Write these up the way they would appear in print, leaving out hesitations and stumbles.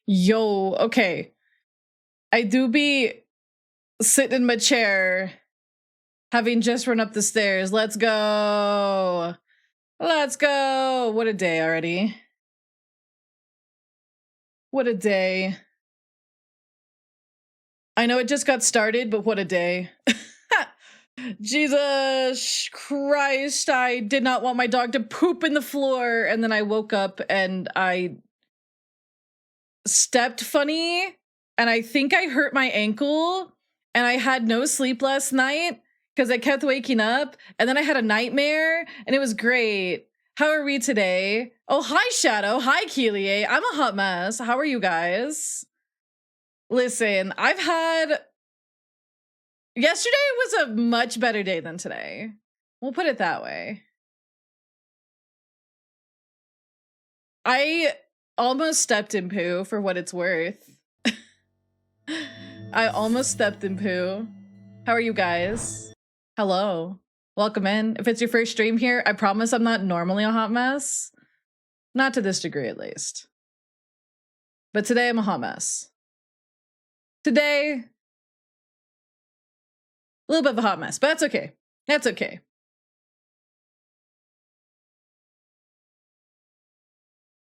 Yo, okay. I do be sitting in my chair, having just run up the stairs. Let's go. Let's go. What a day already. What a day. I know it just got started, but what a day. Jesus Christ, I did not want my dog to poop in the floor, and then I woke up and I stepped funny, and I think I hurt my ankle, and I had no sleep last night because I kept waking up, and then I had a nightmare, and it was great. How are we today? Oh, hi, Shadow. Hi, Keelie. I'm a hot mess. How are you guys? Listen, I've had... Yesterday was a much better day than today. We'll put it that way. I almost stepped in poo for what it's worth. I almost stepped in poo. How are you guys? Hello. Welcome in. If it's your first stream here, I promise I'm not normally a hot mess. Not to this degree, at least. But today I'm a hot mess. Today, a little bit of a hot mess, but that's okay. That's okay.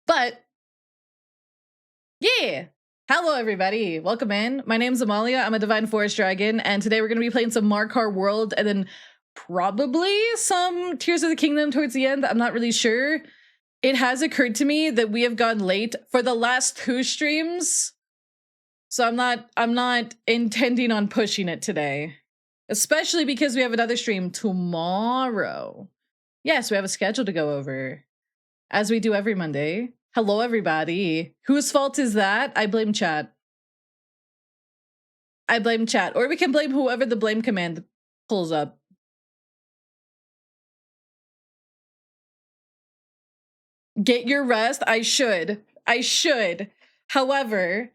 But, yeah. Hello, everybody. Welcome in. My name's Amalia. I'm a Divine Forest Dragon, and today we're going to be playing some Mario Kart World, and then probably some Tears of the Kingdom towards the end. I'm not really sure. It has occurred to me that we have gone late for the last 2 streams, so I'm not intending on pushing it today. Especially because we have another stream tomorrow. Yes, we have a schedule to go over, as we do every Monday. Hello, everybody. Whose fault is that? I blame chat. I blame chat. Or we can blame whoever the blame command pulls up. Get your rest. I should. However,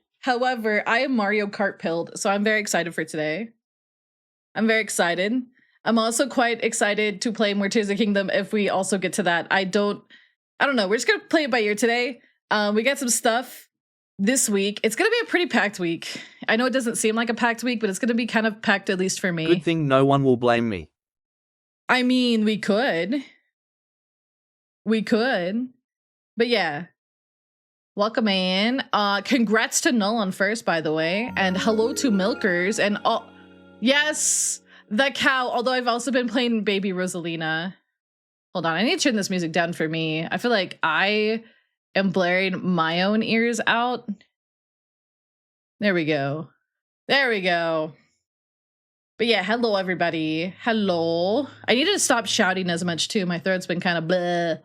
I am Mario Kart pilled, so I'm very excited for today. I'm very excited. I'm also quite excited to play more Tears of the Kingdom if we also get to that. I don't know. We're just going to play it by ear today. We got some stuff this week. It's going to be a pretty packed week. I know it doesn't seem like a packed week, but it's going to be kind of packed, at least for me. Good thing no one will blame me. I mean, we could. But yeah. Welcome in. Congrats to Nolan first, by the way. And hello to Milkers and all... Yes, the cow. Although I've also been playing Baby Rosalina. Hold on, I need to turn this music down for me. I feel like I am blaring my own ears out. There we go. There we go. But yeah, hello everybody. Hello. I need to stop shouting as much too. My throat's been kind of bleh.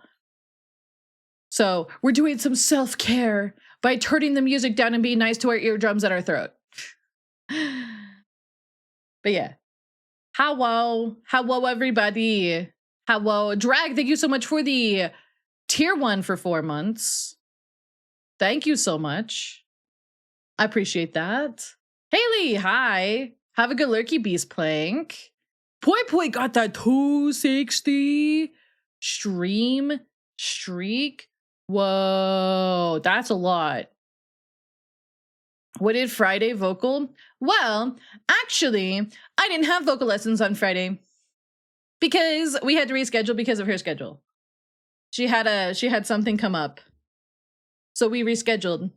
So we're doing some self-care by turning the music down and being nice to our eardrums and our throat. But yeah. Hello everybody. Hello. Drag, thank you so much for the tier 1 for 4 months. Thank you so much. I appreciate that. Haley, hi. Have a good lurky beast plank. Poi got that 260 stream streak. Whoa, that's a lot. What did Friday vocal? Well, actually, I didn't have vocal lessons on Friday because we had to reschedule because of her schedule. She had something come up. So we rescheduled.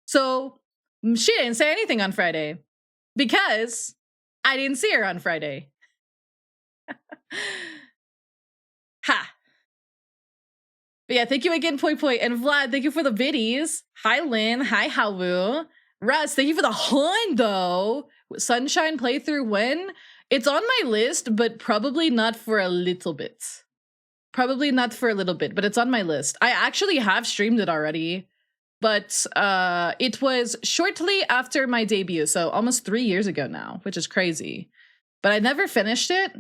So she didn't say anything on Friday because I didn't see her on Friday. Ha. But yeah, thank you again, Poi. And Vlad, thank you for the biddies. Hi, Lynn. Hi, Hawu. Russ, thank you for the hundo. Sunshine playthrough when? It's on my list, but probably not for a little bit. Probably not for a little bit, but it's on my list. I actually have streamed it already, but it was shortly after my debut, so almost 3 years ago now, which is crazy. But I never finished it.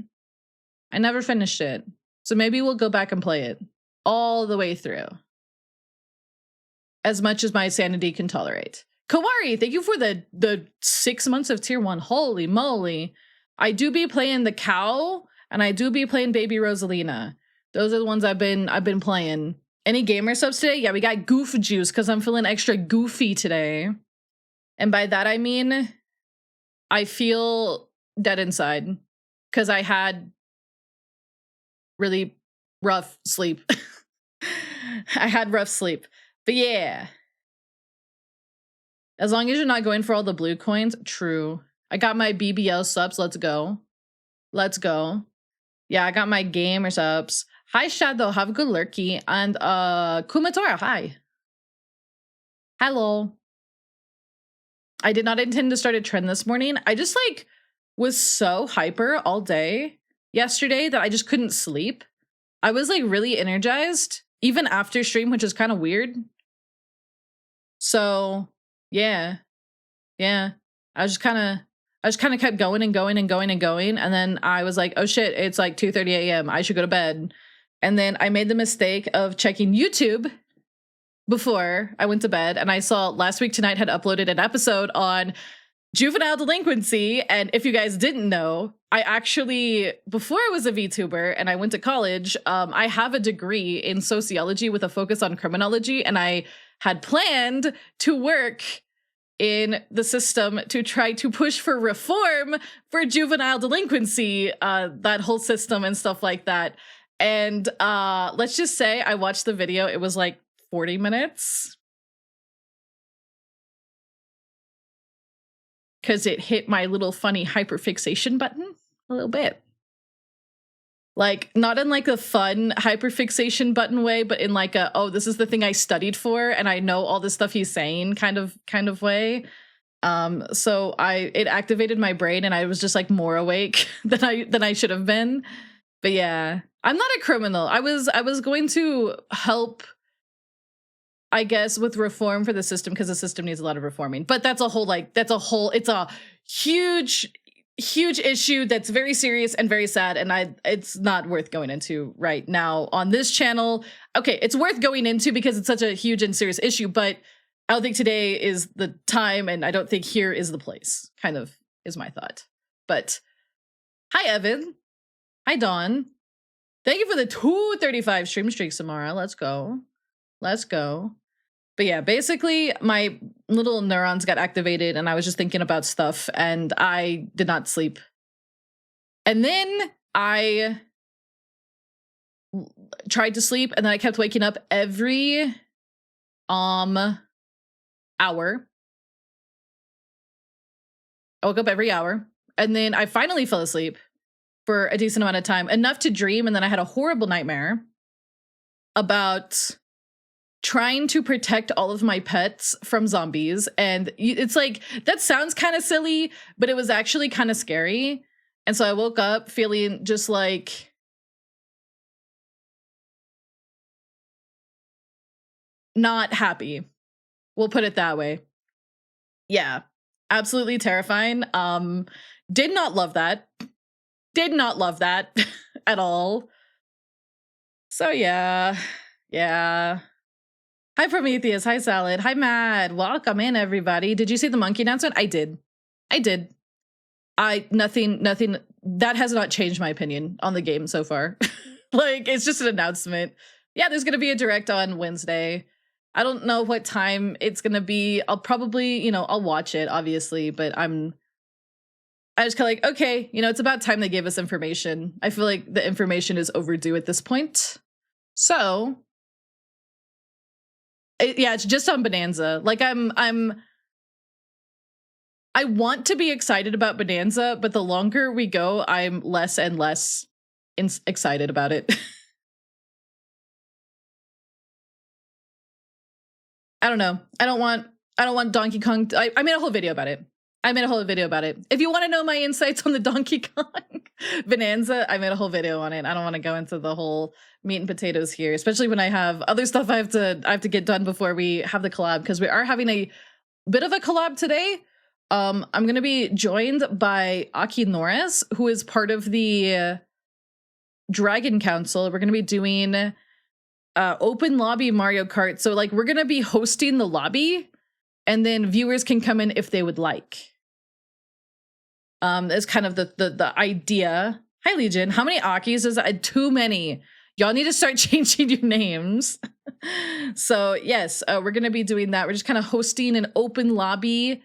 So maybe we'll go back and play it all the way through. As much as my sanity can tolerate. Kawari, thank you for the 6 months of tier 1. Holy moly. I do be playing the cow, and I do be playing Baby Rosalina. Those are the ones I've been playing. Any gamer subs today? Yeah, we got goof juice because I'm feeling extra goofy today. And by that, I mean, I feel dead inside because I had really rough sleep. I had rough sleep. But yeah. As long as you're not going for all the blue coins, true. I got my BBL subs. Let's go. Let's go. Yeah, I got my gamer subs. Hi, Shadow. Have a good lurky. And Kumatora, hi. Hello. I did not intend to start a trend this morning. I just like was so hyper all day yesterday that I just couldn't sleep. I was like really energized even after stream, which is kind of weird. So yeah. I just kind of kept going and going and going and going. And then I was like, oh shit, it's like 2:30 a.m. I should go to bed. And then I made the mistake of checking YouTube before I went to bed. And I saw Last Week Tonight had uploaded an episode on juvenile delinquency. And if you guys didn't know, I actually, before I was a VTuber and I went to college, I have a degree in sociology with a focus on criminology. And I had planned to work in the system to try to push for reform for juvenile delinquency, that whole system and stuff like that. And let's just say I watched the video. It was like 40 minutes. Because it hit my little funny hyperfixation button a little bit. Like, not in like a fun hyperfixation button way, but in like a, oh, this is the thing I studied for and I know all the stuff he's saying kind of way. So it activated my brain and I was just like more awake than I should have been. But yeah, I'm not a criminal. I was going to help, I guess, with reform for the system because the system needs a lot of reforming. But it's a huge issue that's very serious and very sad, and it's not worth going into right now on this channel. Okay, it's worth going into because it's such a huge and serious issue, but I don't think today is the time, and I don't think here is the place, kind of is my thought. But hi, Evan. Hi, Dawn. Thank you for the 235 stream streak, Samara. Let's go. Let's go. But yeah, basically my little neurons got activated and I was just thinking about stuff and I did not sleep. And then I tried to sleep and then I kept waking up every hour. I woke up every hour and then I finally fell asleep for a decent amount of time, enough to dream, and then I had a horrible nightmare about trying to protect all of my pets from zombies. And it's like, that sounds kind of silly, but it was actually kind of scary. And so I woke up feeling just like not happy. We'll put it that way. Yeah, absolutely terrifying. Did not love that. Did not love that at all. So yeah. Hi, Prometheus. Hi, Salad. Hi, Mad. Welcome in, everybody. Did you see the monkey announcement? I did. Nothing, that has not changed my opinion on the game so far. Like, it's just an announcement. Yeah, there's going to be a direct on Wednesday. I don't know what time it's going to be. I'll probably, I'll watch it, obviously, but I just kind of like, okay, it's about time they gave us information. I feel like the information is overdue at this point. So yeah, it's just on Bonanza. Like I want to be excited about Bonanza, but the longer we go, I'm less and less excited about it. I don't know. I don't want Donkey Kong. I made a whole video about it. If you want to know my insights on the Donkey Kong Bonanza, I made a whole video on it. I don't want to go into the whole meat and potatoes here, especially when I have other stuff I have to get done before we have the collab, because we are having a bit of a collab today. I'm going to be joined by Akinorus, who is part of the Dragon Council. We're going to be doing open lobby Mario Kart. So like, we're going to be hosting the lobby and then viewers can come in if they would like. That's kind of the idea. Hi, Legion. How many Akis is that? Too many. Y'all need to start changing your names. So yes, we're gonna be doing that. We're just kind of hosting an open lobby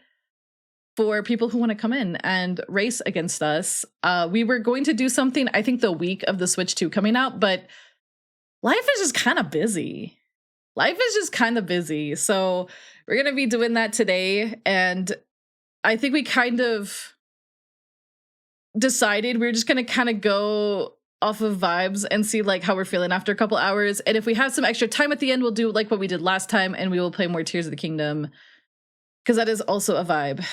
for people who want to come in and race against us. We were going to do something, I think, the week of the Switch 2 coming out, but life is just kind of busy. Life is just kind of busy. So we're going to be doing that today. And I think we kind of decided we're just going to kind of go off of vibes and see like how we're feeling after a couple hours. And if we have some extra time at the end, we'll do like what we did last time and we will play more Tears of the Kingdom. Because that is also a vibe.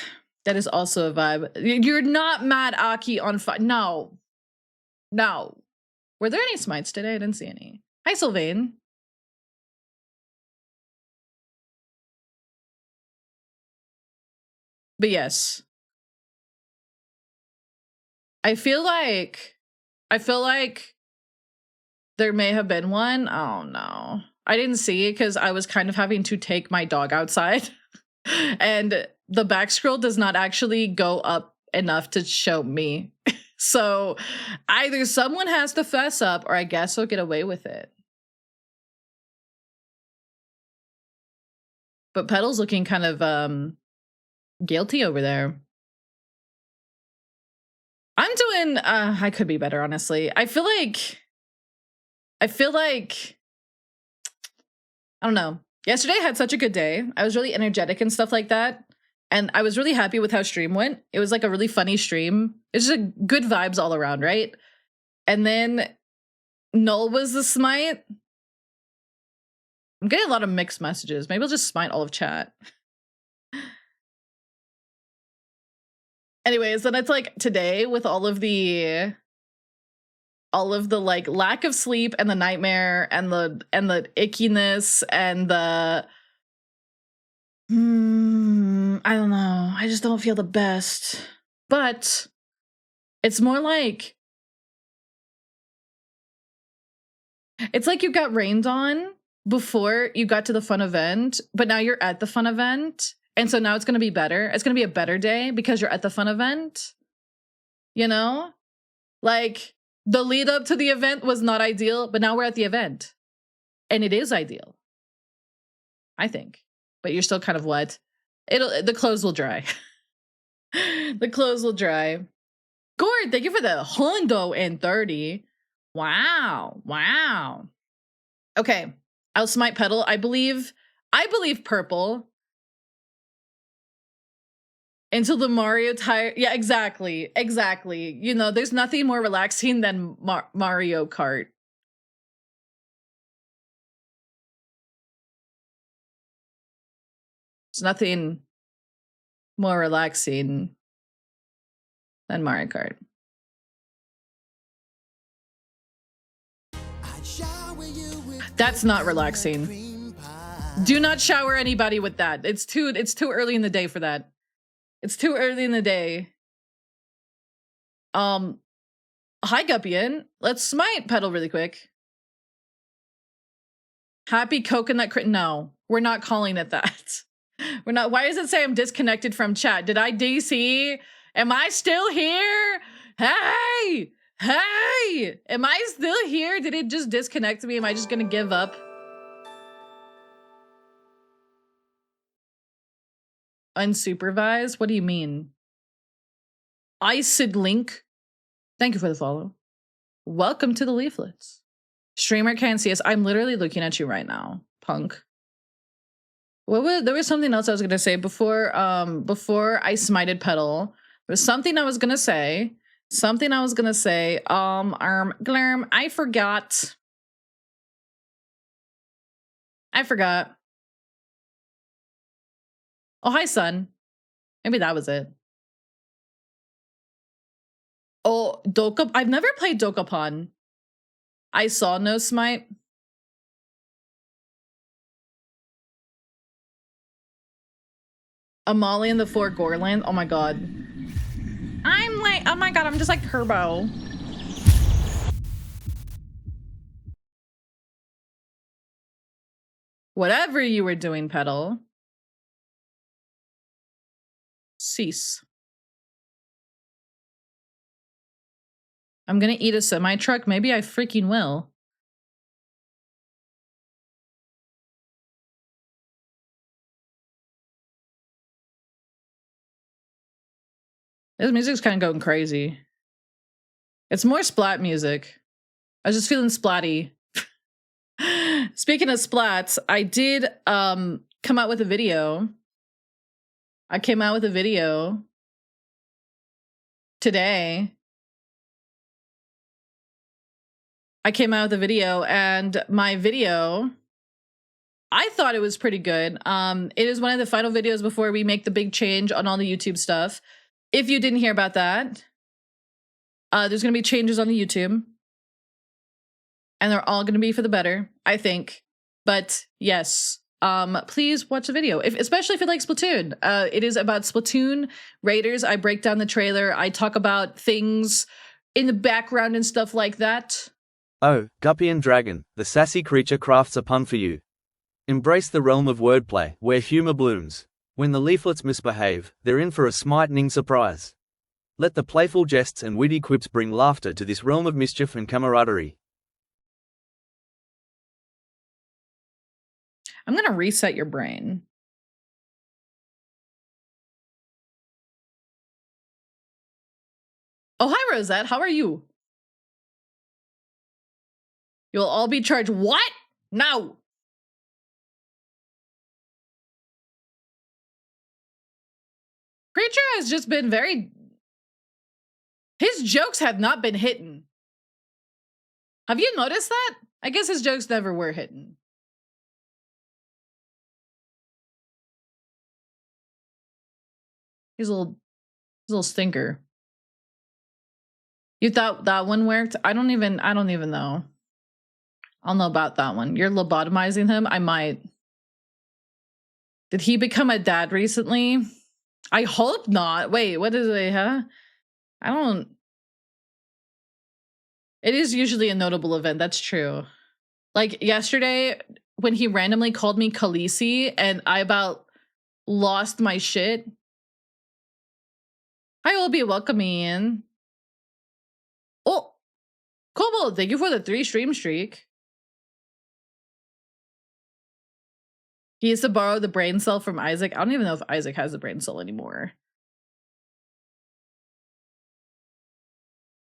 That is also a vibe. You're not mad, Aki, on No. No. Were there any smites today? I didn't see any. Hi, Sylvain. But yes. I feel like there may have been one. Oh, no. I didn't see it because I was kind of having to take my dog outside. And the back scroll does not actually go up enough to show me. So either someone has to fess up or I guess I'll get away with it. But Petal's looking kind of guilty over there. I'm doing I could be better, honestly. I feel like I don't know. Yesterday I had such a good day. I was really energetic and stuff like that. And I was really happy with how stream went. It was like a really funny stream. It's just good vibes all around, right? And then Null was the smite. I'm getting a lot of mixed messages. Maybe I'll just smite all of chat. Anyways, then it's like today with all of the like lack of sleep and the nightmare and the ickiness and the I don't know. I just don't feel the best. But it's more like it's like you got rained on before you got to the fun event, but now you're at the fun event. And so now it's going to be better. It's going to be a better day because you're at the fun event. You know? Like the lead up to the event was not ideal, but now we're at the event. And it is ideal. I think. But you're still kind of wet. The clothes will dry. The clothes will dry. Gord, thank you for the hundo and 30. Wow. Wow. Okay. I'll smite Petal. I believe purple. Until the Mario tire. Yeah, exactly. Exactly. You know, there's nothing more relaxing than Mario Kart. There's nothing more relaxing than Mario Kart. That's not relaxing. Do not shower anybody with that. It's too early in the day for that. It's too early in the day. Hi Guppian. Let's smite Petal really quick. Happy coconut no, we're not calling it that. We're not. Why does it say I'm disconnected from chat? Did I DC? Am I still here? Hey! Hey! Am I still here? Did it just disconnect me? Am I just gonna give up? Unsupervised? What do you mean? Iced Link. Thank you for the follow. Welcome to the leaflets. Streamer can't see us. I'm literally looking at you right now, punk. There was something else I was gonna say before I smited Petal. There was something I was gonna say. Glarm, I forgot. Oh, hi, son. Maybe that was it. Oh, Doka. I've never played Dokapon. I saw no smite. Amali and the Four Gorland. Oh my god. I'm like, oh my god, I'm just like Turbo. Whatever you were doing, Petal. Cease. I'm gonna eat a semi-truck. Maybe I freaking will. This music's kind of going crazy. It's more splat music. I was just feeling splatty. Speaking of splats, I did come out with a video. I came out with a video today. And my video, I thought it was pretty good. It is one of the final videos before we make the big change on all the YouTube stuff. If you didn't hear about that, there's going to be changes on the YouTube. And they're all going to be for the better, I think. But yes, please watch the video, especially if you like Splatoon. It is about Splatoon Raiders. I break down the trailer. I talk about things in the background and stuff like that. Oh, Guppy and Dragon, the sassy creature crafts a pun for you. Embrace the realm of wordplay, where humor blooms. When the leaflets misbehave, they're in for a smiting surprise. Let the playful jests and witty quips bring laughter to this realm of mischief and camaraderie. I'm going to reset your brain. Oh, hi, Rosette. How are you? You'll all be charged. What? No. Creature has just been very... His jokes have not been hitting. Have you noticed that? I guess his jokes never were hitting. He's a little stinker. You thought that one worked? I don't even know. I'll know about that one. You're lobotomizing him? I might. Did he become a dad recently? I hope not. Wait, what is it, huh? I don't... It is usually a notable event, that's true. Like yesterday, when he randomly called me Khaleesi, and I about lost my shit. Hi, Obi, welcome in. Oh, Kobo, thank you for the 3 stream streak. He used to borrow the brain cell from Isaac. I don't even know if Isaac has the brain cell anymore.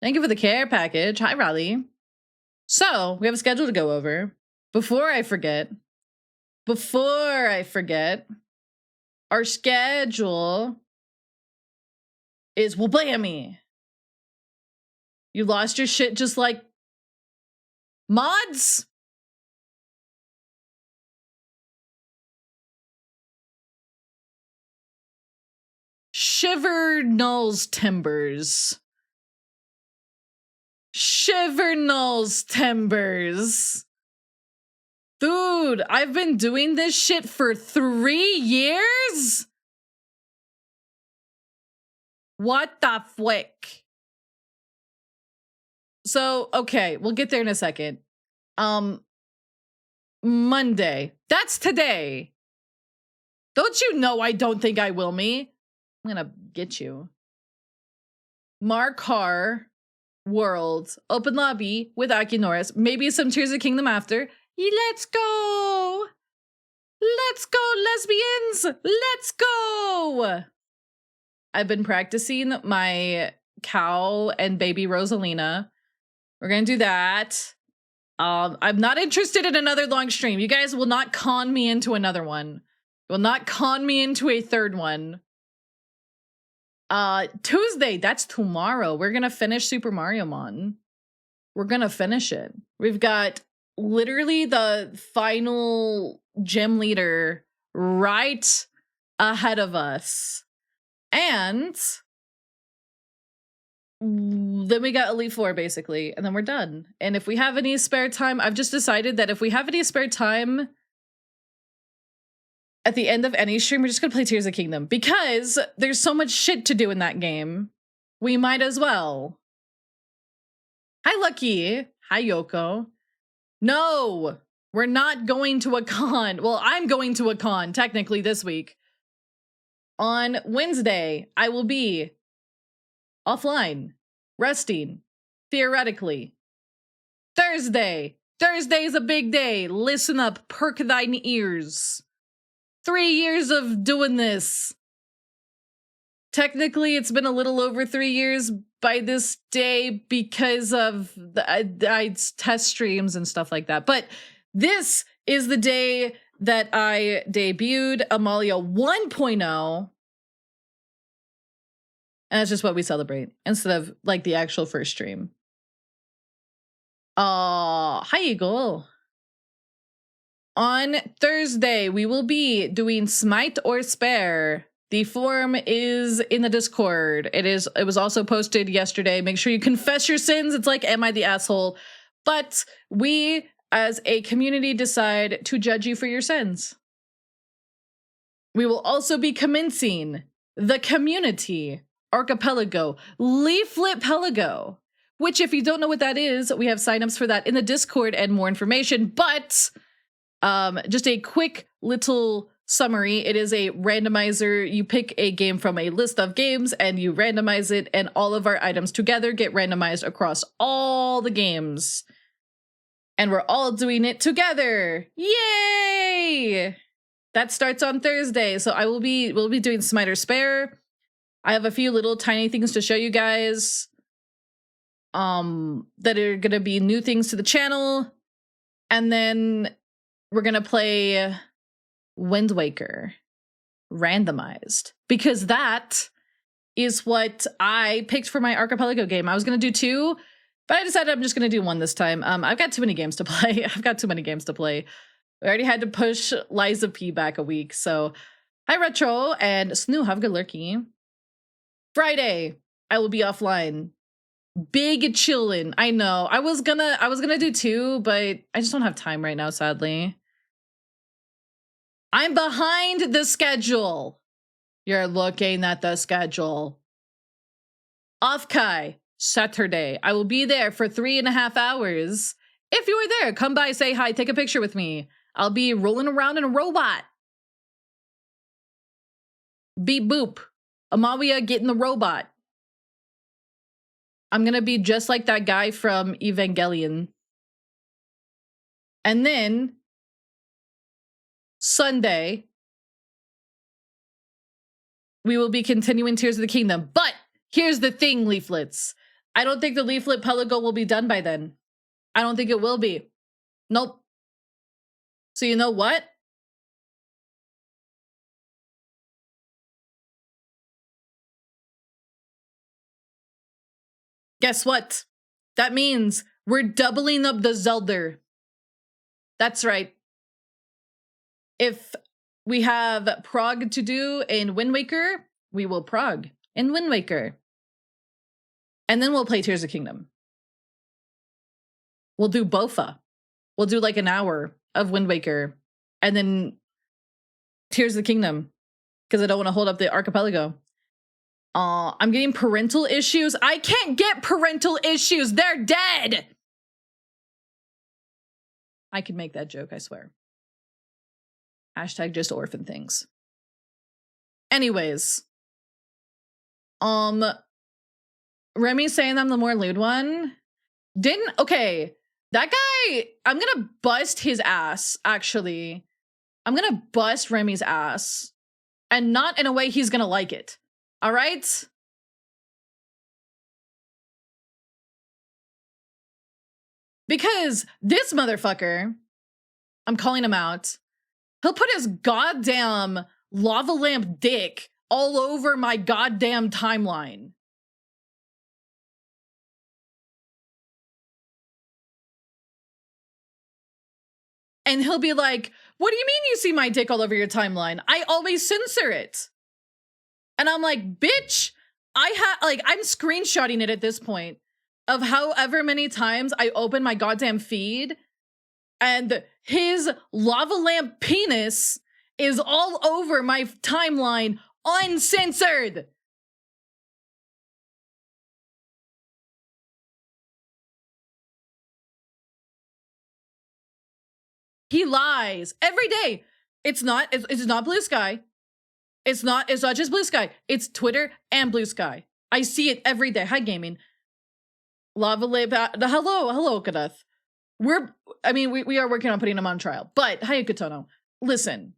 Thank you for the care package. Hi, Raleigh. So, we have a schedule to go over. Before I forget, our schedule is Wablammy. You lost your shit just like mods? Shiver Null's Timbers. Shiver Null's Timbers. Dude, I've been doing this shit for 3 years? What the flick? So, okay, we'll get there in a second. Monday. That's today. Don't you know I don't think I will me? I'm gonna get you. Mario Kart World. Open lobby with Akinorus. Maybe some Tears of Kingdom after. Let's go! Let's go, lesbians! Let's go! I've been practicing my cow and baby Rosalina. We're gonna do that. I'm not interested in another long stream. You guys will not con me into another one. You will not con me into a third one. Tuesday, that's tomorrow. We're gonna finish Super Mario Mon. We're gonna finish it. We've got literally the final gym leader right ahead of us. And then we got Elite Four, basically, and then we're done. And if we have any spare time, I've just decided that if we have any spare time at the end of any stream, we're just gonna play Tears of Kingdom. Because there's so much shit to do in that game. We might as well. Hi, Lucky. Hi, Yoko. No, we're not going to a con. Well, I'm going to a con, technically, this week. On Wednesday, I will be offline, resting, theoretically. Thursday's a big day. Listen up, perk thine ears. 3 years of doing this. technically it's been a little over 3 years by this day because of I test streams and stuff like that. But this is the day that I debuted Amalia 1.0. And that's just what we celebrate instead of like the actual first stream. Hi Eagle. On Thursday, we will be doing Smite or Spare. The form is in the Discord. It was also posted yesterday. Make sure you confess your sins. It's like, am I the asshole? But we, as a community, decide to judge you for your sins. We will also be commencing the community archipelago, Leaflet Pelago, which if you don't know what that is, we have signups for that in the Discord and more information. But just a quick little summary. It is a randomizer. You pick a game from a list of games and you randomize it, and all of our items together get randomized across all the games. And we're all doing it together. Yay! That starts on Thursday. So we'll be doing Smite or Spare. I have a few little tiny things to show you guys that are gonna be new things to the channel. And then we're gonna play Wind Waker randomized, because that is what I picked for my archipelago game. I was gonna do 2, but I decided I'm just gonna do 1 this time. I've got too many games to play. I already had to push Liza P back a week. So hi Retro and Snoo, have a good lurky. Friday, I will be offline. Big chillin'. I know. I was gonna do 2, but I just don't have time right now, sadly. I'm behind the schedule. You're looking at the schedule. Offkai, Saturday. I will be there for 3.5 hours. If you are there, come by, say hi, take a picture with me. I'll be rolling around in a robot. Beep boop. Amalia, get in the robot. I'm gonna be just like that guy from Evangelion. And then Sunday, we will be continuing Tears of the Kingdom. But here's the thing, Leaflets. I don't think the Leaflet Pelago will be done by then. I don't think it will be. Nope. So you know what? Guess what? That means we're doubling up the Zelda. That's right. If we have prog to do in Wind Waker, we will prog in Wind Waker. And then we'll play Tears of the Kingdom. We'll do Bofa. We'll do like an hour of Wind Waker and then Tears of the Kingdom, because I don't want to hold up the archipelago. I'm getting parental issues. I can't get parental issues. They're dead. I can make that joke, I swear. Hashtag just orphan things. Anyways. Remy's saying I'm the more lewd one. Okay. That guy, I'm gonna bust his ass, actually. I'm gonna bust Remy's ass. And not in a way he's gonna like it. All right? Because this motherfucker, I'm calling him out, he'll put his goddamn lava lamp dick all over my goddamn timeline. And he'll be like, what do you mean you see my dick all over your timeline? I always censor it. And I'm like, bitch, I'm screenshotting it at this point of however many times I open my goddamn feed and his lava lamp penis is all over my timeline uncensored. He lies every day. It's not Blue Sky. It's not just Blue Sky. It's Twitter and Blue Sky. I see it every day. Hi, gaming. Lava Lamp. Hello, Kadath. We are working on putting him on trial. But hi, Katono. Listen.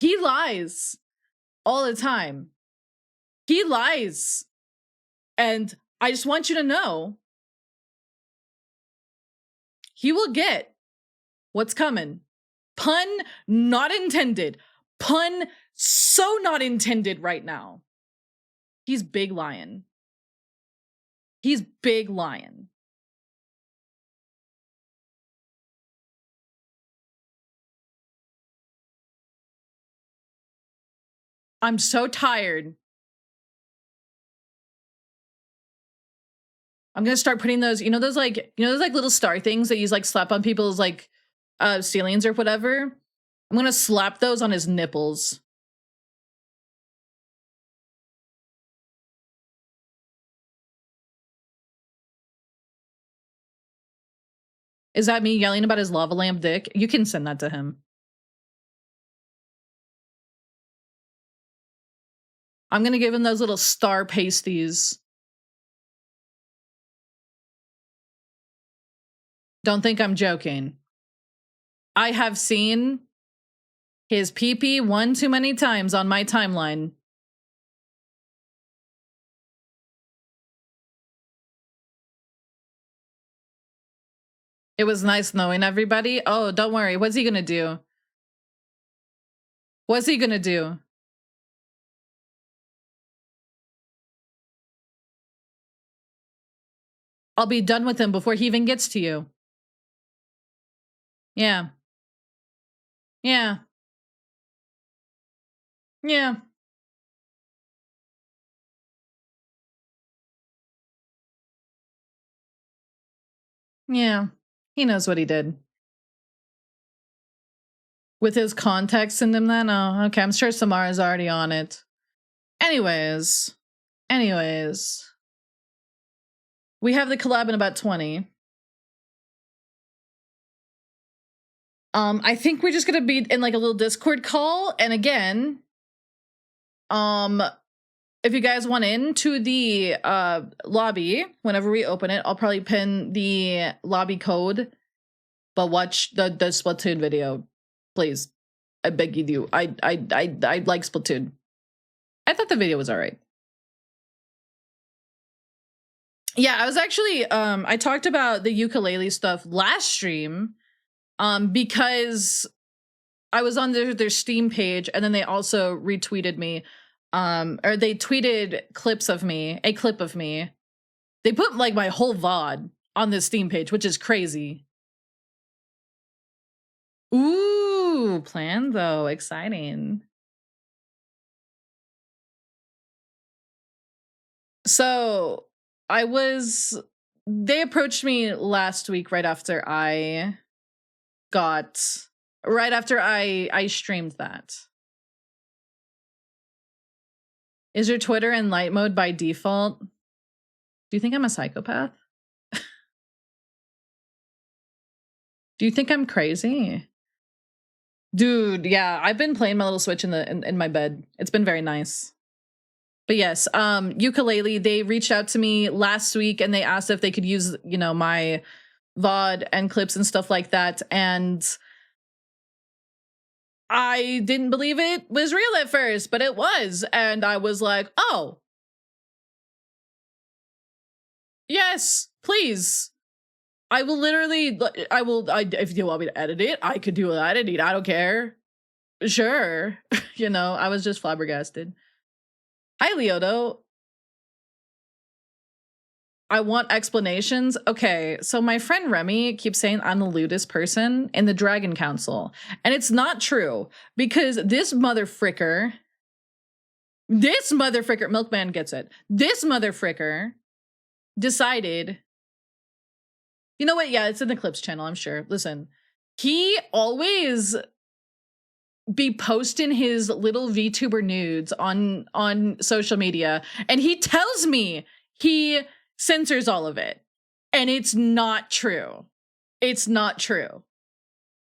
He lies. all the time. He lies. And I just want you to know, he will get what's coming. Pun not intended. Pun so not intended right now. He's big lion. He's big lion. I'm so tired. I'm gonna start putting those, those little star things that you like slap on people's like ceilings or whatever. I'm gonna slap those on his nipples. Is that me yelling about his lava lamp dick? You can send that to him. I'm gonna give him those little star pasties. Don't think I'm joking. I have seen his pee-pee one too many times on my timeline. It was nice knowing everybody. Oh, don't worry. What's he gonna do? What's he gonna do? I'll be done with him before he even gets to you. Yeah. Yeah. Yeah. Yeah. He knows what he did. With his context in them then? Oh, okay. I'm sure Samara's already on it. Anyways. We have the collab in about 20. I think we're just gonna be in like a little Discord call. And again, if you guys want into the lobby, whenever we open it, I'll probably pin the lobby code. But watch the Splatoon video, please. I beg you do. I like Splatoon. I thought the video was alright. Yeah, I was actually I talked about the ukulele stuff last stream because I was on their Steam page, and then they also retweeted me or they tweeted clips of me, a clip of me. They put like my whole VOD on the Steam page, which is crazy. Ooh, plan though, exciting. So they approached me last week right after I streamed that. Is your Twitter in light mode by default? Do you think I'm a psychopath? Do you think I'm crazy? Dude, yeah, I've been playing my little Switch in my bed. It's been very nice. But yes, ukulele, they reached out to me last week and they asked if they could use, my VOD and clips and stuff like that. And I didn't believe it was real at first, but it was. And I was like, oh, yes, please. I will literally, if you want me to edit it, I could do editing. I don't care. Sure. I was just flabbergasted. Hi, Leoto. I want explanations. Okay, so my friend Remy keeps saying I'm the lewdest person in the Dragon Council. And it's not true, because this motherfricker, Milkman gets it. This motherfricker decided, you know what? Yeah, it's in the Clips channel, I'm sure. Listen, he always be posting his little VTuber nudes on social media, and he tells me he censors all of it. And it's not true. It's not true.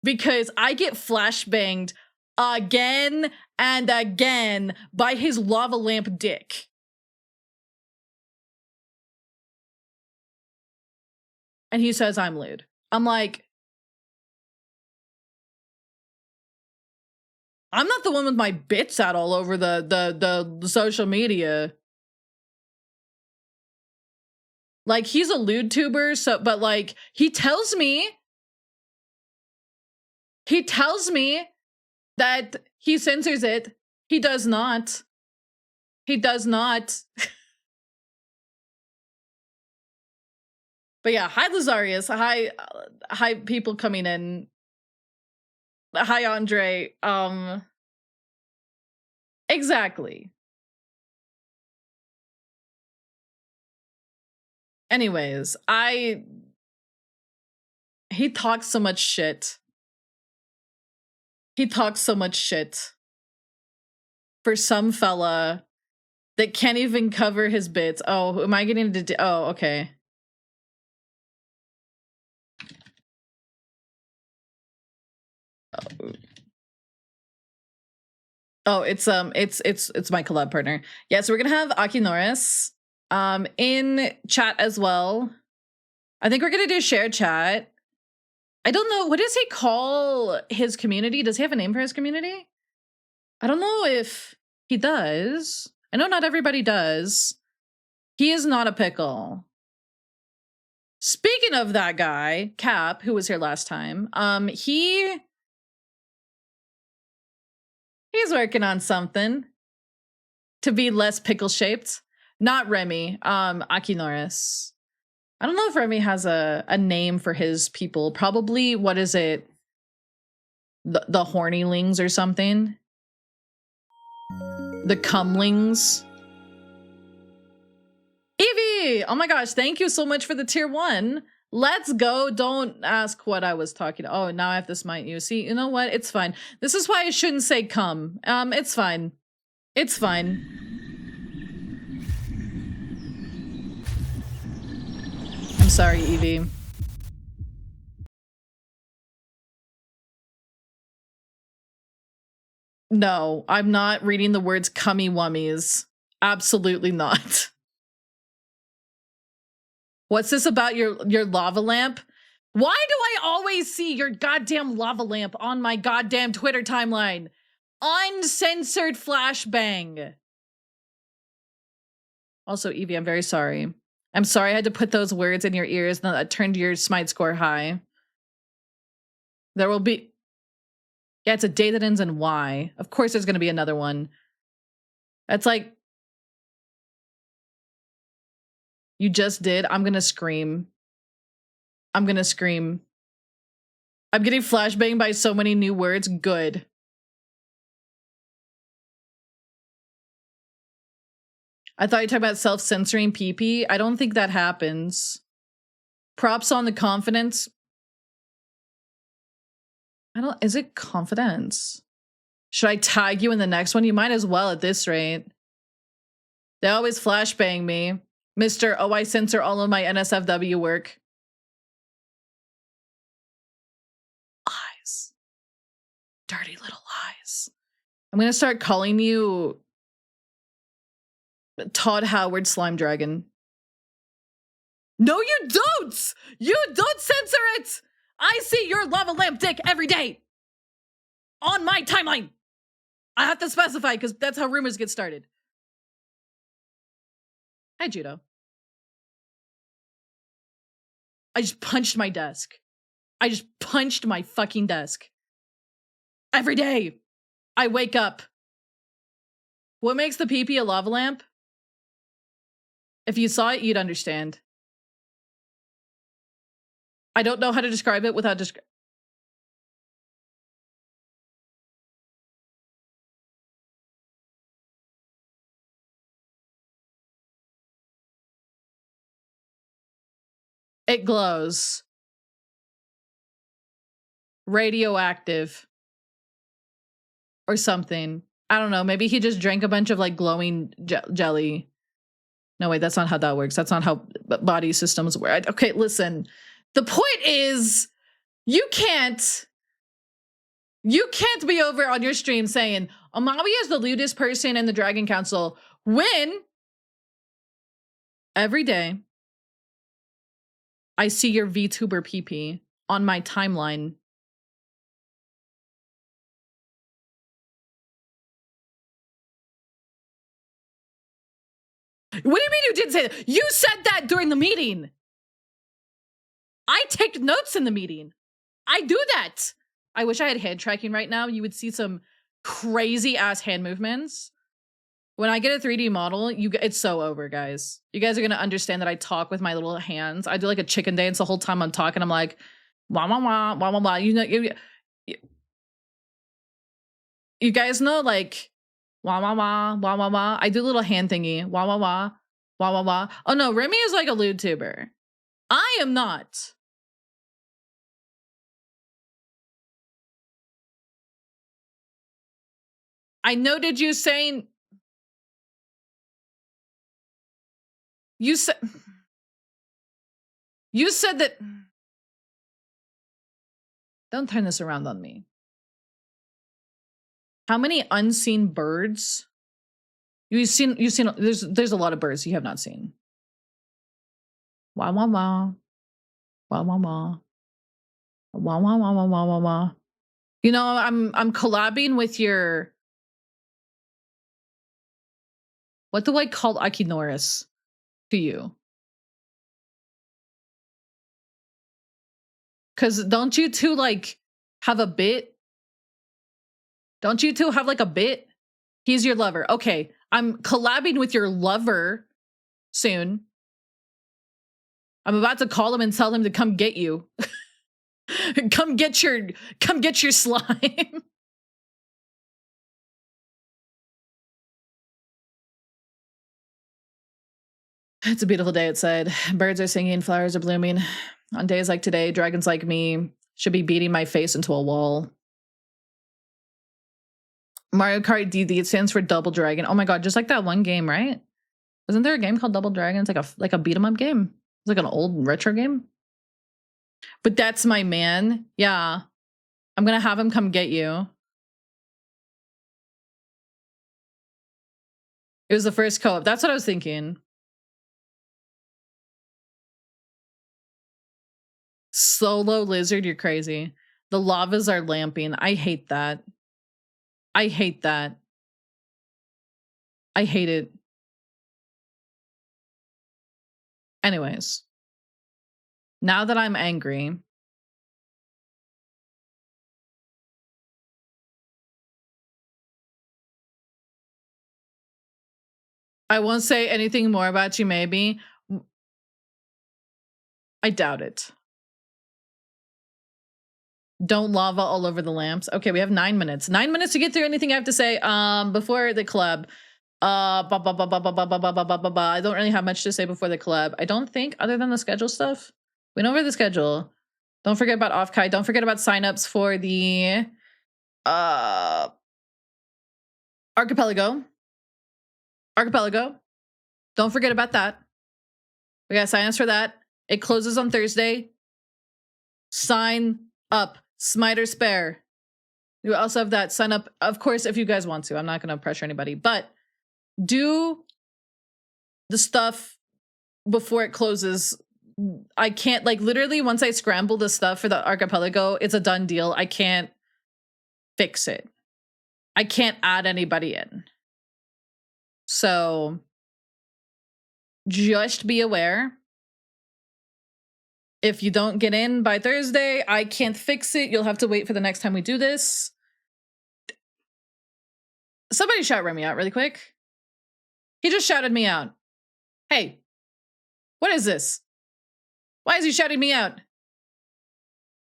Because I get flashbanged again and again by his lava lamp dick. And he says I'm lewd. I'm like, I'm not the one with my bits out all over the social media. Like, he's a lewd tuber, so, but like, he tells me that he censors it. He does not. He does not. But yeah, hi Lazarius. Hi people coming in. Hi Andre. Exactly. Anyways, he talks so much shit. He talks so much shit for some fella that can't even cover his bits. Oh, am I getting to? Oh, okay. Oh, it's my collab partner. Yeah, so we're gonna have Akinorus in chat as well. I think we're gonna do shared chat. I don't know, what does he call his community? Does he have a name for his community? I don't know if he does. I know not everybody does. He is not a pickle. Speaking of that guy, Cap, who was here last time, he's working on something to be less pickle shaped. Not Remy, Akinorus. I don't know if Remy has a name for his people. Probably, what is it? The hornylings or something? The cumlings? Evie! Oh my gosh, thank you so much for the tier 1. Let's go. Don't ask what I was talking. Oh, now I have to smite you. See, you know what? It's fine. This is why I shouldn't say come. It's fine. It's fine. I'm sorry, Evie. No, I'm not reading the words cummy wummies. Absolutely not. What's this about your lava lamp? Why do I always see your goddamn lava lamp on my goddamn Twitter timeline? Uncensored flashbang. Also, Evie, I'm very sorry. I'm sorry I had to put those words in your ears and that turned your smite score high. There will be... Yeah, it's a day that ends in Y. Of course there's going to be another one. That's like... You just did. I'm going to scream. I'm going to scream. I'm getting flashbanged by so many new words. Good. I thought you were talking about self-censoring PP. I don't think that happens. Props on the confidence. Is it confidence? Should I tag you in the next one? You might as well at this rate. They always flashbang me. Mr. Oh, I censor all of my NSFW work. Lies. Dirty little lies. I'm going to start calling you Todd Howard Slime Dragon. No, you don't! You don't censor it! I see your lava lamp dick every day! On my timeline! I have to specify because that's how rumors get started. Hi, Judo. I just punched my desk. I just punched my fucking desk. Every day, I wake up. What makes the PP a lava lamp? If you saw it, you'd understand. I don't know how to describe it without It glows. Radioactive. Or something. I don't know. Maybe he just drank a bunch of like glowing jelly. No, wait, that's not how that works. That's not how body systems work. Okay, listen. The point is, you can't be over on your stream saying, Amawi is the lewdest person in the Dragon Council when every day I see your VTuber PP on my timeline. What do you mean you didn't say that? You said that during the meeting. I take notes in the meeting. I do that. I wish I had hand tracking right now. You would see some crazy ass hand movements. When I get a 3D model, it's so over, guys. You guys are gonna understand that I talk with my little hands. I do like a chicken dance the whole time I'm talking. I'm like, wah wah wah wah wah wah. You know, you guys know, like, wah wah wah wah wah wah. I do a little hand thingy, wah wah wah wah wah wah. Oh no, Remy is like a lewd tuber. I am not. I noted you saying. You said that. Don't turn this around on me. How many unseen birds? You've seen there's a lot of birds you have not seen. Wah wah wah. Wah wah wah. Wah wah wah wah wah wah wah. You know, I'm collabing with your, what do I call Akinorus to you? Cause don't you two like have a bit? Don't you two have like a bit? He's your lover. Okay. I'm collabing with your lover soon. I'm about to call him and tell him to come get you. come get your slime. It's a beautiful day outside. Birds are singing, flowers are blooming. On days like today, dragons like me should be beating my face into a wall. Mario Kart DD, it stands for Double Dragon. Oh my god, just like that one game, right? Wasn't there a game called Double Dragon? It's like a beat 'em up game. It's like an old retro game. But that's my man. Yeah. I'm gonna have him come get you. It was the first co-op. That's what I was thinking. Solo lizard, you're crazy. The lavas are lamping. I hate that. I hate that. I hate it. Anyways. Now that I'm angry, I won't say anything more about you, maybe. I doubt it. Don't lava all over the lamps. Okay, we have 9 minutes. 9 minutes to get through anything I have to say before the club. I don't really have much to say before the club. I don't think, other than the schedule stuff. We know over the schedule. Don't forget about Offkai. Don't forget about signups for the Archipelago. Don't forget about that. We got signups for that. It closes on Thursday. Sign up. Smite or spare. You also have that. Sign up, of course, if you guys want to. I'm not going to pressure anybody, but do the stuff before it closes. I can't, like, literally once I scramble the stuff for the Archipelago, it's a done deal. I can't fix it. I can't add anybody in. So just be aware. If you don't get in by Thursday, I can't fix it. You'll have to wait for the next time we do this. Somebody shout Remy out really quick. He just shouted me out. Hey, what is this? Why is he shouting me out?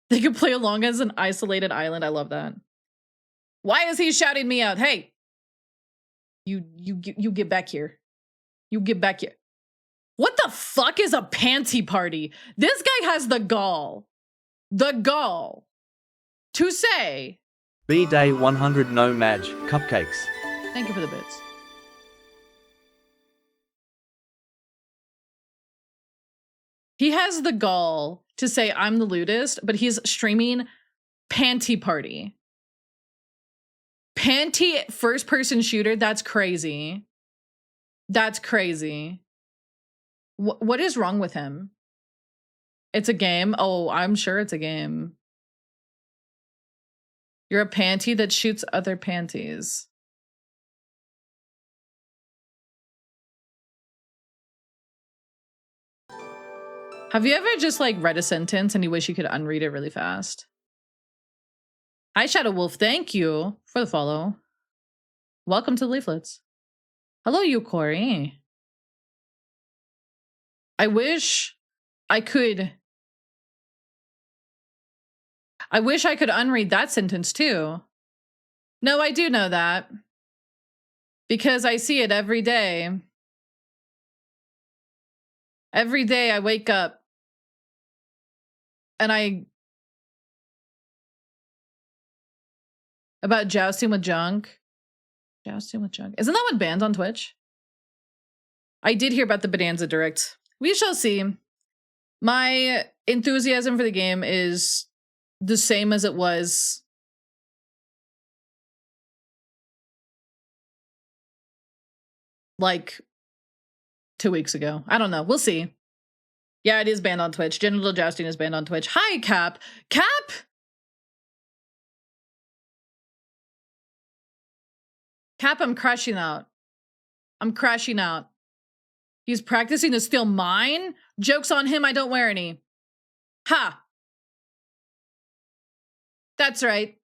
They can play along as an isolated island. I love that. Why is he shouting me out? Hey, you get back here. You get back here. What the fuck is a panty party? This guy has the gall to say. B-Day 100 no Madge, cupcakes. Thank you for the bits. He has the gall to say I'm the lewdest, but he's streaming panty party. Panty first person shooter, that's crazy. That's crazy. What is wrong with him? It's a game? Oh, I'm sure it's a game. You're a panty that shoots other panties. Have you ever just like read a sentence and you wish you could unread it really fast? Hi, Shadow Wolf. Thank you for the follow. Welcome to the leaflets. Hello, you Corey. I wish I could unread that sentence too. No, I do know that. Because I see it every day. Every day I wake up and about jousting with junk. Jousting with junk. Isn't that what banned on Twitch? I did hear about the Bonanza Direct. We shall see. My enthusiasm for the game is the same as it was like 2 weeks ago. I don't know. We'll see. Yeah, it is banned on Twitch. Genital jousting is banned on Twitch. Hi, Cap. Cap? Cap, I'm crashing out. I'm crashing out. He's practicing to steal mine? Joke's on him, I don't wear any. Ha! That's right.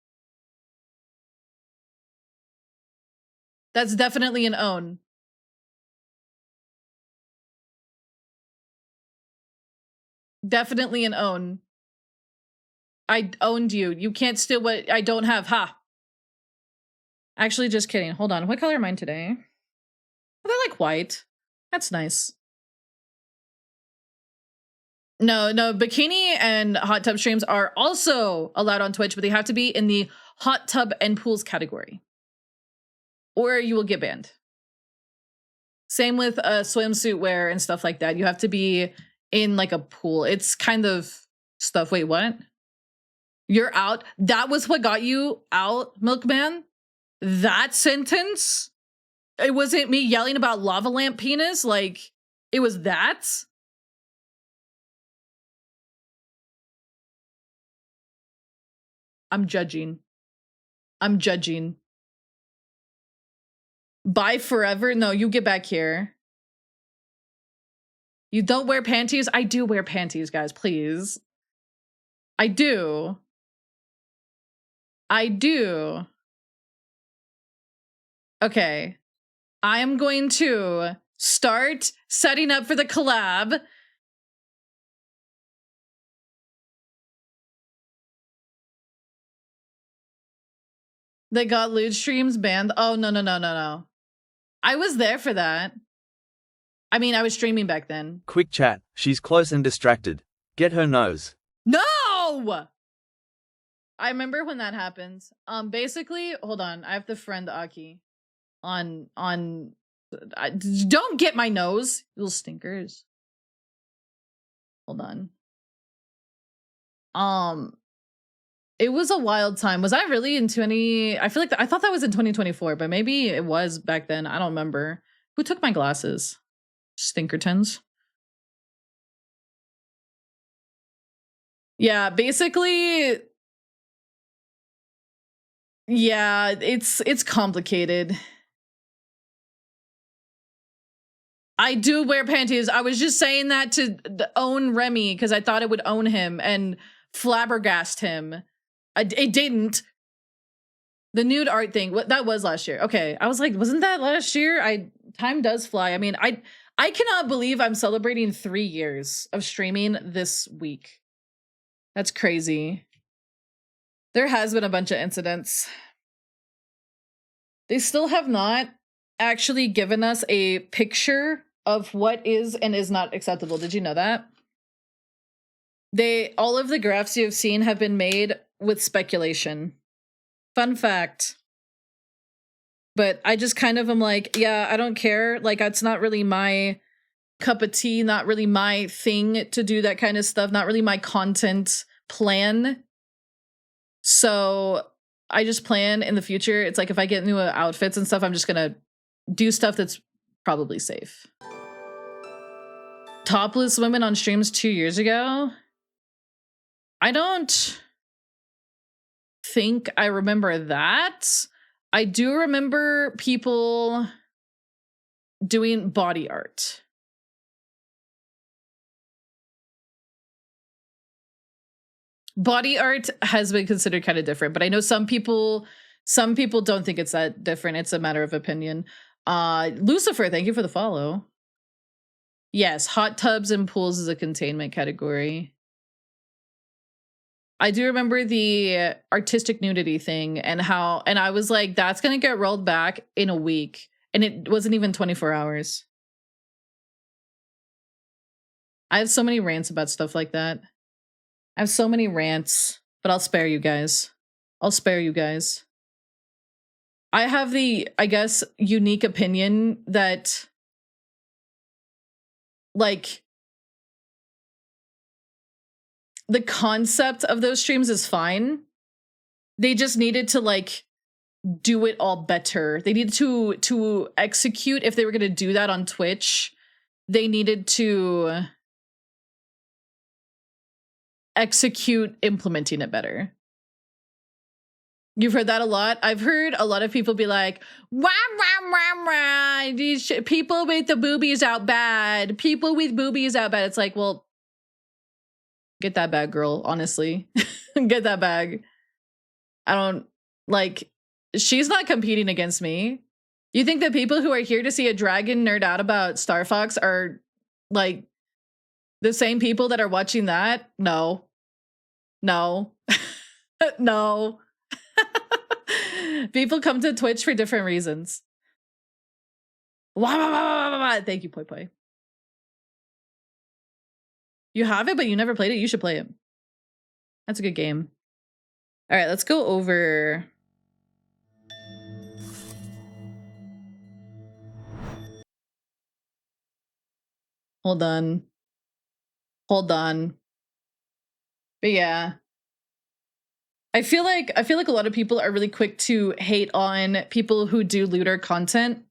That's definitely an own. Definitely an own. I owned you. You can't steal what I don't have. Ha! Actually, just kidding. Hold on. What color am mine today? Oh, they're like white. That's nice. No, bikini and hot tub streams are also allowed on Twitch, but they have to be in the hot tub and pools category. Or you will get banned. Same with swimsuit wear and stuff like that. You have to be in like a pool. It's kind of stuff. Wait, what? You're out? That was what got you out, Milkman? That sentence? It wasn't me yelling about lava lamp penis? Like, it was that? I'm judging. I'm judging. Bye forever? No, you get back here. You don't wear panties? I do wear panties, guys, please. I do. I do. Okay. I am going to start setting up for the collab. They got lewd streams banned. Oh, no. I was there for that. I mean, I was streaming back then. Quick chat, she's close and distracted. Get her nose. No! I remember when that happens. Basically, hold on. I have to friend Aki on don't get my nose, you little stinkers. Hold on. It was a wild time. Was I really in 20? I feel like I thought that was in 2024, but maybe it was back then. I don't remember. Who took my glasses? Stinkertons. Yeah, basically. Yeah, it's complicated. I do wear panties. I was just saying that to own Remy because I thought it would own him and flabbergast him. It didn't. The nude art thing, what that was last year. Okay, I was like, wasn't that last year? Time does fly. I mean, I cannot believe I'm celebrating 3 years of streaming this week. That's crazy. There has been a bunch of incidents. They still have not actually given us a picture of what is and is not acceptable. Did you know that? All of the graphs you have seen have been made with speculation. Fun fact. But I just kind of am like, yeah, I don't care. Like, it's not really my cup of tea, not really my thing to do that kind of stuff, not really my content plan. So I just plan in the future. It's like if I get new outfits and stuff, I'm just gonna do stuff that's probably safe. Topless women on streams 2 years ago? I don't think I remember that. I do remember people doing body art. Body art has been considered kind of different, but I know some people don't think it's that different. It's a matter of opinion. Lucifer, thank you for the follow. Yes, hot tubs and pools is a containment category. I do remember the artistic nudity thing and I was like, that's going to get rolled back in a week. And it wasn't even 24 hours. I have so many rants about stuff like that. I have so many rants, but I'll spare you guys. I'll spare you guys. I have the, I guess, unique opinion that, like, the concept of those streams is fine. They just needed to, like, do it all better. They needed to execute, if they were going to do that on Twitch, they needed to execute implementing it better. You've heard that a lot. I've heard a lot of people be like, wah, wah, wah, wah. These people with the boobies out bad. People with boobies out bad. It's like, well, get that bag, girl, honestly. Get that bag. I don't, like, she's not competing against me. You think that people who are here to see a dragon nerd out about Star Fox are, like, the same people that are watching that? No. No. No. People come to Twitch for different reasons. Thank you, Poi Poi. You have it, but you never played it. You should play it. That's a good game. All right, let's go over. Hold on. Hold on. But yeah. I feel like a lot of people are really quick to hate on people who do looter content.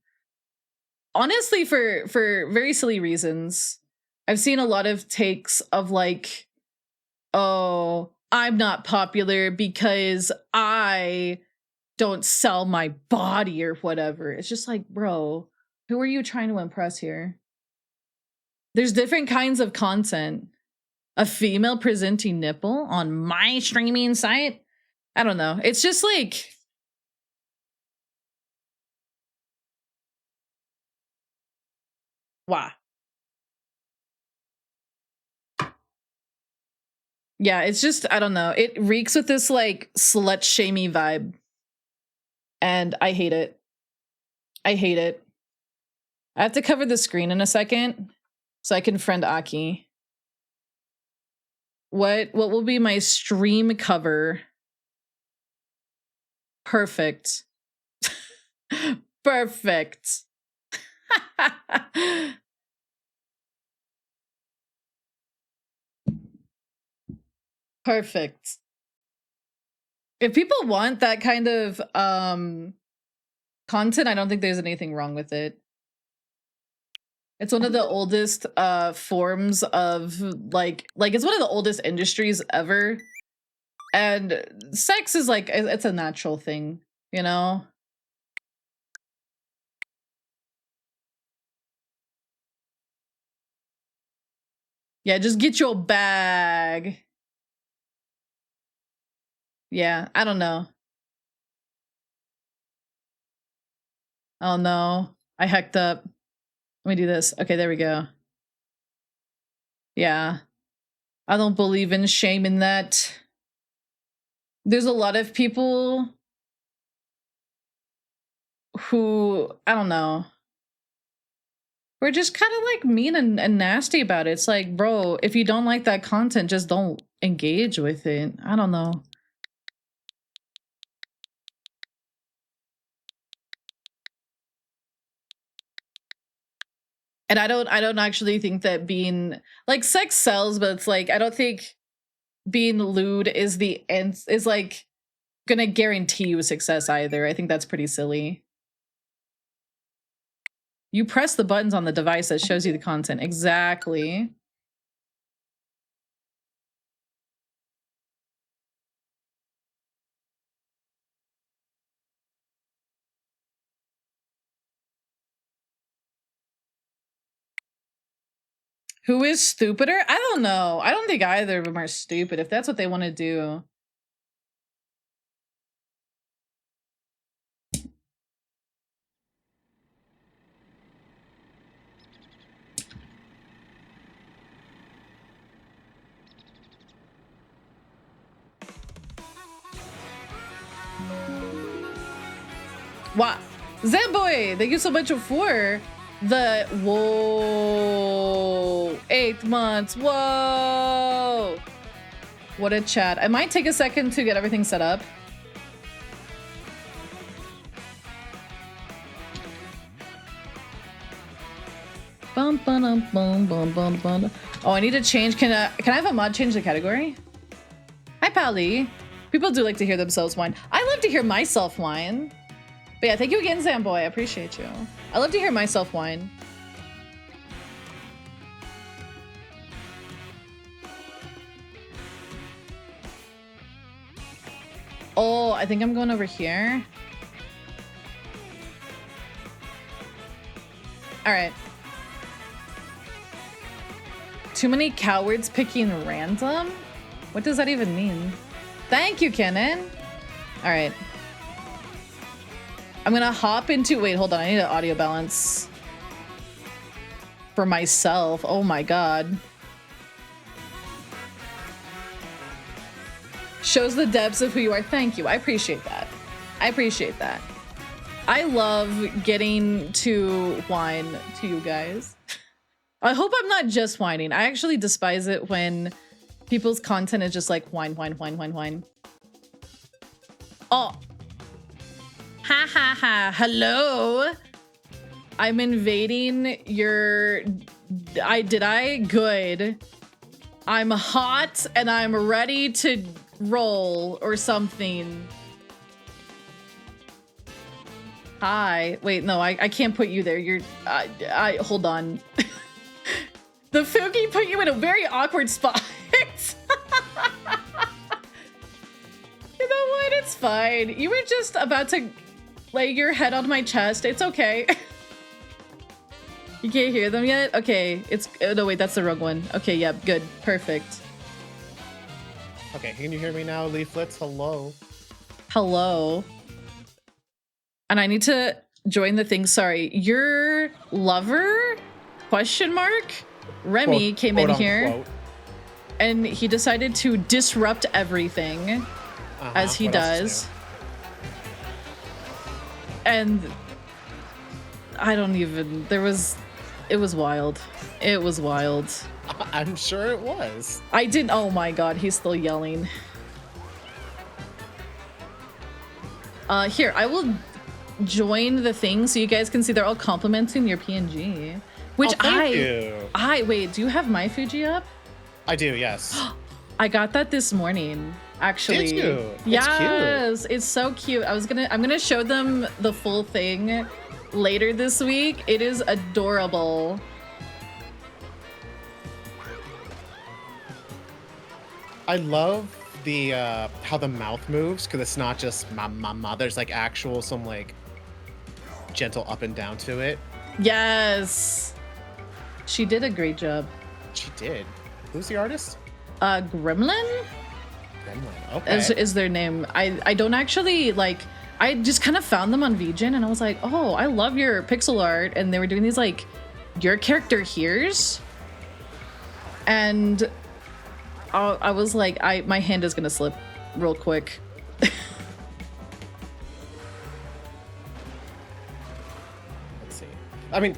Honestly, for very silly reasons. I've seen a lot of takes of like, oh, I'm not popular because I don't sell my body or whatever. It's just like, bro, who are you trying to impress here? There's different kinds of content. A female presenting nipple on my streaming site? I don't know. It's just like, wow. Yeah, it's just, I don't know. It reeks with this like slut shamey vibe. And I hate it. I hate it. I have to cover the screen in a second so I can friend Aki. What will be my stream cover? Perfect. Perfect. Perfect. If people want that kind of content, I don't think there's anything wrong with it. It's one of the oldest forms of like it's one of the oldest industries ever. And sex is like, it's a natural thing, you know? Yeah, just get your bag. Yeah, I don't know. Oh no, I hecked up. Let me do this. Okay, there we go. Yeah, I don't believe in shaming that. There's a lot of people who, I don't know, we're just kind of like mean and nasty about it. It's like, bro, if you don't like that content, just don't engage with it. I don't know. And I don't actually think that being like sex sells, but it's like I don't think being lewd is the end, is like gonna guarantee you success either. I think that's pretty silly. You press the buttons on the device that shows you the content. Exactly. Who is stupider? I don't know. I don't think either of them are stupid if that's what they want to do. What? Zamboy, thank you so much for the whoa 8 months. Whoa. What a chat. I might take a second to get everything set up. Bum, bum, bum, bum, bum, bum. Oh, I need to change. Can I have a mod change the category? Hi, Pally. People do like to hear themselves whine. I love to hear myself whine. But yeah, thank you again, Zamboy. I appreciate you. I love to hear myself whine. Oh, I think I'm going over here. All right. Too many cowards picking random? What does that even mean? Thank you, Kenan. All right. I'm gonna hop into, wait, hold on. I need an audio balance for myself. Oh my God. Shows the depths of who you are. Thank you. I appreciate that. I appreciate that. I love getting to whine to you guys. I hope I'm not just whining. I actually despise it when people's content is just like whine, whine, whine, whine, whine. Oh. Ha ha ha. Hello. I'm invading your... Did I? Good. I'm hot and I'm ready to roll or something. Hi. Wait, no, I can't put you there. You're... hold on. The Fugi put you in a very awkward spot. You know what? It's fine. You were just about to lay your head on my chest. It's okay. You can't hear them yet? Okay, it's... Oh, no, wait, that's the wrong one. Okay, yep, good. Perfect. Okay, can you hear me now, Leaflets? Hello. Hello. And I need to join the thing. Sorry. Your lover? Question mark? Remy came in here. And he decided to disrupt everything. As he does. And I don't even... It was wild. It was wild. I'm sure it was. I didn't... Oh my God, he's still yelling. Here, I will join the thing so you guys can see they're all complimenting your PNG. Which thank you. Wait, do you have my Fuji up? I do, yes. I got that this morning, actually. Did you? Yes, it's so cute. I'm gonna show them the full thing later this week. It is adorable. I love the how the mouth moves, because it's not just ma. There's like actual some like gentle up and down to it. Yes, she did a great job. She did. Who's the artist? Gremlin? Gremlin, okay. Is their name. I don't actually like... I just kind of found them on VGen and I was like, oh, I love your pixel art. And they were doing these like, your character hears. And I was like, my hand is gonna slip real quick. Let's see. I mean,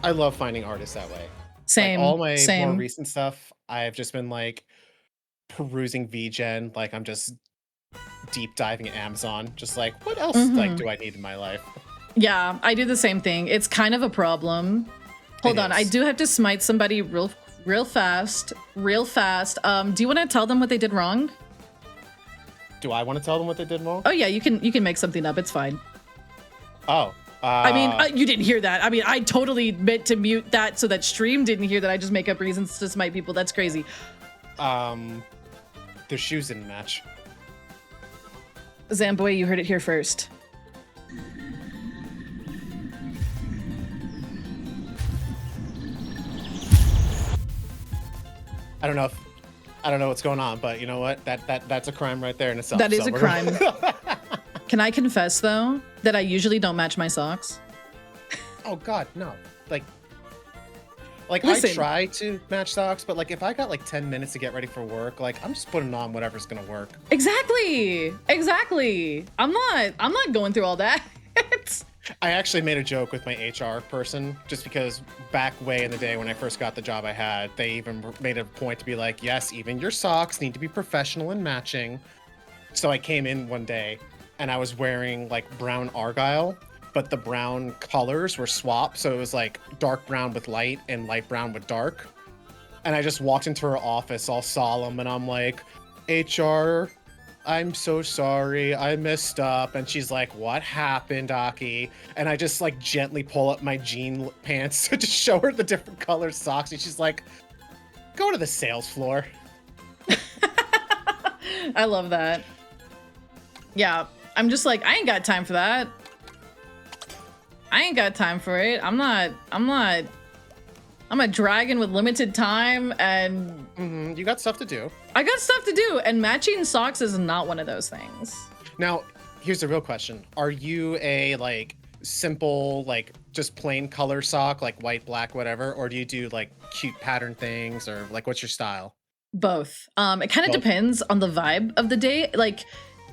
I love finding artists that way. Same. Like, all my more recent stuff, I've just been like perusing VGen, like I'm just deep diving Amazon, just like what else like do I need in my life? Yeah, I do the same thing. It's kind of a problem. Hold on, I do have to smite somebody real fast. Do you want to tell them what they did wrong? Do I want to tell them what they did wrong? Oh yeah, you can make something up. It's fine. Oh. I mean, you didn't hear that. I mean, I totally meant to mute that so that stream didn't hear that. I just make up reasons to smite people. That's crazy. Their shoes didn't match. Zamboy, you heard it here first. I don't know what's going on, but you know what? That's a crime right there in itself. That is so a we're crime. gonna- Can I confess though that I usually don't match my socks? Oh God, no. Like Listen. I try to match socks, but like if I got like 10 minutes to get ready for work, like I'm just putting on whatever's gonna work. Exactly. I'm not going through all that. I actually made a joke with my HR person just because back way in the day when I first got the job I had, they even made a point to be like, yes, even your socks need to be professional and matching. So I came in one day and I was wearing like brown Argyle, but the brown colors were swapped. So it was like dark brown with light and light brown with dark. And I just walked into her office all solemn and I'm like, HR, I'm so sorry, I messed up. And she's like, what happened, Aki? And I just like gently pull up my jean pants to just show her the different colored socks. And she's like, go to the sales floor. I love that. Yeah, I'm just like, I ain't got time for that. I ain't got time for it. I'm a dragon with limited time and You got stuff to do. I got stuff to do, and matching socks is not one of those things. Now, here's the real question. Are you a like simple, like just plain color sock, like white, black, whatever? Or do you do like cute pattern things or like what's your style? Both. It kind of depends on the vibe of the day. Like,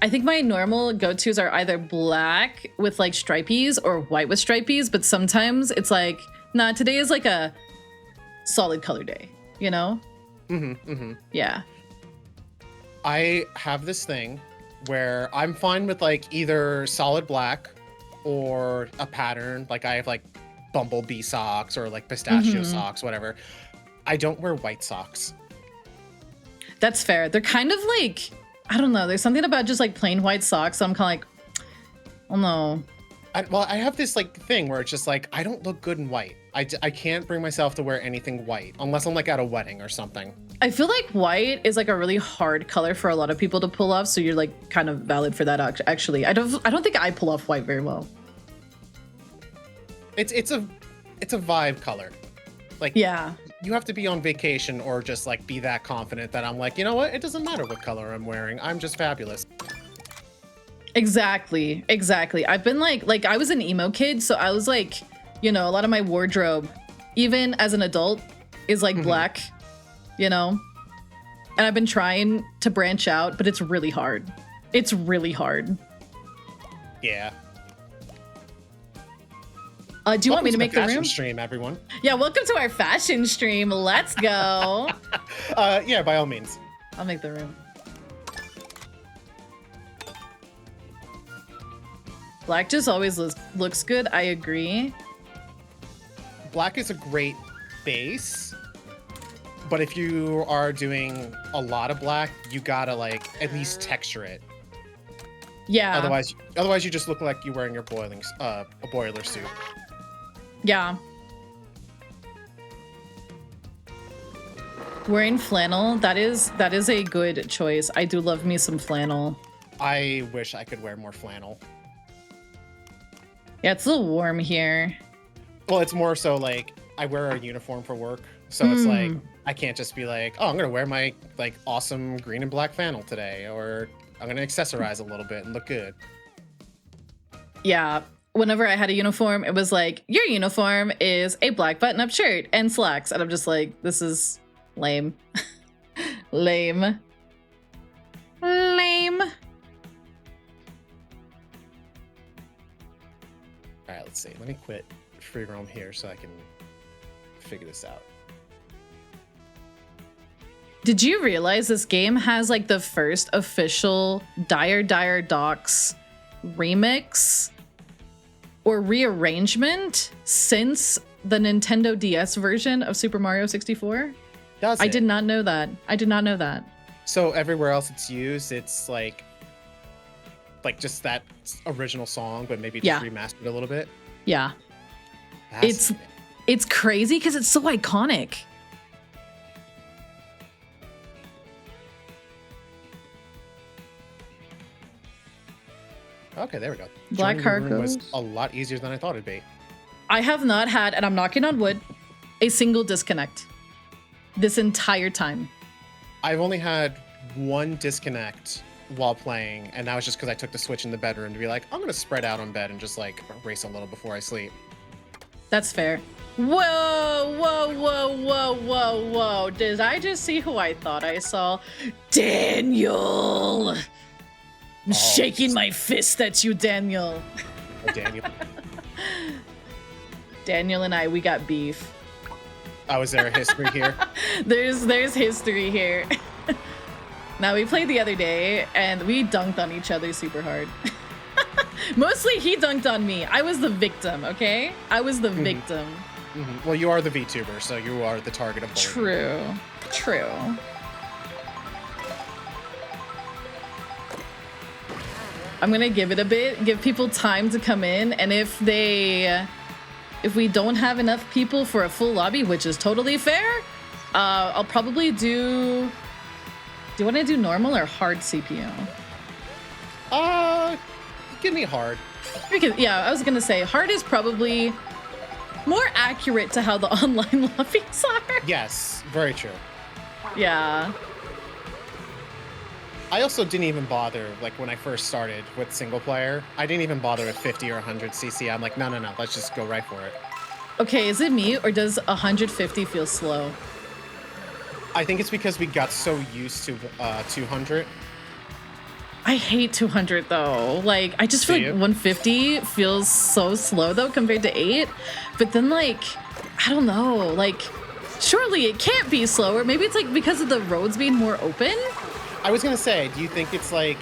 I think my normal go-tos are either black with like stripies or white with stripies, but sometimes it's like, nah, today is like a solid color day, you know? Yeah. I have this thing where I'm fine with like either solid black or a pattern. Like I have like bumblebee socks or like pistachio socks, whatever. I don't wear white socks. That's fair. They're kind of like, I don't know. There's something about just like plain white socks. So I'm kind of like, oh no. I have this like thing where it's just like, I don't look good in white. I can't bring myself to wear anything white unless I'm like at a wedding or something. I feel like white is like a really hard color for a lot of people to pull off. So you're like kind of valid for that actually. I don't think I pull off white very well. It's a vibe color. Like, yeah. You have to be on vacation or just like be that confident that I'm like, you know what? It doesn't matter what color I'm wearing. I'm just fabulous. Exactly. I've been like I was an emo kid, so I was like, you know, a lot of my wardrobe, even as an adult, is like black, you know? And I've been trying to branch out, but it's really hard. It's really hard. Yeah. Do you want me to make the room? Stream, everyone. Yeah, welcome to our fashion stream. Let's go. Yeah, by all means. I'll make the room. Black just always looks good. I agree. Black is a great base, but if you are doing a lot of black, you gotta like at least texture it. Yeah. Otherwise you just look like you're wearing your a boiler suit. Yeah. Wearing flannel, that is a good choice. I do love me some flannel. I wish I could wear more flannel. Yeah, it's a little warm here. Well, it's more so like I wear a uniform for work, so it's like I can't just be like, oh, I'm gonna wear my like awesome green and black flannel today, or I'm gonna accessorize a little bit and look good. Yeah. Whenever I had a uniform, it was like, your uniform is a black button-up shirt and slacks. And I'm just like, this is lame. Lame. Lame. All right, let's see. Let me quit free roam here so I can figure this out. Did you realize this game has like the first official Dire Docks remix or rearrangement since the Nintendo DS version of Super Mario 64? Does I it? did not know that. I did not know that. So everywhere else it's used, it's like just that original song, but maybe just remastered a little bit. Yeah. That's It's crazy because it's so iconic. Okay, there we go. Black Joining the room Harkos. was a lot easier than I thought it'd be. I have not had, and I'm knocking on wood, a single disconnect this entire time. I've only had one disconnect while playing, and that was just because I took the Switch in the bedroom to be like, I'm gonna spread out on bed and just like race a little before I sleep. That's fair. Whoa, whoa, whoa, whoa, whoa, whoa. Did I just see who I thought I saw? Daniel! I'm shaking my fist at you, Daniel. Oh, Daniel. Daniel and I, we got beef. Oh, is there a history here? There's history here. Now, we played the other day, and we dunked on each other super hard. Mostly he dunked on me. I was the victim, okay? I was the victim. Well, you are the VTuber, so you are the target of bullying. True. I'm gonna give it a bit, give people time to come in, and if we don't have enough people for a full lobby, which is totally fair, I'll probably do you want to do normal or hard CPU? Give me hard. Because, yeah, I was gonna say hard is probably more accurate to how the online lobbies are. Yes, very true. Yeah. I also didn't even bother, like when I first started with single player, I didn't even bother with 50 or 100 CC. I'm like, no, let's just go right for it. Okay, is it me or does 150 feel slow? I think it's because we got so used to 200. I hate 200 though. Like, I just feel like 150 feels so slow though compared to 8. But then, like, I don't know, like, surely it can't be slower. Maybe it's like because of the roads being more open? I was gonna say, do you think it's like,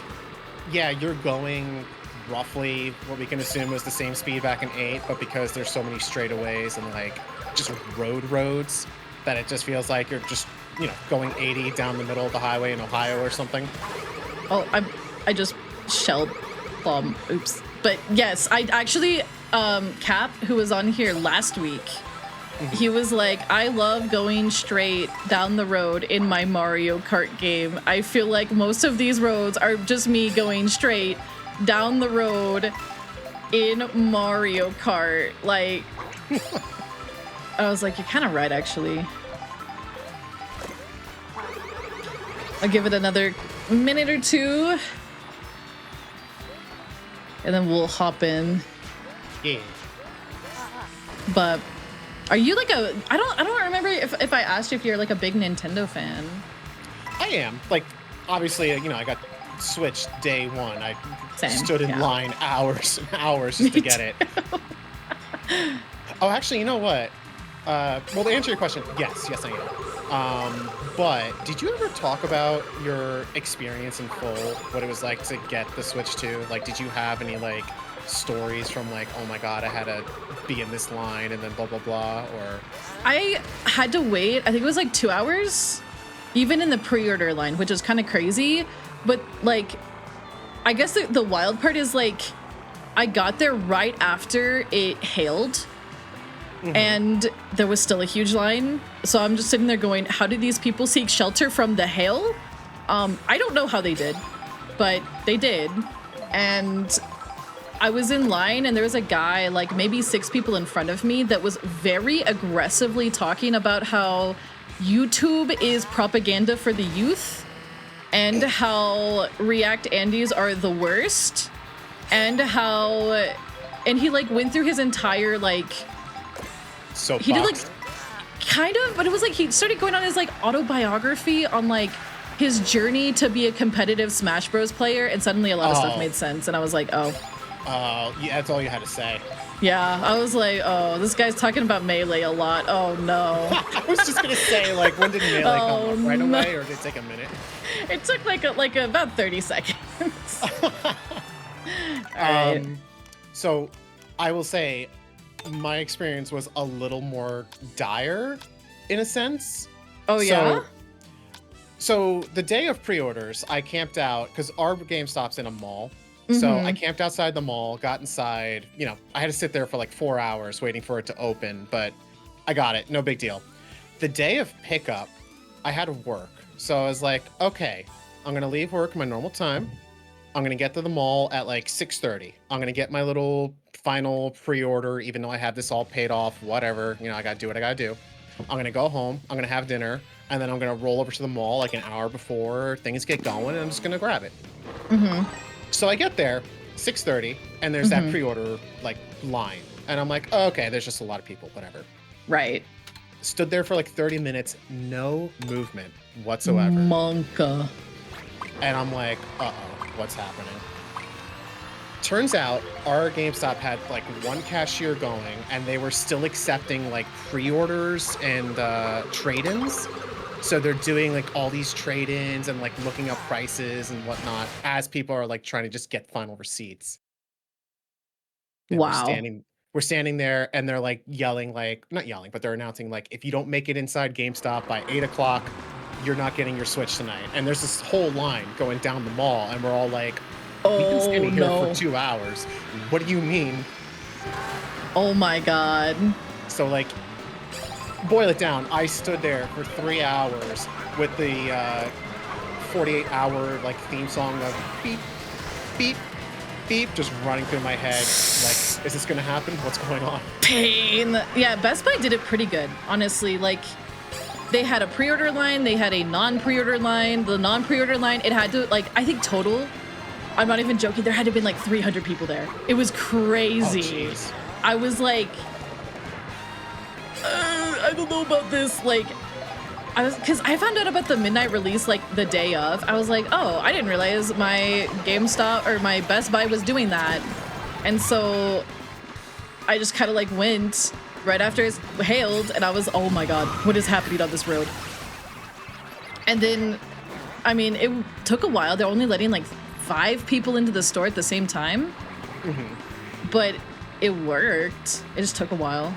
yeah, you're going roughly what we can assume was the same speed back in 8, but because there's so many straightaways and like just roads that it just feels like you're just, going 80 down the middle of the highway in Ohio or something? Oh, I just shelled bomb. Oops. But yes, I actually, Cap, who was on here last week, he was like, I love going straight down the road in my Mario Kart game. I feel like most of these roads are just me going straight down the road in Mario Kart. Like, I was like, you're kind of right, actually. I'll give it another minute or two. And then we'll hop in. Yeah. But are you like a I don't remember if I asked you if you're like a big Nintendo fan. I am. Like, obviously, I got Switch day one. I stood in line hours and hours just to get it. Oh, actually, you know what? Well, to answer your question, yes, I am. But did you ever talk about your experience in full, what it was like to get the Switch 2? Like, did you have any, like, stories from, like, oh my god, I had to be in this line and then blah, blah, blah, or... I had to wait, I think it was like 2 hours, even in the pre-order line, which is kind of crazy. But, like, I guess the wild part is, like, I got there right after it hailed. And there was still a huge line. So I'm just sitting there going, how did these people seek shelter from the hail? I don't know how they did, but they did. And I was in line and there was a guy, like maybe 6 people in front of me, that was very aggressively talking about how YouTube is propaganda for the youth and how React Andes are the worst and he like went through his entire like... Soapbox. He did like kind of, but it was like he started going on his like autobiography on like his journey to be a competitive Smash Bros player, and suddenly a lot of stuff made sense, and I was like, oh, yeah, that's all you had to say. Yeah, I was like, oh, this guy's talking about Melee a lot. Oh no. I was just gonna say, like, when did Melee come up? Right away, or did it take a minute? It took like about 30 seconds. All right. So I will say, my experience was a little more dire in a sense. Oh, yeah? So the day of pre-orders, I camped out because our GameStop's in a mall. So I camped outside the mall, got inside, I had to sit there for like 4 hours waiting for it to open, but I got it. No big deal. The day of pickup, I had to work. So I was like, okay, I'm going to leave work my normal time. I'm going to get to the mall at like 6:30. I'm going to get my little final pre-order, even though I have this all paid off, whatever. I got to do what I got to do. I'm gonna go home, I'm gonna have dinner, and then I'm gonna roll over to the mall like an hour before things get going, and I'm just gonna grab it. So I get there, 6:30, and there's that pre-order like line, and I'm like, oh, okay, there's just a lot of people, whatever. Right. Stood there for like 30 minutes, no movement whatsoever. Monka. And I'm like, uh-oh, what's happening? Turns out our GameStop had like one cashier going, and they were still accepting like pre-orders and trade-ins. So they're doing like all these trade-ins and like looking up prices and whatnot as people are like trying to just get final receipts. And Wow. we're standing there, and they're like yelling, like not yelling, but they're announcing like, if you don't make it inside GameStop by 8 o'clock, you're not getting your Switch tonight. And there's this whole line going down the mall, and we're all like, we've been standing here for 2 hours. What do you mean? Oh my god. So like, boil it down. I stood there for 3 hours with the 48-hour like theme song of beep, beep, beep, just running through my head. Like, is this gonna happen? What's going on? Pain. Yeah, Best Buy did it pretty good, honestly. Like, they had a pre-order line, they had a non-pre-order line. The non-pre-order line, it had to, like, I think total, I'm not even joking, there had to have been like 300 people there. It was crazy. Oh, I was like, I don't know about this. Like, because I found out about the midnight release like the day of. I was like, oh, I didn't realize my GameStop or my Best Buy was doing that. And so I just kind of like went right after it's hailed, and I was, oh my god, what is happening on this road? And then, I mean, it took a while. They're only letting like 5 people into the store at the same time. But it worked. It just took a while.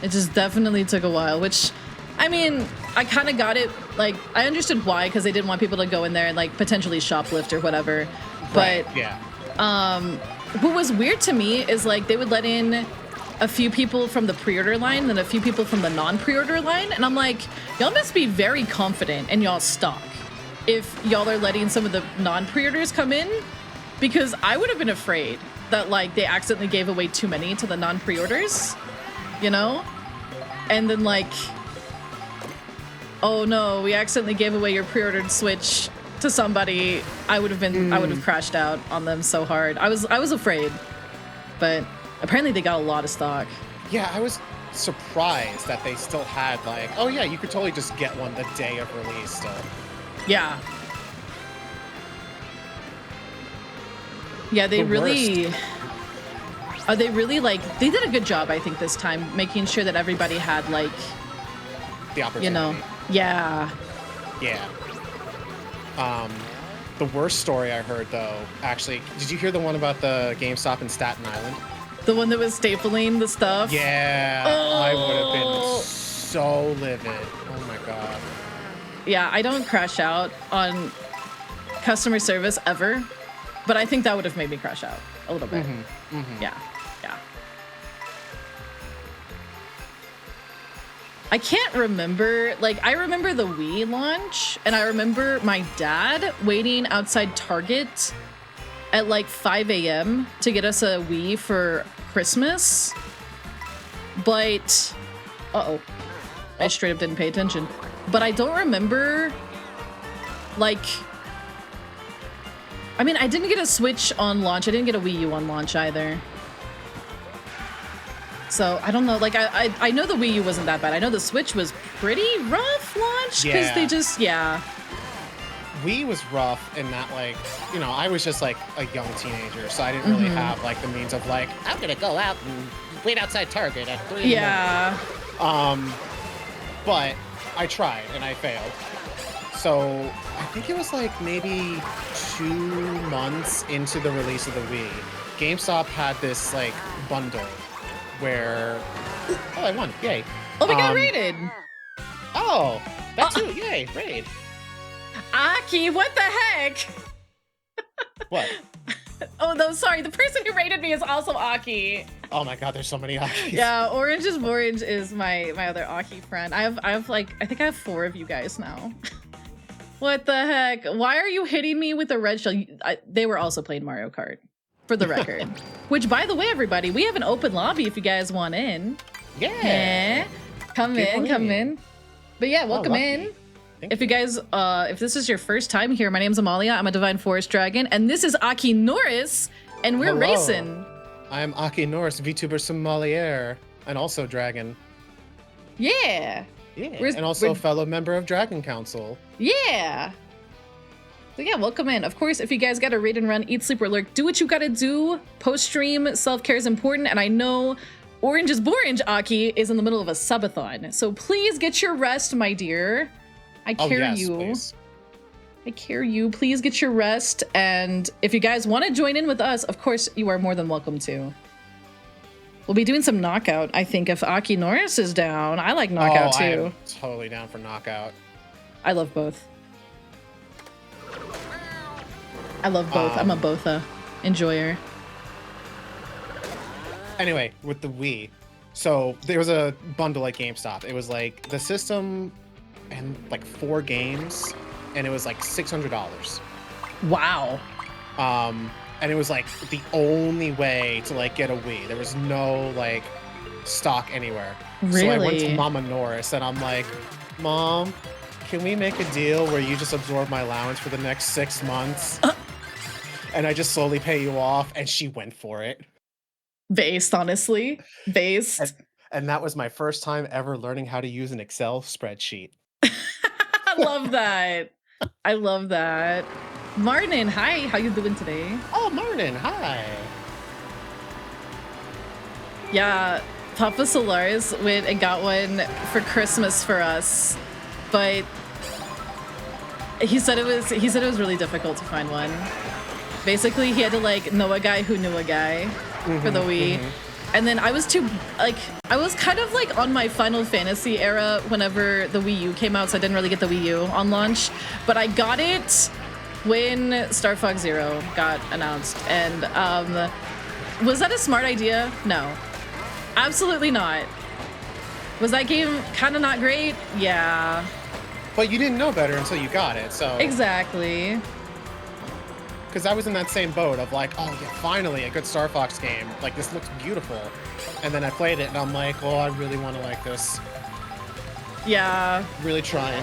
It just definitely took a while, which, I mean, I kind of got it. Like, I understood why, because they didn't want people to go in there and like potentially shoplift or whatever. But right, yeah. What was weird to me is like they would let in a few people from the pre-order line and a few people from the non-pre-order line, and I'm like, y'all must be very confident in y'all's stock if y'all are letting some of the non-pre-orders come in, because I would have been afraid that like they accidentally gave away too many to the non-pre-orders, you know? And then like, oh no, we accidentally gave away your pre-ordered Switch to somebody. I would have crashed out on them so hard. I was afraid, but apparently they got a lot of stock. Yeah, I was surprised that they still had like, oh yeah, you could totally just get one the day of release still. Yeah. Yeah, they really like, they did a good job, I think, this time, making sure that everybody had like The opportunity. You know, yeah. Yeah. The worst story I heard though, actually, did you hear the one about the GameStop in Staten Island? The one that was stapling the stuff? Yeah, Oh. I would have been so livid. Oh my god. Yeah, I don't crash out on customer service ever, but I think that would have made me crash out a little bit. Yeah, yeah. I can't remember, like, I remember the Wii launch, and I remember my dad waiting outside Target at like 5 a.m. to get us a Wii for Christmas. But, I straight up didn't pay attention. But I don't remember, like, I mean, I didn't get a Switch on launch. I didn't get a Wii U on launch either. So, I don't know, like, I know the Wii U wasn't that bad. I know the Switch was pretty rough launch, because they just, Wii was rough in that, like, you know, I was just like a young teenager, so I didn't really have like the means of like, I'm gonna go out and wait outside Target at 3 in the morning. But I tried and I failed. So I think it was like maybe 2 months into the release of the Wii, GameStop had this like bundle where, oh, I won, yay. Oh, we got raided. Oh, that too, yay, raid. Aki, what the heck? What? Oh, no, sorry. The person who raided me is also Aki. Oh my god, there's so many Akis. Yeah, Orange is my other Aki friend. I have like, I think I have 4 of you guys now. What the heck? Why are you hitting me with a red shell? They were also playing Mario Kart. for the record. Which, by the way, everybody, we have an open lobby if you guys want in. Yeah. Come in. But yeah, welcome in. If you guys, if this is your first time here, my name's Amalia. I'm a Divine Forest Dragon, and this is Akinorus, and we're racing. I'm Akinorus, vtuber sommelier, and also dragon. Yeah. Yeah. And also a fellow member of Dragon Council. Yeah. So yeah, welcome in. Of course, if you guys gotta read and run, eat, sleep, or lurk, do what you gotta do. Post-stream, self-care is important, and I know Orange is Borange Aki is in the middle of a subathon. So please get your rest, my dear. I care you. Please. I care you. Please get your rest. And if you guys want to join in with us, of course, you are more than welcome to. We'll be doing some knockout, I think, if Akinorus is down. I like knockout too. I'm totally down for knockout. I love both. I love both. I'm a botha enjoyer. Anyway, with the Wii, so there was a bundle at GameStop. It was like the system and like 4 games, and it was like $600. Wow. And it was like the only way to like get a Wii. There was no like stock anywhere. Really? So I went to Mama Norris and I'm like, Mom, can we make a deal where you just absorb my allowance for the next 6 months? And I just slowly pay you off. And she went for it. Based, honestly. Based. And that was my first time ever learning how to use an Excel spreadsheet. I love that. I love that. Martin, hi. How you doing today? Oh, Martin, hi. Yeah, Papa Solaris went and got one for Christmas for us, but he said it was really difficult to find one. Basically, he had to like know a guy who knew a guy for the Wii. And then I was I was kind of like on my Final Fantasy era whenever the Wii U came out, so I didn't really get the Wii U on launch, but I got it when Star Fox Zero got announced. And was that a smart idea? No, absolutely not. Was that game kind of not great? Yeah. But you didn't know better until you got it, so. Exactly. Because I was in that same boat of like, oh yeah, finally a good Star Fox game. Like, this looks beautiful. And then I played it and I'm like, oh, I really want to like this. Yeah. Really trying.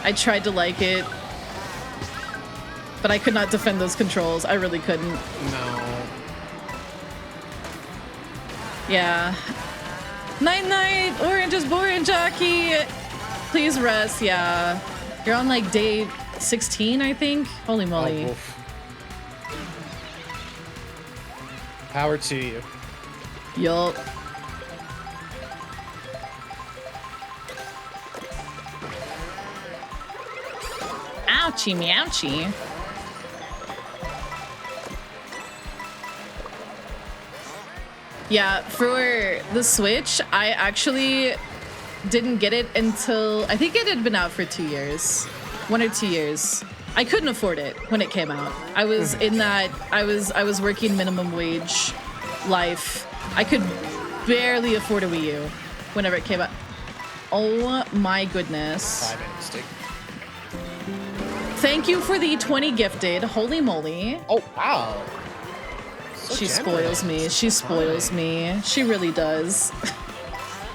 I tried to like it, but I could not defend those controls. I really couldn't. No. Yeah. Night, Orange is Boring, Jockey. Please rest. Yeah. You're on like day 16, I think. Holy moly. Oh, power to you. Yup. Ouchie, meowchie. Yeah, for the Switch, I actually didn't get it until I think it had been out for 2 years, 1 or 2 years. I couldn't afford it when it came out. I was in that I was working minimum wage life. I could barely afford a Wii U whenever it came out. Oh my goodness. 5-inch stick. Thank you for the 20 gifted. Holy moly. Oh wow. So She generous. spoils me. She spoils me. She really does.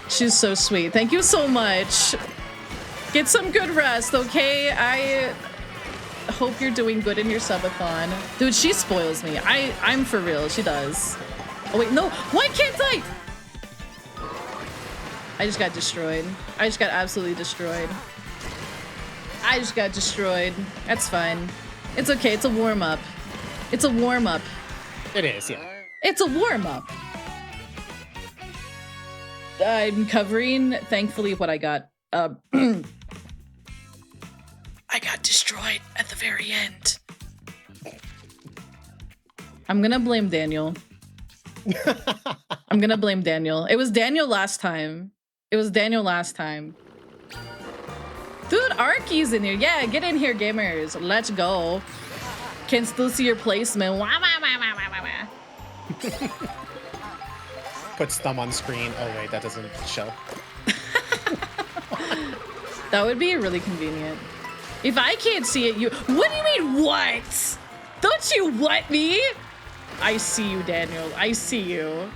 She's so sweet. Thank you so much. Get some good rest, okay? I hope you're doing good in your subathon. Dude, she spoils me. I'm for real. She does. Oh wait, no. Why can't I? I just got destroyed. I just got absolutely destroyed. I just got destroyed. That's fine. It's okay. It's a warm-up. It's a warm-up. It is, yeah. It's a warm-up. I'm covering, thankfully, what I got. I got destroyed at the very end. I'm gonna blame Daniel. I'm gonna blame Daniel. It was Daniel last time. It was Daniel last time. Dude, Arky's in here. Yeah, get in here, gamers. Let's go. Can still see your placement. Wah, wah, wah, wah, wah, wah, wah. Puts thumb on screen. Oh wait, that doesn't show. That would be really convenient. If I can't see it, you. What do you mean, what? Don't you what me? I see you, Daniel. I see you.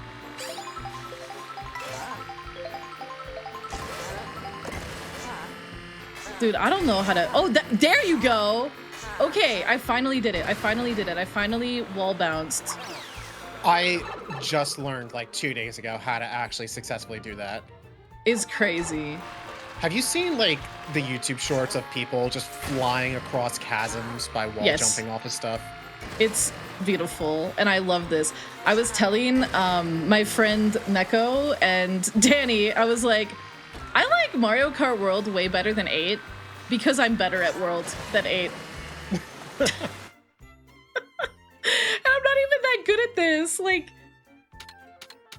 Dude, I don't know how to... Oh, there you go! Okay, I finally did it. I finally wall bounced. I just learned like 2 days ago how to actually successfully do that. It's crazy. Have you seen like the YouTube shorts of people just flying across chasms by wall jumping off of stuff? It's beautiful, and I love this. I was telling my friend Neko and Danny, I was like, I like Mario Kart World way better than 8 because I'm better at World than 8. And I'm not even that good at this. Like,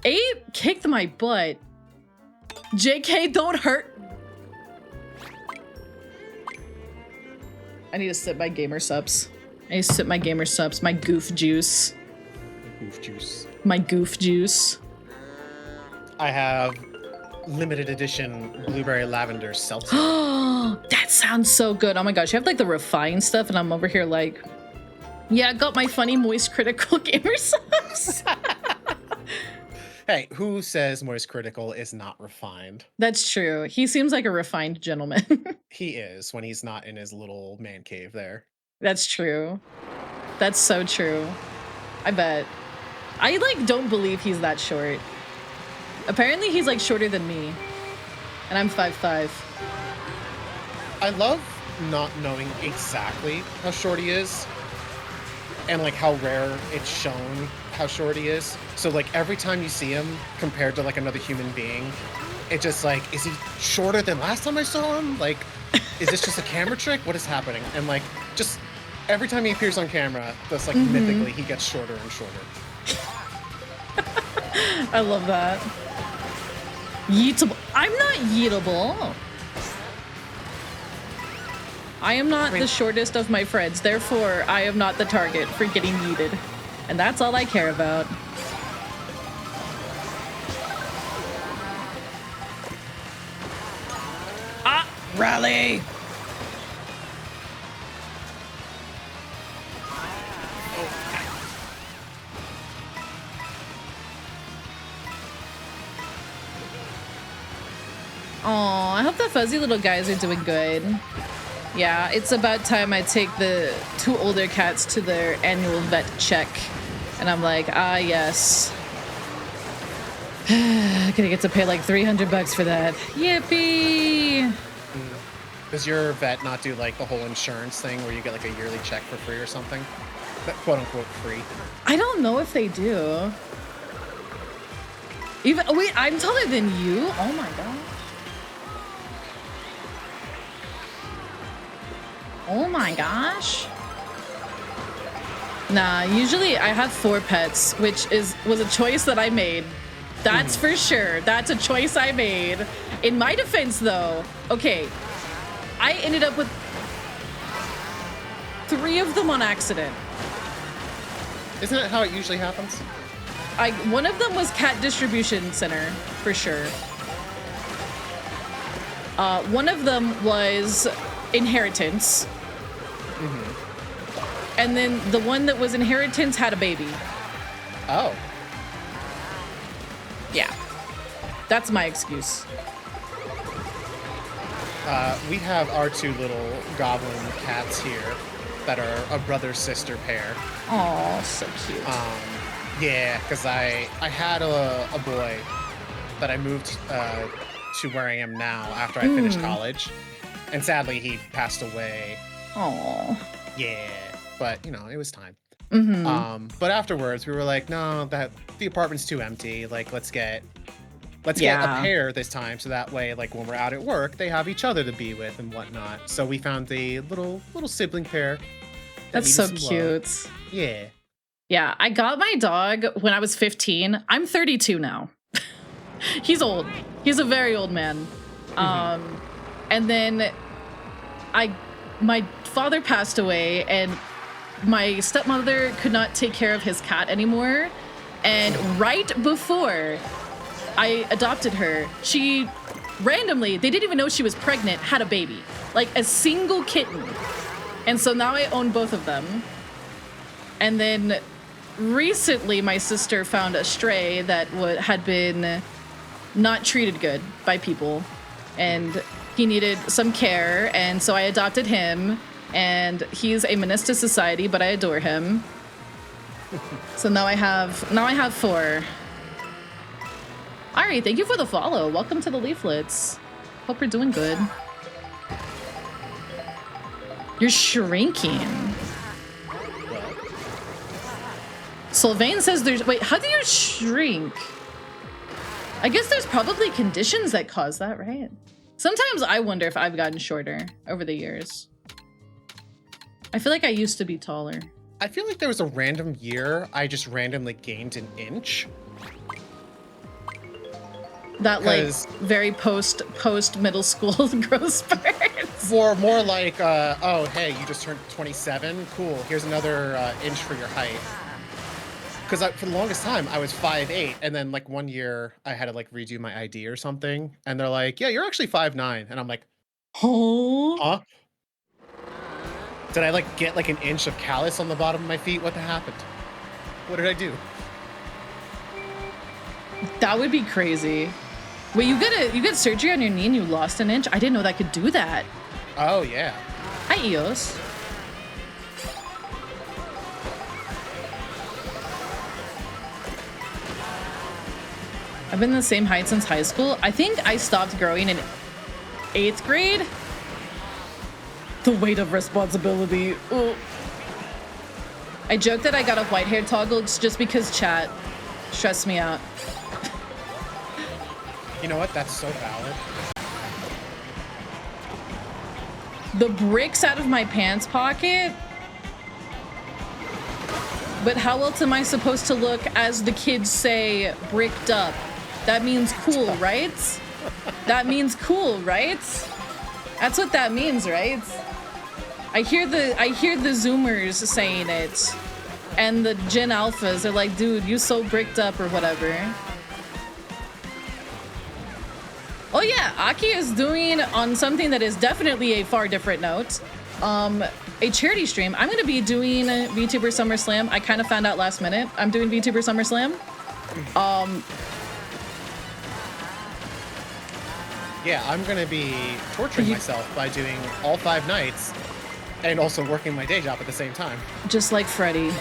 8 kicked my butt. JK, don't hurt. I need to sip my gamer subs. I need to sip my gamer subs. My goof juice. Goof juice. My goof juice. I have limited edition blueberry lavender seltzer. That sounds so good. Oh my gosh, you have like the refined stuff, and I'm over here like, yeah, I got my funny moist critical gamer subs. Hey, who says Moist Critical is not refined? That's true. He seems like a refined gentleman. He is when he's not in his little man cave there. That's true. That's so true. I bet. I like don't believe he's that short. Apparently he's like shorter than me. And I'm 5'5". I love not knowing exactly how short he is. And like how rare it's shown how short he is. So like every time you see him compared to like another human being, it just like, is he shorter than last time I saw him? Like, is this just a camera trick? What is happening? And like, just every time he appears on camera, just like mythically, he gets shorter and shorter. I love that. Yeetable. I'm not yeetable. I am not the shortest of my friends, therefore I am not the target for getting yeeted. And that's all I care about. Ah! Rally! Aw, I hope the fuzzy little guys are doing good. Yeah, it's about time I take the 2 older cats to their annual vet check. And I'm like, ah, yes. I'm gonna get to pay like $300 for that. Yippee! Does your vet not do like the whole insurance thing where you get like a yearly check for free or something? That quote unquote free. I don't know if they do. Even wait, I'm taller than you? Oh my gosh. Oh my gosh. Nah, usually I have 4 pets, which was a choice that I made. That's for sure. That's a choice I made. In my defense though, okay, I ended up with 3 of them on accident. Isn't that how it usually happens? One of them was cat distribution center, for sure. One of them was inheritance. And then the one that was inheritance had a baby. Oh. Yeah. That's my excuse. We have our 2 little goblin cats here that are a brother-sister pair. Oh, so cute. Yeah, because I had a boy that I moved to where I am now after I finished college. And sadly, he passed away. Oh. Yeah, but you know, it was time. Mm-hmm. But afterwards, we were like, no, that the apartment's too empty. Like, let's get a pair this time, so that way, like when we're out at work, they have each other to be with and whatnot. So we found the little sibling pair. That's so cute. Love. Yeah. Yeah, I got my dog when I was 15. I'm 32 now. He's old. He's a very old man. And then my father passed away, and my stepmother could not take care of his cat anymore. And right before I adopted her, she randomly, they didn't even know she was pregnant, had a baby. Like a single kitten. And so now I own both of them. And then recently my sister found a stray that had been not treated good by people, and he needed some care, and so I adopted him, and he's a menace to society, but I adore him. So now I have 4. Ari, thank you for the follow. Welcome to the leaflets. Hope you're doing good. You're shrinking. Sylvain says there's... Wait, how do you shrink? I guess there's probably conditions that cause that, right? Sometimes I wonder if I've gotten shorter over the years. I feel like I used to be taller. I feel like there was a random year I just randomly gained an inch. That like very post middle school growth spurts. Or more like, oh hey, you just turned 27. Cool. Here's another inch for your height. Because for the longest time I was 5'8", and then like one year I had to like redo my ID or something, and they're like, yeah, you're actually 5'9", and I'm like, huh? Did I like get like an inch of callus on the bottom of my feet? What happened? What did I do? That would be crazy. Wait, you got surgery on your knee and you lost an inch? I didn't know that could do that. Oh yeah. Hi, Eos. I've been the same height since high school. I think I stopped growing in 8th grade. The weight of responsibility. Ooh. I joked that I got a white hair toggle just because chat stressed me out. You know what? That's so valid. The bricks out of my pants pocket? But how else am I supposed to look, as the kids say, bricked up? That means cool, right? That means cool, right? That's what that means, right? I hear the Zoomers saying it, and the Gen Alphas are like, dude, you so bricked up or whatever. Oh yeah, Aki is doing, on something that is definitely a far different note, a charity stream. I'm gonna be doing VTuber SummerSlam. I kind of found out last minute I'm doing VTuber SummerSlam. Yeah, I'm gonna be torturing myself by doing all 5 nights and also working my day job at the same time. Just like Freddy.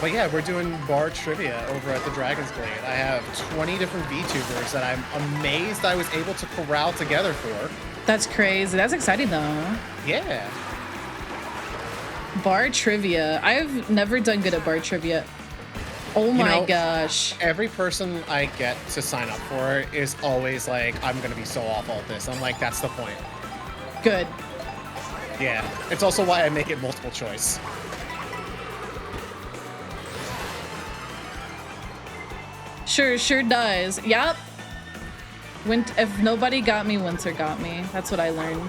But yeah, we're doing bar trivia over at the Dragon's Blade. I have 20 different VTubers that I'm amazed I was able to corral together for. That's crazy. That's exciting though. Yeah. Bar trivia. I've never done good at bar trivia. Oh my gosh. Every person I get to sign up for is always like, I'm gonna be so awful at this. I'm like, that's the point. Good. Yeah. It's also why I make it multiple choice. Sure does. Yep. If nobody got me, Winter got me. That's what I learned.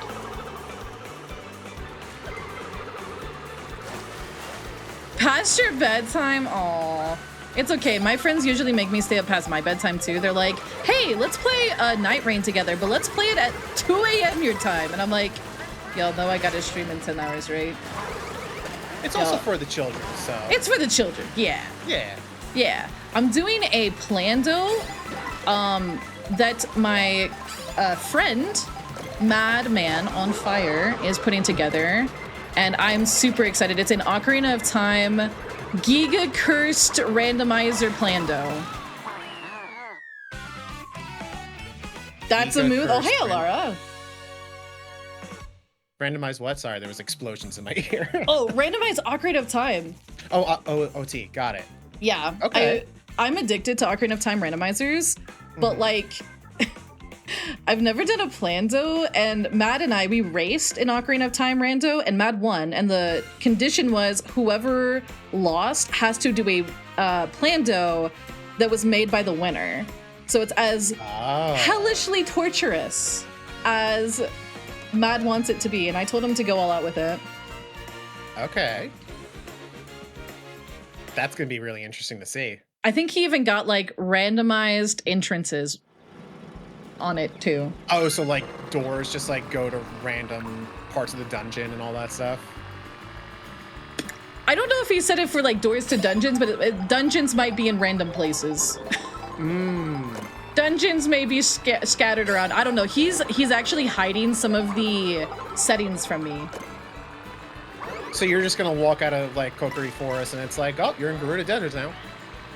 Past your bedtime? Aw. It's okay. My friends usually make me stay up past my bedtime too. They're like, hey, let's play Night Rain together, but let's play it at 2 a.m. your time. And I'm like, y'all know I gotta stream in 10 hours, right? It's also for the children, so. It's for the children, yeah. Yeah. Yeah. I'm doing a plando that my friend, Madman on Fire, is putting together. And I'm super excited. It's an Ocarina of Time Giga Cursed Randomizer Plando. That's a move. Oh, hey, Alara. Randomized what? Sorry, there was explosions in my ear. Oh, randomized Ocarina of Time. Oh, OT. Got it. Yeah. Okay. I'm addicted to Ocarina of Time randomizers, but like, I've never done a Plando, and Mad and we raced in Ocarina of Time rando, and Mad won, and the condition was whoever lost has to do a Plando that was made by the winner. So it's as hellishly torturous as Mad wants it to be, and I told him to go all out with it. Okay. That's gonna be really interesting to see. I think he even got like randomized entrances on it too. Oh, so like doors just like go to random parts of the dungeon and all that stuff? I don't know if he said it for like doors to dungeons, but dungeons might be in random places. Dungeons may be scattered around. I don't know. He's actually hiding some of the settings from me. So you're just gonna walk out of like Kokiri Forest and it's like, oh, you're in Garuda Desert now.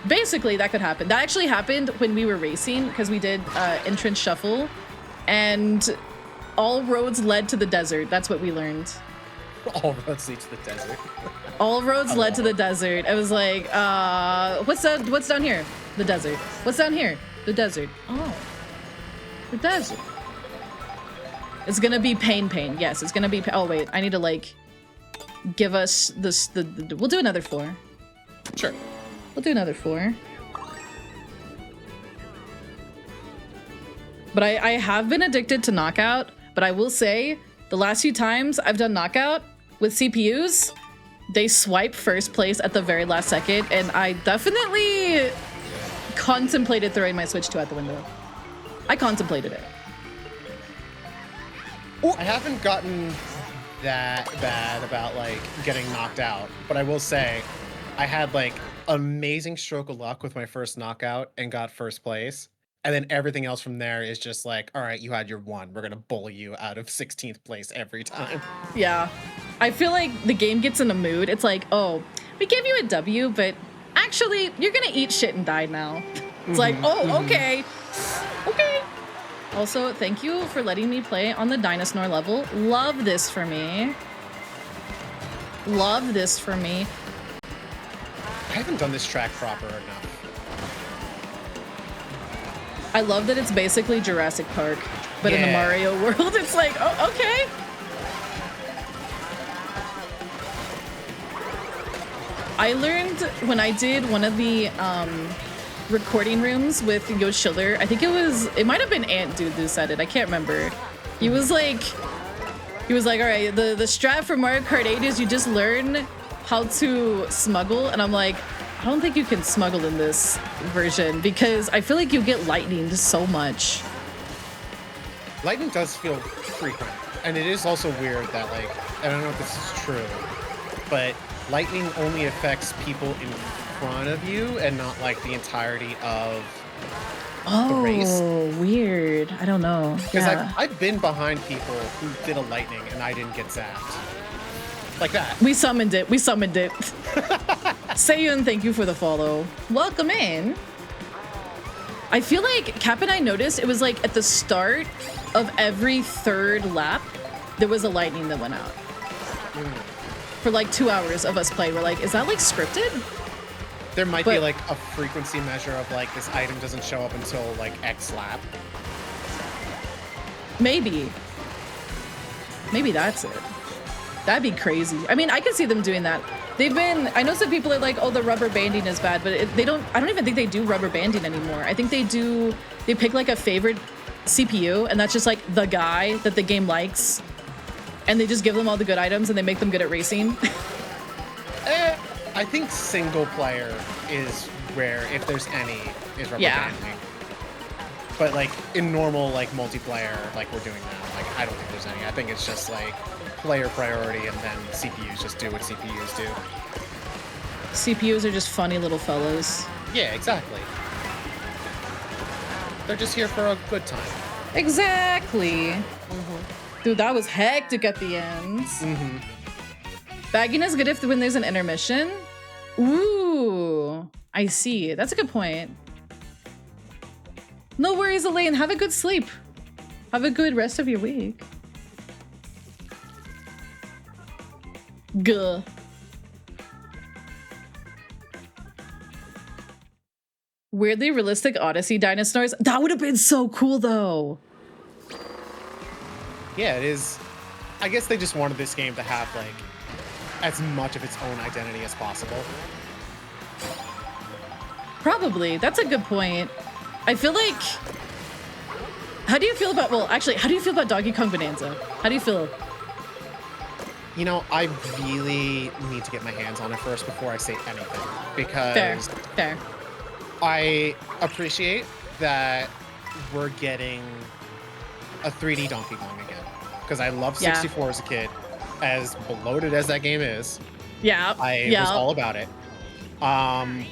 Basically, that could happen. That actually happened when we were racing because we did entrance shuffle, and all roads led to the desert. That's what we learned. All roads lead to the desert. All roads led to the desert. I was like, what's down here? The desert. What's down here? The desert. Oh, the desert. It's gonna be pain. Yes, it's gonna be. Oh wait, I need to like give us this. We'll do another 4. Sure. We'll do another 4. But I have been addicted to Knockout, but I will say the last few times I've done Knockout with CPUs, they swipe first place at the very last second, and I definitely contemplated throwing my Switch 2 out the window. I contemplated it. I haven't gotten that bad about like getting knocked out, but I will say I had like amazing stroke of luck with my first knockout and got first place. And then everything else from there is just like, all right, you had your 1. We're going to bully you out of 16th place every time. Yeah. I feel like the game gets in a mood. It's like, oh, we gave you a W, but actually, you're going to eat shit and die now. It's like, oh, okay. Okay. Also, thank you for letting me play on the Dinosaur level. Love this for me. Love this for me. I haven't done this track proper enough. I love that it's basically Jurassic Park, but in the Mario world, it's like, oh, okay. I learned when I did one of the recording rooms with Yo Schiller, I think it might have been Ant Dude who said it, I can't remember. He was like, all right, the strat for Mario Kart 8 is you just learn how to smuggle, and I'm like, I don't think you can smuggle in this version because I feel like you get lightning so much. Lightning does feel frequent, and it is also weird that like, I don't know if this is true, but lightning only affects people in front of you and not like the entirety of the race. Oh, weird. I don't know. Because Yeah. I've been behind people who did a lightning and I didn't get zapped. Like that. We summoned it. We summoned it. Sayun, thank you for the follow. Welcome in. I feel like Cap and I noticed it was like at the start of every 3rd lap, there was a lightning that went out. For like 2 hours of us playing. We're like, is that like scripted? There might be like a frequency measure of like this item doesn't show up until like X lap. Maybe. Maybe that's it. That'd be crazy. I mean, I could see them doing that. I know some people are like, oh, the rubber banding is bad, but I don't even think they do rubber banding anymore. I think they pick like a favorite CPU, and that's just like the guy that the game likes, and they just give them all the good items and they make them good at racing. I think single player is where, if there's any, is rubber banding. But like in normal like multiplayer, like we're doing now, like I don't think there's any. I think it's just like player priority, and then CPUs just do what CPUs do. CPUs are just funny little fellows. Yeah, exactly. They're just here for a good time. Exactly. Dude, that was hectic at the end. Bagging is good when there's an intermission. Ooh, I see. That's a good point. No worries, Elaine. Have a good sleep. Have a good rest of your week. Guh. Weirdly realistic Odyssey dinosaurs. That would have been so cool, though. Yeah, it is. I guess they just wanted this game to have like as much of its own identity as possible. Probably. That's a good point. I feel like... How do you feel about... Well, actually, how do you feel about Donkey Kong Bonanza? How do you feel? You know, I really need to get my hands on it first before I say anything. Because Fair. I appreciate that we're getting a 3D Donkey Kong again. Because I loved 64 as a kid. As bloated as that game is. Yeah. I was all about it. I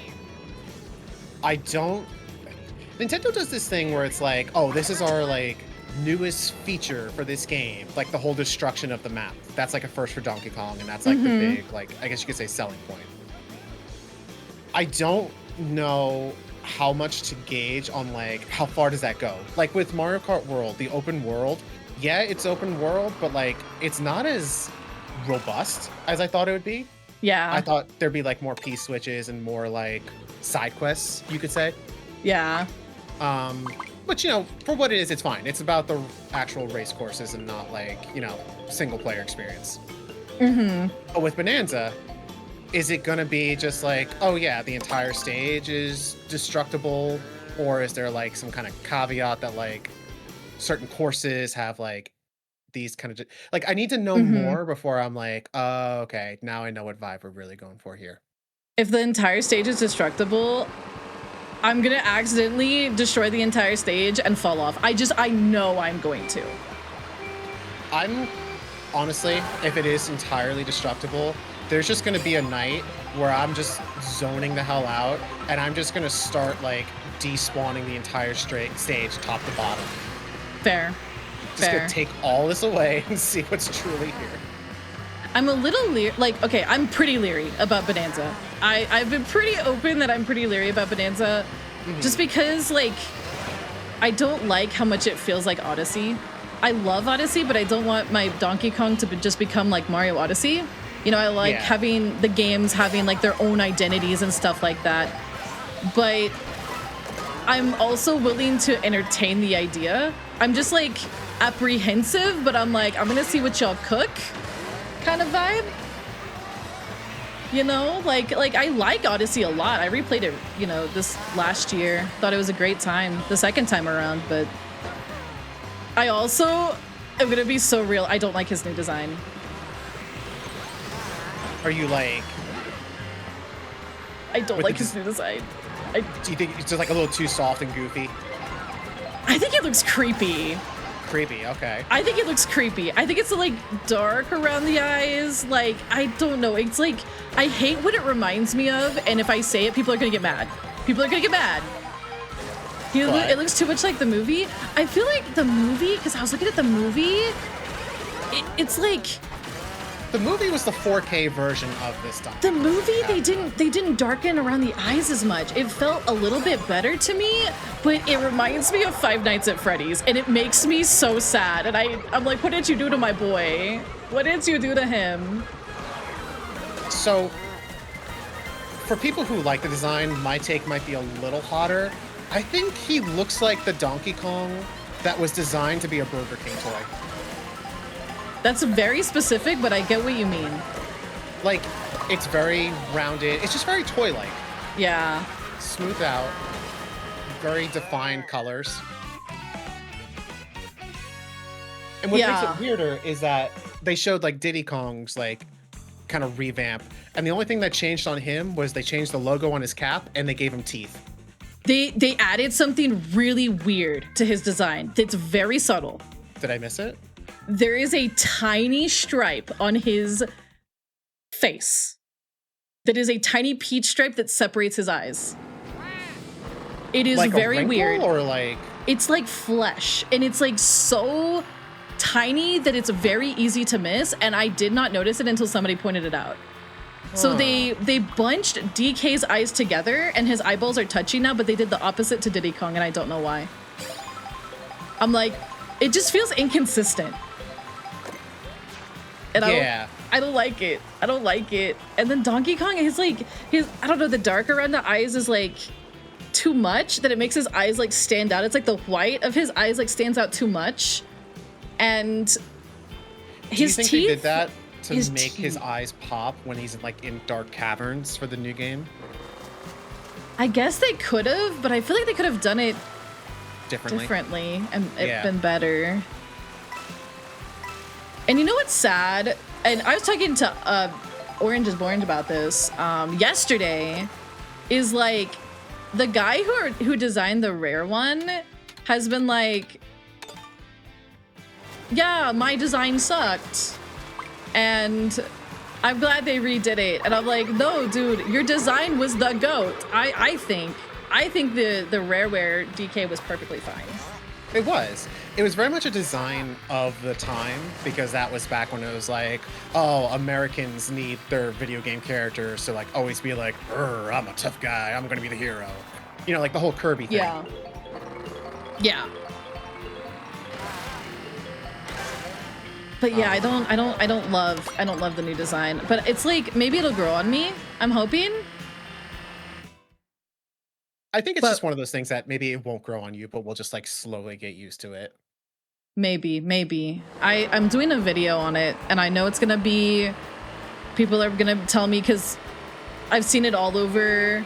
don't. Nintendo does this thing where it's like, oh, this is our like newest feature for this game, like the whole destruction of the map. That's like a first for Donkey Kong, and that's like the big, like, I guess you could say, selling point. I don't know how much to gauge on like how far does that go. Like with Mario Kart World, the open world, yeah, it's open world, but like it's not as robust as I thought it would be. Yeah. I thought there'd be like more P switches and more like side quests, you could say. Yeah. But you know, for what it is, it's fine. It's about the actual race courses and not like, you know, single player experience. But with Bonanza, is it gonna be just like, oh yeah, the entire stage is destructible, or is there like some kind of caveat that like certain courses have like these kind of like I need to know more before I'm like, oh, okay, now I know what vibe we're really going for here. If the entire stage is destructible, I'm gonna accidentally destroy the entire stage and fall off. I know I'm going to. I'm honestly, if it is entirely destructible, there's just gonna be a night where I'm just zoning the hell out, and I'm just gonna start like despawning the entire stage top to bottom. Fair. Just gonna take all this away and see what's truly here. I'm a little okay, I'm pretty leery about Bonanza. I've been pretty open that I'm pretty leery about Bonanza, just because like I don't like how much it feels like Odyssey. I love Odyssey, but I don't want my Donkey Kong to just become like Mario Odyssey. You know, I like having the games having like their own identities and stuff like that. But I'm also willing to entertain the idea. I'm just like apprehensive, but I'm like, I'm gonna see what y'all cook kind of vibe. You know, like I like Odyssey a lot. I replayed it, you know, this last year. Thought it was a great time the second time around, but I also am gonna be so real. I don't like his new design. Are you like? I don't like his new design. Do you think it's just like a little too soft and goofy? I think it looks creepy. Creepy, okay. I think it looks creepy. I think it's like dark around the eyes. Like, I don't know. It's like, I hate what it reminds me of. And if I say it, people are gonna get mad. People are gonna get mad. It looks too much like the movie. I feel like the movie, because I was looking at the movie, it's like, the movie was the 4K version of this stuff. the movie, they didn't darken around the eyes as much. It felt a little bit better to me, but it reminds me of Five Nights at Freddy's, and it makes me so sad. And I'm like, what did you do to my boy? What did you do to him? So, for people who like the design, my take might be a little hotter. I think he looks like the Donkey Kong that was designed to be a Burger King toy. That's very specific, but I get what you mean. Like, it's very rounded. It's just very toy-like. Yeah. Smooth out. Very defined colors. And what makes it weirder is that they showed like Diddy Kong's like kind of revamp, and the only thing that changed on him was they changed the logo on his cap and they gave him teeth. They added something really weird to his design that's very subtle. Did I miss it? There is a tiny stripe on his face. That is a tiny peach stripe that separates his eyes. It is like very a weird. Or like it's like flesh, and it's like so tiny that it's very easy to miss, and I did not notice it until somebody pointed it out. So they bunched DK's eyes together, and his eyeballs are touching now, but they did the opposite to Diddy Kong, and I don't know why. I'm like, it just feels inconsistent. And I don't like it. I don't like it. And then Donkey Kong is like, I don't know, the dark around the eyes is like too much, that it makes his eyes like stand out. It's like the white of his eyes like stands out too much. And his teeth. Do you think they did that to make his eyes pop when he's like in dark caverns for the new game? I guess they could have, but I feel like they could have done it differently and it's been better. And you know what's sad? And I was talking to Orange is Orange about this yesterday. Is like the guy who designed the rare one has been like, yeah, my design sucked, and I'm glad they redid it. And I'm like, no, dude, your design was the GOAT. I think the Rareware DK was perfectly fine. It was. It was very much a design of the time, because that was back when it was like, oh, Americans need their video game characters to like always be like, I'm a tough guy, I'm gonna be the hero. You know, like the whole Kirby thing. Yeah. Yeah. But yeah, I don't love the new design. But it's like maybe it'll grow on me. I'm hoping. I think it's just one of those things that maybe it won't grow on you, but we'll just like slowly get used to it. Maybe. I'm doing a video on it, and I know it's gonna be, people are gonna tell me, because I've seen it all over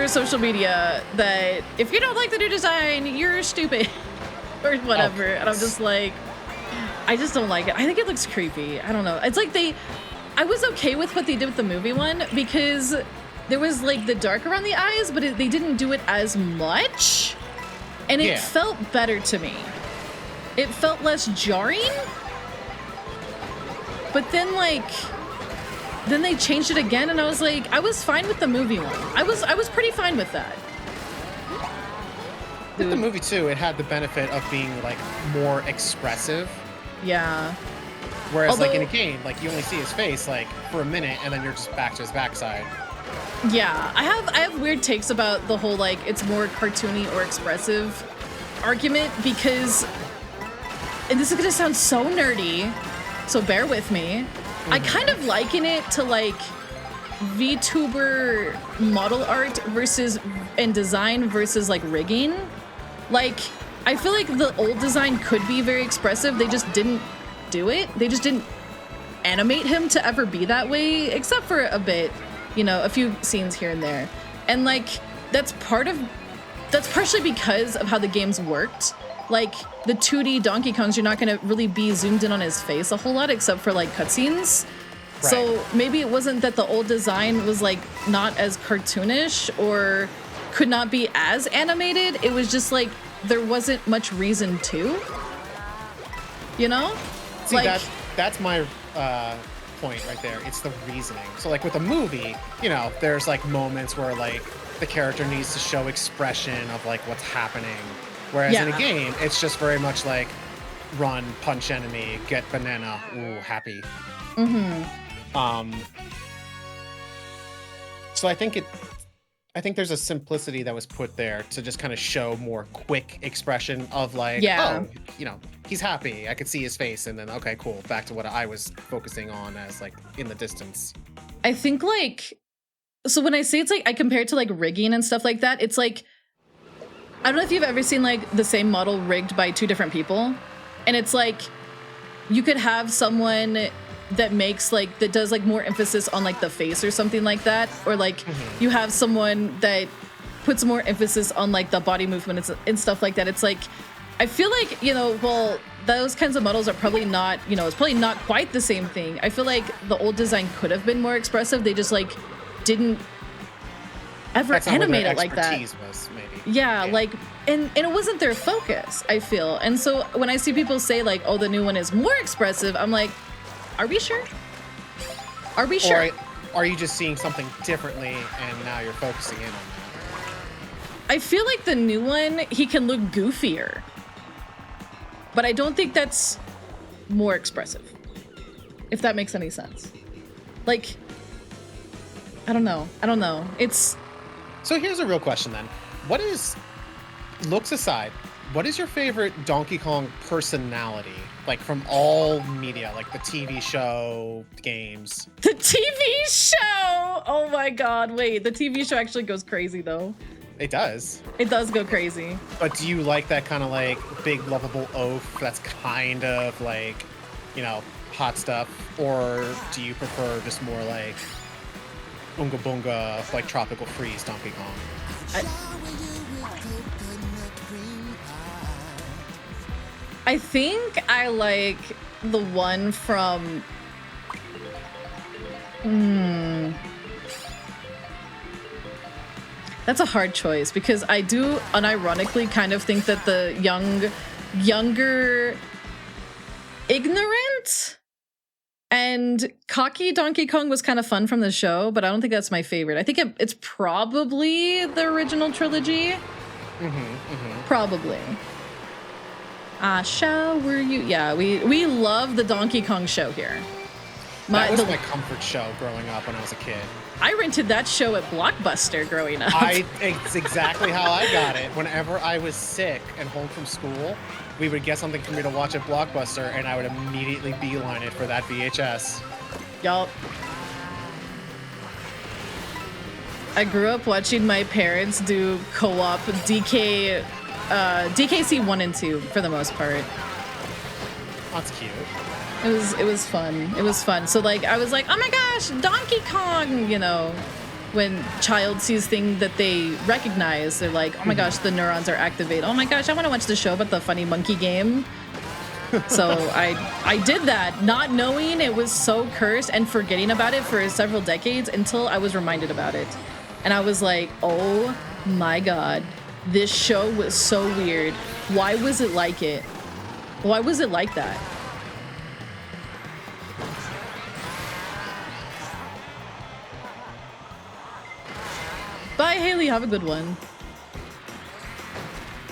social media, that if you don't like the new design, you're stupid or whatever. And I'm just like, I just don't like it. I think it looks creepy. I don't know. It's like I was okay with what they did with the movie one, because there was like the dark around the eyes, but they didn't do it as much. And it felt better to me. It felt less jarring. But then then they changed it again, and I was like, I was fine with the movie one. I was pretty fine with that. With the movie too, it had the benefit of being like more expressive. Yeah. Whereas like in a game, like you only see his face like for a minute, and then you're just back to his backside. Yeah, I have weird takes about the whole like it's more cartoony or expressive argument, because, and this is gonna sound so nerdy, so bear with me. I kind of liken it to like VTuber model art and design versus like rigging. Like, I feel like the old design could be very expressive. They just didn't do it. They just didn't animate him to ever be that way, except for a bit, you know, a few scenes here and there. And like, that's partially because of how the games worked. Like, the 2D Donkey Kongs, you're not gonna really be zoomed in on his face a whole lot, except for like cutscenes. Right. So maybe it wasn't that the old design was like not as cartoonish or could not be as animated. It was just like there wasn't much reason to, you know? See, like, that's my point right there. It's the reasoning. So like with a movie, you know, there's like moments where like the character needs to show expression of like what's happening. Whereas in a game, it's just very much like run, punch enemy, get banana, ooh, happy. So I think there's a simplicity that was put there to just kind of show more quick expression of like, oh, you know, he's happy. I could see his face, and then okay, cool, back to what I was focusing on as like in the distance. I think like, so when I say it's like I compare it to like rigging and stuff like that, it's like, I don't know if you've ever seen like the same model rigged by two different people, and it's like you could have someone that makes like that does like more emphasis on like the face or something like that, or like you have someone that puts more emphasis on like the body movement and stuff like that. It's like I feel like, you know, well, those kinds of models are probably not, you know, it's probably not quite the same thing. I feel like the old design could have been more expressive. They just like didn't ever animate it like that. Was, maybe. Yeah, like, and it wasn't their focus, I feel. And so when I see people say like, oh, the new one is more expressive, I'm like, are we sure? Are we sure? Or are you just seeing something differently and now you're focusing in on that? I feel like the new one, he can look goofier. But I don't think that's more expressive, if that makes any sense. Like, I don't know. It's... So here's a real question then. What is, looks aside, what is your favorite Donkey Kong personality? Like from all media, like the TV show, games. The TV show! Oh my god, wait. The TV show actually goes crazy though. It does. It does go crazy. But do you like that kind of like big lovable oaf that's kind of like, you know, hot stuff? Or do you prefer just more like Oonga Boonga, like tropical freeze Donkey Kong? I think I like the one from... That's a hard choice because I do unironically kind of think that the younger ignorant And Cocky Donkey Kong was kind of fun from the show, but I don't think that's my favorite. I think it's probably the original trilogy. Probably. Shower you? Yeah, we love the Donkey Kong show here. That was my comfort show growing up when I was a kid. I rented that show at Blockbuster growing up. It's exactly how I got it. Whenever I was sick and home from school, we would get something for me to watch at Blockbuster, and I would immediately beeline it for that VHS. Yup. I grew up watching my parents do co-op DKC 1 and 2 for the most part. That's cute. It was fun. It was fun. So like I was like, oh my gosh, Donkey Kong, you know. When child sees things that they recognize, they're like, oh my gosh, the neurons are activated. Oh my gosh, I want to watch the show about the funny monkey game. So I did that, not knowing it was so cursed and forgetting about it for several decades until I was reminded about it. And I was like, oh my God, this show was so weird. Why was it like it? Why was it like that? Bye, Haley. Have a good one.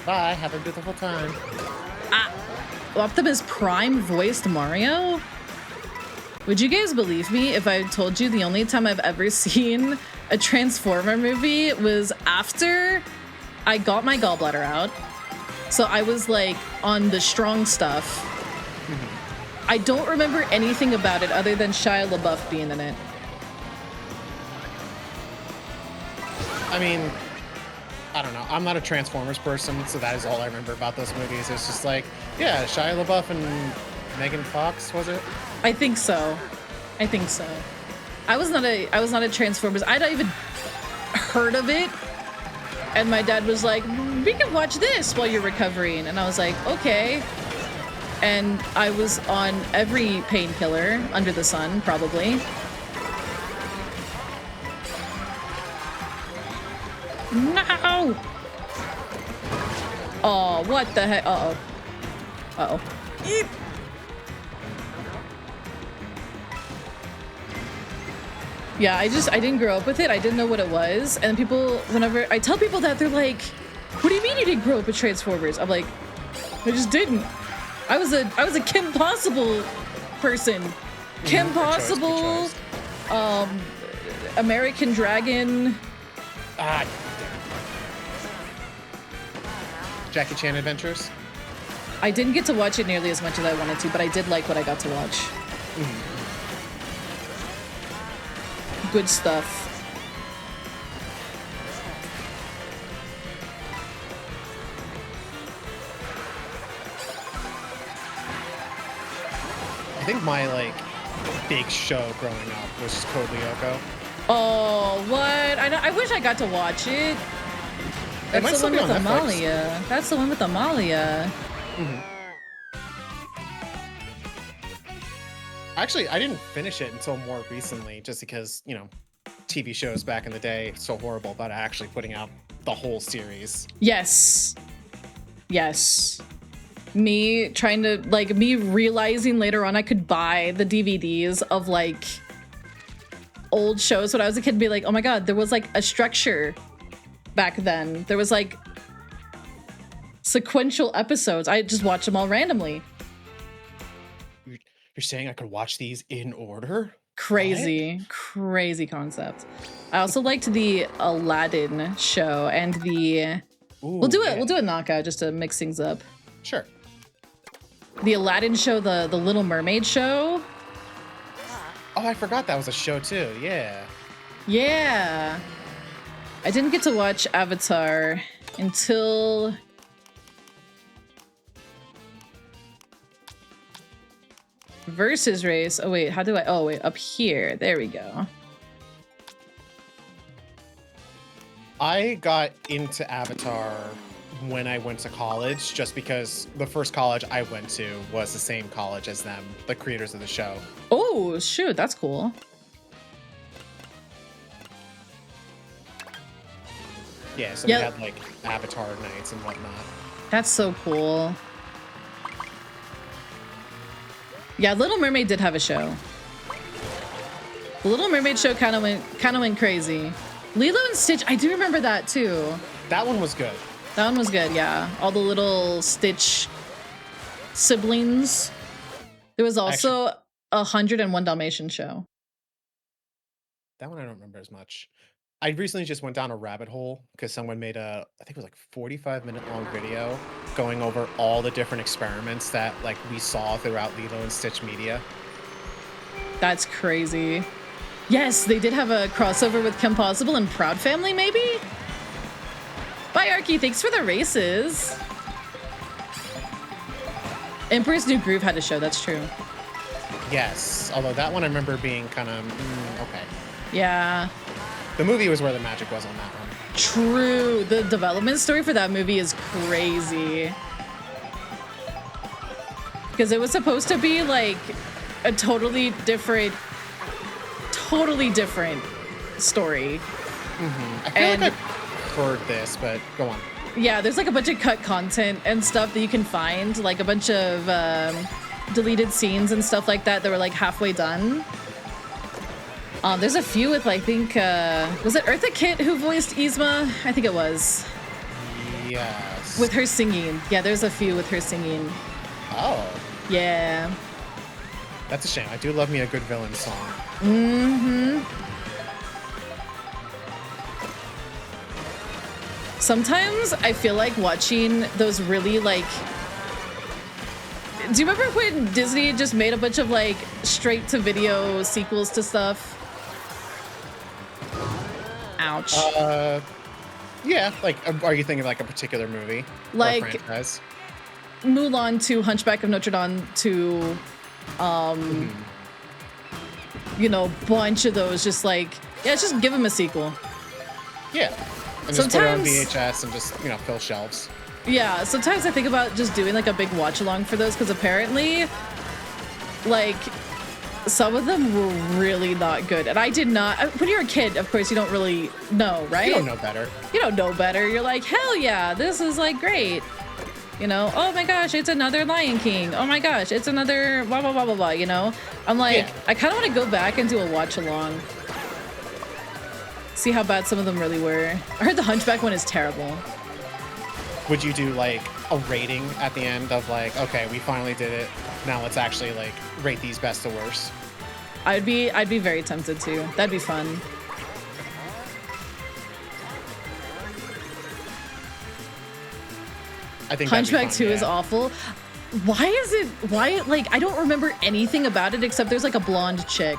Bye. Have a beautiful time. Optimus Prime voiced Mario? Would you guys believe me if I told you the only time I've ever seen a Transformer movie was after I got my gallbladder out? So I was like on the strong stuff. I don't remember anything about it other than Shia LaBeouf being in it. I mean, I don't know. I'm not a Transformers person, so that is all I remember about those movies. It's just like, yeah, Shia LaBeouf and Megan Fox, was it? I think so. I think so. I was not a Transformers. I'd not even heard of it. And my dad was like, we can watch this while you're recovering. And I was like, okay. And I was on every painkiller under the sun, probably. No! Oh, what the heck? Uh-oh. Uh-oh. Eep. Yeah, I didn't grow up with it. I didn't know what it was. And people, whenever I tell people that, they're like, what do you mean you didn't grow up with Transformers? I'm like, I just didn't. I was a Kim Possible person. Kim Possible, American Dragon. Jackie Chan Adventures? I didn't get to watch it nearly as much as I wanted to, but I did like what I got to watch. Good stuff. I think my, like, big show growing up was just Code Lyoko. Oh, what? I wish I got to watch it. That's the one with Amalia. That's the one with Amalia. Actually, I didn't finish it until more recently, just because, you know, TV shows back in the day so horrible about actually putting out the whole series. Yes. Yes. Me trying to, like, me realizing later on I could buy the DVDs of, like, old shows when I was a kid and be like, oh my God, there was, like, a structure back then. There was, like, sequential episodes. I just watched them all randomly. You're saying I could watch these in order? Crazy, crazy concept. I also liked the Aladdin show and the... Ooh, we'll do a knockout just to mix things up. Sure. The Aladdin show, the Little Mermaid show. Oh, I forgot that was a show too. Yeah. Yeah. I didn't get to watch Avatar until... Versus race. Oh wait, how do I? Oh wait, up here. There we go. I got into Avatar when I went to college, just because the first college I went to was the same college as them, the creators of the show. Oh shoot, that's cool. Yeah, so they had like Avatar nights and whatnot. That's so cool. Yeah, Little Mermaid did have a show. The Little Mermaid show kind of went crazy. Lilo and Stitch, I do remember that too. That one was good. That one was good, yeah. All the little Stitch siblings. There was also 101 Dalmatian show. That one I don't remember as much. I recently just went down a rabbit hole because someone made I think it was like 45-minute long video going over all the different experiments that like we saw throughout Lilo and Stitch media. That's crazy. Yes, they did have a crossover with Kim Possible and Proud Family, maybe? Bye, Arky. Thanks for the races. Emperor's New Groove had a show, that's true. Yes, although that one I remember being kind of, okay. Yeah. The movie was where the magic was on that one. True. The development story for that movie is crazy. Because it was supposed to be like a totally different story. I feel like I've heard this, but go on. Yeah, there's like a bunch of cut content and stuff that you can find, like a bunch of deleted scenes and stuff like that were like halfway done. There's a few with, I think, was it Eartha Kitt who voiced Yzma? I think it was. Yes. With her singing. Yeah, there's a few with her singing. Oh. Yeah. That's a shame. I do love me a good villain song. Mm-hmm. Sometimes I feel like watching those really like... Do you remember when Disney just made a bunch of like straight-to-video sequels to stuff? Ouch. Yeah, like, are you thinking of like a particular movie? Like or franchise? Mulan to Hunchback of Notre Dame to, you know, bunch of those. Just like, yeah, just give them a sequel. Yeah, and just put it on VHS and just, you know, fill shelves. Yeah, sometimes I think about just doing like a big watch along for those because apparently, like, some of them were really not good. And I did not, when you're a kid, of course, you don't really know, right? You don't know better. You don't know better. You're like, hell yeah, this is like great. You know, oh my gosh, it's another Lion King. Oh my gosh, it's another blah, blah, blah, blah, blah, you know? I'm like, yeah. I kind of want to go back and do a watch along. See how bad some of them really were. I heard the Hunchback one is terrible. Would you do like a rating at the end of like, okay, we finally did it. Now let's actually like rate these best to worst? I'd be very tempted to. That'd be fun. I think Hunchback 2 is awful. Why like I don't remember anything about it except there's like a blonde chick.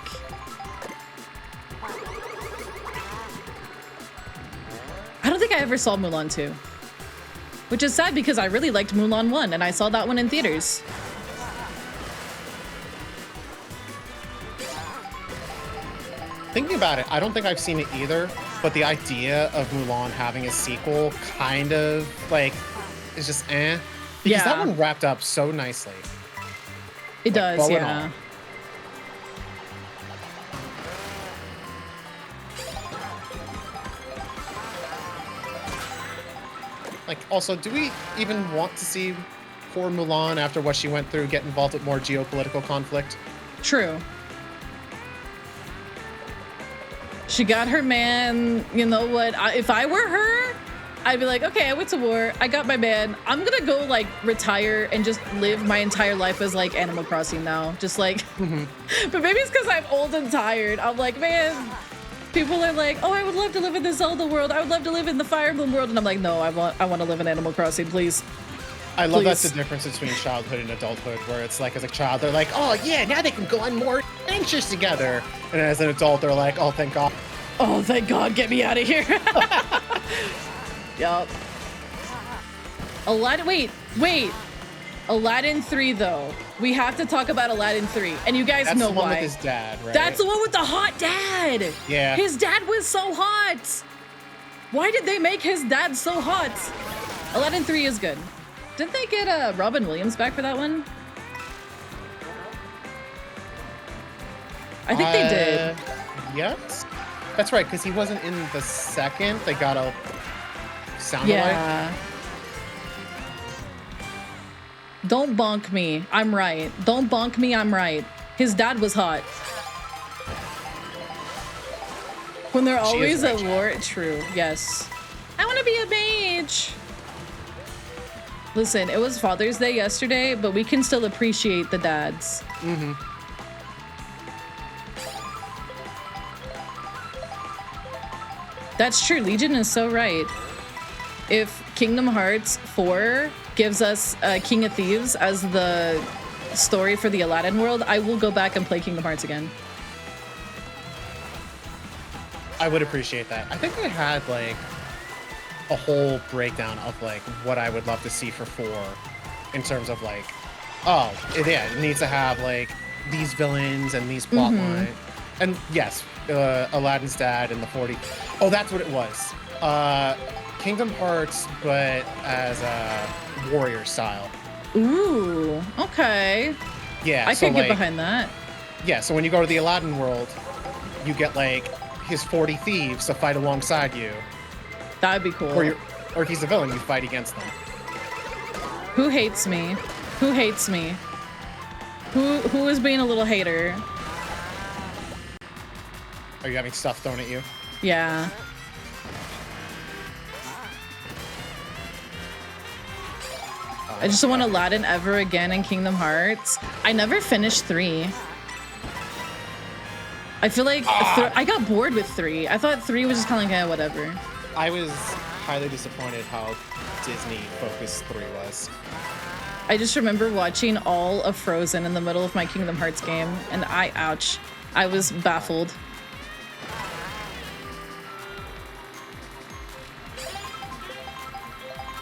I don't think I ever saw Mulan 2. Which is sad because I really liked Mulan 1 and I saw that one in theaters. Thinking about it, I don't think I've seen it either, but the idea of Mulan having a sequel kind of like is just eh. Because that one wrapped up so nicely. It does, yeah. Like, also, do we even want to see poor Mulan after what she went through get involved with more geopolitical conflict? True. She got her man, you know what? If I were her, I'd be like, okay, I went to war. I got my man. I'm gonna go like retire and just live my entire life as like Animal Crossing now. Just like, but maybe it's because I'm old and tired. I'm like, man, people are like, oh, I would love to live in the Zelda world. I would love to live in the Fire Emblem world. And I'm like, no, I want to live in Animal Crossing, please. I love that's the difference between childhood and adulthood, where it's like as a child, they're like, oh yeah, now they can go on more adventures together. And as an adult, they're like, oh, thank God. Oh, thank God, get me out of here. Yup. Aladdin, wait. Aladdin 3, though. We have to talk about Aladdin 3. And you guys know why. That's the one with his dad, right? That's the one with the hot dad. Yeah. His dad was so hot. Why did they make his dad so hot? Aladdin 3 is good. Didn't they get Robin Williams back for that one? I think they did. Yes. That's right, because he wasn't in the second. They got a sound alike. Don't bonk me. I'm right. Don't bonk me. I'm right. His dad was hot. When they're She always is at Rachel. war. True. Yes. I want to be a mage. Listen, it was Father's Day yesterday, but we can still appreciate the dads. Mm-hmm. That's true. Legion is so right. If Kingdom Hearts 4 gives us King of Thieves as the story for the Aladdin world, I will go back and play Kingdom Hearts again. I would appreciate that. I think I had like a whole breakdown of like what I would love to see for 4 in terms of like, oh, yeah, it needs to have like these villains and these plot lines. And yes, Aladdin's dad and the 40. Oh, that's what it was. Kingdom Hearts, but as a warrior style. Ooh, okay. Yeah, I so could get like, behind that. Yeah, so when you go to the Aladdin world, you get like his 40 thieves to fight alongside you. That'd be cool. Or he's a villain, you fight against them. Who hates me? Who hates me? Who is being a little hater? Are you having stuff thrown at you? Yeah. I just don't want Aladdin ever again in Kingdom Hearts. I never finished 3. I feel like I got bored with 3. I thought 3 was just kind of like, whatever. I was highly disappointed how Disney focused 3 was. I just remember watching all of Frozen in the middle of my Kingdom Hearts game, and ouch, I was baffled.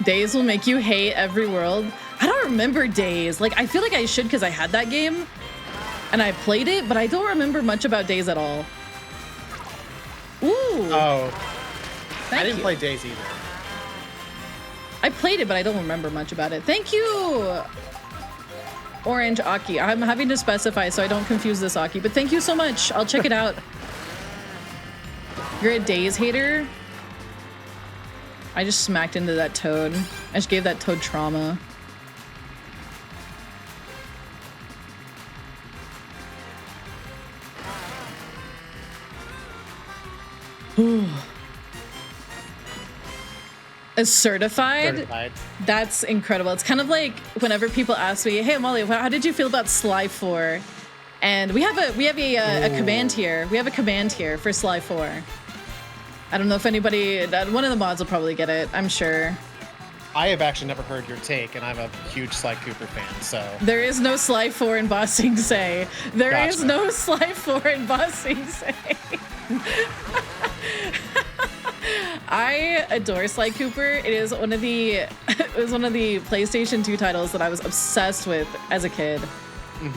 Days will make you hate every world. I don't remember Days. Like, I feel like I should because I had that game and I played it, but I don't remember much about Days at all. Ooh. Oh. Thank I didn't you. play Days either. I played it, but I don't remember much about it. Thank you, Orange Aki. I'm having to specify so I don't confuse this Aki, but thank you so much. I'll check it out. You're a Days hater? I just smacked into that toad. I just gave that toad trauma. Is certified? That's incredible. It's kind of like whenever people ask me, "Hey Molly, how did you feel about Sly 4?" And we have a command here. We have a command here for Sly 4. I don't know if anybody, one of the mods will probably get it, I'm sure. I have actually never heard your take, and I'm a huge Sly Cooper fan, so... There is no Sly 4 in Ba Sing Se. There is no Sly 4 in Ba Sing Se. I adore Sly Cooper. It is one of the PlayStation 2 titles that I was obsessed with as a kid.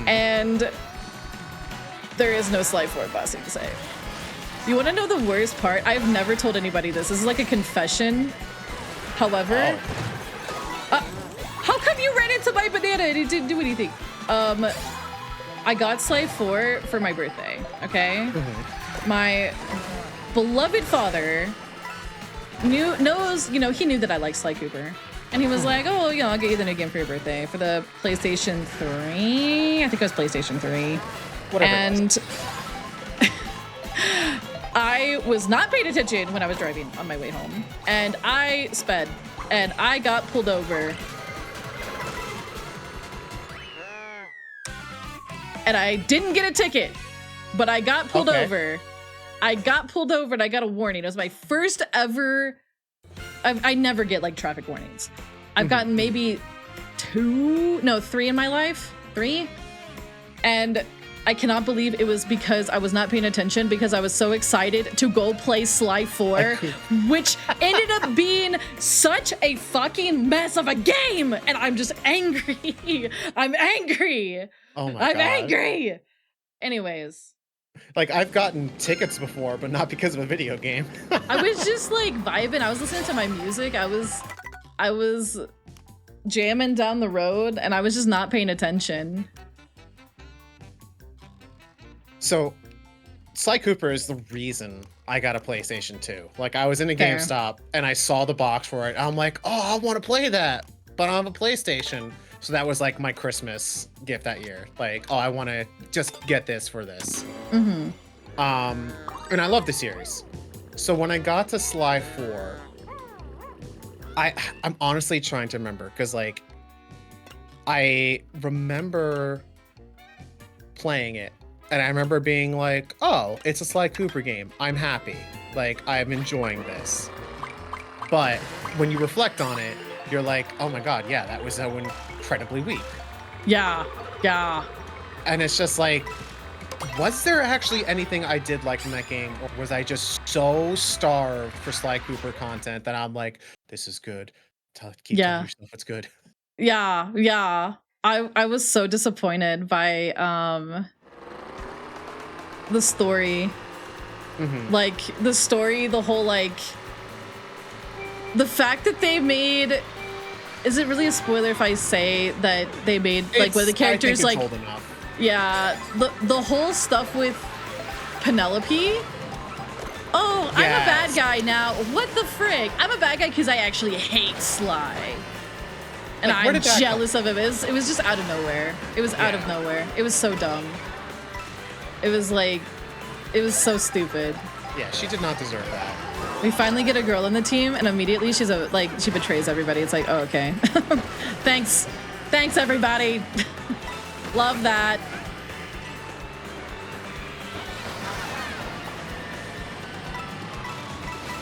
And there is no Sly 4 in Ba Sing Se. You want to know the worst part? I've never told anybody this. This is like a confession. However, how come you ran into my banana and it didn't do anything? I got Sly 4 for my birthday, okay? My beloved father knows, you know, he knew that I liked Sly Cooper. And he was like, oh, you know, I'll get you the new game for your birthday for the PlayStation 3. I think it was PlayStation 3. Whatever. And I was not paying attention when I was driving on my way home, and I sped, and I got pulled over. And I didn't get a ticket, but I got pulled over. I got pulled over and I got a warning. It was my first ever, I never get like traffic warnings. I've gotten maybe 3 in my life, 3. And I cannot believe it was because I was not paying attention because I was so excited to go play Sly 4, which ended up being such a fucking mess of a game. And I'm just angry. I'm angry. Oh my God. I'm angry. Anyways. Like, I've gotten tickets before, but not because of a video game. I was just like vibing. I was listening to my music. I was jamming down the road and I was just not paying attention. So, Sly Cooper is the reason I got a PlayStation 2. Like, I was in a GameStop and I saw the box for it. I'm like, oh, I want to play that, but I have a PlayStation. So that was like my Christmas gift that year. Like, oh, I want to just get this for this. And I love the series. So when I got to Sly 4, I'm honestly trying to remember because like I remember playing it and I remember being like, oh, it's a Sly Cooper game. I'm happy. Like I'm enjoying this. But when you reflect on it, you're like, oh my god, yeah, that was so incredibly weak. Yeah, yeah. And it's just like, was there actually anything I did like in that game, or was I just so starved for Sly Cooper content that I'm like, this is good. Keep telling yourself it's good. Yeah, yeah. I was so disappointed by the story. Like the story, the whole like the fact that they made, is it really a spoiler if I say that they made like where the characters like old enough. Yeah, the whole stuff with Penelope. Oh, I'm a bad guy now. What the frick? I'm a bad guy because I actually hate Sly. And like, I'm jealous of him. It was just out of nowhere. It was out of nowhere. It was so dumb. It was like, it was so stupid. Yeah, she did not deserve that. We finally get a girl on the team, and immediately she's she betrays everybody. It's like, oh, okay. Thanks, everybody. Love that.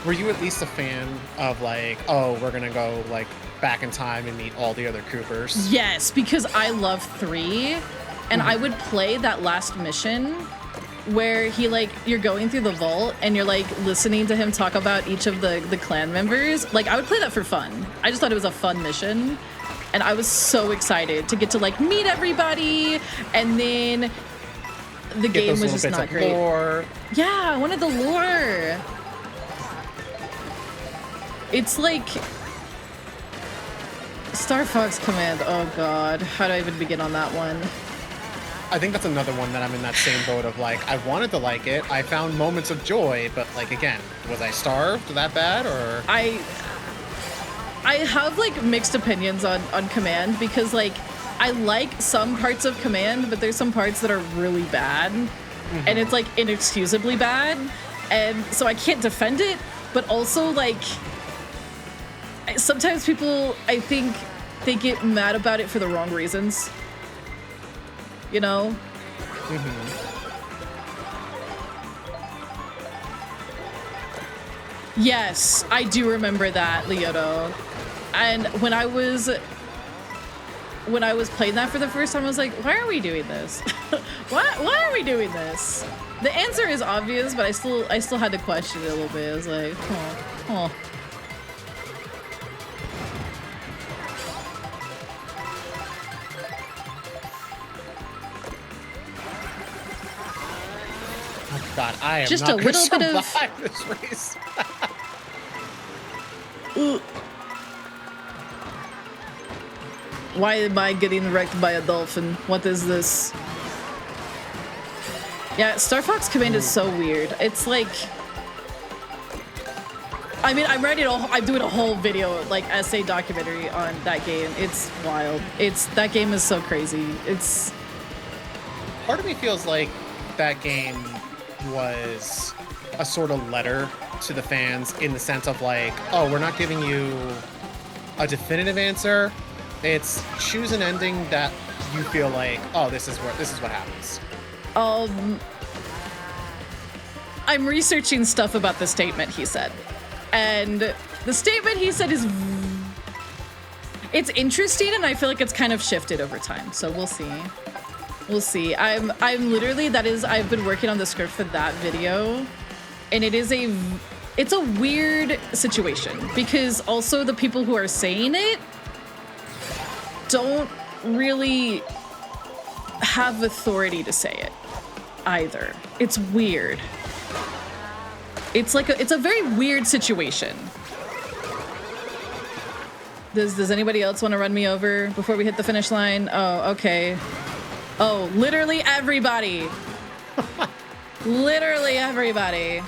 Were you at least a fan of like, oh, we're gonna go like back in time and meet all the other Coopers? Yes, because I love 3, and I would play that last mission where he like, you're going through the vault and you're like listening to him talk about each of the clan members. Like I would play that for fun. I just thought it was a fun mission. And I was so excited to get to like meet everybody, and then the game was just not great. Lore. Yeah, I wanted the lore. It's like Star Fox Command. Oh god, how do I even begin on that one? I think that's another one that I'm in that same boat of like, I wanted to like it. I found moments of joy, but like again, was I starved that bad or? I have like mixed opinions on Command because like I like some parts of Command, but there's some parts that are really bad, and it's like inexcusably bad, and so I can't defend it. But also like sometimes people, I think they get mad about it for the wrong reasons. You know? Yes, I do remember that, Leoto. And when I was playing that for the first time, I was like, why are we doing this? Why are we doing this? The answer is obvious, but I still had to question it a little bit. I was like, oh. God, I am just not a little bit of this race. Why am I getting wrecked by a dolphin? What is this? Yeah, Star Fox Command is so weird. It's like, I mean, I'm doing a whole video, like essay documentary on that game. It's wild. That game is so crazy. It's. Part of me feels like that game was a sort of letter to the fans in the sense of like, oh, we're not giving you a definitive answer. It's choose an ending that you feel like, oh, this is what happens. I'm researching stuff about the statement he said, and the statement he said is, it's interesting, and I feel like it's kind of shifted over time. So we'll see. We'll see. I'm literally, I've been working on the script for that video, and it's a weird situation because also the people who are saying it don't really have authority to say it either. It's weird. It's a very weird situation. Does anybody else want to run me over before we hit the finish line? Oh, okay. Oh, literally everybody. Literally everybody.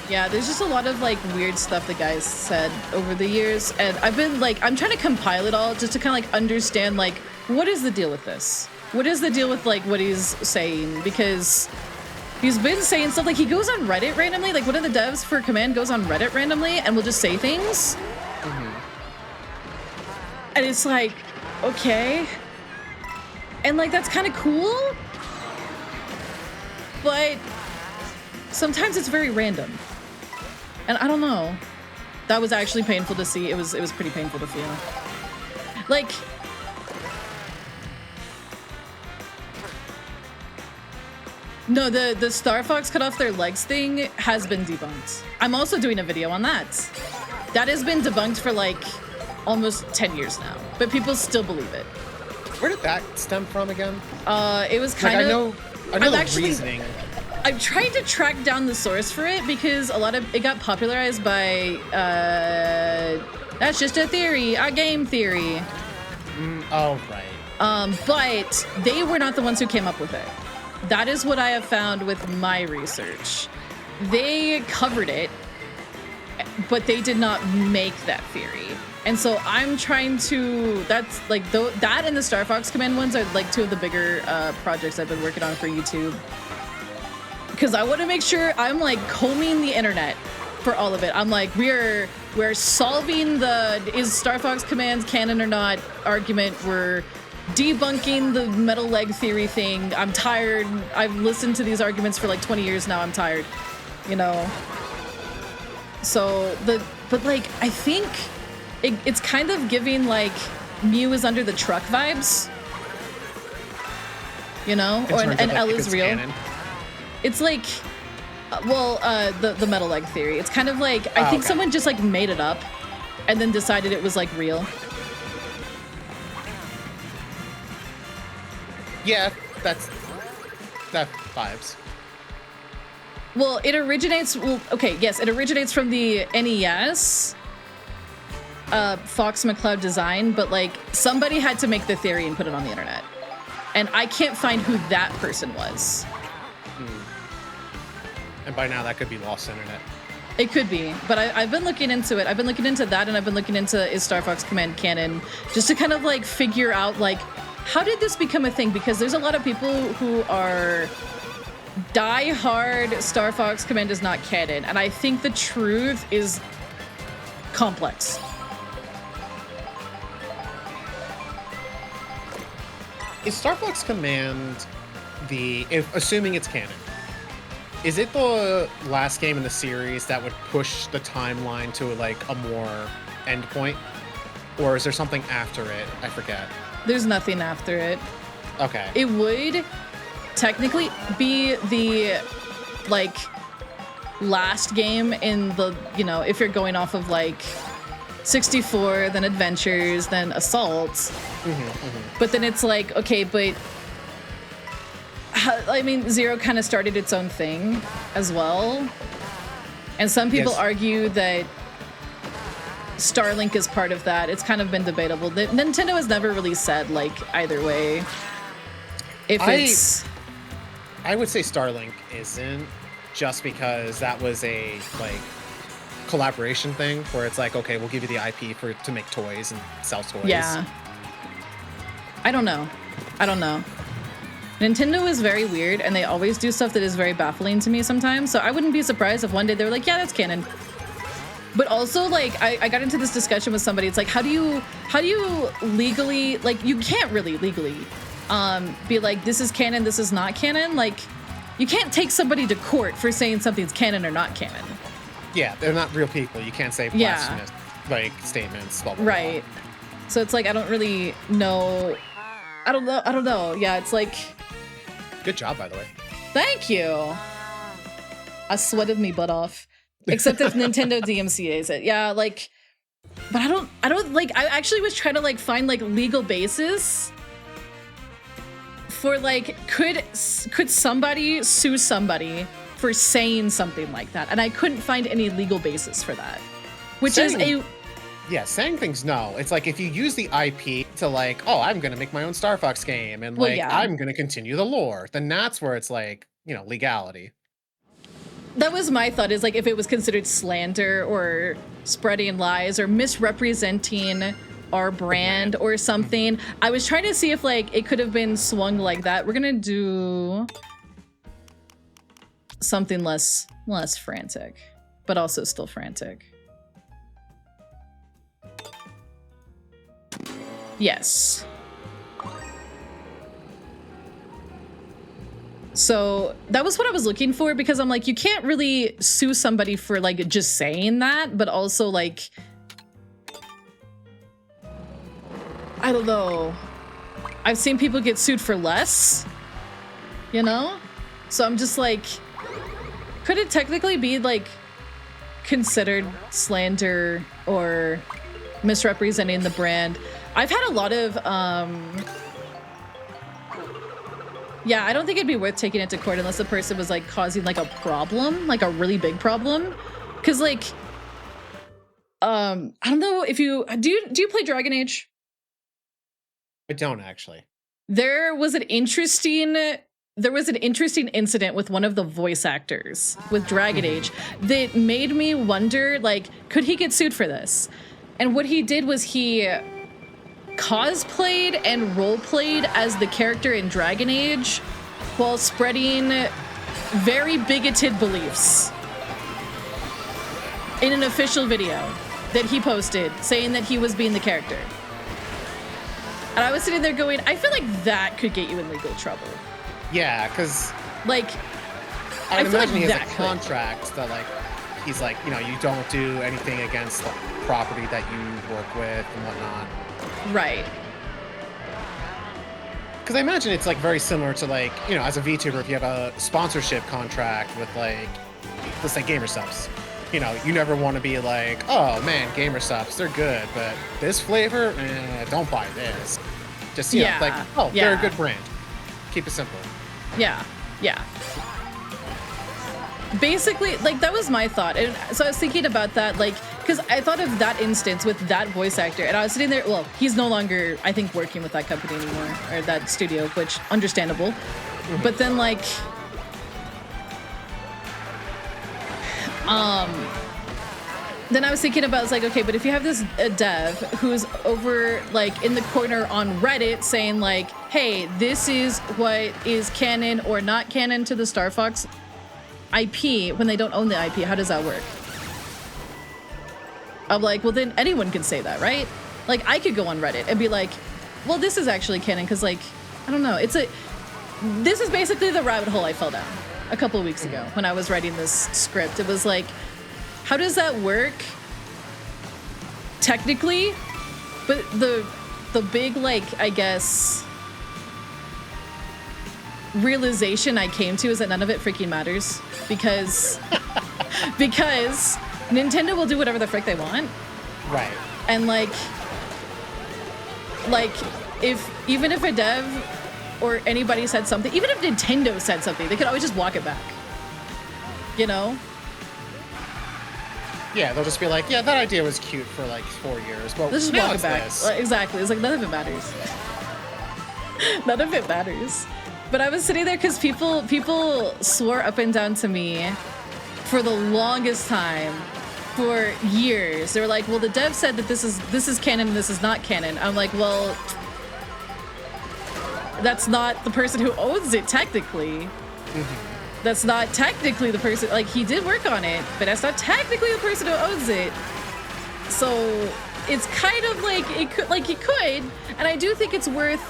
Yeah, there's just a lot of like weird stuff the guys said over the years, and I've been like, I'm trying to compile it all just to kind of like understand like, what is the deal with this? What is the deal with like what he's saying? Because he's been saying stuff like he goes on Reddit randomly. Like one of the devs for Command goes on Reddit randomly and will just say things. And it's like, okay. And like that's kind of cool. But sometimes it's very random. And I don't know. That was actually painful to see. It was pretty painful to feel. Like no, the Star Fox cut off their legs thing has been debunked. I'm also doing a video on that. That has been debunked for like almost 10 years now, but people still believe it. Where did that stem from again? It was kind of. I know the reasoning. I'm trying to track down the source for it because a lot of it got popularized by. That's just a theory, a game theory. Oh right. But they were not the ones who came up with it. That is what I have found with my research. They covered it, but they did not make that theory. And so I'm trying to, that's like, that and the Star Fox Command ones are like two of the bigger projects I've been working on for YouTube. Because I want to make sure I'm like combing the internet for all of it. I'm like, we're solving the is Star Fox Command canon or not argument. We're debunking the metal leg theory thing. I'm tired. I've listened to these arguments for like 20 years now. I'm tired, you know? So but like, I think it's kind of giving like Mew is under the truck vibes, you know? And L is real. Canon. It's like, the metal leg theory. It's kind of like, I think someone just like made it up and then decided it was like real. Yeah, that vibes. Well, it originates. Well, okay, yes, it originates from the NES, Fox McCloud design. But like, somebody had to make the theory and put it on the internet, and I can't find who that person was. And by now, that could be lost internet. It could be, but I've been looking into it. I've been looking into that, and I've been looking into is Star Fox Command canon, just to kind of like figure out like, how did this become a thing? Because there's a lot of people who are die-hard Star Fox Command is not canon, and I think the truth is complex. Is Star Fox Command assuming it's canon, is it the last game in the series that would push the timeline to like a more end point? Or is there something after it? I forget. There's nothing after it. Okay. It would technically be the like last game in the, you know, if you're going off of like 64, then Adventures, then Assault. But then it's like, okay, but I mean, Zero kind of started its own thing as well. And some people argue that Starlink is part of that. It's kind of been debatable. Nintendo has never really said like either way. If it's, I would say Starlink isn't, just because that was a like collaboration thing where it's like, okay, we'll give you the IP to make toys and sell toys. Yeah. I don't know. Nintendo is very weird, and they always do stuff that is very baffling to me sometimes. So I wouldn't be surprised if one day they were like, yeah, that's canon. But also, like, I got into this discussion with somebody. It's like, how do you legally, like, you can't really legally be like, this is canon, this is not canon. Like, you can't take somebody to court for saying something's canon or not canon. Yeah, they're not real people. You can't say blasphemous, like, statements, blah, blah, blah. Right. So it's like, I don't really know. I don't know. Yeah, it's like... Good job, by the way. Thank you. I sweated me butt off. Except if Nintendo DMCA's it. Yeah, like... But I don't, like... I actually was trying to, like, find, like, legal basis for, like, could somebody sue somebody for saying something like that? And I couldn't find any legal basis for that. Which is a... Yeah, saying things, no. It's like, if you use the IP to like, oh, I'm going to make my own Star Fox game, and like, I'm going to continue the lore, then that's where it's like, you know, legality. That was my thought, is like, if it was considered slander or spreading lies or misrepresenting our brand or something. I was trying to see if like it could have been swung like that. We're gonna do something less frantic, but also still frantic. Yes. So that was what I was looking for, because I'm like, you can't really sue somebody for like just saying that, but also like, I don't know. I've seen people get sued for less, you know? So I'm just like, could it technically be like considered slander or misrepresenting the brand? I've had a lot of, yeah, I don't think it'd be worth taking it to court unless the person was like causing like a problem, like a really big problem. Cause like, I don't know if you, do you play Dragon Age? I don't actually. There was an interesting incident with one of the voice actors with Dragon Age that made me wonder, like, could he get sued for this? And what he did was he cosplayed and roleplayed as the character in Dragon Age while spreading very bigoted beliefs in an official video that he posted saying that he was being the character. And I was sitting there going, I feel like that could get you in legal trouble. Yeah, because like, I would imagine like he has a contract that like he's like, you know, you don't do anything against the property that you work with and whatnot. Right. Because I imagine it's like very similar to like, you know, as a VTuber, if you have a sponsorship contract with like, let's say Gamer Subs. You know, you never want to be like, oh man, Gamer Subs, they're good, but this flavor, don't buy this. Just, you know, like, oh, they're a good brand. Keep it simple. Yeah, yeah. Basically, like, that was my thought. And so I was thinking about that, like, because I thought of that instance with that voice actor, and I was sitting there, well, he's no longer, I think, working with that company anymore, or that studio, which, understandable. But then, like, then I was thinking about, it's like, okay, but if you have this dev who's over, like, in the corner on Reddit saying, like, hey, this is what is canon or not canon to the Star Fox IP, when they don't own the IP, how does that work? I'm like, well, then anyone can say that, right? Like, I could go on Reddit and be like, well, this is actually canon, because, like, I don't know, this is basically the rabbit hole I fell down a couple of weeks ago when I was writing this script. It was like, how does that work technically? But the big, like, I guess, realization I came to is that none of it freaking matters, because Nintendo will do whatever the frick they want. Right. And like even if a dev or anybody said something, even if Nintendo said something, they could always just walk it back. You know? Yeah, they'll just be like, yeah, that idea was cute for like 4 years. Well, let's just now walk it's it back. this. Exactly. It's like, none of it matters. None of it matters. But I was sitting there because people swore up and down to me for the longest time, for years. They were like, well, the dev said that this is canon and this is not canon. I'm like, well, that's not the person who owns it technically. That's not technically the person, like, he did work on it, but that's not technically the person who owns it. So it's kind of like, it could, and I do think it's worth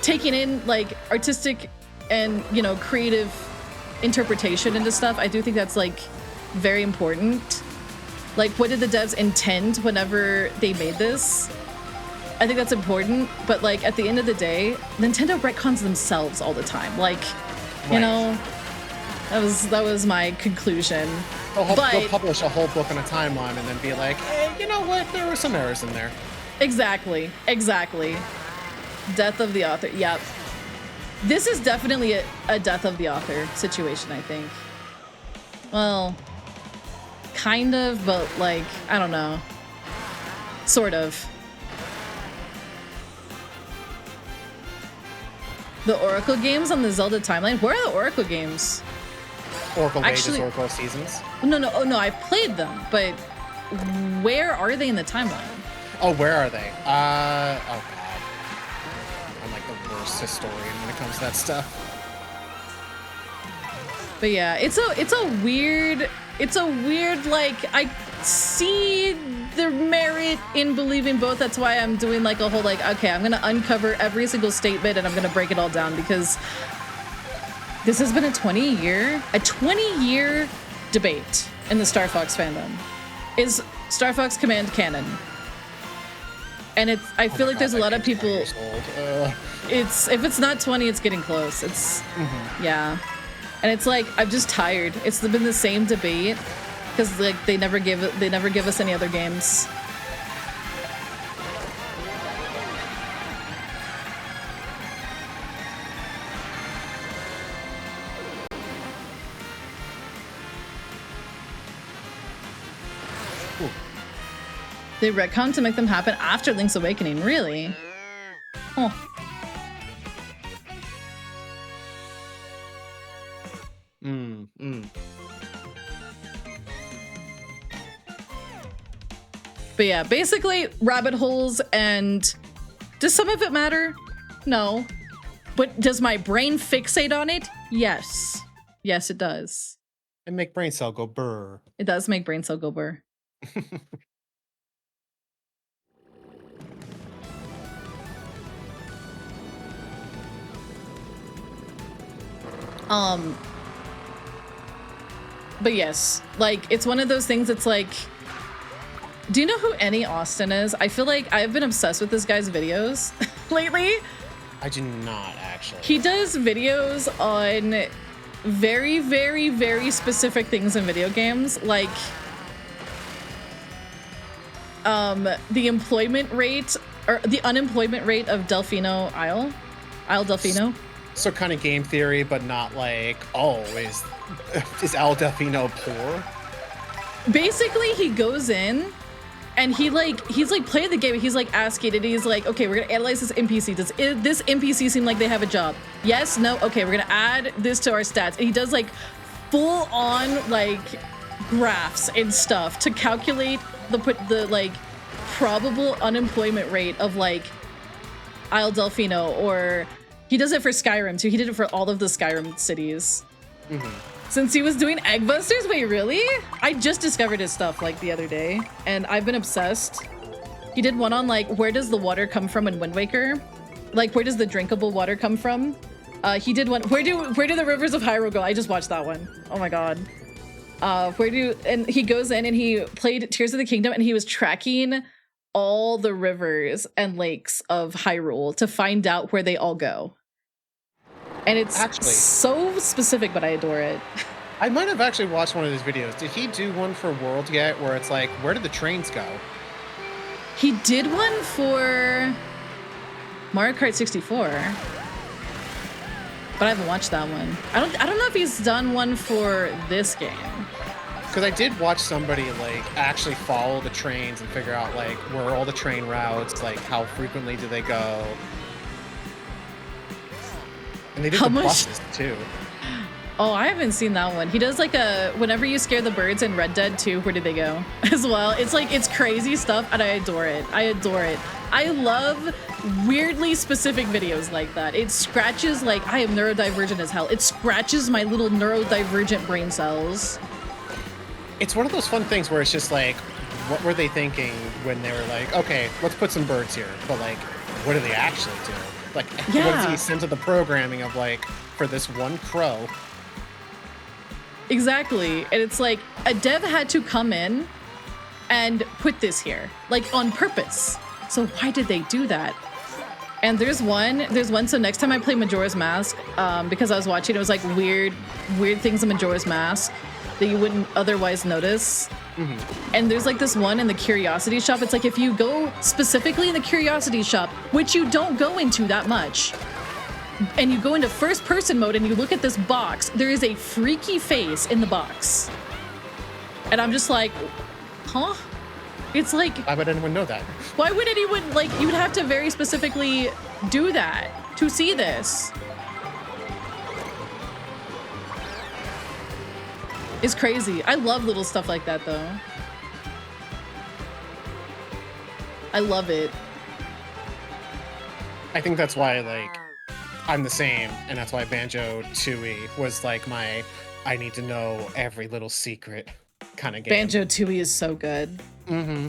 taking in, like, artistic and, you know, creative interpretation into stuff. I do think that's, like, very important. Like, what did the devs intend whenever they made this? I think that's important, but, like, at the end of the day, Nintendo retcons themselves all the time. Like, you know, that was my conclusion. They'll publish a whole book on a timeline and then be like, hey, you know what? There were some errors in there. Exactly. Death of the author. Yep. This is definitely a death of the author situation, I think. Well, kind of, but, like, I don't know. Sort of. The Oracle games on the Zelda timeline? Where are the Oracle games? Oracle Ages, Oracle Seasons? No, I played them, but where are they in the timeline? Oh, where are they? Oh god. I'm like the worst historian when it comes to that stuff. But yeah, it's a weird like I see the merit in believing both. That's why I'm doing like a whole like, okay, I'm gonna uncover every single statement and I'm gonna break it all down, because this has been a 20-year debate in the Star Fox fandom. Is Star Fox Command canon? And it's, I feel like there's a lot of people, it's, if it's not 20, it's getting close. It's, yeah. And it's like, I'm just tired. It's been the same debate, because like they never give us any other games. They retcon to make them happen after Link's Awakening, really? Oh. But yeah, basically rabbit holes, and does some of it matter? No. But does my brain fixate on it? Yes. Yes, it does. And make brain cell go burr. It does make brain cell go burr. But yes, like, it's one of those things. It's like, do you know who Annie Austin is? I feel like I've been obsessed with this guy's videos lately. I do not, actually. He does videos on very, very, very specific things in video games, like the employment rate, or the unemployment rate of Delfino Isle Delfino. So kind of game theory, but not like, oh, is Al Delfino poor? Basically, he goes in and he's like playing the game. He's like asking, and he's like, okay, we're gonna analyze this NPC. Does this NPC seem like they have a job? Yes, no, okay, we're gonna add this to our stats. And he does like full on like graphs and stuff to calculate the like probable unemployment rate of like Isle Delfino, or he does it for Skyrim too. He did it for all of the Skyrim cities. Since he was doing Egg Busters? Wait, really? I just discovered his stuff like the other day, and I've been obsessed. He did one on like, where does the water come from in Wind Waker? Like, where does the drinkable water come from? He did one, where do the rivers of Hyrule go? I just watched that one. Oh my god. And he goes in and he played Tears of the Kingdom, and he was tracking all the rivers and lakes of Hyrule to find out where they all go. And it's actually so specific, but I adore it. I might have actually watched one of his videos. Did he do one for World yet, where it's like, where did the trains go? He did one for Mario Kart 64, but I haven't watched that one. I don't know if he's done one for this game. Because I did watch somebody like actually follow the trains and figure out like where all the train routes, like how frequently do they go. And they did the buses too. Oh, I haven't seen that one. He does like a, whenever you scare the birds in Red Dead 2, where did they go? As well. It's like, it's crazy stuff, and I adore it. I adore it. I love weirdly specific videos like that. It scratches, like, I am neurodivergent as hell. It scratches my little neurodivergent brain cells. It's one of those fun things where it's just like, what were they thinking when they were like, okay, let's put some birds here, but like, what do they actually do? Like, what is the sense of the programming of like, for this one crow? Exactly. And it's like, a dev had to come in and put this here, like on purpose. So why did they do that? And there's one, so next time I play Majora's Mask, because I was watching, it was like weird things in Majora's Mask that you wouldn't otherwise notice. And there's like this one in the Curiosity Shop. It's like, if you go specifically in the Curiosity Shop, which you don't go into that much, and you go into first person mode and you look at this box, there is a freaky face in the box. And I'm just like, huh? It's like, why would anyone know that? Why would anyone, like, you'd have to very specifically do that to see this. It's crazy. I love little stuff like that though. I love it. I think that's why, like, I'm the same, and that's why Banjo-Tooie was like my I need to know every little secret kind of game. Banjo-Tooie is so good. Mm-hmm.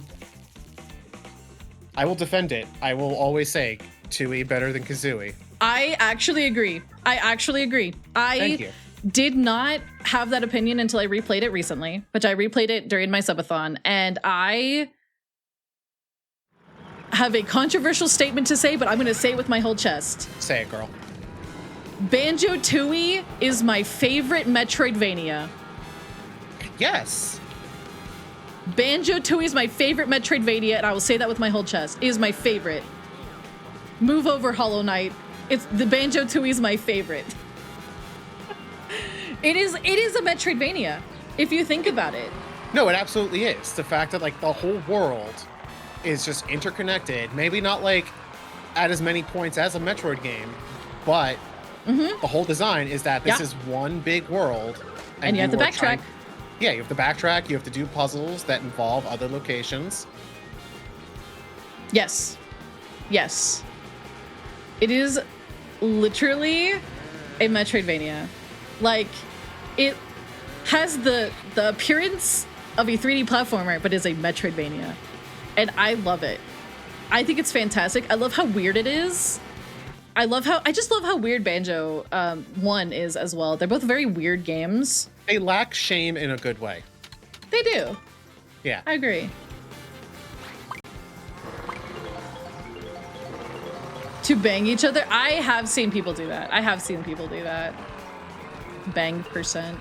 I will defend it. I will always say Tooie better than Kazooie. I actually agree. Thank you. Did not have that opinion until I replayed it recently, which I replayed it during my subathon, and I have a controversial statement to say, but I'm going to say it with my whole chest. Say it, girl. Banjo-Tooie is my favorite Metroidvania. Yes. Banjo-Tooie is my favorite Metroidvania, and I will say that with my whole chest. It is my favorite. Move over, Hollow Knight. It's the Banjo-Tooie is my favorite. It is a Metroidvania, if you think about it. No, it absolutely is. The fact that like the whole world is just interconnected, maybe not like at as many points as a Metroid game, but the whole design is that this is one big world. And you have to backtrack. Yeah, you have to backtrack. You have to do puzzles that involve other locations. Yes. Yes. It is literally a Metroidvania. Like, it has the appearance of a 3D platformer, but is a Metroidvania. And I love it. I think it's fantastic. I love how weird it is. I just love how weird Banjo 1 is as well. They're both very weird games. They lack shame in a good way. They do. Yeah. I agree. To bang each other? I have seen people do that. Bang percent.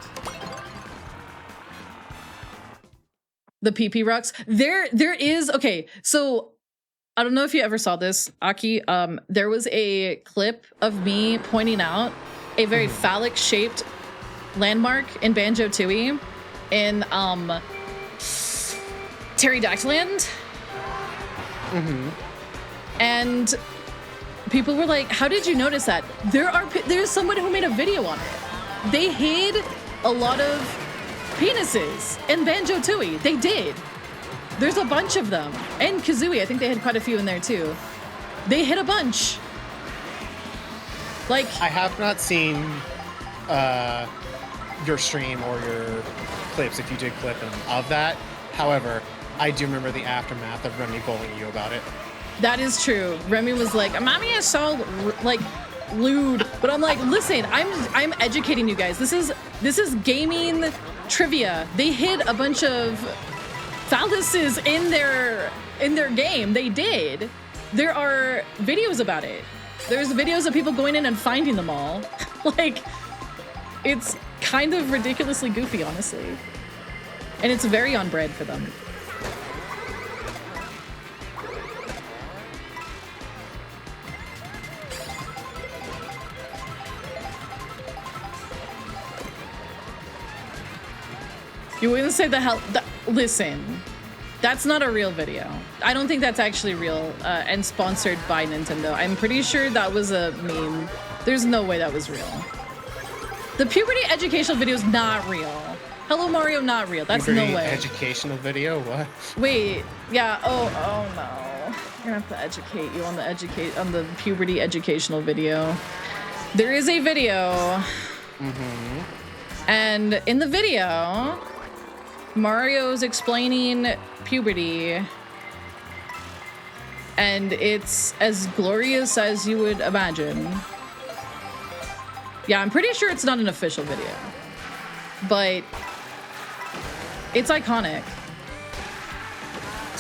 The PP rocks. There is, okay, so I don't know if you ever saw this, Aki. There was a clip of me pointing out a very phallic shaped landmark in Banjo-Tooie in Pterodactyland. And people were like, how did you notice that? There's someone who made a video on it. They hid a lot of penises in Banjo-Tooie. They did. There's a bunch of them. And Kazooie, I think they had quite a few in there too. They hit a bunch. Like, I have not seen your stream or your clips, if you did clip them, of that. However, I do remember the aftermath of Remy bullying you about it. that is true. Remy was like, mommy is so like lewd. But I'm like, listen, I'm educating you guys. This is gaming trivia. They hid a bunch of phalluses in their game. They did. There are videos about it. There's videos of people going in and finding them all. Like, it's kind of ridiculously goofy, honestly. And it's very on brand for them. You wouldn't say listen, that's not a real video. I don't think that's actually real and sponsored by Nintendo. I'm pretty sure that was a meme. There's no way that was real. The puberty educational video is not real. Hello Mario, not real. That's puberty no way. Educational video? What? Wait, yeah. Oh no. You're gonna have to educate you on the puberty educational video. There is a video. And in the video, Mario's explaining puberty, and it's as glorious as you would imagine. Yeah, I'm pretty sure it's not an official video, but it's iconic.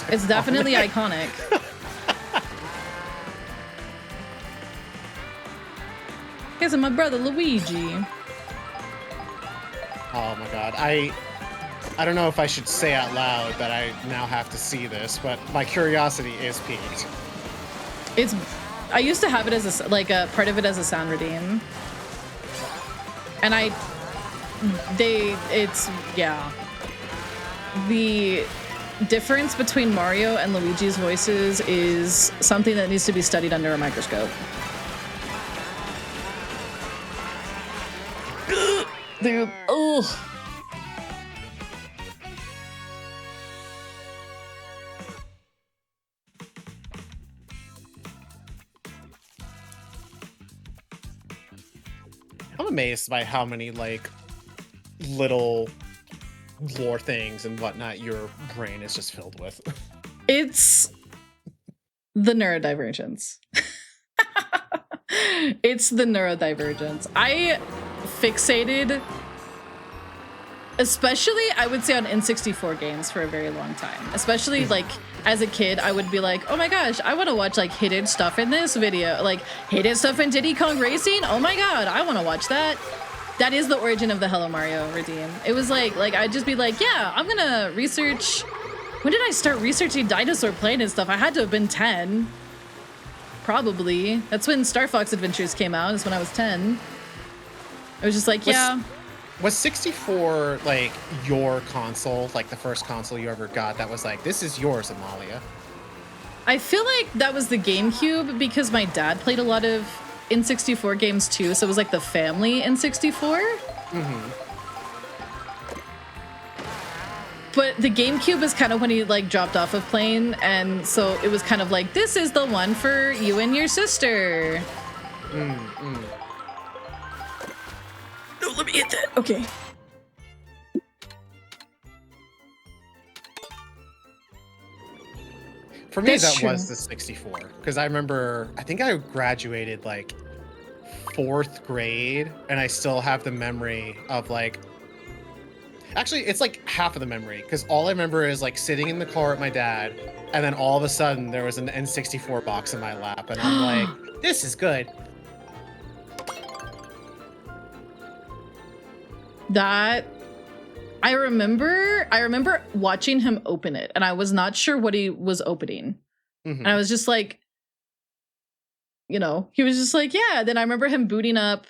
It's definitely iconic. Guess my brother Luigi. Oh my god. I don't know if I should say out loud that I now have to see this, but my curiosity is piqued. I used to have it as a part of it as a sound redeem. And yeah. The difference between Mario and Luigi's voices is something that needs to be studied under a microscope. Dude, oh. I'm amazed by how many like little lore things and whatnot your brain is just filled with. It's the neurodivergence. It's the neurodivergence. I fixated, especially I would say on N64 games for a very long time. Especially like as a kid, I would be like, oh my gosh, I want to watch like hidden stuff in this video, like hidden stuff in Diddy Kong Racing. Oh my god, I want to watch that. That is the origin of the Hello Mario Redeem. It was like I'd just be like, yeah, I'm gonna research. When did I start researching Dinosaur Planet stuff? I had to have been 10. Probably. That's when Star Fox Adventures came out, is when I was 10. I was just like, yeah. Was 64 like your console, like the first console you ever got that was like, this is yours, Amalia? I feel like that was the GameCube because my dad played a lot of N64 games too, so it was like the family N64. Mm-hmm. But the GameCube is kind of when he like dropped off of playing, and so it was kind of like, this is the one for you and your sister. Mm-hmm. No, let me hit that. Okay. For me, That's that true. was the 64 because I remember, I think I graduated like 4th grade, and I still have the memory of like. Actually, it's like half of the memory because all I remember is like sitting in the car with my dad, and then all of a sudden there was an N64 box in my lap, and I'm like, this is good. That I remember watching him open it, and I was not sure what he was opening. Mm-hmm. And I was just like, you know, he was just like, yeah. Then I remember him booting up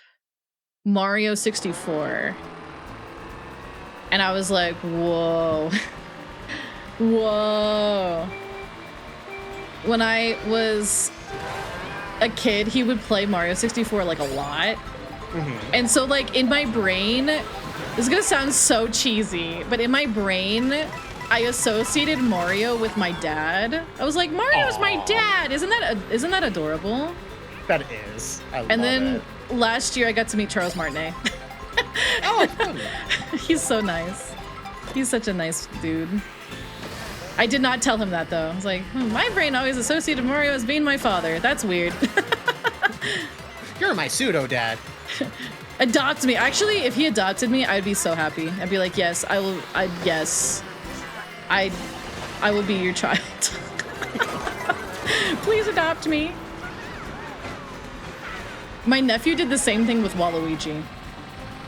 Mario 64. And I was like, whoa. Whoa. When I was a kid, he would play Mario 64 like a lot. Mm-hmm. And so like in my brain, this is gonna sound so cheesy, but in my brain, I associated Mario with my dad. I was like, Mario's my dad. Isn't that adorable? That is. I love And then it. last year I got to meet Charles Martinet. Oh, fun. He's so nice. He's such a nice dude. I did not tell him that though. I was like, my brain always associated Mario as being my father. That's weird. You're my pseudo dad. Adopt me. Actually, if he adopted me, I'd be so happy. I'd be like, yes, I will. I will be your child. Please adopt me. My nephew did the same thing with Waluigi.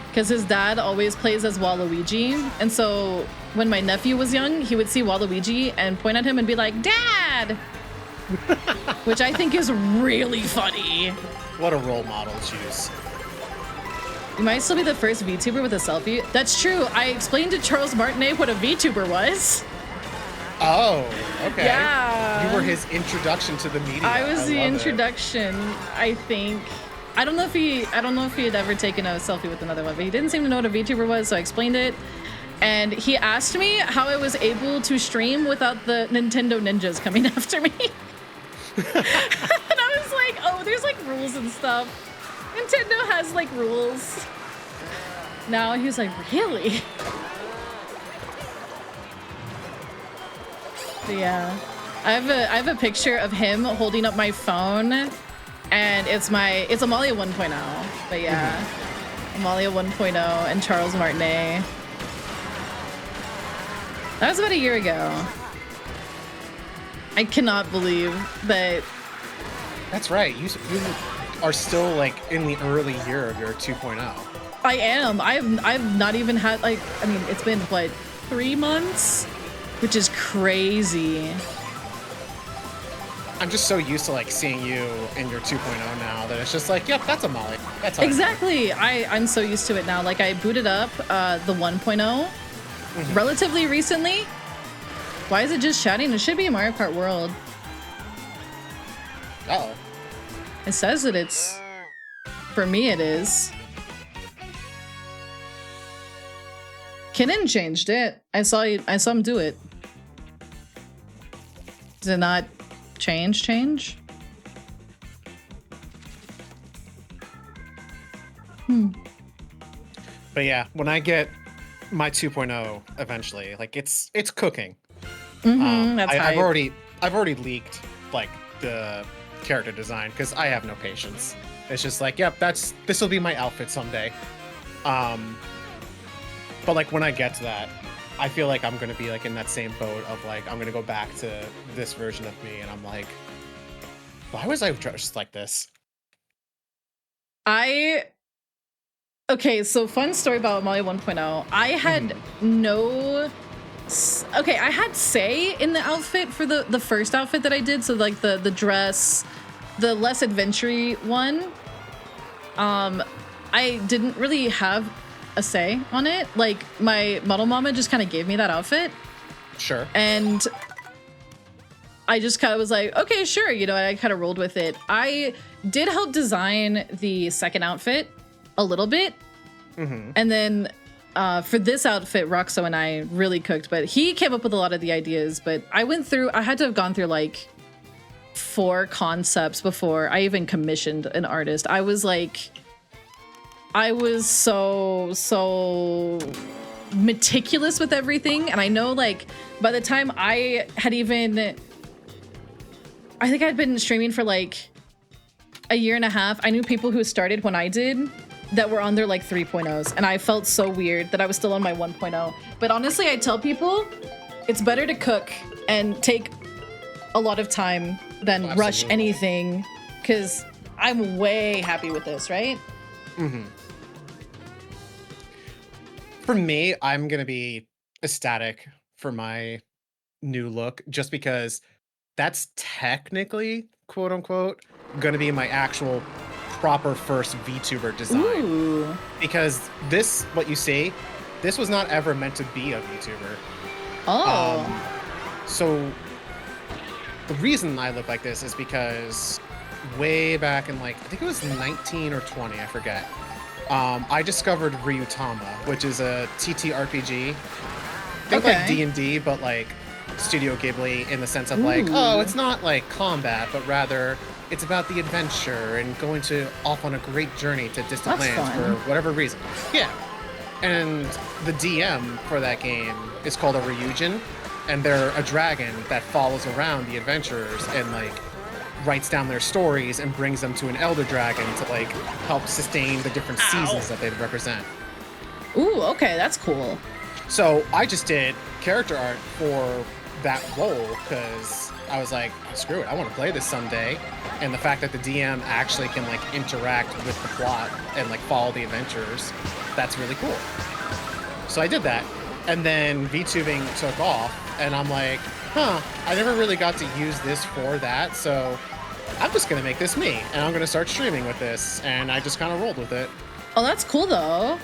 Because his dad always plays as Waluigi. And so when my nephew was young, he would see Waluigi and point at him and be like, Dad! Which I think is really funny. What a role model choose. You might still be the first VTuber with a selfie. That's true. I explained to Charles Martinet what a VTuber was. Oh, okay. Yeah. You were his introduction to the media. I was the love introduction, I think. I don't know if he had ever taken a selfie with another one, but he didn't seem to know what a VTuber was, so I explained it. And he asked me how I was able to stream without the Nintendo ninjas coming after me. And I was like, oh, there's like rules and stuff. Nintendo has like rules. Now he was like, really? But yeah. I have a picture of him holding up my phone, and it's Amalia 1.0. But yeah. Amalia 1.0 and Charles Martinet. That was about a year ago. I cannot believe that. That's right. You are still like in the early year of your 2.0. I am. I've not even had like, I mean, it's been what, 3 months, which is crazy. I'm just so used to like seeing you in your 2.0 now that it's just like, yep, that's a Molly. That's how Exactly. I'm so used to it now. Like I booted up the 1.0 relatively recently. Why is it just chatting? It should be Mario Kart World. Uh-oh. It says that it's, for me it is. Kinnan changed it. I saw him do it. Does it not change? But yeah, when I get my 2.0 eventually, like it's cooking. That's I've hype. already leaked like the character design because I have no patience. It's just like, yep, this will be my outfit someday. But like when I get to that, I feel like I'm gonna be like in that same boat of like I'm gonna go back to this version of me, and I'm like, why was I dressed like this? Okay, so fun story about Mario 1.0. I had no okay, I had say in the outfit for the first outfit that I did, so like the dress, the less adventure-y one. I didn't really have a say on it. Like my model mama just kind of gave me that outfit. Sure. And I just kind of was like, okay, sure, you know, I kind of rolled with it. I did help design the second outfit a little bit. And then for this outfit, Roxo and I really cooked, but he came up with a lot of the ideas. But I had to have gone through like 4 concepts before I even commissioned an artist. I was so meticulous with everything. And I know like by the time I think I'd been streaming for like a year and a half. I knew people who started when I did that were on their like 3.0s, and I felt so weird that I was still on my 1.0. But honestly, I tell people it's better to cook and take a lot of time than rush anything, because I'm way happy with this, right? For me, I'm gonna be ecstatic for my new look just because that's technically, quote unquote, gonna be my actual proper first VTuber design. Ooh. Because this, what you see, this was not ever meant to be a VTuber. So the reason I look like this is because way back in like, I think it was 19 or 20, I forget. I discovered Ryutama, which is a TTRPG. Think like D&D, but like Studio Ghibli in the sense of like, oh, it's not like combat, but rather it's about the adventure and going off on a great journey to distant lands for whatever reason. Yeah. And the DM for that game is called a Ryujin, and they're a dragon that follows around the adventurers and like writes down their stories and brings them to an elder dragon to like help sustain the different seasons that they represent. Ooh, okay, that's cool. So I just did character art for that role because I was like, screw it, I want to play this someday. And the fact that the DM actually can like interact with the plot and like follow the adventures, that's really cool. So I did that. And then VTubing took off, and I'm like, I never really got to use this for that, so I'm just gonna make this me, and I'm gonna start streaming with this, and I just kind of rolled with it. Oh, that's cool though.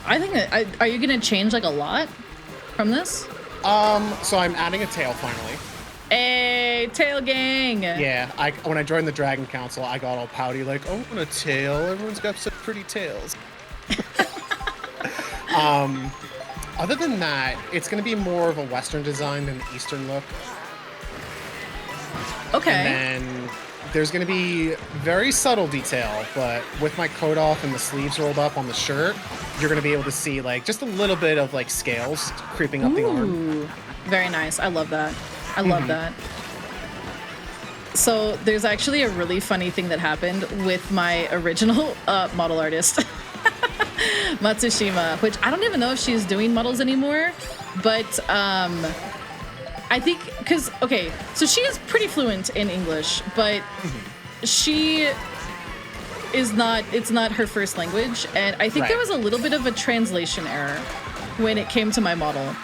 I think are you gonna change like a lot from this? So I'm adding a tail finally. Hey, tail gang! Yeah, when I joined the Dragon Council, I got all pouty, like, oh, I want a tail. Everyone's got such pretty tails. Other than that, it's going to be more of a Western design than an Eastern look. Okay. And then there's going to be very subtle detail, but with my coat off and the sleeves rolled up on the shirt, you're going to be able to see like just a little bit of like scales creeping up the arm. Very nice. I love that. I love that. So there's actually a really funny thing that happened with my original model artist. Matsushima, which I don't even know if she's doing models anymore, but I think because so she is pretty fluent in English, but she is not, it's not her first language, and I think there was a little bit of a translation error when it came to my model.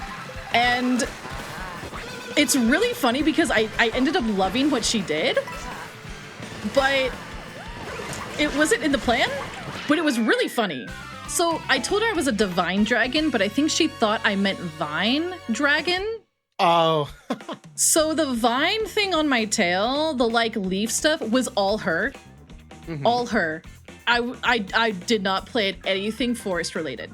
And it's really funny because I ended up loving what she did, but it wasn't in the plan, but it was really funny. So I told her I was a divine dragon, but I think she thought I meant vine dragon. Oh. So the vine thing on my tail, the like leaf stuff, was all her. All her. I did not play it anything forest related.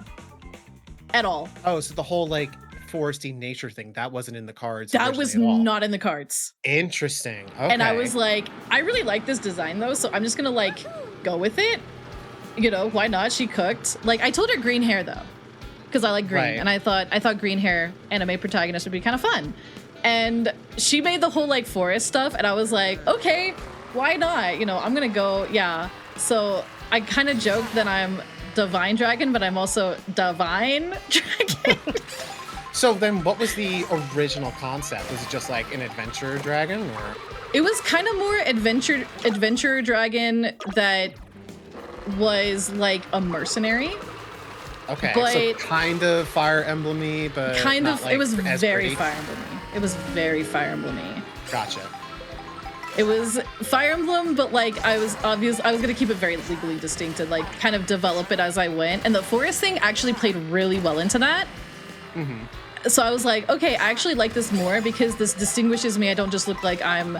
At all. Oh, so the whole like foresty nature thing, that wasn't in the cards. That was not in the cards. Interesting. Okay. And I was like, I really like this design though, so I'm just gonna like go with it. you know, why not? She cooked. Like, I told her green hair though, because I like green, Right. and I thought green hair anime protagonist would be kind of fun. And she made the whole like forest stuff, and I was like, okay, why not? You know, I'm gonna go, yeah. So I kind of joked that I'm divine dragon, but I'm also divine dragon. So then what was the original concept? Was it just like an adventure dragon, or? It was kind of more adventure dragon that was like a mercenary. Okay, But so kind of Fire Emblem-y, but kind not, of, like, it was as very pretty. Fire Emblem-y. It was very Fire Emblem-y. Gotcha. It was Fire Emblem, but like I was gonna keep it very legally distinct and like kind of develop it as I went. And the forest thing actually played really well into that. Mm-hmm. So I was like, okay, I actually like this more because this distinguishes me. I don't just look like I'm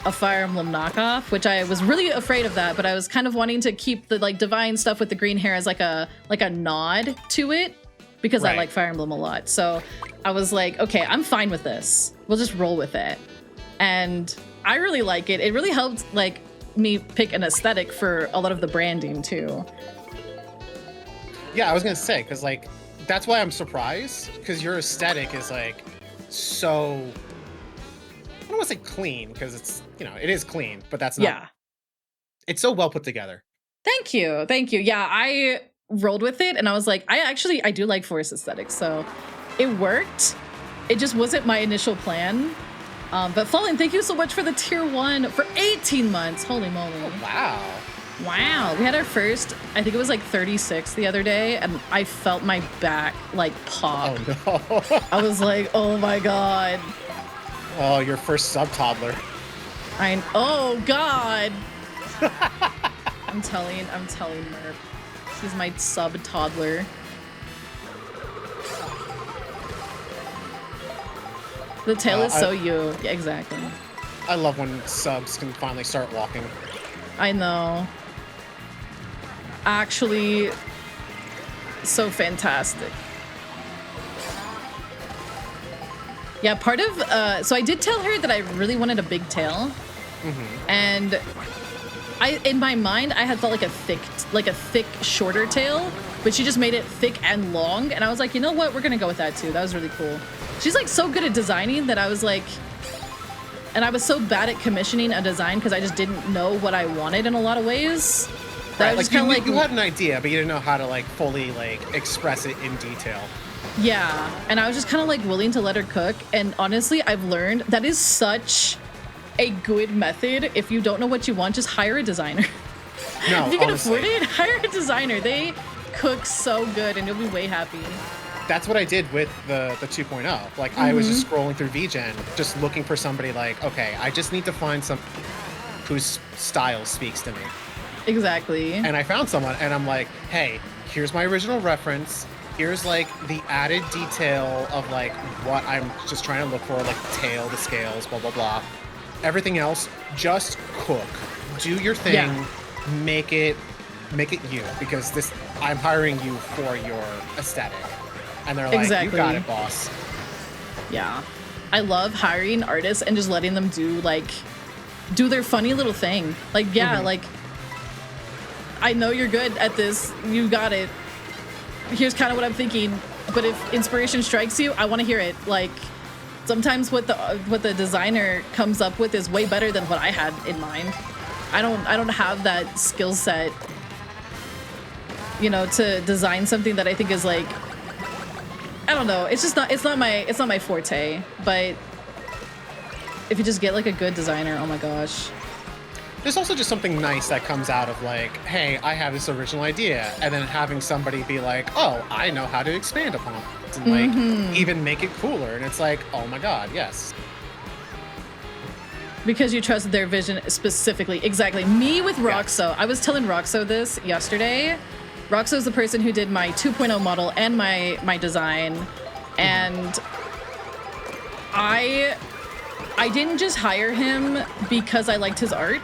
a Fire Emblem knockoff, which I was really afraid of that, but I was kind of wanting to keep the like divine stuff with the green hair as like a nod to it because I Right. like Fire Emblem a lot. So I was like, okay, I'm fine with this. We'll just roll with it. And I really like it. It really helped like me pick an aesthetic for a lot of the branding too. Yeah, I was gonna say, because like that's why I'm surprised, because your aesthetic is like so, I don't want to say clean, because it's, you know, it is clean, but that's not. Yeah. It's so well put together. Thank you. Thank you. Yeah, I rolled with it and I was like, I do like forest aesthetics. So it worked. It just wasn't my initial plan. But Fallen, thank you so much for the tier 1 for 18 months. Holy moly. Wow. Wow. We had our first, I think it was like 36 the other day, and I felt my back like pop. Oh no. I was like, oh my God. Oh, your first sub toddler. Oh God. I'm telling Merp. He's my sub toddler. The tail is so you. Yeah, exactly. I love when subs can finally start walking. I know. Actually, so fantastic. Yeah, part of so I did tell her that I really wanted a big tail, and in my mind I had thought like a thick shorter tail, but she just made it thick and long, and I was like, you know what, we're gonna go with that too. That was really cool. She's like so good at designing that I was like, and I was so bad at commissioning a design because I just didn't know what I wanted in a lot of ways. That I was Like just kind of like, you had an idea, but you didn't know how to like fully like express it in detail. yeah, and I was just kind of like willing to let her cook. And honestly, I've learned that is such a good method. If you don't know what you want, just hire a designer. No, If you can honestly, afford it, hire a designer. They cook so good and you'll be way happy. that's what I did with the 2.0. Like I was just scrolling through VGen, just looking for somebody like, okay, I just need to find some whose style speaks to me. Exactly. And I found someone, and I'm like, hey, here's my original reference. Here's like the added detail of like what I'm just trying to look for, like the tail, the scales, blah, blah, blah. Everything else, just cook. Do your thing. Yeah. Make it you, because I'm hiring you for your aesthetic. And they're like, Exactly. you got it, boss. Yeah. I love hiring artists and just letting them do their funny little thing. Like, yeah, like, I know you're good at this. You got it. Here's kind of what I'm thinking. But if inspiration strikes you, I want to hear it. Like, sometimes what the designer comes up with is way better than what I had in mind. I don't have that skill set, you know, to design something that I think is like, I don't know. It's not my forte. But if you just get like a good designer, oh my gosh. There's also just something nice that comes out of like, hey, I have this original idea, and then having somebody be like, oh, I know how to expand upon it, and like even make it cooler, and it's like, oh my god, yes. Because you trusted their vision specifically. Exactly. Me with Roxo. I was telling Roxo this yesterday. Roxo's the person who did my 2.0 model and my design, and I didn't just hire him because I liked his art.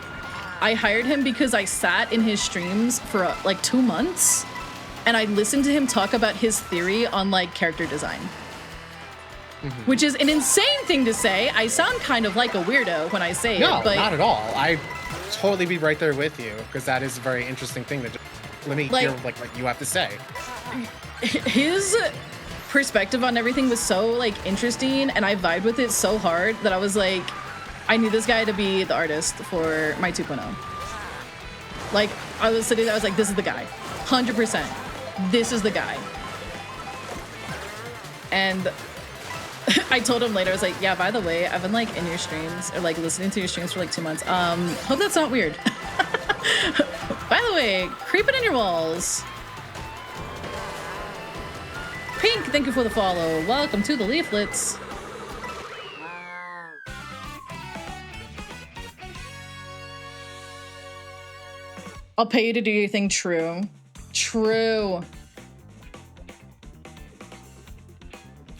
I hired him because I sat in his streams for like 2 months and I listened to him talk about his theory on like character design. Which is an insane thing to say. I sound kind of like a weirdo when I say No, it, but not at all. I totally be right there with you, because that is a very interesting thing to do. Let me hear like what you have to say. His perspective on everything was so like interesting, and I vibed with it so hard that I was like, I need this guy to be the artist for my 2.0. Like, I was sitting there, I was like, this is the guy. 100%. This is the guy. And I told him later, I was like, yeah, by the way, I've been like in your streams or like listening to your streams for like 2 months. Hope that's not weird. By the way, creeping in your walls. Pink, thank you for the follow. Welcome to the leaflets. I'll pay you to do your thing. True. True.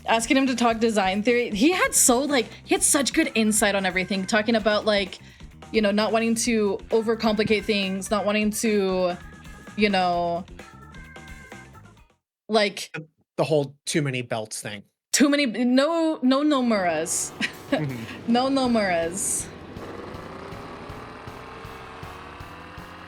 Asking him to talk design theory. He had such good insight on everything. Talking about like, you know, not wanting to overcomplicate things, not wanting to, you know, like the whole too many belts thing. Too many, no Nomura's. No Nomura's.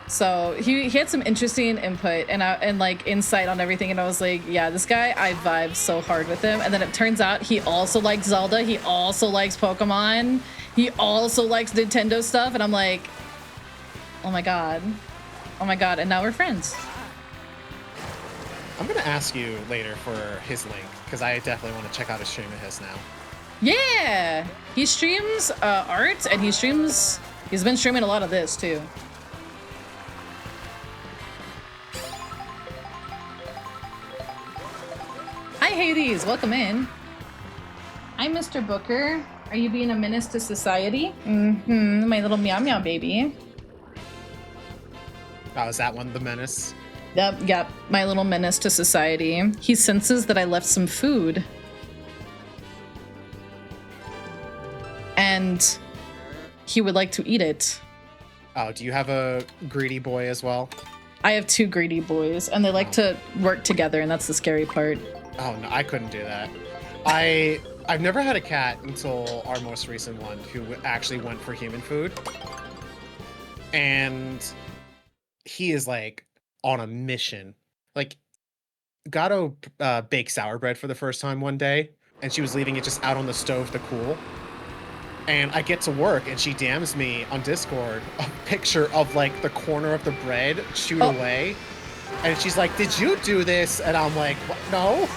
So he had some interesting input and like insight on everything, and I was like, yeah, this guy, I vibe so hard with him. And then it turns out he also likes Zelda, he also likes Pokemon, he also likes Nintendo stuff, and I'm like, oh my god, and now we're friends. I'm gonna ask you later for his link because I definitely want to check out a stream of his now. Yeah, he streams art, and he's been streaming a lot of this too. Hi Hades, welcome in. Hi Mr. Booker. Are you being a menace to society? Mm-hmm, my little meow meow baby. Oh, is that one the menace? Yep, my little menace to society. He senses that I left some food. And he would like to eat it. Oh, do you have a greedy boy as well? I have 2 greedy boys, and they like to work together, and that's the scary part. Oh no, I couldn't do that. I've never had a cat until our most recent one, who actually went for human food. And he is like on a mission. Like, Gato baked sour bread for the first time one day, and she was leaving it just out on the stove to cool. And I get to work, and she DMs me on Discord a picture of like the corner of the bread chewed away. And she's like, did you do this? And I'm like, what? No.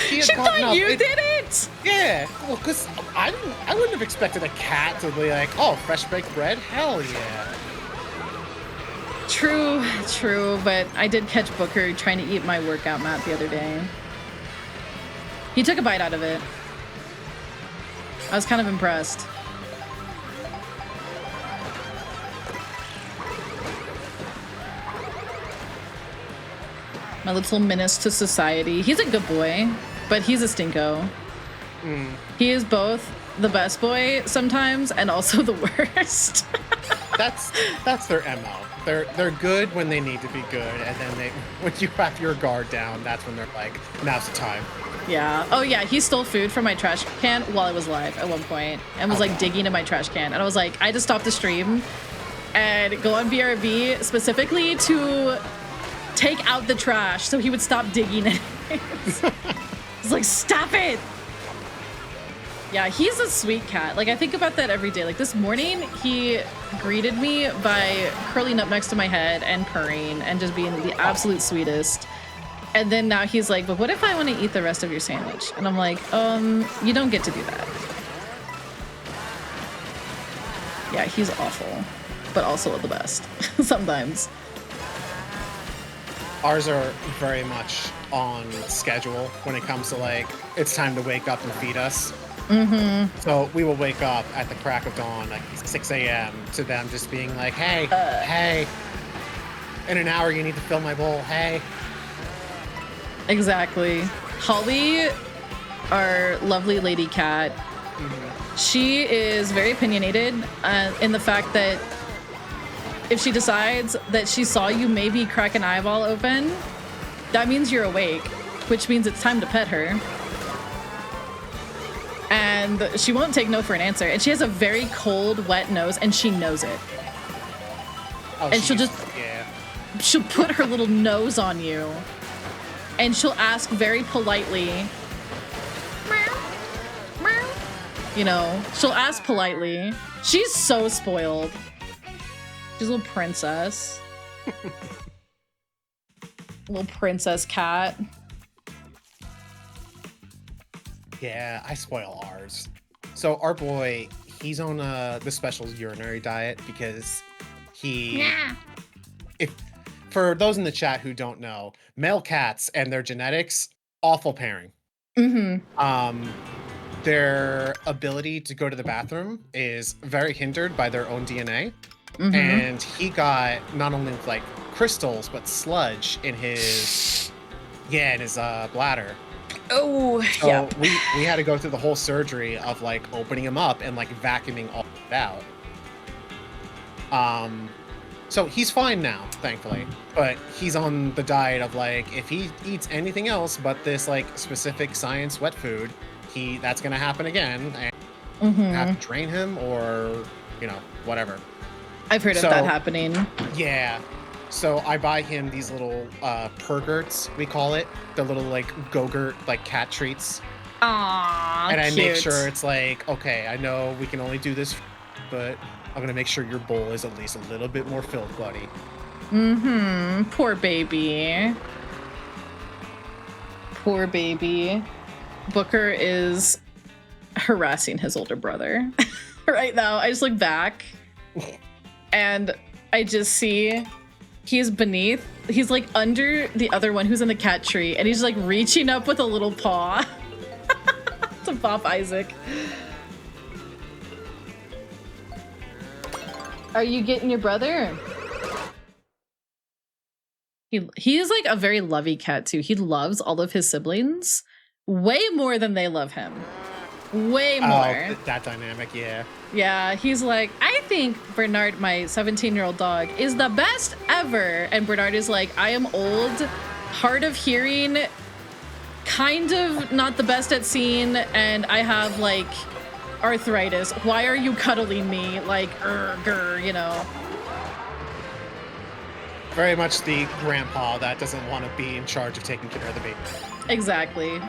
She thought you did it? Yeah. Well, because I wouldn't have expected a cat to be like, oh, fresh baked bread? Hell yeah. True, but I did catch Booker trying to eat my workout mat the other day. He took a bite out of it. I was kind of impressed. My little menace to society. He's a good boy, but he's a stinko. He is both the best boy sometimes and also the worst. That's their MO. They're good when they need to be good, and then when you have your guard down, that's when they're like, now's the time. Yeah. Oh yeah, he stole food from my trash can while I was live at one point and was like digging in my trash can. And I was like, I had to stop the stream and go on BRB specifically to take out the trash so he would stop digging it. It's like, stop it. Yeah, he's a sweet cat. Like, I think about that every day. Like this morning, he greeted me by curling up next to my head and purring and just being the absolute sweetest. And then now he's like, but what if I want to eat the rest of your sandwich? And I'm like, you don't get to do that. Yeah, he's awful, but also the best sometimes. Ours are very much on schedule when it comes to like, it's time to wake up and feed us. So we will wake up at the crack of dawn, like 6 a.m. to them just being like, hey, hey, in an hour you need to fill my bowl, hey. Exactly. Holly, our lovely lady cat, she is very opinionated in the fact that if she decides that she saw you maybe crack an eyeball open, that means you're awake, which means it's time to pet her. And she won't take no for an answer. And she has a very cold, wet nose, and she knows it. Oh, and she'll just... she'll put her little nose on you, and she'll ask very politely, you know, she'll ask politely. She's so spoiled. She's a little princess. Little princess cat. Yeah, I spoil ours. So our boy, he's on the special urinary diet because if for those in the chat who don't know, male cats and their genetics, awful pairing. Their ability to go to the bathroom is very hindered by their own DNA. And he got not only like crystals but sludge in his bladder. Oh, so yeah. we had to go through the whole surgery of like opening him up and like vacuuming all that out. So he's fine now, thankfully, but he's on the diet of like, if he eats anything else but this like specific science wet food, that's gonna happen again, and have to drain him or, you know, whatever. I've heard of that happening. Yeah. So I buy him these little pergerts, we call it. The little like Go-Gurt like cat treats. Aww, and I cute. make sure it's like, okay, I know we can only do this, but I'm gonna make sure your bowl is at least a little bit more filled, buddy. Poor baby. Poor baby. Booker is harassing his older brother right now. I just look back and I just see he's like under the other one who's in the cat tree, and he's like reaching up with a little paw to pop Isaac. Are you getting your brother? He is like a very lovey cat too. He loves all of his siblings way more than they love him. Way more. Oh, that dynamic, yeah. Yeah, he's like, I think Bernard, my 17-year-old dog, is the best ever. And Bernard is like, I am old, hard of hearing, kind of not the best at seeing, and I have like arthritis. Why are you cuddling me? Like, grr, you know. Very much the grandpa that doesn't want to be in charge of taking care of the baby. Exactly.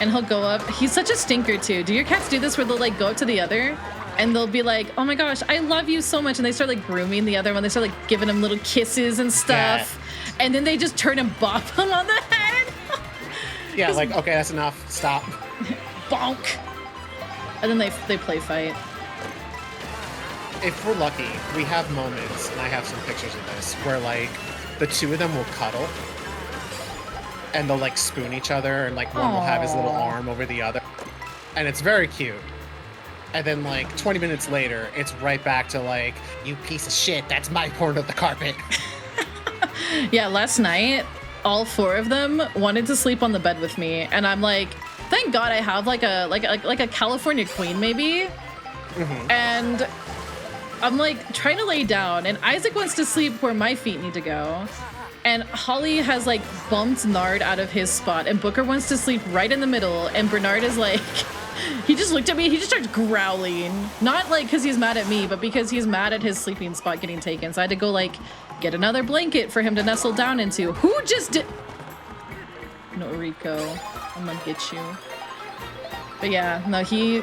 And he'll go up. He's such a stinker too. Do your cats do this where they'll like go up to the other and they'll be like, oh my gosh, I love you so much. And they start like grooming the other one. They start like giving him little kisses and stuff. Yeah. And then they just turn and bop him on the head. Yeah, like, okay, that's enough. Stop. Bonk. And then they play fight. If we're lucky, we have moments, and I have some pictures of this, where like the two of them will cuddle. And they'll like spoon each other, and like one will have his little arm over the other, and it's very cute. And then like 20 minutes later, it's right back to like, you piece of shit, that's my porn of the carpet. Yeah, last night all four of them wanted to sleep on the bed with me, and I'm like, thank God I have like a California queen maybe. And I'm like trying to lay down, and Isaac wants to sleep where my feet need to go. And Holly has like bumped Nard out of his spot, and Booker wants to sleep right in the middle, and Bernard is like, he just looked at me, he just starts growling. Not like because he's mad at me, but because he's mad at his sleeping spot getting taken. So I had to go like get another blanket for him to nestle down into. Who just did? No, Rico, I'm gonna get you. But yeah, no, he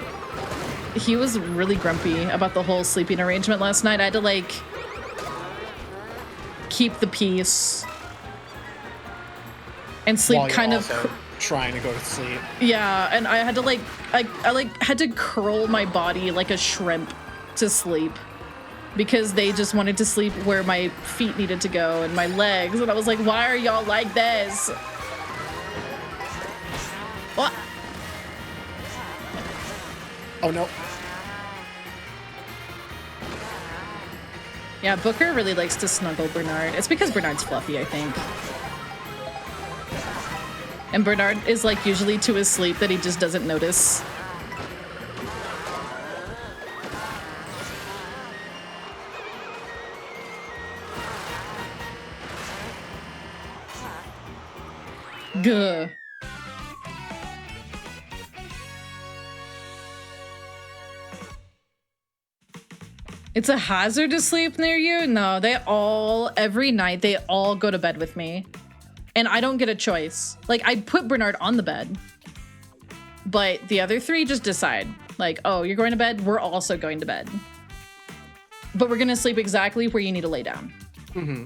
was really grumpy about the whole sleeping arrangement last night. I had to like keep the peace and sleep while kind you're of also trying to go to sleep. Yeah, and I had to like I like had to curl my body like a shrimp to sleep because they just wanted to sleep where my feet needed to go and my legs, and I was like, why are y'all like this? What? Oh no. Yeah, Booker really likes to snuggle Bernard. It's because Bernard's fluffy, I think. And Bernard is like usually too asleep that he just doesn't notice. Gah. It's a hazard to sleep near you? No, every night, they all go to bed with me. And I don't get a choice. Like, I put Bernard on the bed. But the other 3 just decide. Like, oh, you're going to bed? We're also going to bed. But we're going to sleep exactly where you need to lay down. Mm-hmm.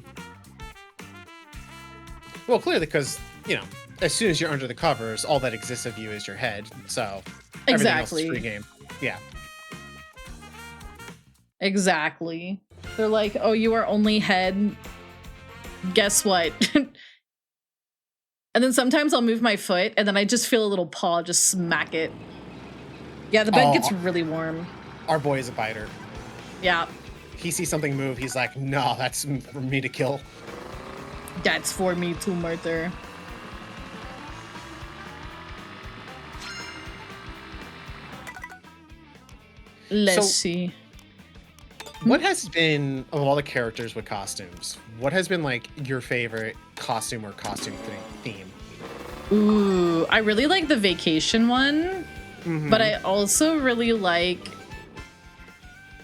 Well, clearly, because, you know, as soon as you're under the covers, all that exists of you is your head. So everything else is free game. Yeah. Exactly. They're like, oh, you are only head. Guess what? And then sometimes I'll move my foot and then I just feel a little paw just smack it. Yeah, the bed gets really warm. Our boy is a biter. Yeah. He sees something move, he's like, no, that's for me to kill. That's for me to murder. Let's see. What has been, of all the characters with costumes, what has been like your favorite costume or costume theme? Ooh, I really like the vacation one, but I also really like,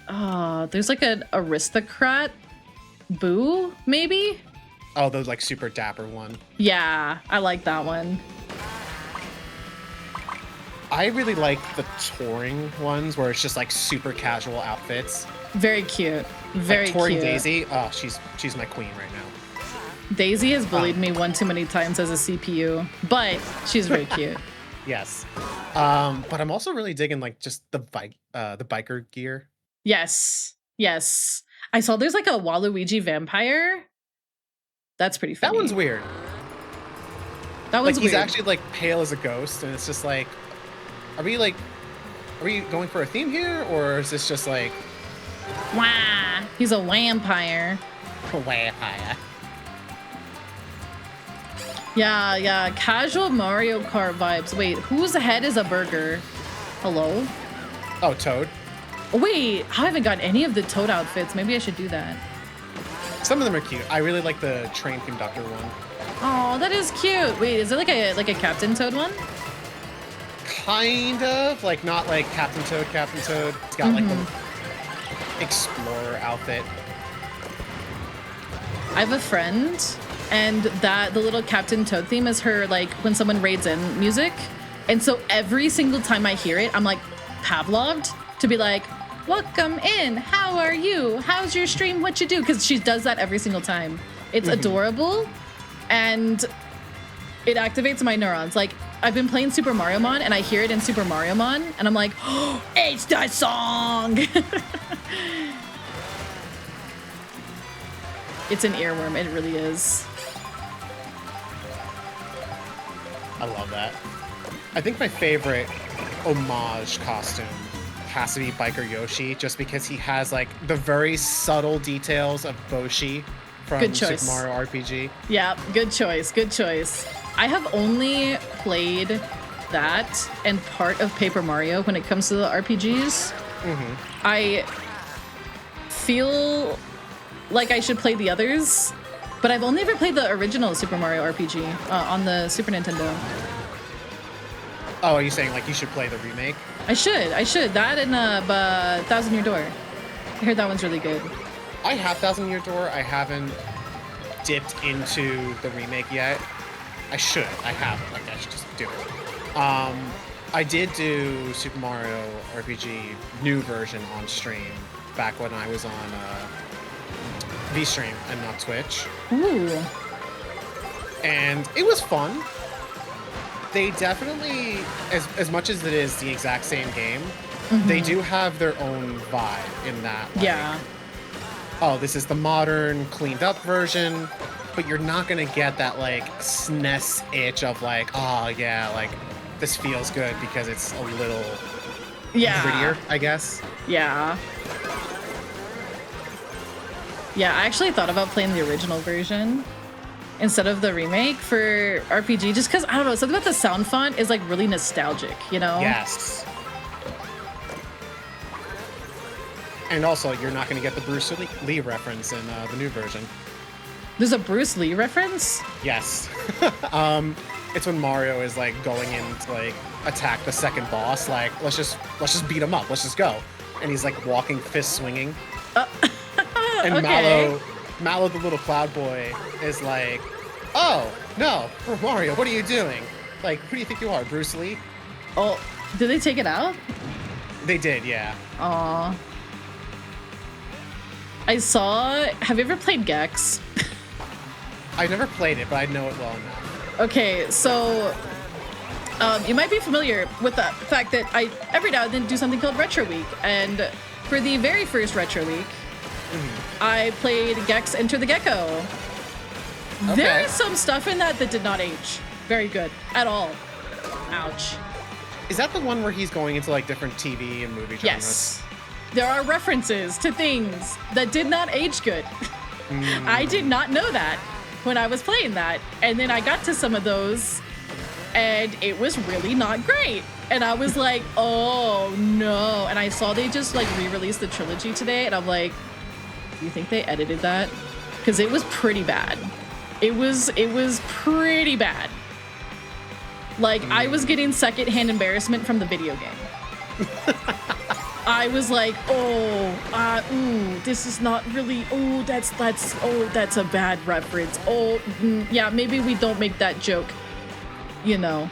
there's like an aristocrat Boo, maybe? Oh, the like super dapper one. Yeah, I like that one. I really like the touring ones where it's just like super casual outfits. Very cute. Very like touring cute. Daisy, oh, she's my queen right now. Daisy has bullied me one too many times as a CPU, but she's very cute. Yes. But I'm also really digging like just the biker gear. Yes. Yes. I saw there's like a Waluigi vampire. That's pretty funny. That one's weird. That one's like he's weird. actually like pale as a ghost, and it's just like, are we going for a theme here, or is this just like, Wah! He's a vampire. a vampire? Yeah, yeah. Casual Mario Kart vibes. Wait, whose head is a burger? Hello? Oh, Toad. Wait, I haven't got any of the Toad outfits. Maybe I should do that. Some of them are cute. I really like the train conductor one. Oh, that is cute. Wait, is it like a Captain Toad one? Kind of, like not like Captain Toad. It's got like the explorer outfit. I have a friend, and the little Captain Toad theme is her like when someone raids in music, and so every single time I hear it, I'm like Pavloved to be like, "Welcome in. How are you? How's your stream? What you do?" Because she does that every single time. It's adorable, and it activates my neurons. Like I've been playing Super Mario Mon, and I hear it in Super Mario Mon, and I'm like, "Oh, it's the song." It's an earworm. It really is. I love that. I think my favorite homage costume has to be Biker Yoshi, just because he has like the very subtle details of Boshi from Good choice. Super Mario RPG. Yeah, good choice. Good choice. I have only played that and part of Paper Mario when it comes to the RPGs. I feel like I should play the others, but I've only ever played the original Super Mario RPG on the Super Nintendo. Oh, are you saying like you should play the remake? I should. That and Thousand Year Door. I heard that one's really good. I have Thousand Year Door. I haven't dipped into the remake yet. I should. I haven't. Like I should just do it. I did do Super Mario RPG new version on stream back when I was on VStream and not Twitch. Ooh. And it was fun. They definitely, as much as it is the exact same game, they do have their own vibe in that. Like, Yeah. oh, this is the modern, cleaned up version, but you're not gonna get that like SNES itch of like, oh yeah, like this feels good because it's a little prettier, I guess. Yeah. Yeah, I actually thought about playing the original version instead of the remake for RPG, just because, I don't know, something about the sound font is like really nostalgic, you know? Yes. And also, you're not going to get the Bruce Lee reference in the new version. There's a Bruce Lee reference? Yes. It's when Mario is like going in to like attack the second boss. Like, let's just beat him up. Let's just go. And he's like walking, fist swinging. And Okay. Mallow the little cloud boy is like, oh, no, Mario, what are you doing? Like, who do you think you are, Bruce Lee? Oh, did they take it out? They did, yeah. Aw. Have you ever played Gex? I've never played it, but I know it well enough. Okay, so you might be familiar with the fact that I every now and then do something called Retro Week, and for the very first Retro Week, I played Gex Enter the Gecko. Okay. There is some stuff in that did not age very good at all. Ouch. Is that the one where he's going into like different TV and movie genres? Yes. There are references to things that did not age good. I did not know that when I was playing that. And then I got to some of those and it was really not great. And I was like, oh no. And I saw they just like re-released the trilogy today and I'm like, do you think they edited that? Because it was pretty bad. It was pretty bad. Like I was getting secondhand embarrassment from the video game. I was like, this is not really, that's a bad reference. Yeah, maybe we don't make that joke, you know.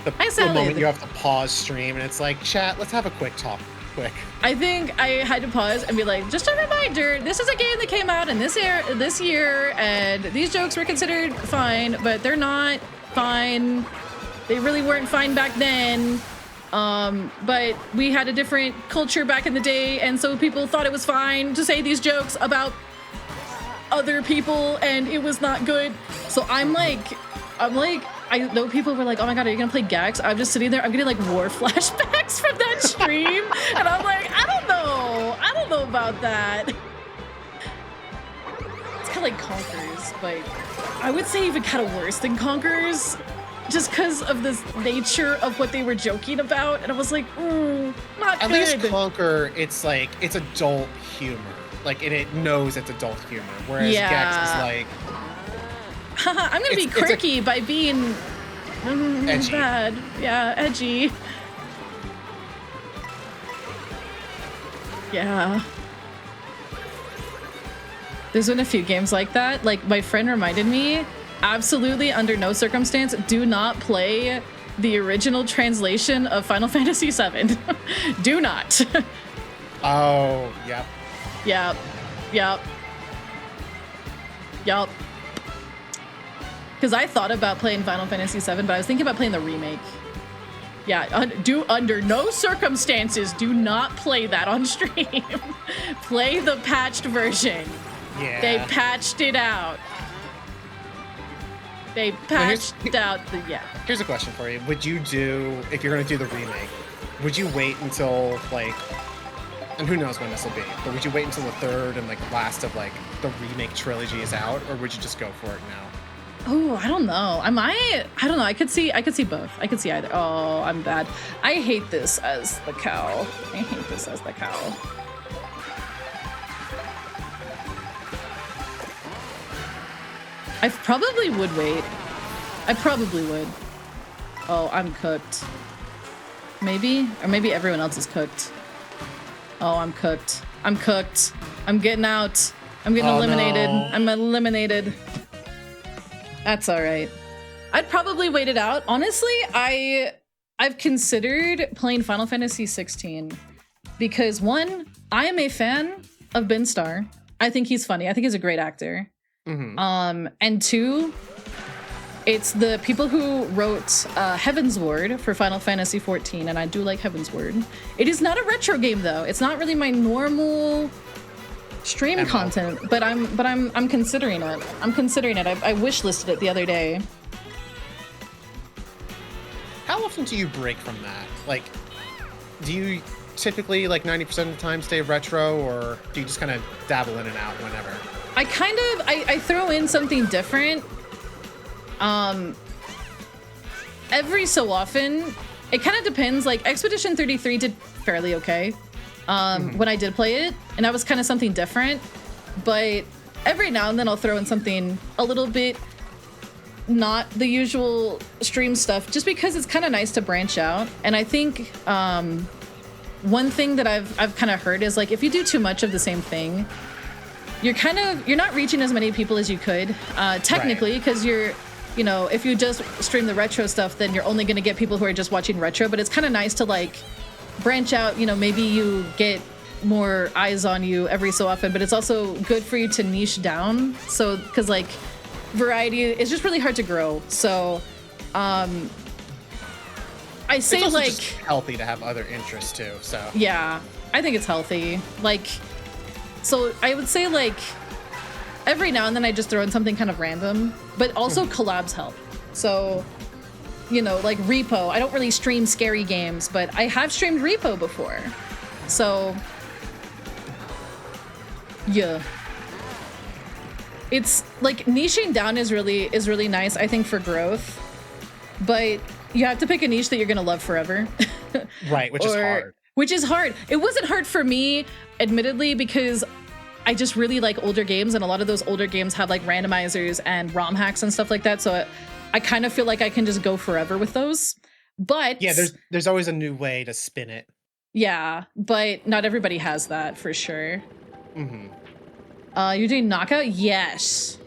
The moment you have to pause stream and it's like, chat, let's have a quick talk, quick. I think I had to pause and be like, just a reminder, this is a game that came out in this year, and these jokes were considered fine, but they're not fine. They really weren't fine back then. But we had a different culture back in the day, and so people thought it was fine to say these jokes about other people, and it was not good. So I'm like, I know people were like, oh my god, are you gonna play Gex? I'm just sitting there, I'm getting like war flashbacks from that stream, and I'm like, I don't know about that. It's kind of like Conquerors, but I would say even kind of worse than Conquerors. Just because of the nature of what they were joking about, and I was like, not At good. least Conquer, it's like, it's adult humor. Like, it knows it's adult humor, whereas Gex is like... I'm gonna be quirky by being edgy. bad. Yeah, edgy. Yeah. There's been a few games like that. Like, my friend reminded me, absolutely under no circumstance do not play the original translation of Final Fantasy VII. Do not. Oh, yep. Yep. Because I thought about playing Final Fantasy VII, but I was thinking about playing the remake. Yeah, under no circumstances do not play that on stream. Play the patched version. Yeah. They patched it out. They patched out the, yeah. Here's a question for you. Would you do, if you're going to do the remake, would you wait until, like, and who knows when this will be, but would you wait until the third and, like, last of, like, the remake trilogy is out, or would you just go for it now? Oh, I don't know. I don't know. I could see both. I could see either. Oh, I'm bad. I hate this as the cow. I probably would wait. I probably would. Oh, I'm cooked. Maybe? Or maybe everyone else is cooked. Oh, I'm cooked. I'm getting out. I'm getting eliminated. No. I'm eliminated. That's all right. I'd probably wait it out. Honestly, I've considered playing Final Fantasy 16 because one, I am a fan of Ben Starr. I think he's funny. I think he's a great actor. Mm-hmm. And two, it's the people who wrote Heaven's Ward for Final Fantasy 14, and I do like Heaven's Ward. It is not a retro game though. It's not really my normal stream content, but I'm considering it. I wish listed it the other day. How often do you break from that? Like, do you typically, like, 90% of the time stay retro, or do you just kind of dabble in and out whenever? I throw in something different. Every so often. It kind of depends. Like, Expedition 33 did fairly okay when I did play it, and that was kind of something different. But every now and then I'll throw in something a little bit not the usual stream stuff, just because it's kind of nice to branch out. And I think one thing that I've kind of heard is like if you do too much of the same thing, you're not reaching as many people as you could technically, because you're, you know, if you just stream the retro stuff, then you're only going to get people who are just watching retro. But it's kind of nice to like branch out, you know, maybe you get more eyes on you every so often, but it's also good for you to niche down. So, because like variety is just really hard to grow. So, I say it's also like just healthy to have other interests too. So yeah, I think it's healthy. Like, so I would say like every now and then I just throw in something kind of random, but also collabs help. So, you know, like Repo. I don't really stream scary games, but I have streamed Repo before. So yeah. It's like niching down is really nice, I think, for growth. But you have to pick a niche that you're gonna love forever. Right, which is hard. Which is hard. It wasn't hard for me, admittedly, because I just really like older games, and a lot of those older games have like randomizers and ROM hacks and stuff like that. So I kind of feel like I can just go forever with those. But yeah, there's always a new way to spin it. Yeah, but not everybody has that for sure. Mm-hmm. You're doing knockout? Yes.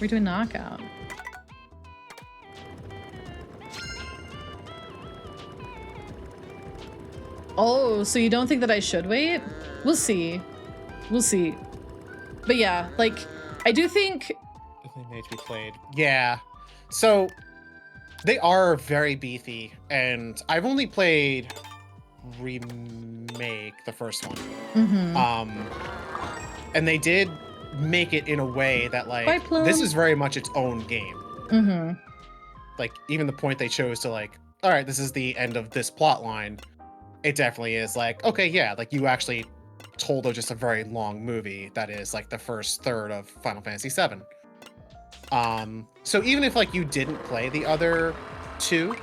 We're doing knockout. Oh, so you don't think that I should wait? We'll see. We'll see. But yeah, like, I do think... They need to be played. Yeah. So, they are very beefy, and I've only played Remake, the first one. Mm-hmm. And they did make it in a way that, like, this is very much its own game. Mm-hmm. Like, even the point they chose to, like, all right, this is the end of this plot line. It definitely is like, okay, yeah, like you actually told just a very long movie that is like the first third of Final Fantasy VII. So even if like you didn't play the other two,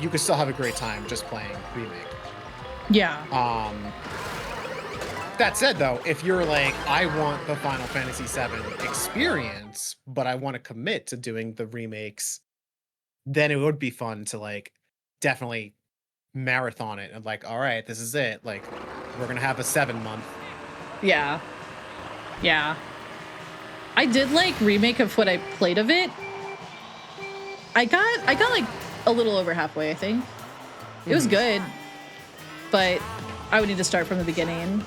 you could still have a great time just playing Remake. Yeah. That said, though, if you're like, I want the Final Fantasy VII experience, but I want to commit to doing the remakes, then it would be fun to like definitely marathon it and like, all right, this is it. Like, we're gonna have a 7-month. Yeah. Yeah. I did like remake of what I played of it. I got like a little over halfway, I think. It was good, but I would need to start from the beginning.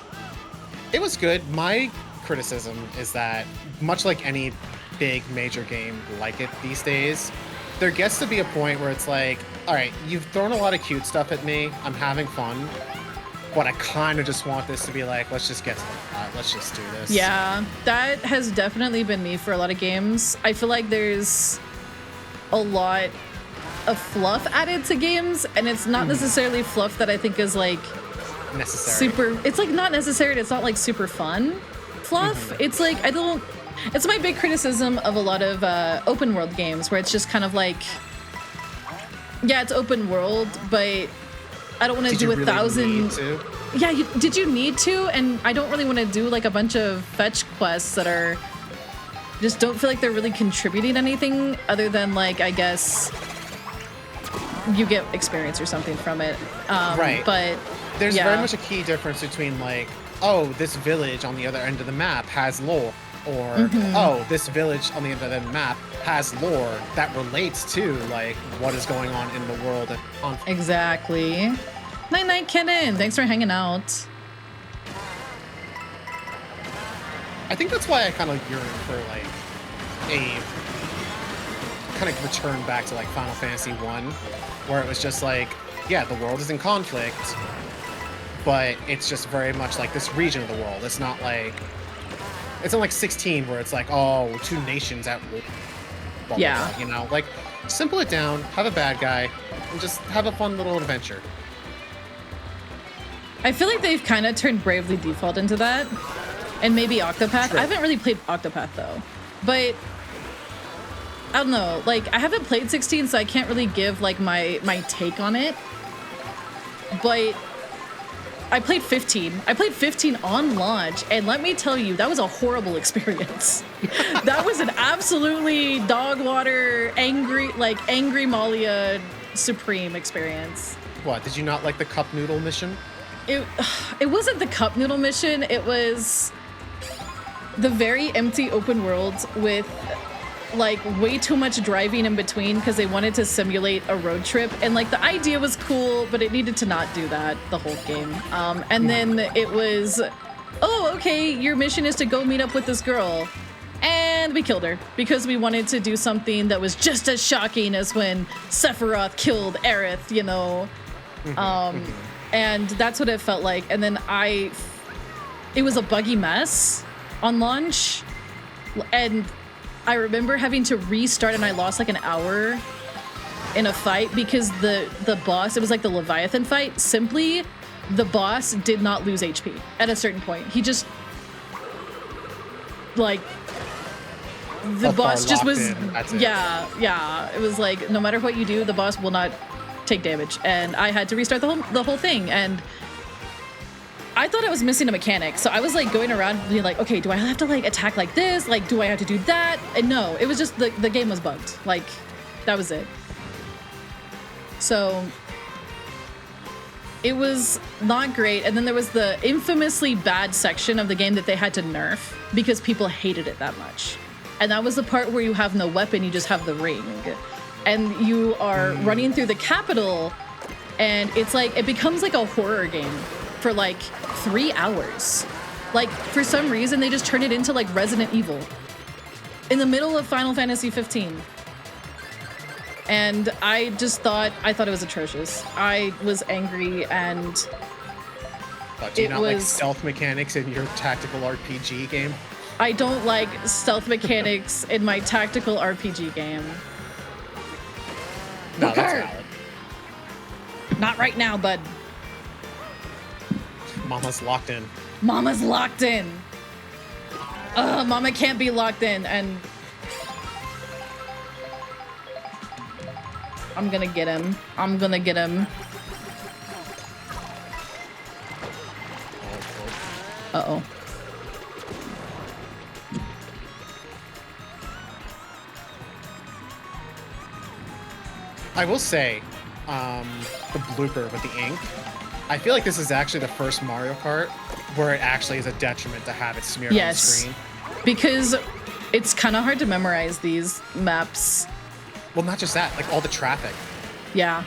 It was good. My criticism is that, much like any big major game like it these days, there gets to be a point where it's like, all right, you've thrown a lot of cute stuff at me. I'm having fun, but I kind of just want this to be like, let's just get to the plot. Let's just do this. Yeah, that has definitely been me for a lot of games. I feel like there's a lot of fluff added to games, and it's not necessarily fluff that I think is like necessary. It's like not necessary. It's not like super fun fluff. It's like it's my big criticism of a lot of open world games, where it's just kind of like, yeah, it's open world, but I don't want to do a thousand. Yeah, did you need to? And I don't really want to do like a bunch of fetch quests that are just don't feel like they're really contributing anything other than like, I guess you get experience or something from it. Right. But there's very much a key difference between like, oh, this village on the other end of the map has lore, or oh, this village on the other end of the map has lore that relates to like what is going on in the world. Exactly. Night night, Kenan. Thanks for hanging out. I think that's why I kind of yearn for like a kind of return back to like Final Fantasy 1, where it was just like, yeah, the world is in conflict, but it's just very much like this region of the world. It's not like 16 where it's like, oh, two nations at war. Blah, yeah. Blah, blah, you know, like simple it down, have a bad guy, and just have a fun little adventure. I feel like they've kind of turned Bravely Default into that, and maybe Octopath. True. I haven't really played Octopath though, but I don't know. Like, I haven't played 16, so I can't really give like my take on it. But I played 15. I played 15 on launch, and let me tell you, that was a horrible experience. That was an absolutely dog water, angry Malia Supreme experience. What, did you not like the cup noodle mission? it wasn't the cup noodle mission. It was the very empty open world with like way too much driving in between because they wanted to simulate a road trip, and like the idea was cool, but it needed to not do that the whole game. And then it was, oh, okay, your mission is to go meet up with this girl, and we killed her because we wanted to do something that was just as shocking as when Sephiroth killed Aerith, you know. And that's what it felt like. And then it was a buggy mess on launch, and I remember having to restart, and I lost like an hour in a fight because the boss, it was like the Leviathan fight, simply the boss did not lose HP at a certain point. He just like the boss just was yeah, it was like no matter what you do, the boss will not take damage, and I had to restart the whole thing. And I thought I was missing a mechanic, so I was like going around being like, okay, do I have to like attack like this? Like, do I have to do that? And no, it was just the game was bugged. Like, that was it. So it was not great. And then there was the infamously bad section of the game that they had to nerf because people hated it that much. And that was the part where you have no weapon, you just have the ring. And you are running through the capital, and it's like, it becomes like a horror game for like 3 hours. Like, for some reason, they just turned it into like Resident Evil in the middle of Final Fantasy 15. And I thought it was atrocious. I was angry, and do you not like stealth mechanics in your tactical RPG game? I don't like stealth mechanics in my tactical RPG game. No, that's valid. Not right now, bud. Mama's locked in. Mama's locked in. Mama can't be locked in, and I'm gonna get him. I'm gonna get him. Uh-oh. I will say, the blooper with the ink, I feel like this is actually the first Mario Kart where it actually is a detriment to have it smeared on the screen. Because it's kind of hard to memorize these maps. Well, not just that, like all the traffic. Yeah.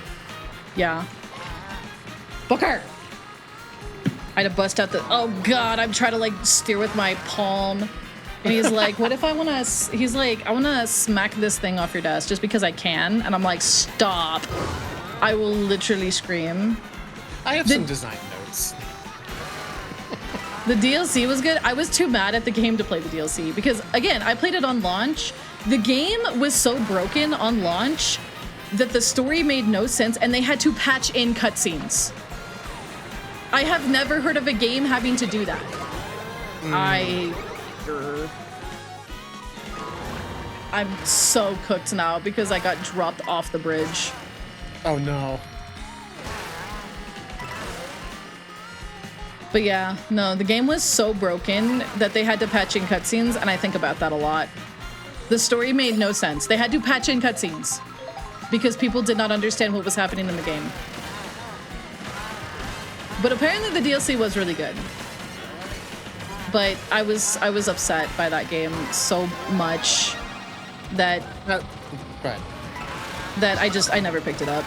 Yeah. Booker! I had to bust out the, oh God, I'm trying to like steer with my palm. And he's like, what if I want to, he's like, I want to smack this thing off your desk just because I can. And I'm like, stop. I will literally scream. I have some design notes. The DLC was good. I was too mad at the game to play the DLC because, again, I played it on launch. The game was so broken on launch that the story made no sense, and they had to patch in cutscenes. I have never heard of a game having to do that. I'm so cooked now because I got dropped off the bridge. Oh no. But yeah, no, the game was so broken that they had to patch in cutscenes, and I think about that a lot. The story made no sense. They had to patch in cutscenes because people did not understand what was happening in the game. But apparently the DLC was really good. But I was upset by that game so much that that I never picked it up.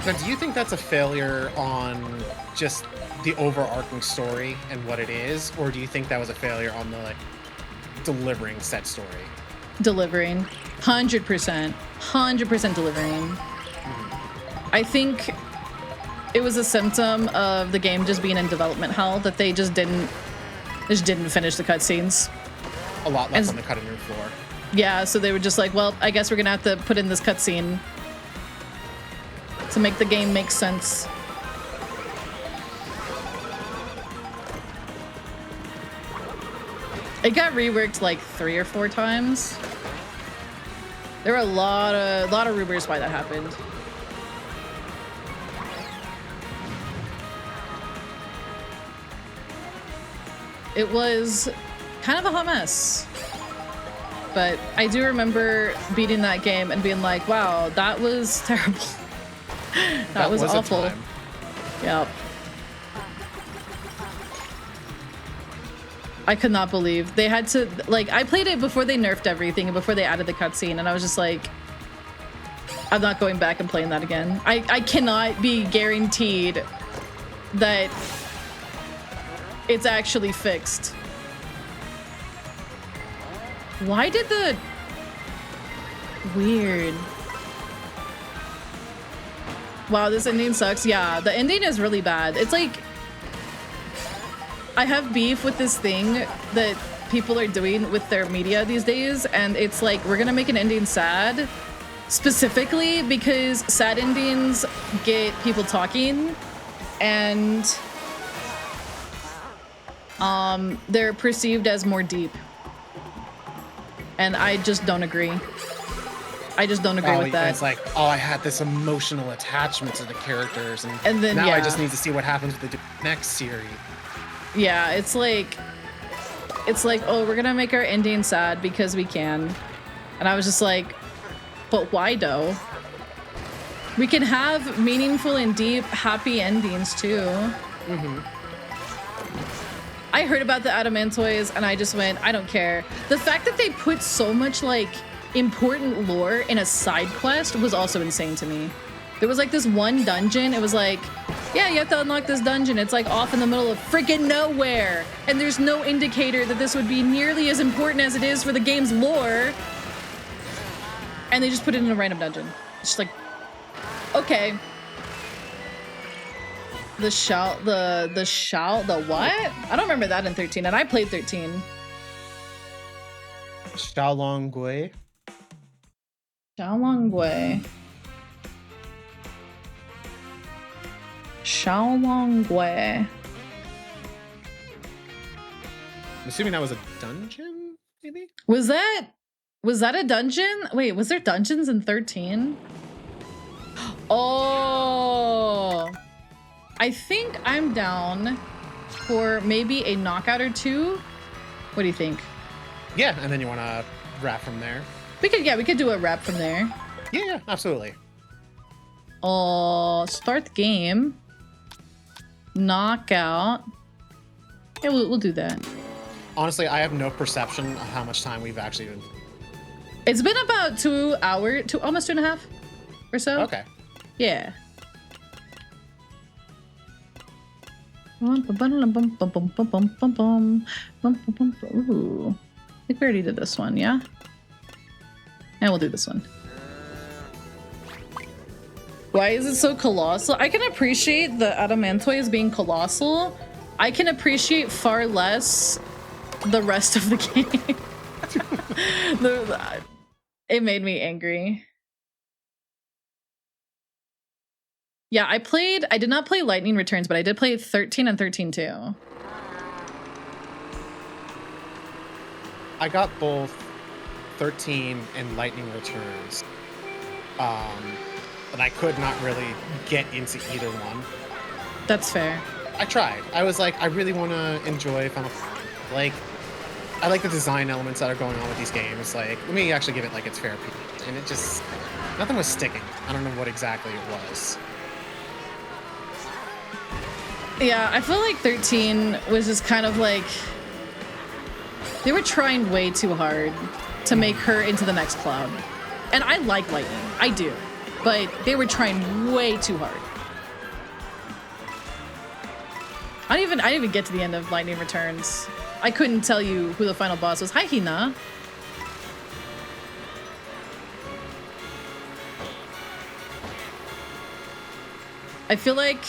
Now, do you think that's a failure on just the overarching story and what it is, or do you think that was a failure on the like delivering said story? Delivering, 100%, 100% delivering. I think it was a symptom of the game just being in development hell that they just didn't finish the cutscenes. A lot left on the cutting room floor. Yeah, so they were just like, well, I guess we're gonna have to put in this cutscene to make the game make sense. It got reworked like 3 or 4 times. There were a lot of rumors why that happened. It was kind of a hot mess. But I do remember beating that game and being like, wow, that was terrible. that was awful. Yep. I could not believe they had to, like, I played it before they nerfed everything and before they added the cutscene, and I was just like, I'm not going back and playing that again. I cannot be guaranteed that it's actually fixed. Why did the... Weird. Wow, this ending sucks. Yeah, the ending is really bad. It's like... I have beef with this thing that people are doing with their media these days, and it's like, we're gonna make an ending sad, specifically because sad endings get people talking, and they're perceived as more deep. And I just don't agree. I just don't agree with that. It's like, oh, I had this emotional attachment to the characters, and then now yeah. I just need to see what happens with the next series. Yeah, it's like, oh, we're gonna make our ending sad because we can. And I was just like, but why though? We can have meaningful and deep, happy endings too. Mm-hmm. I heard about the Adamantoids and I just went, I don't care. The fact that they put so much like important lore in a side quest was also insane to me. There was like this one dungeon, it was like, yeah, you have to unlock this dungeon. It's like off in the middle of freaking nowhere. And there's no indicator that this would be nearly as important as it is for the game's lore. And they just put it in a random dungeon. It's just like, okay. The what? I don't remember that in 13, and I played 13. Xiaolonggui. Xiaolonggui. Xiaolonggui. I'm assuming that was a dungeon, maybe? Was that a dungeon? Wait, was there dungeons in 13? Oh, I think I'm down for maybe a knockout or two. What do you think? Yeah, and then you want to wrap from there. We could do a wrap from there. Yeah, absolutely. Start the game. Knockout. Yeah, we'll do that. Honestly, I have no perception of how much time we've actually been. It's been about 2 hours, almost 2.5 or so. Okay. Yeah. Ooh. I think we already did this one, yeah? And we'll do this one. Why is it so colossal? I can appreciate the Adamantoids being colossal. I can appreciate far less the rest of the game. It made me angry. Yeah, I did not play Lightning Returns, but I did play 13 and 13 too. I got both 13 and Lightning Returns. But I could not really get into either one. That's fair. I tried. I was like, I really want to enjoy Final Fantasy. Like, I like the design elements that are going on with these games. Like, let me actually give it like its fair piece. And it just, nothing was sticking. I don't know what exactly it was. Yeah, I feel like 13 was just kind of like, they were trying way too hard to make her into the next Cloud. And I like Lightning, I do. But they were trying way too hard. I didn't even get to the end of Lightning Returns. I couldn't tell you who the final boss was. Hi, Hina. I feel like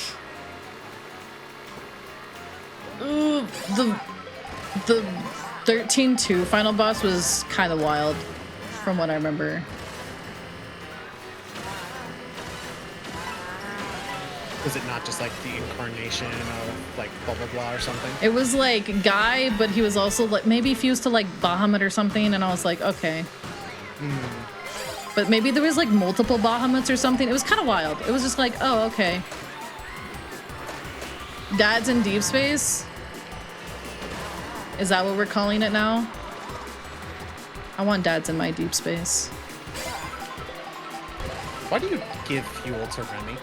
the 13-2 final boss was kind of wild from what I remember. Was it not just like the incarnation of like blah blah blah or something? It was like Guy, but he was also like maybe fused to like Bahamut or something, and I was like, okay. But maybe there was like multiple Bahamuts or something. It was kind of wild. It was just like, oh, okay. Dad's in deep space? Is that what we're calling it now? I want dads in my deep space. Why do you give fuel to Remy?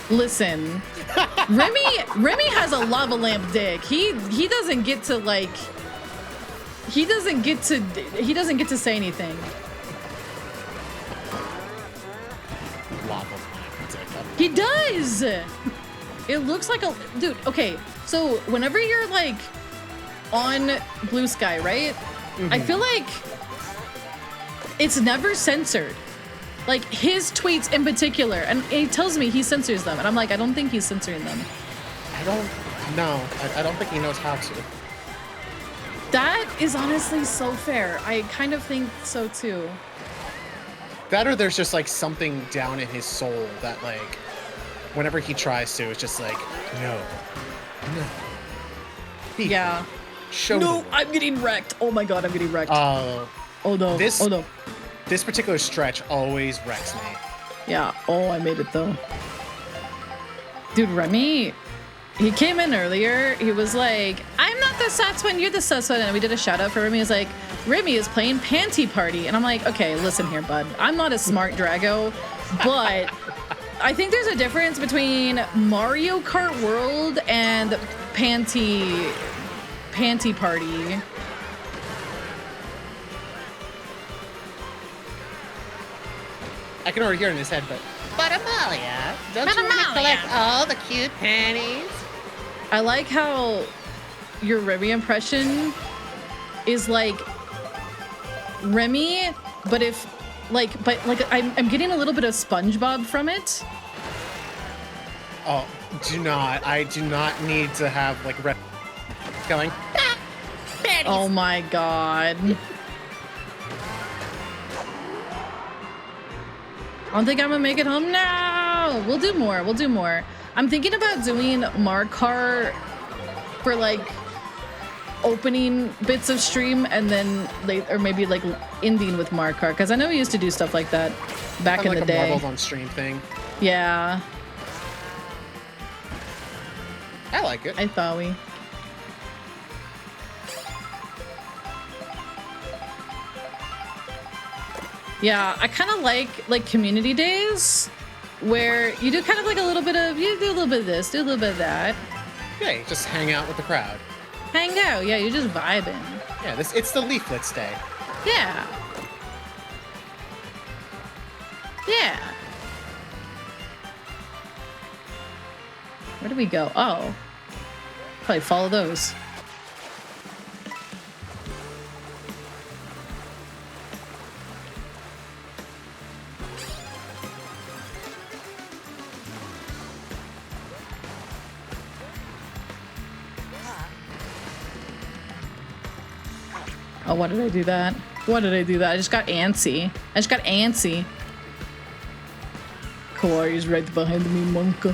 Listen, Remy has a lava lamp dick. He doesn't get to like. He doesn't get to say anything. Lava lamp dick. He does. It looks like a dude. Okay, so whenever you're like on Blue Sky, right? I feel like it's never censored. Like his tweets in particular, and he tells me he censors them, and I'm like, I don't think he's censoring them. I don't know. I don't think he knows how to. That is honestly so fair. I kind of think so too. That or there's just like something down in his soul that like, whenever he tries to, it's just like, no. People, Yeah. show No, them. I'm getting wrecked. Oh my god, I'm getting wrecked. Oh no. this- Oh no. This particular stretch always wrecks me. Yeah. Oh, I made it though. Dude, Remy, he came in earlier. He was like, I'm not the sus one, you're the sus one. And we did a shout out for Remy. He was like, Remy is playing Panty Party. And I'm like, okay, listen here, bud. I'm not a smart Drago, but I think there's a difference between Mario Kart World and Panty Party. I can already hear it in his head, but Amalia, don't you want to collect all the cute panties? I like how your Remy impression is like Remy, but I'm getting a little bit of SpongeBob from it. Oh, I do not need to have like rep going. Oh my god. I don't think I'm gonna make it home now. We'll do more. I'm thinking about doing Mario Kart for like opening bits of stream and then or maybe like ending with Mario Kart, because I know we used to do stuff like that back in like the a day. Marbles on stream thing. Yeah, I like it. I thought we. Yeah, I kind of like community days where you do kind of like you do a little bit of this, do a little bit of that. Yeah, you just hang out with the crowd. Hang out, yeah, you're just vibing. Yeah, it's the Leaflets Day. Yeah. Yeah. Where do we go? Oh. Probably follow those. Oh, why did I do that? Why did I do that? I just got antsy. Kawari's right behind me. Monka.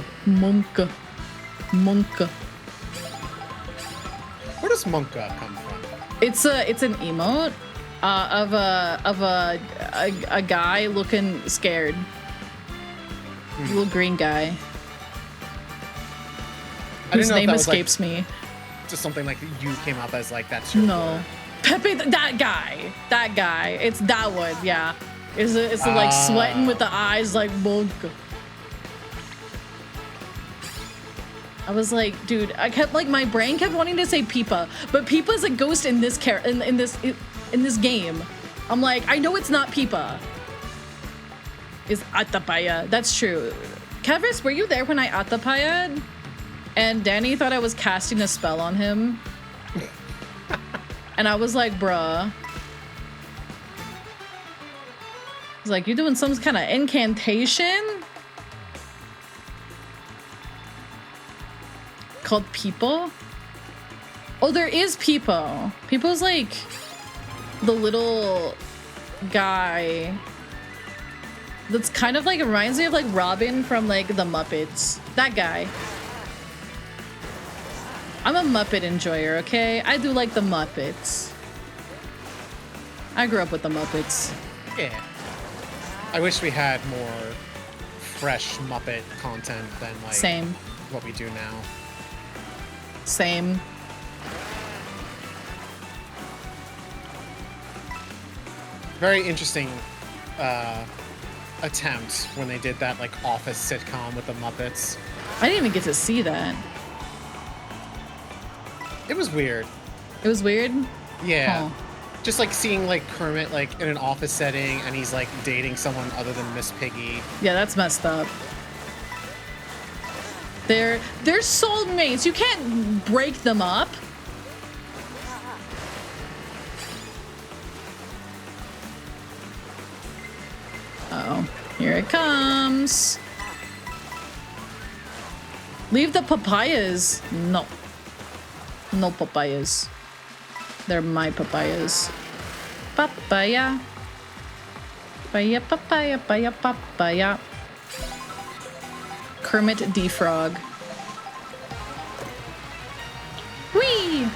Where does Monka come from? It's an emote of a guy looking scared. Little green guy. Whose name escapes me. Just something like you came up as like that's your No. word. Pepe, that guy. It's that one, yeah. It's like sweating with the eyes like Monka. I was like, dude, I kept like my brain kept wanting to say Peepa, but Peepa's a ghost in this in this game. I'm like, I know it's not Peepa. It's Atapaya. That's true. Kevis, were you there when I Atapaya'd? And Danny thought I was casting a spell on him. And I was like, bruh. I was like, you doing some kind of incantation? Called Peepo? Oh, there is Peepo. Peepo's like the little guy that's kind of like, it reminds me of like Robin from like the Muppets. That guy. I'm a Muppet enjoyer, okay? I do like the Muppets. I grew up with the Muppets. Yeah. I wish we had more fresh Muppet content than like Same. what we do now. Same. Very interesting attempt when they did that like office sitcom with the Muppets. I didn't even get to see that. It was weird. It was weird? Yeah. Huh. Just like seeing like Kermit like in an office setting and he's like dating someone other than Miss Piggy. Yeah, that's messed up. They're soulmates. You can't break them up. Uh-oh. Here it comes. Leave the papayas. No. No papayas. They're my papayas. Papaya. Papaya, papaya, papaya, papaya. Kermit Defrog. Whee!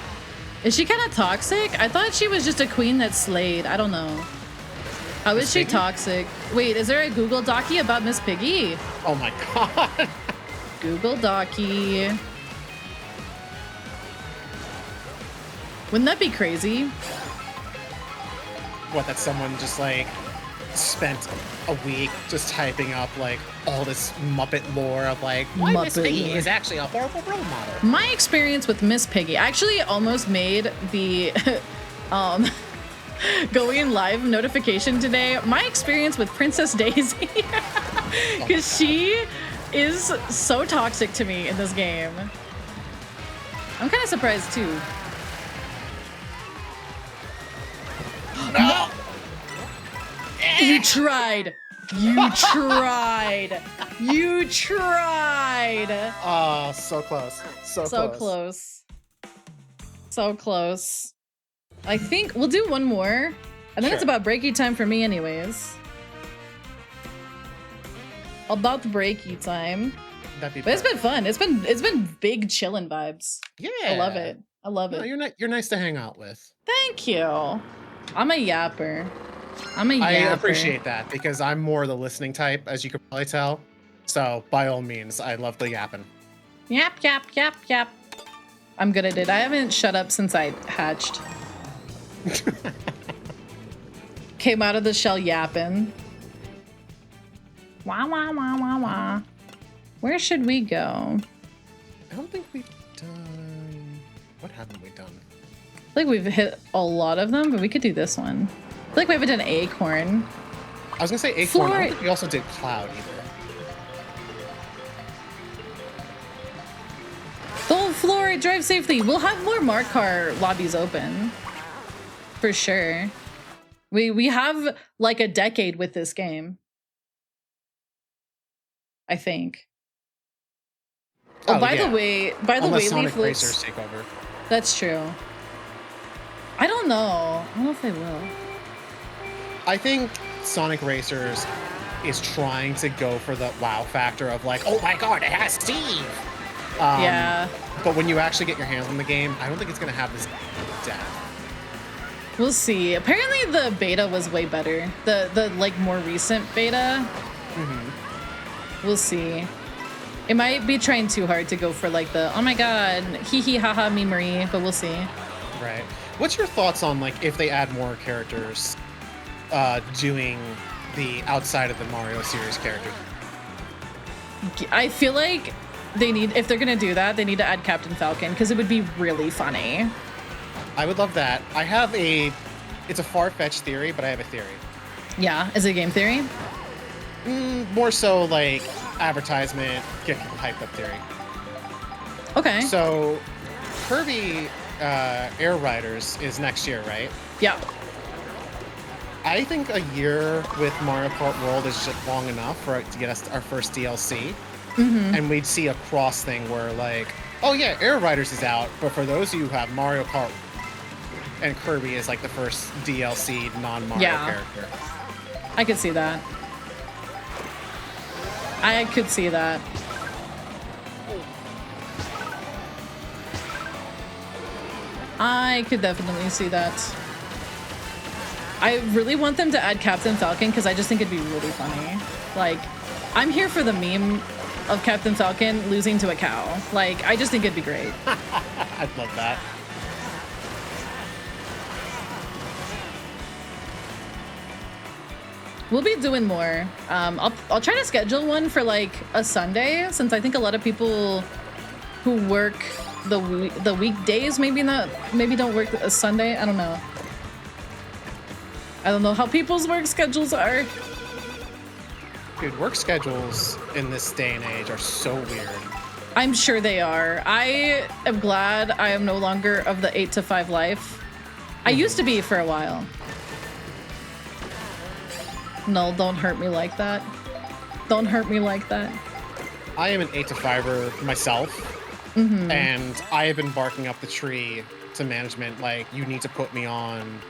Is she kind of toxic? I thought she was just a queen that slayed. I don't know. How is she toxic? Wait, is there a Google Docie about Miss Piggy? Oh my god. Google Docie. Wouldn't that be crazy? What, that someone just like spent a week just typing up like all this Muppet lore of like why Miss Piggy is actually a horrible role model. My experience with Miss Piggy, I actually almost made the going live notification today. My experience with Princess Daisy, because she is so toxic to me in this game. I'm kind of surprised too. No! You tried. You tried. You tried. Oh, so close. So close. So close. I think we'll do one more. I think it's about breaky time for me anyways. About breaky time. That'd be but it's been fun. It's been big chillin' vibes. Yeah. I love it. I love it. You're nice to hang out with. Thank you. I'm a yapper. I'm a yapper. I appreciate that because I'm more the listening type, as you could probably tell. So by all means, I love the yapping. Yap, yap, yap, yap. I'm good at it. I haven't shut up since I hatched. Came out of the shell yapping. Wah, wah, wah, wah, wah. Where should we go? I don't think we've done... What haven't we done? I feel like we've hit a lot of them, but we could do this one. I feel like we haven't done Acorn. I was gonna say Acorn. I don't think we also did Cloud either. Don't floor it, drive safely. We'll have more Markar lobbies open. For sure. We have like a decade with this game. I think. Oh, by the way, Sonic Leaflets. Racers take over. That's true. I don't know. I don't know if they will. I think Sonic Racers is trying to go for the wow factor of like, oh my god, it has Steve! Yeah. But when you actually get your hands on the game, I don't think it's going to have this depth. We'll see. Apparently the beta was way better. The like more recent beta. Mm-hmm. We'll see. It might be trying too hard to go for like the, oh my god, hee hee haha memory, but we'll see. Right. What's your thoughts on like if they add more characters doing the outside of the Mario series character? I feel like they need, if they're gonna do that, they need to add Captain Falcon because it would be really funny. I would love that. I have it's a far-fetched theory, but I have a theory. Yeah, is it game theory? More so like advertisement, get people hyped up theory. Okay. So Kirby Air Riders is next year, right? Yeah. I think a year with Mario Kart World is just long enough for it to get us our first DLC. Mm-hmm. And we'd see a cross thing where like, oh yeah, Air Riders is out, but for those of you who have Mario Kart and Kirby is like the first DLC non-Mario character. I could see that. I could see that. I could definitely see that. I really want them to add Captain Falcon because I just think it'd be really funny. Like, I'm here for the meme of Captain Falcon losing to a cow. Like, I just think it'd be great. I'd love that. We'll be doing more. I'll try to schedule one for like a Sunday, since I think a lot of people who work the weekdays maybe don't work a Sunday. I don't know. I don't know how people's work schedules are. Dude, work schedules in this day and age are so weird. I'm sure they are. I am glad I am no longer of the 8 to 5 life. I used to be for a while. No, don't hurt me like that. Don't hurt me like that. I am an 8 to 5er myself. And I have been barking up the tree to management, like, you need to put me on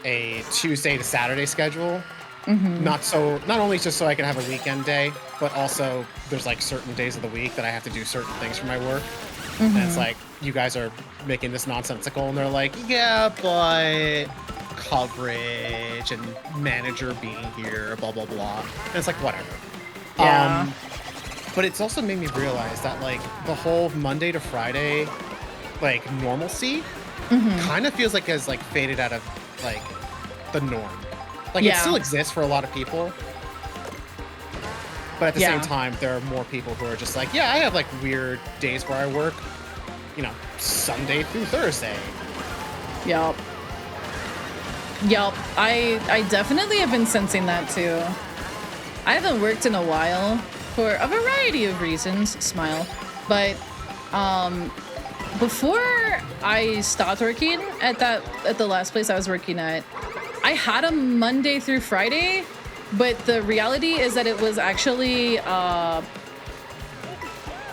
a Tuesday to Saturday schedule. Not only just so I can have a weekend day, but also there's like certain days of the week that I have to do certain things for my work. And it's like, you guys are making this nonsensical, and they're like, yeah, but coverage and manager being here, blah, blah, blah. And it's like, whatever. Yeah. But it's also made me realize that like the whole Monday to Friday, like normalcy kind of feels like has like faded out of like the norm. Like it still exists for a lot of people. But at the same time, there are more people who are just like, yeah, I have like weird days where I work, you know, Sunday through Thursday. Yup. I definitely have been sensing that too. I haven't worked in a while for a variety of reasons. Smile. But before I stopped working at the last place I was working at, I had a Monday through Friday, but the reality is that it was actually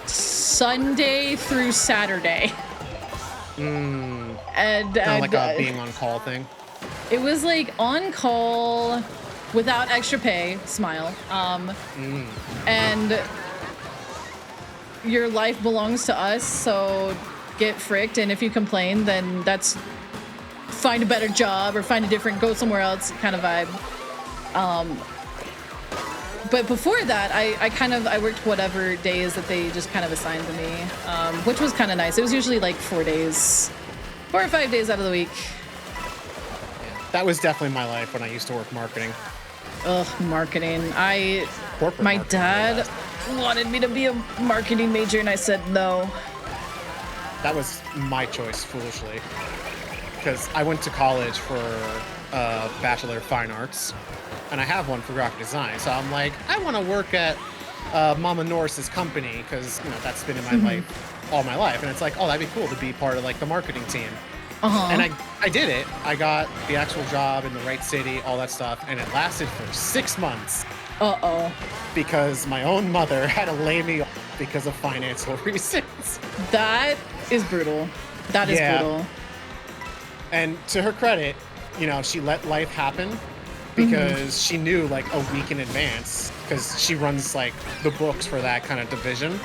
Sunday through Saturday. And like a being on call thing. It was like on call without extra pay. Smile. And your life belongs to us, so get fricked. And if you complain, then that's find a better job or go somewhere else kind of vibe. But before that, I worked whatever days that they just kind of assigned to me, which was kind of nice. It was usually like 4 or 5 days out of the week. Yeah, that was definitely my life when I used to work marketing. Ugh, marketing. My dad wanted me to be a marketing major, and I said no. That was my choice, foolishly. Because I went to college for a Bachelor of Fine Arts, and I have one for graphic design. So I'm like, I want to work at Mama Norris's company, because you know that's been in my life all my life. And it's like, oh, that'd be cool to be part of like the marketing team. And I did it. I got the actual job in the right city, all that stuff, and it lasted for 6 months. Because my own mother had to lay me off because of financial reasons. That is brutal. That is brutal. And to her credit, you know, she let life happen because she knew like a week in advance, because she runs like the books for that kind of division.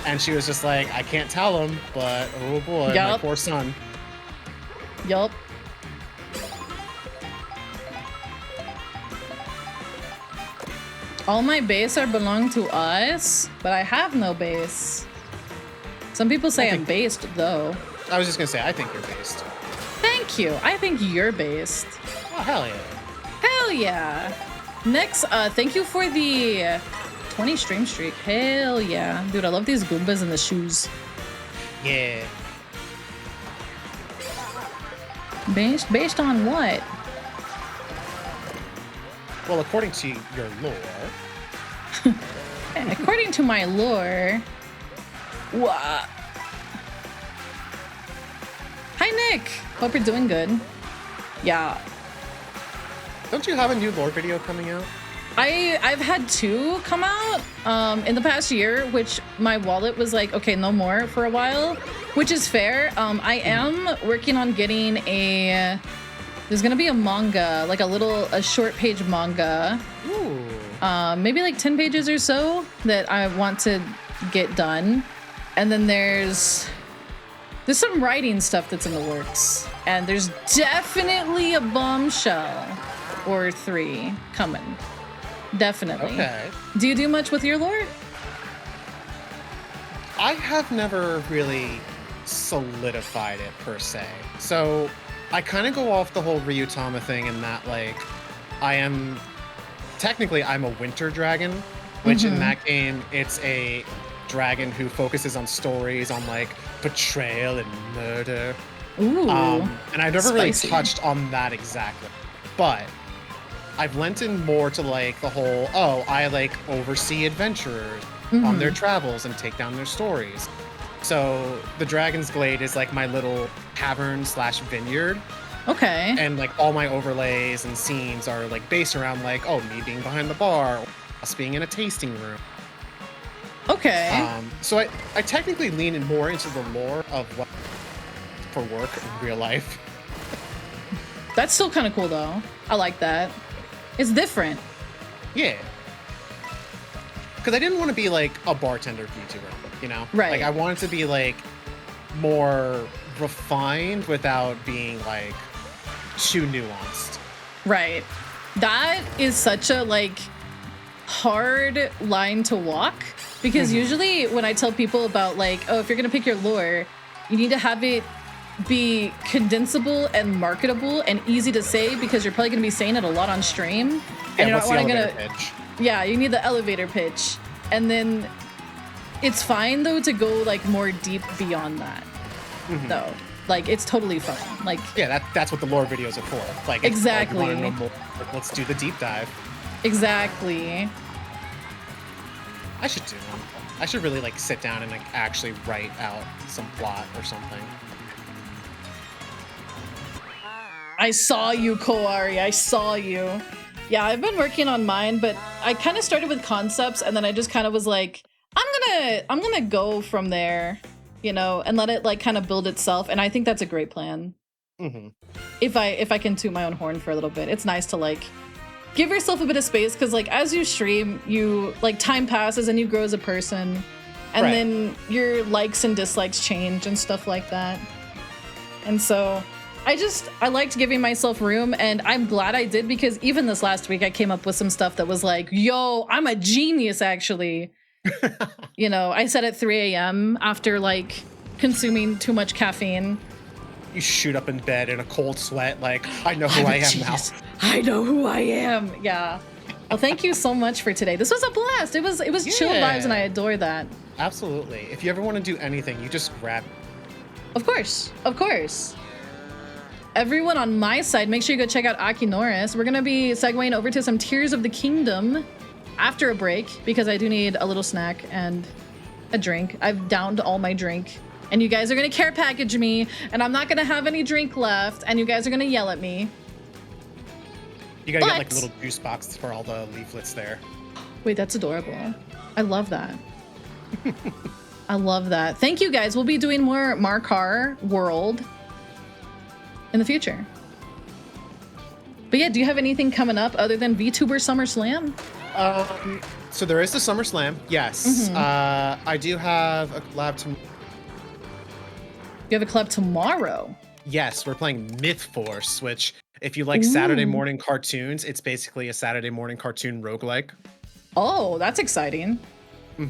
And she was just like, I can't tell him, but oh boy, my poor son. Yup. All my base are belong to us, but I have no base. Some people say I'm based, though. I was just gonna say, I think you're based. Thank you. I think you're based. Oh, hell yeah. Hell yeah. Next, thank you for the 20 stream streak. Hell yeah. Dude, I love these Goombas and the shoes. Yeah. Based on what? Well, according to your lore. According to my lore. What? Hi, Nick. Hope you're doing good. Yeah. Don't you have a new lore video coming out? I've had 2 come out in the past year, which my wallet was like, okay, no more for a while, which is fair. I am working on getting there's gonna be a manga, like a short page manga. Ooh. Maybe like 10 pages or so that I want to get done. And then there's some writing stuff that's in the works. And there's definitely a bombshell or 3 coming. Definitely. Okay. Do you do much with your lore? I have never really solidified it per se. So I kind of go off the whole Ryutama thing in that like I am technically I'm a winter dragon, which in Mhm. that game it's a dragon who focuses on stories on like betrayal and murder. Ooh. And I've never really Spicy. touched on that exactly, but I've lent in more to like the whole, oh, I like oversee adventurers on their Mhm. travels and take down their stories. So the Dragon's Glade is like my little tavern slash vineyard, Okay. and like all my overlays and scenes are like based around like, oh, me being behind the bar, or us being in a tasting room. Okay. So I technically lean in more into the lore of what for work in real life. That's still kind of cool though. I like that. It's different. Yeah. Because I didn't want to be like a bartender VTuber, you know? Right. Like I wanted to be like more refined without being like too nuanced. Right. That is such a like hard line to walk because usually when I tell people about like, oh, if you're gonna pick your lore, you need to have it be condensable and marketable and easy to say because you're probably gonna be saying it a lot on stream. Yeah, And you're what's not the wanna elevator pitch? Yeah, you need the elevator pitch. And then it's fine though to go like more deep beyond that. Though. Like it's totally fine. Like Yeah, that's what the lore videos are for. Like, it's like, you wanna Exactly. know more, like, let's do the deep dive. exactly. I should do one. I should really like sit down and like actually write out some plot or something. I saw you, Koari. I saw you. Yeah, I've been working on mine, but I kind of started with concepts and then I just kind of was like, I'm gonna go from there, you know, and let it like kind of build itself. And I think that's a great plan. Hmm. If I can toot my own horn for a little bit, it's nice to like give yourself a bit of space because like as you stream, you like time passes and you grow as a person, and Right. then your likes and dislikes change and stuff like that. And so I liked giving myself room, and I'm glad I did because even this last week I came up with some stuff that was like, yo, I'm a genius actually. You know, I said at 3 a.m. after like consuming too much caffeine. You shoot up in bed in a cold sweat, like, I know who I'm a I am now. genius. I know who I am. Yeah. Well, thank you so much for today. This was a blast. It was chill vibes, and I adore that. Absolutely. If you ever want to do anything, you just grab. Of course. Of course. Everyone on my side, make sure you go check out Akinorus. We're going to be segueing over to some Tears of the Kingdom after a break because I do need a little snack and a drink. I've downed all my drink. And you guys are going to care package me, and I'm not going to have any drink left, and you guys are going to yell at me. You gotta get like a But- little juice box for all the leaflets there. Wait, that's adorable. I love that. I love that. Thank you guys. We'll be doing more Mario Kart World in the future. But yeah, do you have anything coming up other than VTuber SummerSlam? So there is the SummerSlam, yes. I do have a collab to. You have a club tomorrow. Yes, we're playing Myth Force, which, if you like Saturday Ooh. morning cartoons, it's basically a Saturday morning cartoon roguelike. Oh, that's exciting.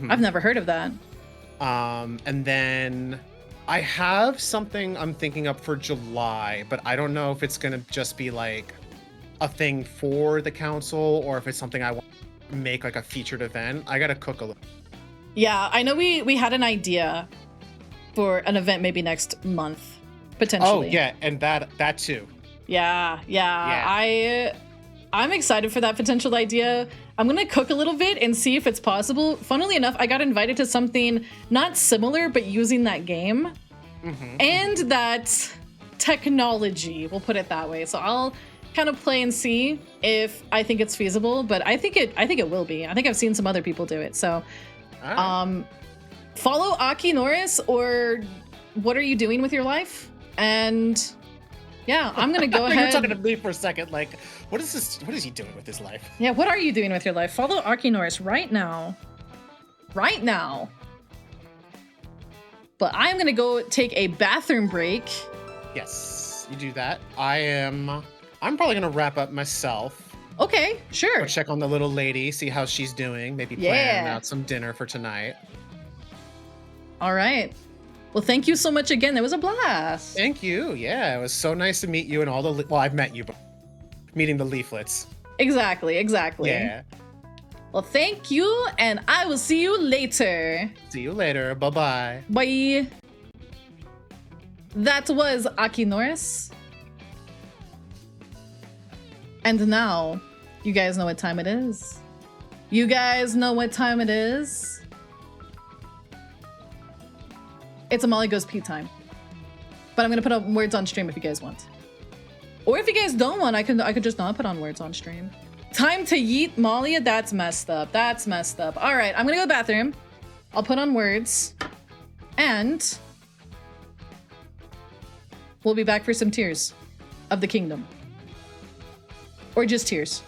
I've never heard of that. And then I have something I'm thinking up for July, but I don't know if it's gonna just be like a thing for the council or if it's something I want to make like a featured event. I gotta cook a little. Yeah, I know we had an idea for an event maybe next month, potentially. Oh yeah, and that too. Yeah. I'm excited for that potential idea. I'm gonna cook a little bit and see if it's possible. Funnily enough, I got invited to something not similar, but using that game and that technology. We'll put it that way. So I'll kind of play and see if I think it's feasible. But I think it will be. I think I've seen some other people do it. So, All right. follow Akinorus, or what are you doing with your life? And yeah, I'm gonna go You're ahead. talking to me for a second, like, what is this? What is he doing with his life? Yeah, what are you doing with your life? Follow Akinorus right now. Right now. But I'm gonna go take a bathroom break. Yes, you do that. I'm probably gonna wrap up myself. Okay, sure. Go check on the little lady, see how she's doing. Maybe plan out some dinner for tonight. All right. Well, thank you so much again. That was a blast. Thank you. Yeah, it was so nice to meet you and all the. Well, I've met you, but meeting the leaflets. Exactly, exactly. Yeah. Well, thank you, and I will see you later. See you later. Bye-bye. Bye. That was Akinorus. And now, you guys know what time it is. You guys know what time it is. It's a Molly Goes Pee time. But I'm gonna put up words on stream if you guys want. Or if you guys don't want, I could just not put on words on stream. Time to yeet Molly. That's messed up. That's messed up. All right, I'm gonna go to the bathroom. I'll put on words. And we'll be back for some Tears of the Kingdom. Or just Tears.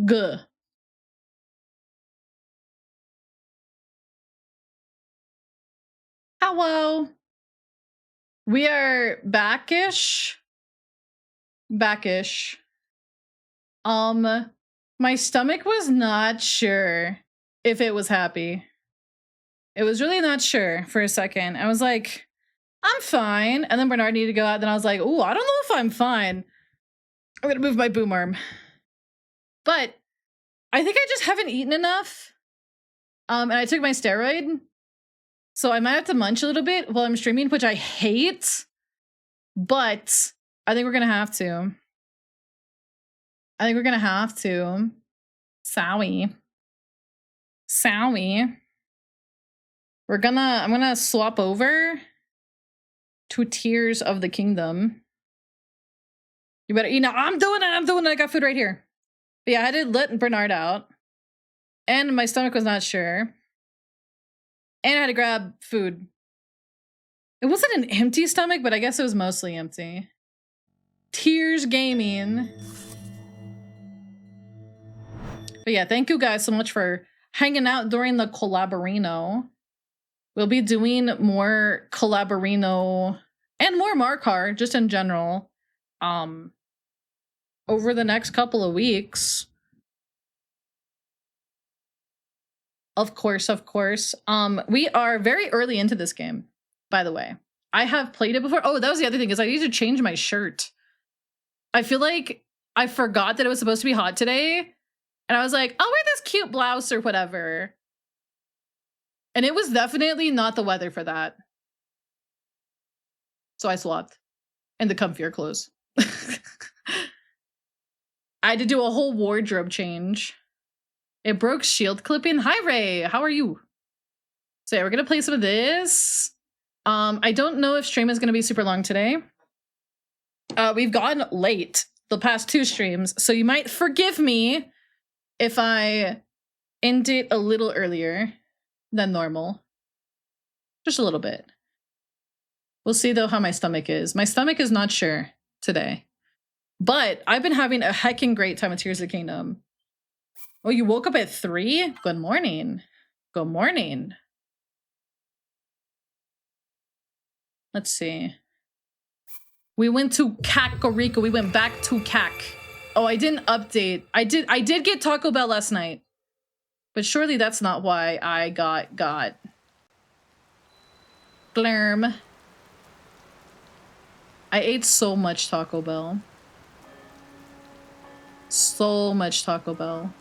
Good. Hello. We are backish. Backish. My stomach was not sure if it was happy. It was really not sure for a second. I was like, I'm fine. And then Bernard needed to go out. Then I was like, ooh, I don't know if I'm fine. I'm gonna move my boom arm. But I think I just haven't eaten enough. And I took my steroid. So I might have to munch a little bit while I'm streaming, which I hate. But I think we're gonna have to. I think we're gonna have to. Sowie. I'm gonna swap over to Tears of the Kingdom. You better, I'm doing it. I got food right here. But yeah, I had to let Bernard out. And my stomach was not sure. And I had to grab food. It wasn't an empty stomach, but I guess it was mostly empty. Tears Gaming. But yeah, thank you guys so much for hanging out during the collaborino. We'll be doing more collaborino and more Mario Kart, just in general, over the next couple of weeks. Of course. We are very early into this game, by the way. I have played it before. Oh, that was the other thing, is I need to change my shirt. I feel like I forgot that it was supposed to be hot today. And I was like, I'll wear this cute blouse or whatever. And it was definitely not the weather for that. So I swapped. And the comfier clothes. I had to do a whole wardrobe change. It broke shield clipping. Hi, Ray. How are you? So yeah, we're going to play some of this. I don't know if stream is going to be super long today. We've gone late the past 2 streams. So you might forgive me if I end it a little earlier than normal. Just a little bit. We'll see, though, how my stomach is. My stomach is not sure today. But I've been having a heckin' great time with Tears of the Kingdom. Oh, you woke up at 3? Good morning. Good morning. Let's see. We went to Kakariko. We went back to Kak. Oh, I didn't update. I did get Taco Bell last night. But surely that's not why I got Glarm. I ate so much Taco Bell. So much Taco Bell.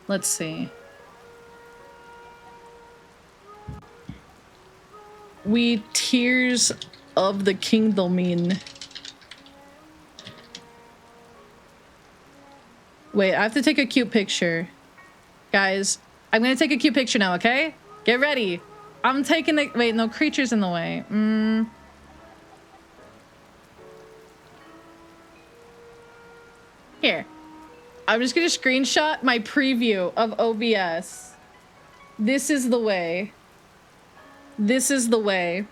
Let's see. We Tears of the Kingdom. Wait, I have to take a cute picture. Guys, I'm gonna take a cute picture now, okay? Get ready. I'm taking the— wait, no, creature's in the way. Here. I'm just gonna screenshot my preview of OBS. This is the way. This is the way.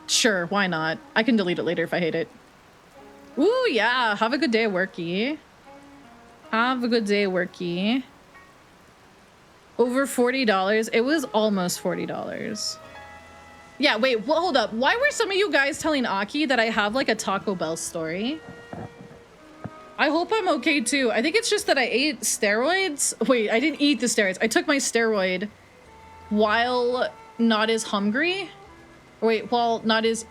Sure, why not? I can delete it later if I hate it. Ooh, yeah. Have a good day, worky. Have a good day, worky. Over $40. It was almost $40. Yeah, wait, well, hold up. Why were some of you guys telling Aki that I have like a Taco Bell story? I hope I'm okay too. I think it's just that I ate steroids. Wait, I didn't eat the steroids. I took my steroid while not as hungry. Wait, while not as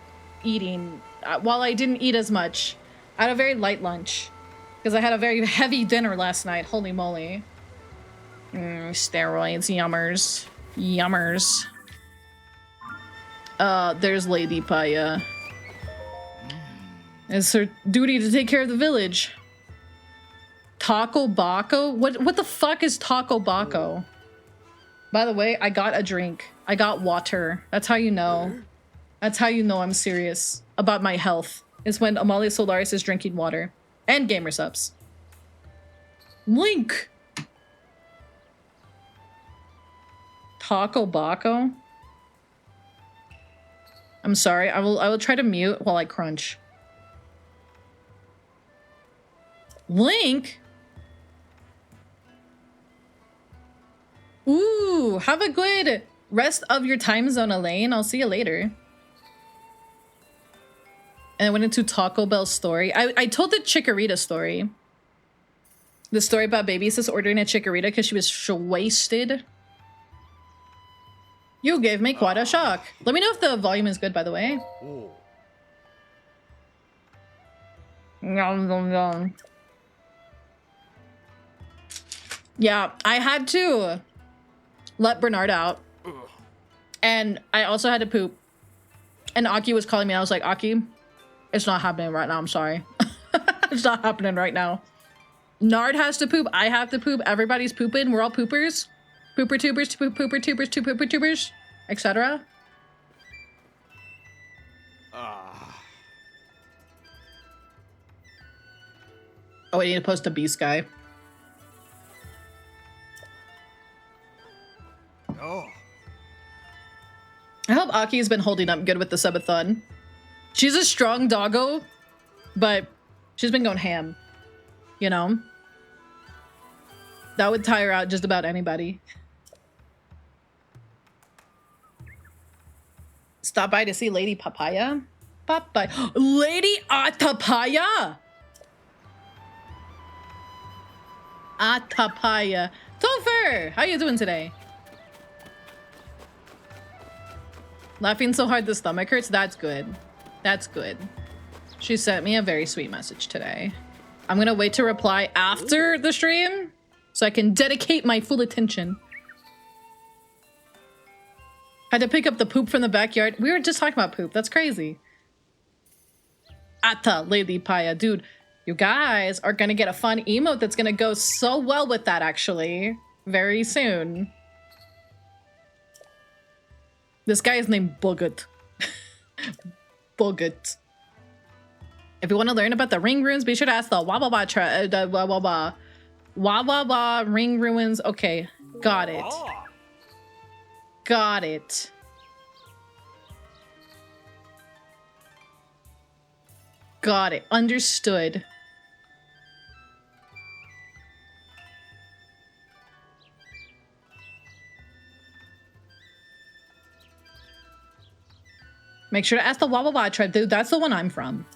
eating. While I didn't eat as much. I had a very light lunch. Because I had a very heavy dinner last night. Holy moly. Steroids, yummers. Yummers. There's Lady Paya. It's her duty to take care of the village. Taco Baco? What the fuck is Taco Baco? By the way, I got a drink. I got water. That's how you know. That's how you know I'm serious about my health. Is when Amalia Solaris is drinking water. And gamer subs. Link! Taco Baco? I'm sorry. I will try to mute while I crunch. Link? Ooh, have a good rest of your time zone, Elaine. I'll see you later. And I went into Taco Bell's story. I told the Chikorita story. The story about baby sis ordering a Chikorita because she was wasted. You gave me quite a shock. Let me know if the volume is good, by the way. Yum, yum, yum. Yeah, I had to let Bernard out. And I also had to poop. And Aki was calling me. I was like, Aki, it's not happening right now. I'm sorry. It's not happening right now. Nard has to poop. I have to poop. Everybody's pooping. We're all poopers. Pooper tubers, pooper tubers, two pooper tubers, etc. Oh, I need to post a beast guy. Oh. I hope Aki's been holding up good with the subathon. She's a strong doggo, but she's been going ham. You know? That would tire out just about anybody. Stop by to see Lady Papaya. Papaya. Lady Atapaya! Atapaya. Topher! How you doing today? Laughing so hard the stomach hurts? That's good. That's good. She sent me a very sweet message today. I'm gonna wait to reply after the stream so I can dedicate my full attention. Had to pick up the poop from the backyard. We were just talking about poop. That's crazy. Atta, Lady Paya. Dude, you guys are gonna get a fun emote that's gonna go so well with that, actually. Very soon. This guy is named Bogut. Bogut. If you want to learn about the ring ruins, be sure to ask the Wah ring ruins. Okay, got it. Got it. Got it. Understood. Make sure to ask the Wah tribe, dude. That's the one I'm from.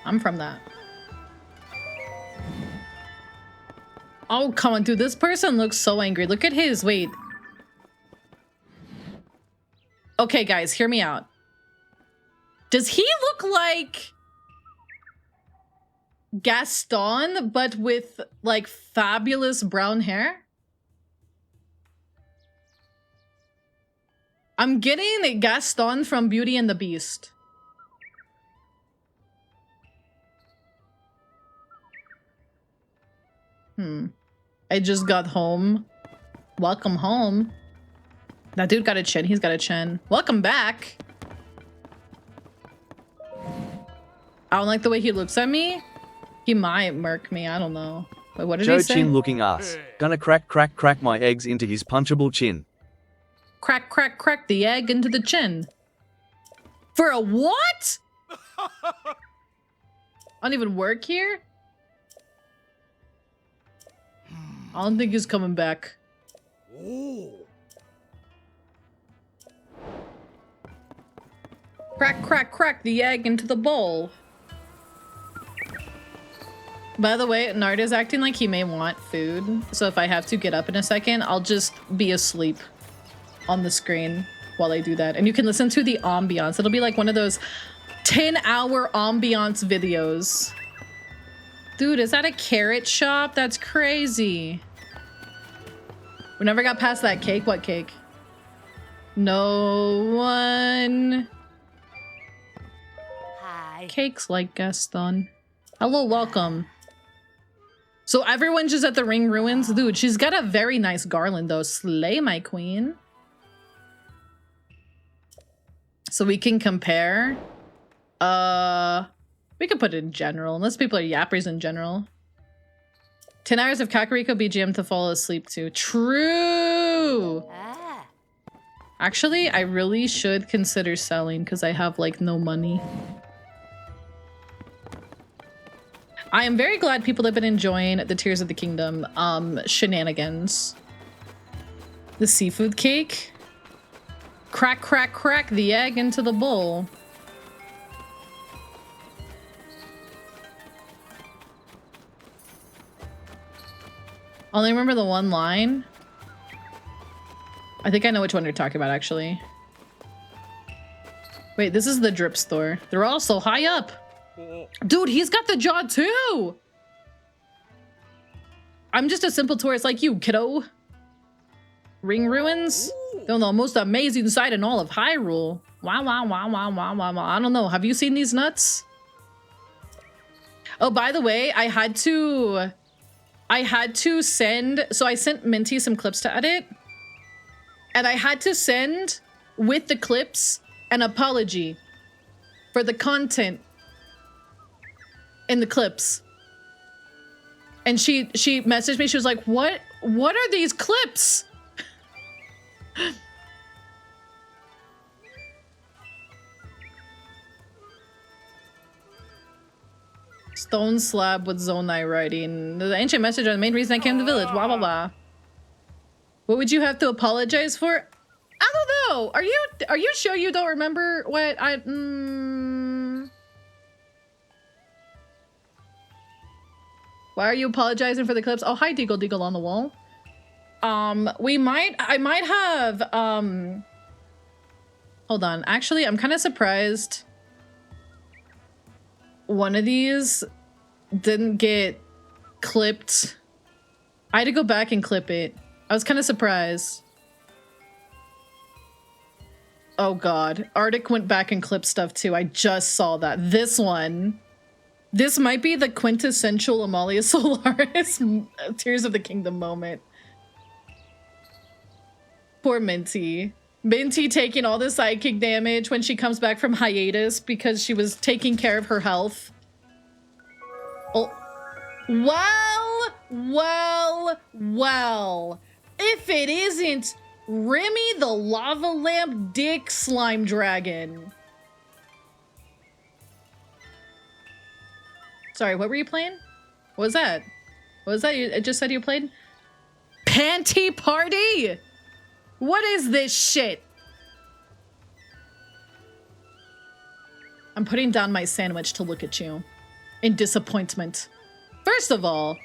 I'm from that. Oh, come on, dude. This person looks so angry. Look at his. Wait. Okay, guys, hear me out. Does he look like Gaston, but with, like, fabulous brown hair? I'm getting Gaston from Beauty and the Beast. I just got home. Welcome home. That dude got a chin. He's got a chin. Welcome back. I don't like the way he looks at me. He might murk me. I don't know. Wait, what did Joe he say? Chin looking ass. Gonna crack my eggs into his punchable chin. Crack the egg into the chin. For a what? I don't even work here? I don't think he's coming back. Ooh. Crack the egg into the bowl. By the way, Nard is acting like he may want food. So if I have to get up in a second, I'll just be asleep on the screen while I do that. And you can listen to the ambiance. It'll be like one of those 10-hour ambiance videos. Dude, is that a carrot shop? That's crazy. We never got past that cake. What cake? No one. Hi. Cakes like Gaston. Hello, welcome. So everyone's just at the ring ruins. Dude, she's got a very nice garland though. Slay, my queen. So we can compare. We could put it in general, unless people are yappers in general. 10 hours of Kakariko BGM to fall asleep to. True! Ah. Actually, I really should consider selling because I have like no money. I am very glad people have been enjoying the Tears of the Kingdom shenanigans. The seafood cake. Crack, crack, crack the egg into the bowl. Only remember the one line. I think I know which one you're talking about, actually. Wait, this is the drip store. They're all so high up. Dude, he's got the jaw too! I'm just a simple tourist like you, kiddo. Ring ruins? They're the most amazing sight in all of Hyrule. Wow, wow, wow, wow, wow, wow, wow. I don't know. Have you seen these nuts? Oh, by the way, I had to send... So I sent Minty some clips to edit. And I had to send, with the clips, an apology for the content in the clips. And she messaged me. She was like, what are these clips? Stone slab with Zonai writing. The ancient message are the main reason I came to the village. Blah, blah, blah. What would you have to apologize for? I don't know. Are you sure you don't remember what I... Why are you apologizing for the clips? Oh, hi, Deagle Deagle on the wall. I might have, hold on. Actually, I'm kind of surprised one of these didn't get clipped. I had to go back and clip it. I was kind of surprised. Oh God, Arctic went back and clipped stuff too. I just saw that. This one. This might be the quintessential Amalia Solaris Tears of the Kingdom moment. Poor Minty. Minty taking all the sidekick damage when she comes back from hiatus because she was taking care of her health. Oh. Well. If it isn't Remy the Lava Lamp Dick Slime Dragon. Sorry, what were you playing? What was that? What was that? It just said you played? Panty Party? What is this shit? I'm putting down my sandwich to look at you in disappointment. First of all,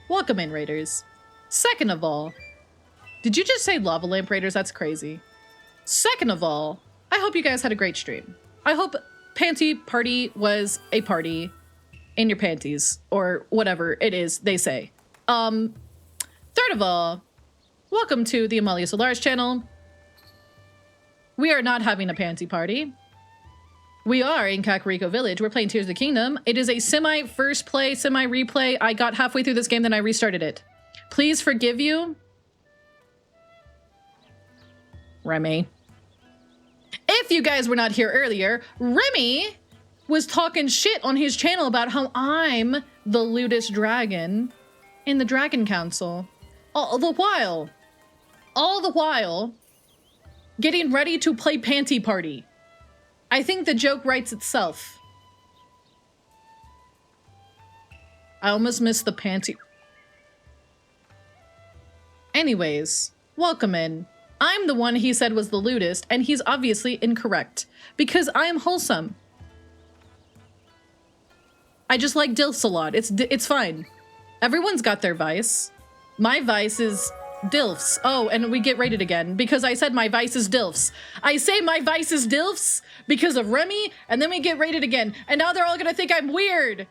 welcome in, Raiders. Second of all, did you just say Lava Lamp Raiders? That's crazy. Second of all, I hope you guys had a great stream. I hope Panty Party was a party in your panties, or whatever it is they say. Third of all, welcome to the Amalia Solaris channel. We are not having a panty party. We are in Kakariko Village. We're playing Tears of the Kingdom. It is a semi-first play, semi-replay. I got halfway through this game, then I restarted it. Please forgive you, Remy. If you guys were not here earlier, Remy was talking shit on his channel about how I'm the lewdest dragon in the Dragon Council. All the while, getting ready to play Panty Party. I think the joke writes itself. I almost missed the panty. Anyways, welcome in. I'm the one he said was the lewdest, and he's obviously incorrect, because I am wholesome. I just like DILFs a lot. It's fine. Everyone's got their vice. My vice is DILFs. Oh, and we get rated again because I said my vice is DILFs. I say my vice is DILFs because of Remy, and then we get rated again. And now they're all gonna think I'm weird.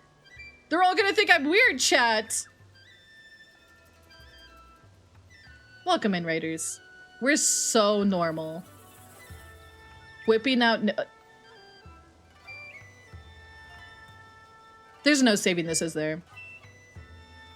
They're all gonna think I'm weird, chat. Welcome in, Raiders. We're so normal. Whipping out... There's no saving this, is there?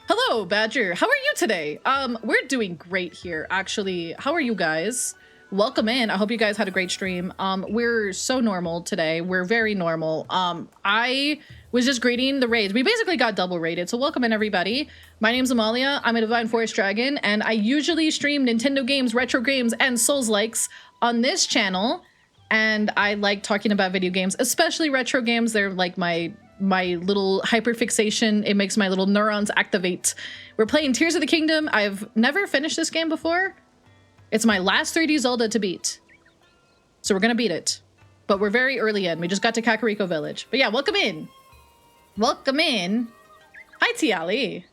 Hello, Badger. How are you today? We're doing great here, actually. How are you guys? Welcome in. I hope you guys had a great stream. We're so normal today. We're very normal. I was just greeting the raids. We basically got double rated, so welcome in, everybody. My name's Amalia. I'm a Divine Forest Dragon, and I usually stream Nintendo games, retro games, and Souls-likes on this channel, and I like talking about video games, especially retro games. They're like my little hyperfixation. It makes my little neurons activate. We're playing Tears of the Kingdom. I've never finished this game before. It's my last 3D Zelda to beat. So we're gonna beat it. But we're very early in. We just got to Kakariko Village. But yeah, welcome in. Welcome in. Hi, Tiali.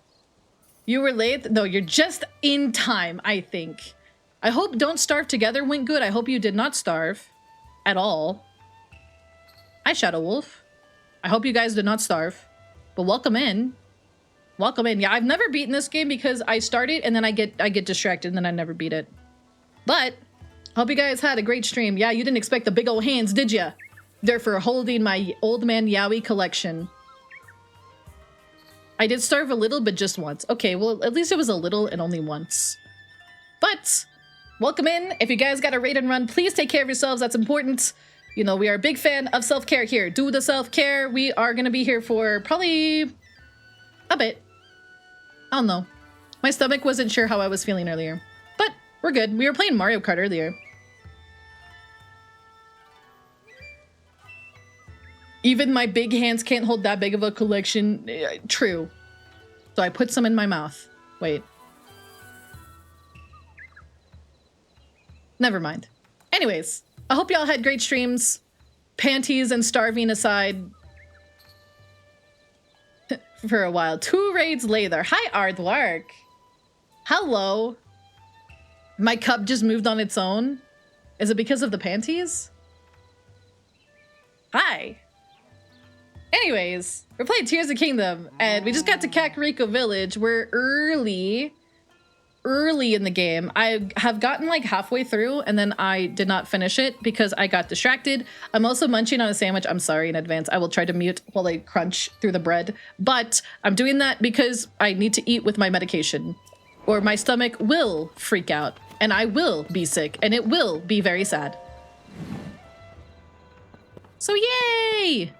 You were late? No, you're just in time, I think. I hope Don't Starve Together went good. I hope you did not starve at all. Hi, Shadow Wolf. I hope you guys did not starve. But welcome in. Welcome in. Yeah, I've never beaten this game because I start it and then I get distracted and then I never beat it. But hope you guys had a great stream. Yeah, you didn't expect the big old hands, did ya? They're for holding my Old Man Yowie collection. I did starve a little, but just once. Okay, well, at least it was a little and only once. But welcome in. If you guys got a raid and run, please take care of yourselves. That's important. You know, we are a big fan of self-care here. Do the self-care. We are going to be here for probably a bit. I don't know. My stomach wasn't sure how I was feeling earlier. But we're good. We were playing Mario Kart earlier. Even my big hands can't hold that big of a collection. True. So I put some in my mouth. Wait. Never mind. Anyways, I hope y'all had great streams. Panties and starving aside. For a while. 2 raids later. Hi, Ardlark. Hello. My cup just moved on its own. Is it because of the panties? Hi. Anyways, we're playing Tears of the Kingdom, and we just got to Kakariko Village. We're early in the game. I have gotten like halfway through, and then I did not finish it because I got distracted. I'm also munching on a sandwich. I'm sorry in advance. I will try to mute while I crunch through the bread, but I'm doing that because I need to eat with my medication, or my stomach will freak out, and I will be sick, and it will be very sad. So yay!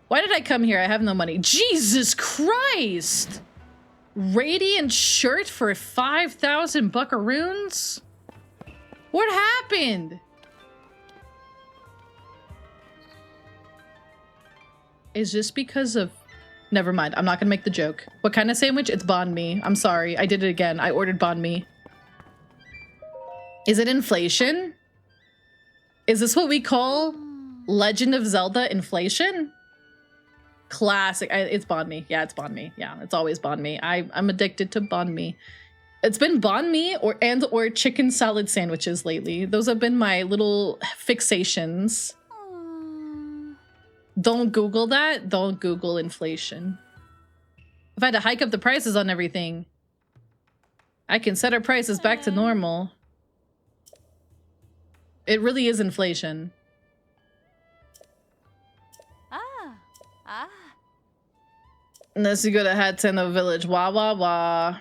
Why did I come here? I have no money. Jesus Christ! Radiant shirt for 5,000 buckaroons? What happened? Is this because of... Never mind. I'm not gonna make the joke. What kind of sandwich? It's banh mi. I'm sorry. I did it again. I ordered banh mi. Is it inflation? Is this what we call Legend of Zelda inflation? Classic. It's banh mi. Yeah, it's banh mi. Yeah, it's always banh mi. I'm addicted to banh mi. It's been banh mi or chicken salad sandwiches lately. Those have been my little fixations. Don't Google that. Don't Google inflation. If I had to hike up the prices on everything, I can set our prices back to normal. It really is inflation. Unless you go to Hateno Village. Wah, wah, wah.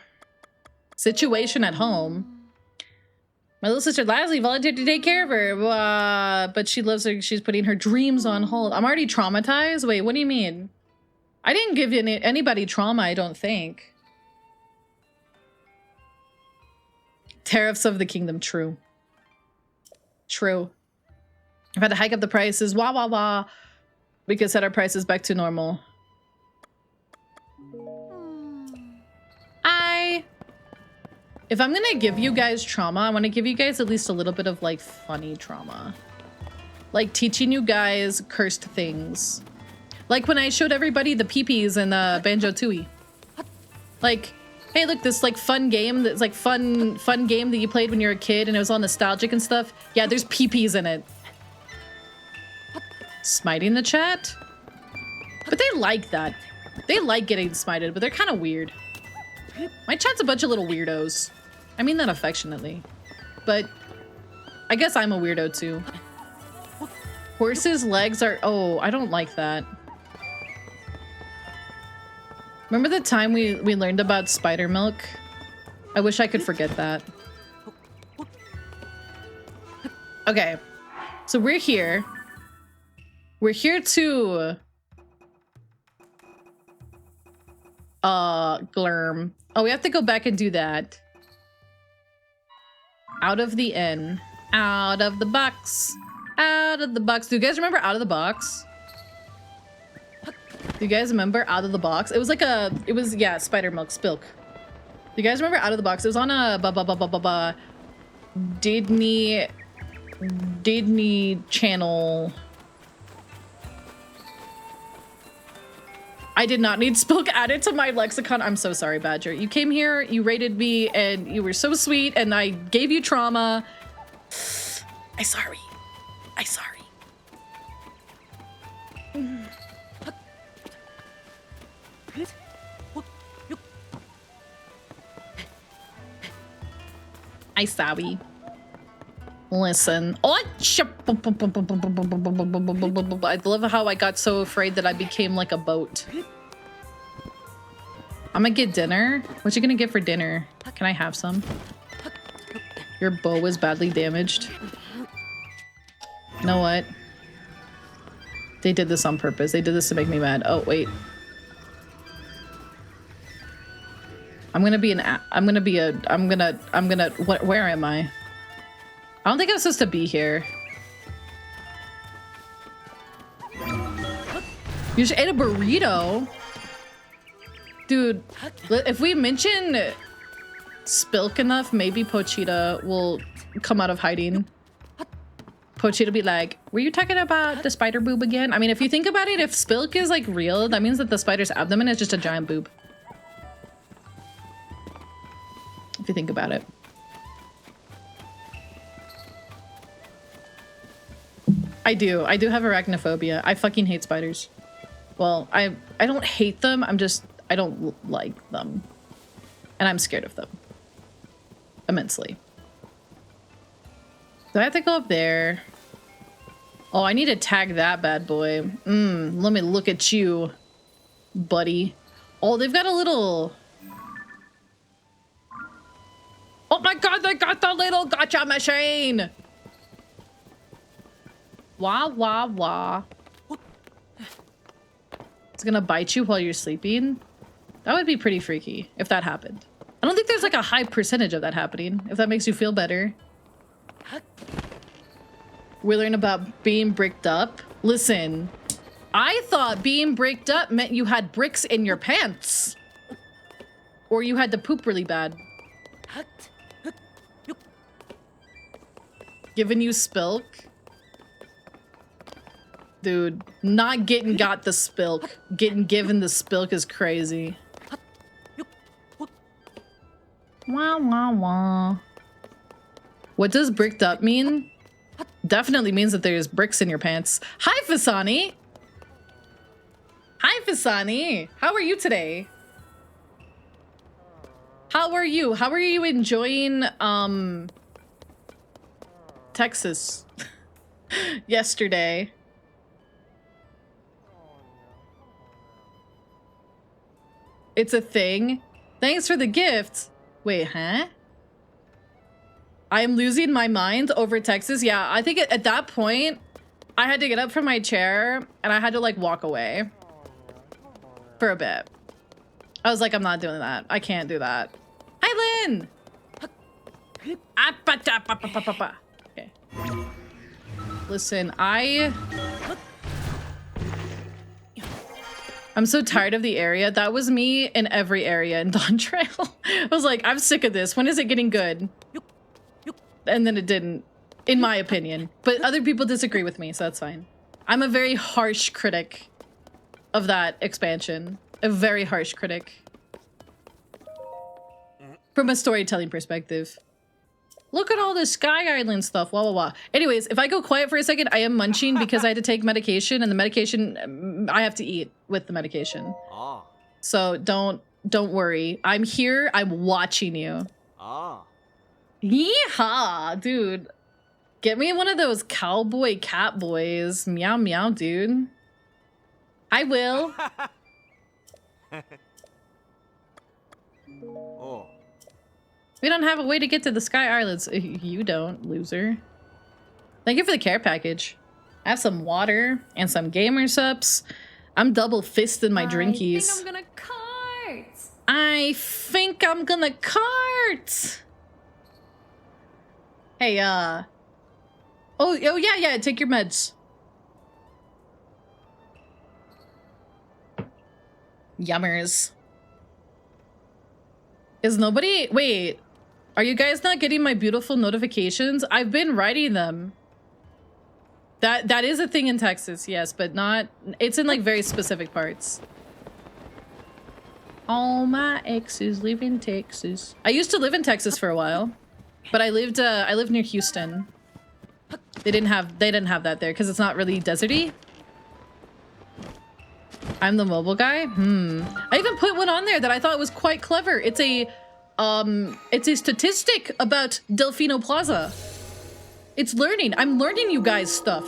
Situation at home. My little sister Leslie volunteered to take care of her. But she loves her. She's putting her dreams on hold. I'm already traumatized? Wait, what do you mean? I didn't give anybody trauma, I don't think. Tariffs of the kingdom. True. True. I've had to hike up the prices. Wah, wah, wah. We could set our prices back to normal. If I'm gonna give you guys trauma, I want to give you guys at least a little bit of like funny trauma. Like teaching you guys cursed things. Like when I showed everybody the peepees in Banjo-Tooie. Like, hey look, this like fun game that's like fun game that you played when you were a kid and it was all nostalgic and stuff. Yeah, there's peepees in it. Smiting the chat? But they like that. They like getting smited, but they're kind of weird. My chat's a bunch of little weirdos. I mean that affectionately. But I guess I'm a weirdo too. Horses' legs are... Oh, I don't like that. Remember the time we learned about spider milk? I wish I could forget that. Okay. So we're here. We're here to... Glurm. Oh, we have to go back and do that. Out of the inn. Out of the box. Out of the box. Do you guys remember Out of the Box? Do you guys remember Out of the Box? It was like a, it was, yeah, spider milk, spilk. Do you guys remember Out of the Box? It was on a Disney channel. I did not need spilk added to my lexicon. I'm so sorry, Badger. You came here, you rated me, and you were so sweet, and I gave you trauma. I'm sorry. I'm sorry. I sorry. Listen. Oh, I love how I got so afraid that I became like a boat. I'm gonna get dinner. What you gonna get for dinner? Can I have some? Your bow is badly damaged. You know what? They did this on purpose. They did this to make me mad. Oh, wait. Where am I? I don't think I'm supposed to be here. You just ate a burrito? Dude, if we mention Spilk enough, maybe Pochita will come out of hiding. Pochita will be like, were you talking about the spider boob again? I mean, if you think about it, if Spilk is like real, that means that the spider's abdomen is just a giant boob. If you think about it. I do have arachnophobia. I fucking hate spiders. Well, I don't hate them, I don't like them. And I'm scared of them. Immensely. Do I have to go up there? Oh, I need to tag that bad boy. Let me look at you, buddy. Oh, they've got a little... Oh my god, they got the little gotcha machine! Wah, wah, wah. It's gonna bite you while you're sleeping? That would be pretty freaky if that happened. I don't think there's like a high percentage of that happening, if that makes you feel better. We learn about being bricked up. Listen, I thought being bricked up meant you had bricks in your pants. Or you had to poop really bad. Giving you spilk? Dude, not getting got the spilk. Getting given the spilk is crazy. Wah, wah, wah. What does bricked up mean? Definitely means that there's bricks in your pants. Hi, Fasani! Hi, Fasani! How are you today? How are you? How are you enjoying, Texas yesterday? It's a thing. Thanks for the gift. Wait, huh? I am losing my mind over Texas. Yeah, I think at that point, I had to get up from my chair and I had to like walk away for a bit. I was like, I'm not doing that. I can't do that. Hi, Lynn. Okay. Listen, I'm so tired of the area. That was me in every area in Dawn Trail. I was like, I'm sick of this. When is it getting good? And then it didn't, in my opinion. But other people disagree with me, so that's fine. I'm a very harsh critic of that expansion. A very harsh critic. From a storytelling perspective. Look at all this Sky Island stuff, wah, wah, wah. Anyways, if I go quiet for a second, I am munching because I had to take medication, and the medication, I have to eat with the medication. Ah. So don't worry. I'm here, I'm watching you. Ah. Yeehaw, dude. Get me one of those cowboy cat boys. Meow, meow, dude. I will. Oh. We don't have a way to get to the Sky Islands. You don't, loser. Thank you for the care package. I have some water and some gamer subs. I'm double fisting my drinkies. I think I'm gonna cart. I think I'm gonna cart. Hey, Oh, yeah, take your meds. Yummers. Is nobody... Wait. Are you guys not getting my beautiful notifications? I've been writing them. That is a thing in Texas, yes, but not... It's in, like, very specific parts. All my exes live in Texas. I used to live in Texas for a while, but I lived near Houston. They didn't have that there because it's not really deserty. I'm the mobile guy. I even put one on there that I thought was quite clever. It's a statistic about Delfino Plaza. It's learning. I'm learning you guys stuff.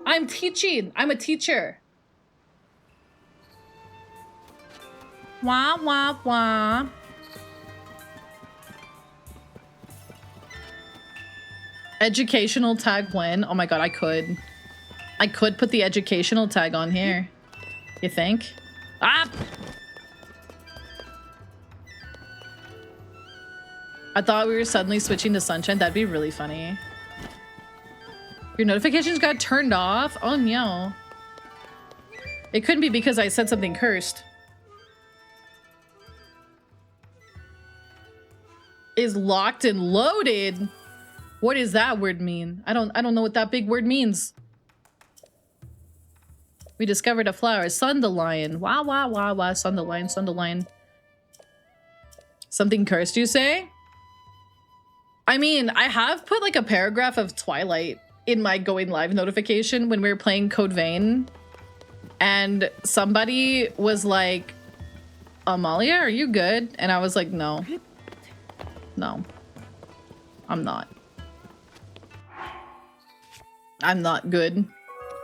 I'm teaching. I'm a teacher. Wah, wah, wah. Educational tag when? Oh my god, I could put the educational tag on here. You think? Ah! I thought we were suddenly switching to sunshine. That'd be really funny. Your notifications got turned off? Oh no. It couldn't be because I said something cursed. Is locked and loaded? What does that word mean? I don't know what that big word means. We discovered a flower. Sundelion. Wah, wah, wah, wah. Sundelion, sundelion. Something cursed, you say? I mean, I have put like a paragraph of Twilight in my going live notification when we were playing Code Vein. And somebody was like, Amalia, are you good? And I was like, no. No. I'm not. I'm not good.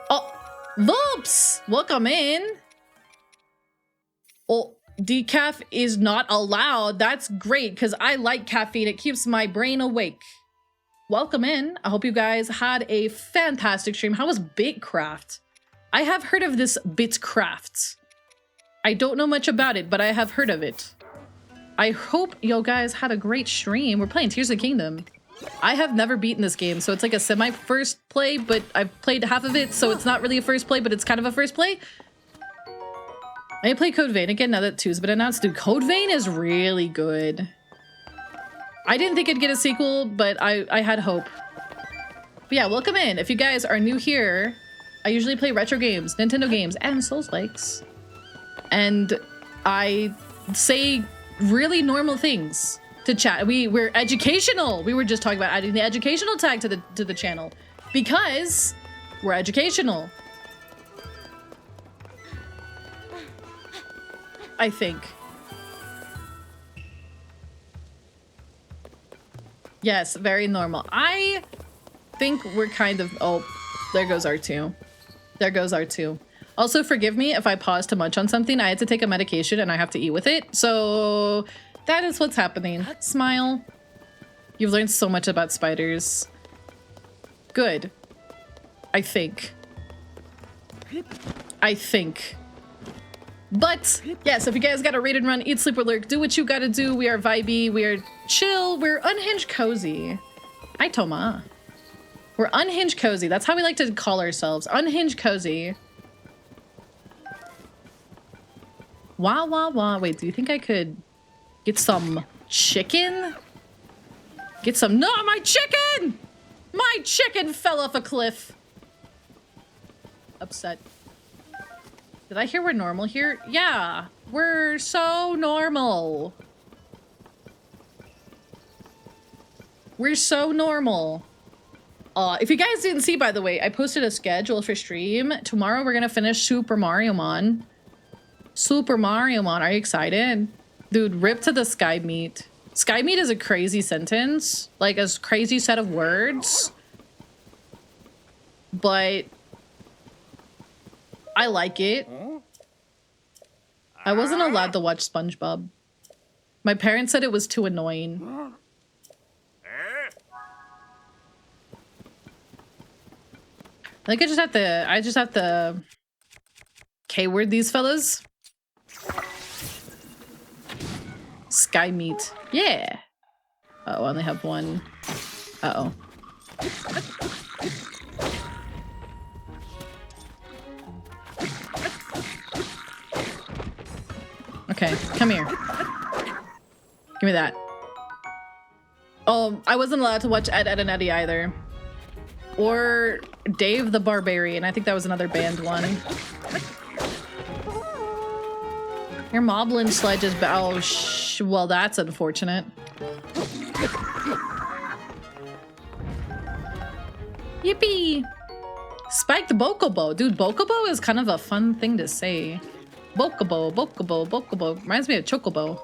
Oh, Loops! Welcome in. Oh, decaf is not allowed. That's great because I like caffeine. It keeps my brain awake. Welcome in. I hope you guys had a fantastic stream. How was Bitcraft? I have heard of this Bitcraft. I don't know much about it, but I have heard of it. I hope you guys had a great stream. We're playing Tears of the Kingdom. I have never beaten this game, so it's like a semi-first play, but I've played half of it, so it's not really a first play, but it's kind of a first play. I play Code Vein again now that 2's been announced. Dude, Code Vein is really good. I didn't think it'd get a sequel, but I had hope. But yeah, welcome in. If you guys are new here, I usually play retro games, Nintendo games, and Souls-likes. And I say really normal things to chat. We're educational. We were just talking about adding the educational tag to the channel because we're educational. I think. Yes, very normal. I think we're kind of... Oh, there goes R2. There goes R2. Also, forgive me if I pause to munch on something. I had to take a medication and I have to eat with it. So that is what's happening. Smile. You've learned so much about spiders. Good. I think. But yes, if you guys got a raid and run, eat, sleep, or lurk, do what you gotta do. We are vibey, we are chill, we're unhinged cozy. Hi, Toma. We're unhinged cozy. That's how we like to call ourselves. Unhinged cozy. Wah, wah, wah. Wait, do you think I could get some chicken? Get some... No, my chicken! My chicken fell off a cliff. Upset. Did I hear we're normal here? Yeah, we're so normal. We're so normal. If you guys didn't see, by the way, I posted a schedule for stream. Tomorrow we're gonna finish Super Mario Mon. Super Mario Mon, are you excited? Dude, rip to the Sky Meat. Sky Meat is a crazy sentence, like a crazy set of words. But I like it. I wasn't allowed to watch SpongeBob. My parents said it was too annoying. I think I just have to K-word these fellas. Sky Meat. Yeah. Uh-oh, I only have one. Uh-oh. Okay, come here. Give me that. Oh, I wasn't allowed to watch Ed, Ed, and Eddie either. Or Dave the Barbarian. I think that was another banned one. Your Moblin sledge is oh, well, that's unfortunate. Yippee! Spiked Bokobo. Dude, Bokobo is kind of a fun thing to say. Bokobo, Bokobo, Bokobo. Reminds me of Chocobo.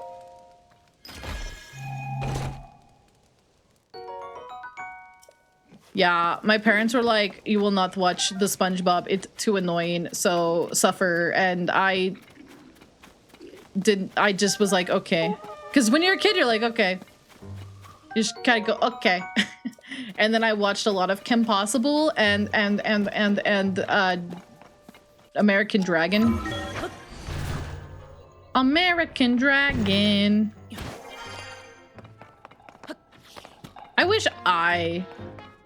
Yeah, my parents were like, you will not watch the SpongeBob, it's too annoying, so suffer. And I just was like, okay. Because when you're a kid, you're like, okay. You just kind of go, okay. And then I watched a lot of Kim Possible and American Dragon. American Dragon. I wish I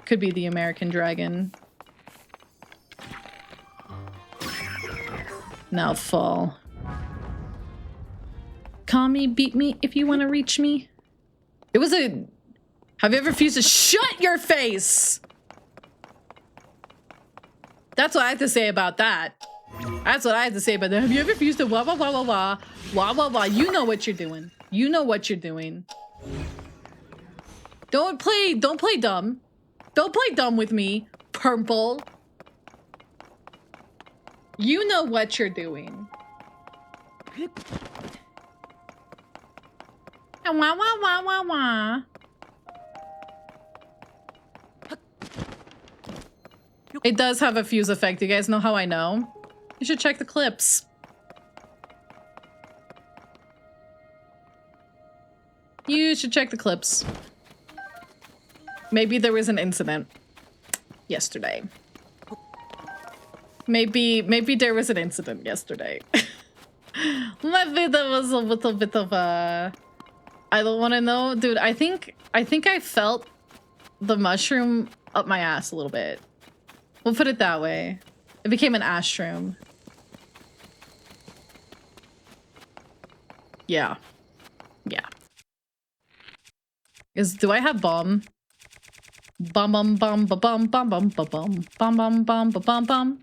could be the American Dragon. Now fall. Call me, beat me if you want to reach me. It was a... Have you ever refused to shut your face? That's what I have to say about that. That's what I have to say about that. Have you ever refused to wah wah wah wah wah wah wah wah? You know what you're doing. You know what you're doing. Don't play dumb. Don't play dumb with me, Purple. You know what you're doing. Wah wah wah wah wah. It does have a fuse effect. You guys know how I know? You should check the clips. You should check the clips. Maybe there was an incident yesterday. Maybe there was an incident yesterday. Maybe there was a little bit of a... I don't want to know. Dude, I think I felt the mushroom up my ass a little bit. We'll put it that way. It became an ashroom. Yeah. Yeah. Do I have bomb? Bum bum bum ba bum bum bum ba bum bum bum bum ba bum bum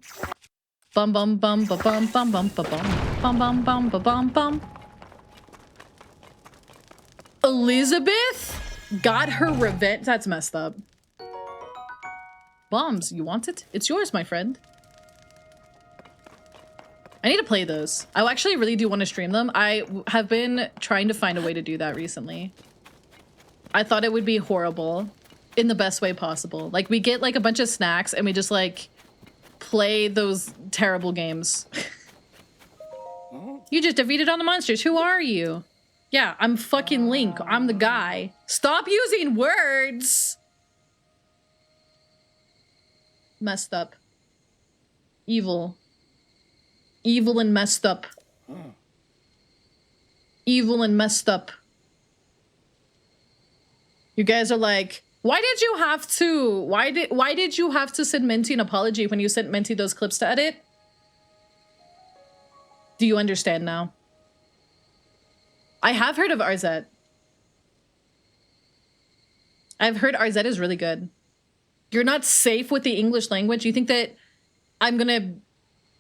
bum bum bum ba bum bum bum ba bum bum bum bum ba bum bum. Elizabeth got her revenge. That's messed up. Bombs, you want it? It's yours, my friend. I need to play those. I actually really do want to stream them. I have been trying to find a way to do that recently. I thought it would be horrible in the best way possible. Like, we get like a bunch of snacks and we just like play those terrible games. You just defeated all the monsters. Who are you? Yeah, I'm fucking Link. I'm the guy. Stop using words! Messed up. Evil. Evil and messed up. Evil and messed up. You guys are like, why did you have to send Minty an apology when you sent Minty those clips to edit? Do you understand now? I have heard of RZ. I've heard RZ is really good. You're not safe with the English language? You think that I'm gonna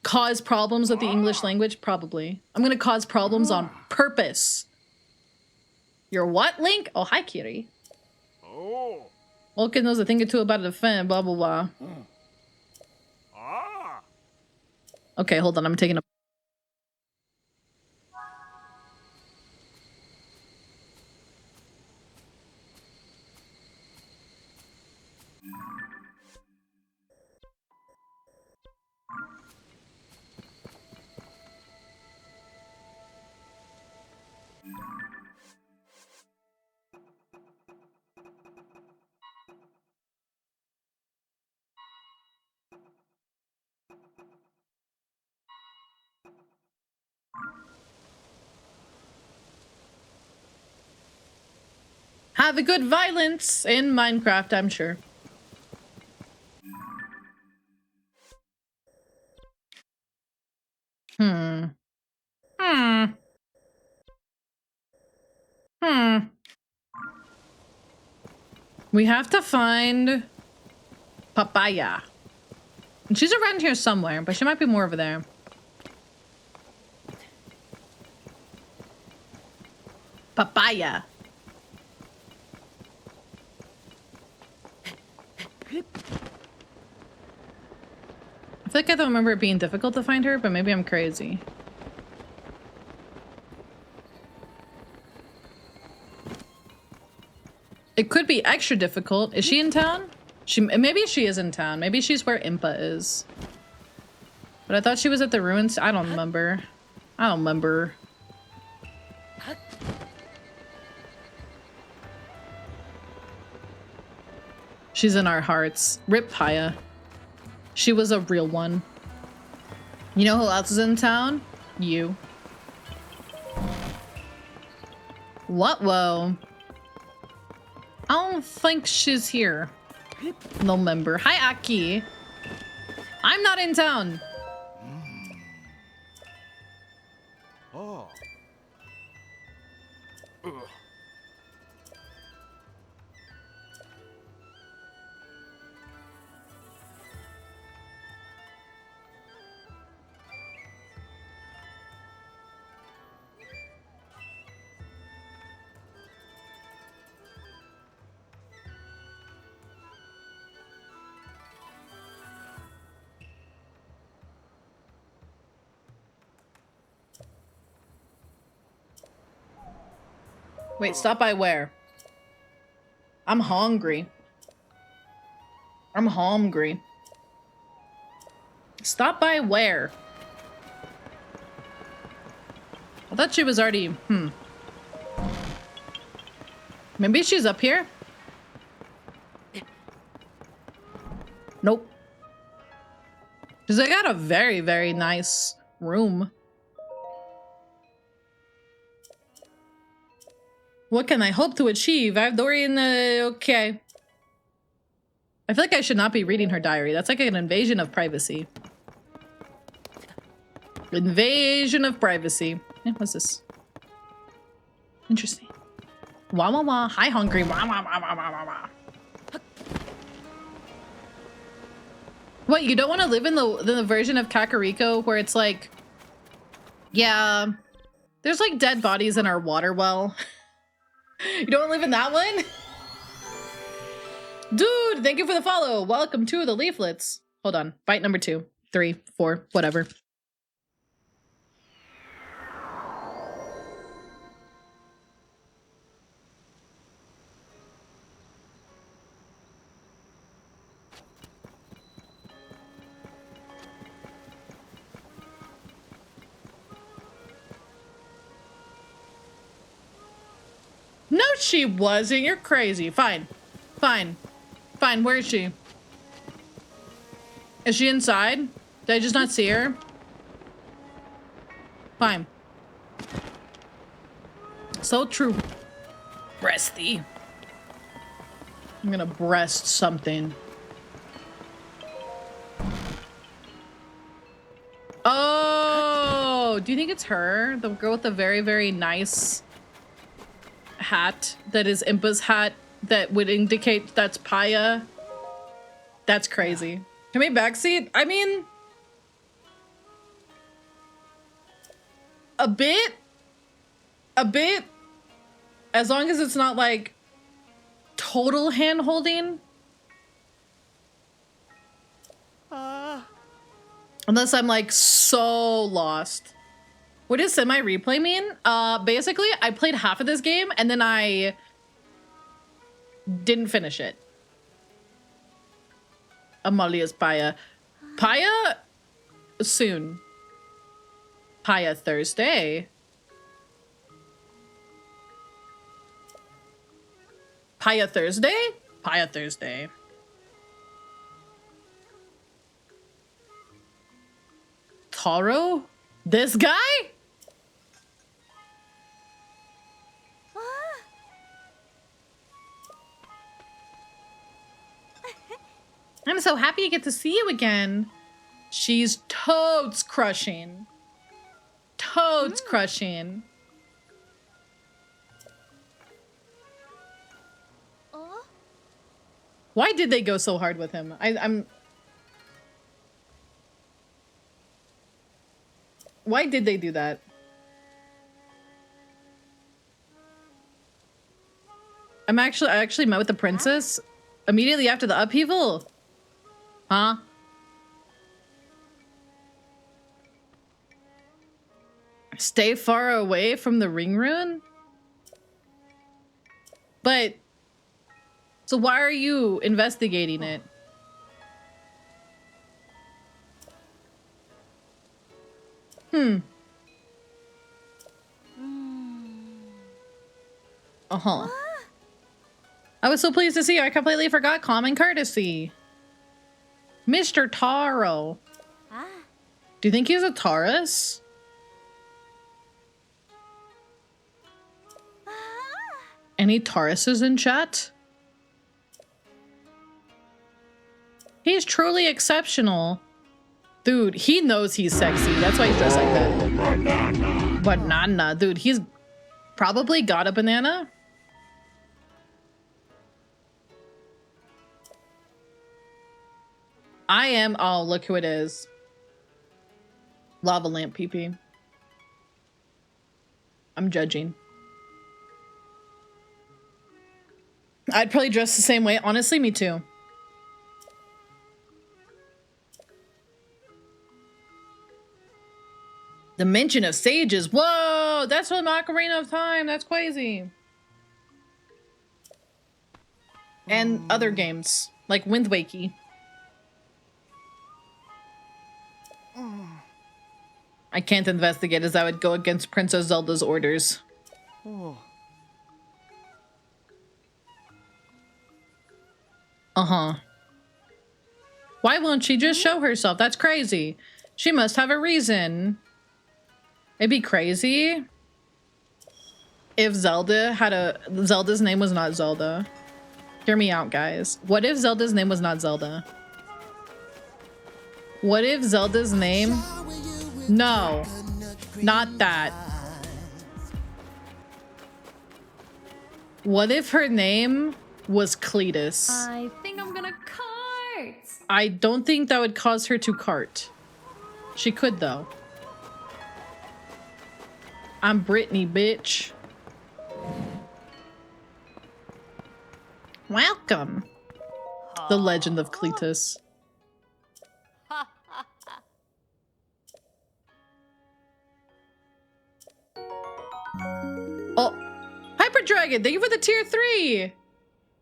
cause problems with the English language? Probably. I'm gonna cause problems on purpose. You're what, Link? Oh, hi, Kiri. Oh. Vulcan knows a thing or two about a fan, blah, blah, blah. Ah. Okay, hold on. I'm taking a... Have a good violence in Minecraft, I'm sure. Hmm. We have to find Papaya. And she's around here somewhere, but she might be more over there. Papaya. I feel like I don't remember it being difficult to find her, but maybe I'm crazy. It could be extra difficult. Is she in town? Maybe she is in town. Maybe she's where Impa is. But I thought she was at the ruins. I don't remember. I don't remember. She's in our hearts. Rip Paya. She was a real one. You know who else is in town? You. What? Whoa. I don't think she's here. No member. Hi, Aki. I'm not in town. Oh. Wait, stop by where? I'm hungry. I'm hungry. Stop by where? I thought she was already, Maybe she's up here? Nope. Because I got a very, very nice room. What can I hope to achieve? I have Dorian, okay. I feel like I should not be reading her diary. That's like an invasion of privacy. Invasion of privacy. Yeah, what's this? Interesting. Wah wah wah. Hi, hungry. Wah wah wah wah wah wah wah. What, you don't want to live in the version of Kakariko where it's like, yeah, there's like dead bodies in our water well. You don't live in that one? Dude, thank you for the follow. Welcome to the leaflets. Hold on. Fight number 2, 3, 4, whatever. No, she wasn't. You're crazy. Fine. Fine. Fine. Where is she? Is she inside? Did I just not see her? Fine. So true. Breasty. I'm gonna breast something. Oh, do you think it's her? The girl with the very, very nice hat that is Impa's hat that would indicate that's Paya? That's crazy. Can we backseat? I mean, a bit, as long as it's not like total hand holding. Unless I'm like so lost. What does semi-replay mean? Basically, I played half of this game and then I didn't finish it. Amalia's Paya. Paya soon. Paya Thursday. Paya Thursday? Paya Thursday. Taro? This guy? I'm so happy to get to see you again. She's toads crushing. Toads crushing. Why did they go so hard with him? Why did they do that? I actually met with the princess immediately after the upheaval. Huh? Stay far away from the ring rune? But so why are you investigating it? Uh-huh. I was so pleased to see you. I completely forgot common courtesy. Mr. Taro. Do you think he's a Taurus? Any Tauruses in chat? He's truly exceptional. Dude, he knows he's sexy. That's why he's dressed like that. Banana. Dude, he's probably got a banana. I am. Oh, look who it is. Lava lamp PP. I'm judging. I'd probably dress the same way. Honestly, me too. The mention of sages. Whoa, that's from Ocarina of Time. That's crazy. And other games like Wind Waker. I can't investigate as I would go against Princess Zelda's orders. Uh-huh. Why won't she just show herself? That's crazy. She must have a reason. It'd be crazy if Zelda's name was not Zelda. Hear me out, guys. What if Zelda's name was not Zelda? What if Zelda's name... No. Not that. What if her name was Cletus? I think I'm gonna cart. I don't think that would cause her to cart. She could, though. I'm Brittany, bitch. Welcome. The Legend of Cletus. Oh, Hyper Dragon, thank you for the tier 3.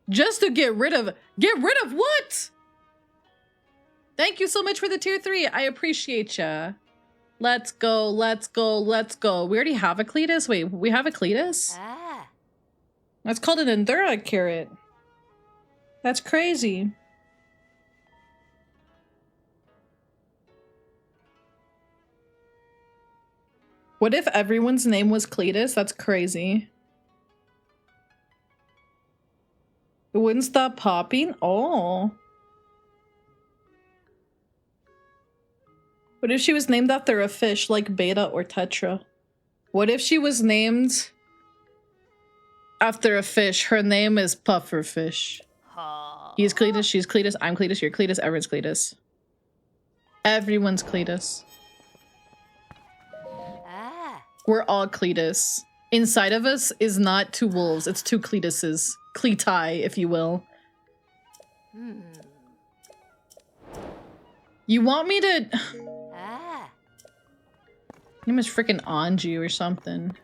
Just to get rid of what? Thank you so much for the tier 3. I appreciate ya. Let's go, let's go, let's go. We already have a Cletus? Wait, we have a Cletus? That's called an Endura carrot. That's crazy. What if everyone's name was Cletus? That's crazy. It wouldn't stop popping? Oh. What if she was named after a fish like Beta or Tetra? What if she was named after a fish? Her name is Pufferfish. He's Cletus, she's Cletus, I'm Cletus, you're Cletus, everyone's Cletus. Everyone's Cletus. We're all Cletus. Inside of us is not two wolves, it's two Cletuses. Cleti, if you will. You want me to... Name is freaking Anju or something.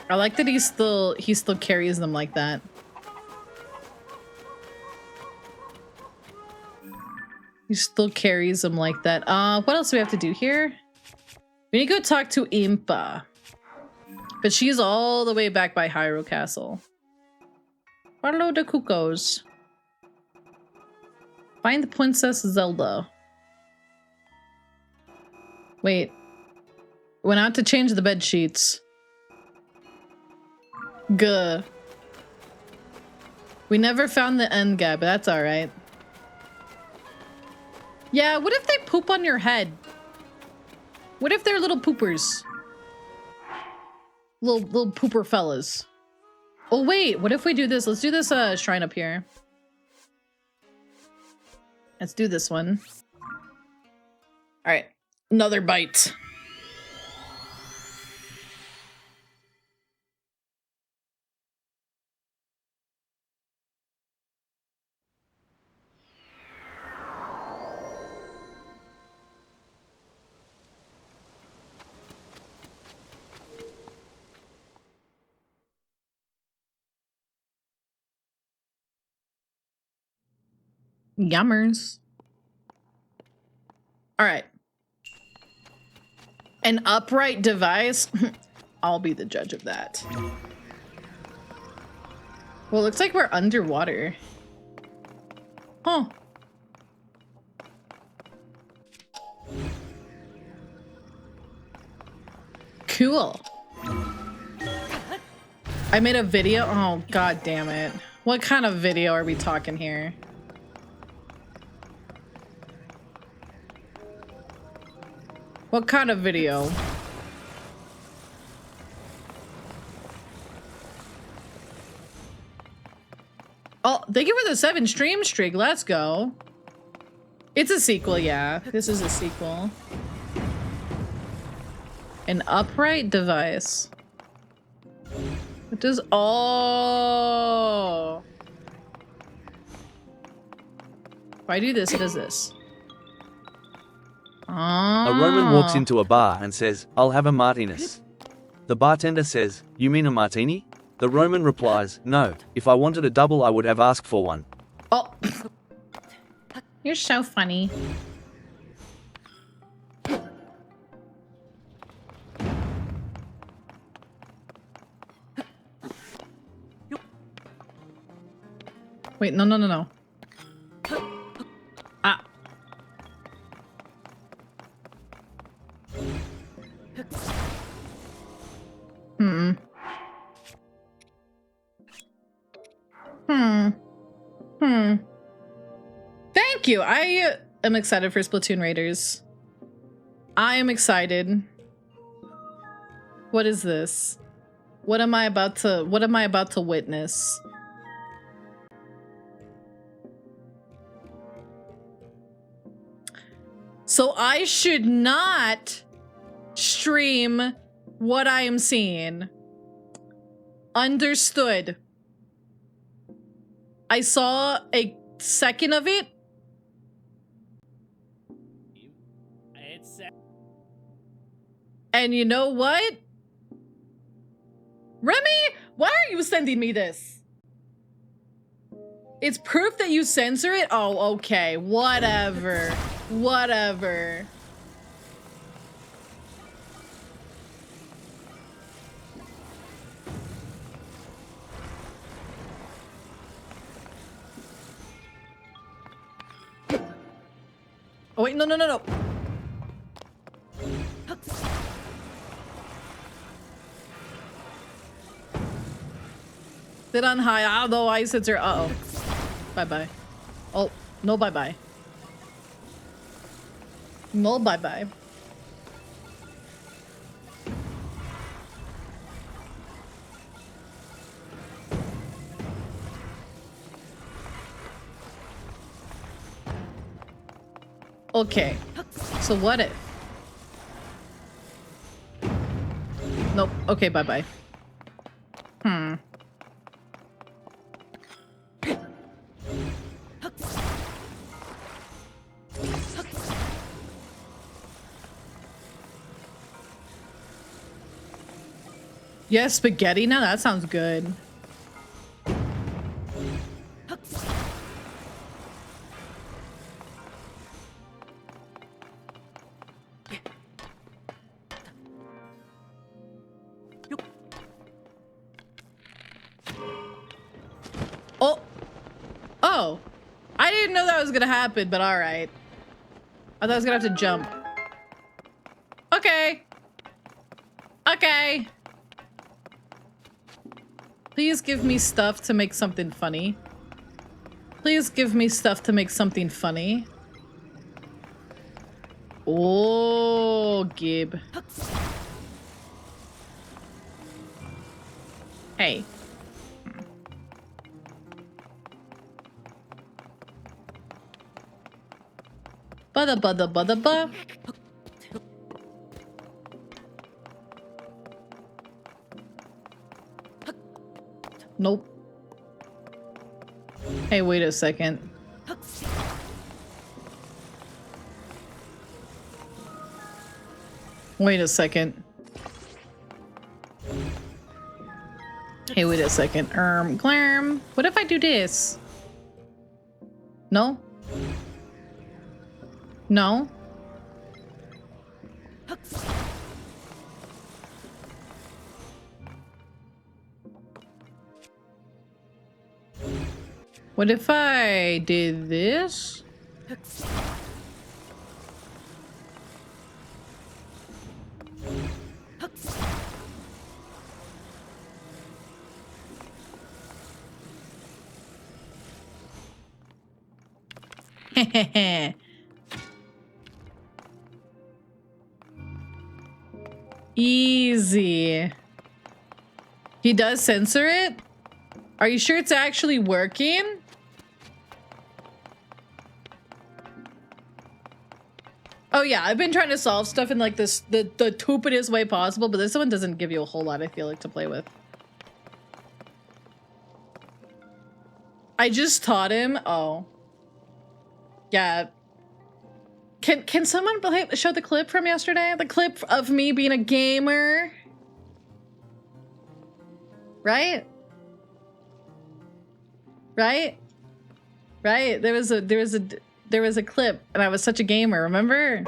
I like that he still carries them like that. He still carries them like that. What else do we have to do here? We need to go talk to Impa. But she's all the way back by Hyrule Castle. Follow the Cuckoos. Find the Princess Zelda. Wait. Went out to change the bed sheets. Guh. We never found the end guy, but that's alright. Yeah, what if they poop on your head? What if they're little poopers? Little pooper fellas. Oh wait, what if we do this? Let's do this shrine up here. Let's do this one. All right, another bite. Yummers. All right. An upright device? I'll be the judge of that. Well, it looks like we're underwater. Huh. Cool. I made a video. Oh, god damn it. What kind of video are we talking here? What kind of video? Oh, thank you for the 7 stream streak. Let's go. It's a sequel, yeah. This is a sequel. An upright device. It does. Oh. If I do this, it does this. A Roman walks into a bar and says, "I'll have a martinis." The bartender says, "You mean a martini?" The Roman replies, "No, if I wanted a double I would have asked for one." Oh. You're so funny. Wait, no. Ah. Thank you. I am excited for Splatoon Raiders. I am excited. What is this? What am I about to witness? So I should not stream what I am seeing. Understood. I saw a second of it. And you know what? Remy, why are you sending me this? It's proof that you censor it? Oh, okay. Whatever. Whatever. Oh, wait, no. Sit on high. Ah, the eye sensor. Uh-oh. Bye-bye. Oh, no bye-bye. No bye-bye. Okay. So what if? Nope. Okay, bye-bye. Yeah, spaghetti now? That sounds good. Oh, I didn't know that was gonna happen, but all right. I thought I was gonna have to jump. Okay. Okay. Please give me stuff to make something funny. Please give me stuff to make something funny. Oh, Gib. Hey. Bada bada bada ba. Nope. Hey, wait a second. Wait a second. Hey, wait a second. Glarm. What if I do this? No? No? What if I did this? Easy. He does censor it? Are you sure it's actually working? Oh yeah, I've been trying to solve stuff in like the stupidest way possible, but this one doesn't give you a whole lot, I feel like, to play with. I just taught him. Oh. Yeah. Can someone show the clip from yesterday? The clip of me being a gamer? Right? Right? Right? There was a clip and I was such a gamer, remember?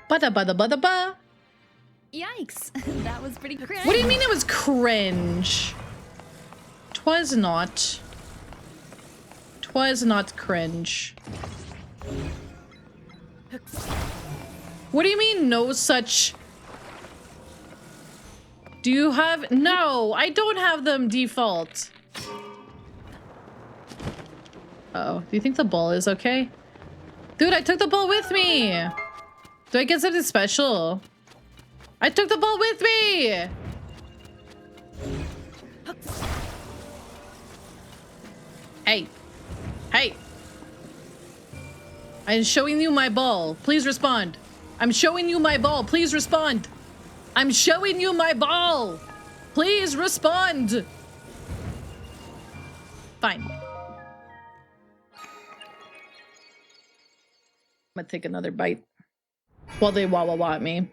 Bada bada bada ba. Yikes. That was pretty cringe. What do you mean it was cringe? 'Twas not. 'Twas not cringe. What do you mean no such? Do you have? No, I don't have them default. Uh-oh, do you think the ball is okay? Dude, I took the ball with me. Do I get something special? I took the ball with me. Hey. Hey. I'm showing you my ball. Please respond. I'm showing you my ball. Please respond. I'm showing you my ball. Please respond. Fine. I'm gonna take another bite while they wah wah wah at me.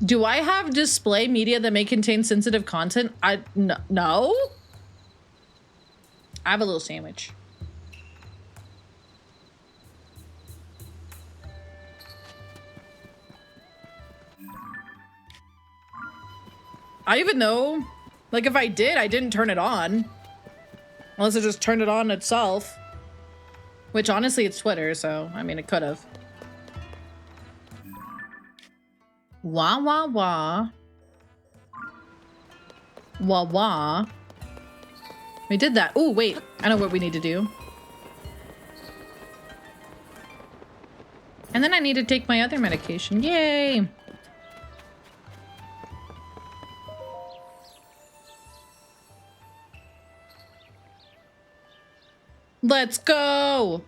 Do I have display media that may contain sensitive content? No. I have a little sandwich. I even know. Like if I did, I didn't turn it on. Unless it just turned it on itself. Which honestly, it's Twitter, so I mean, it could have. Wah wah wah. Wah wah. We did that. Oh, wait. I know what we need to do. And then I need to take my other medication. Yay! Let's go!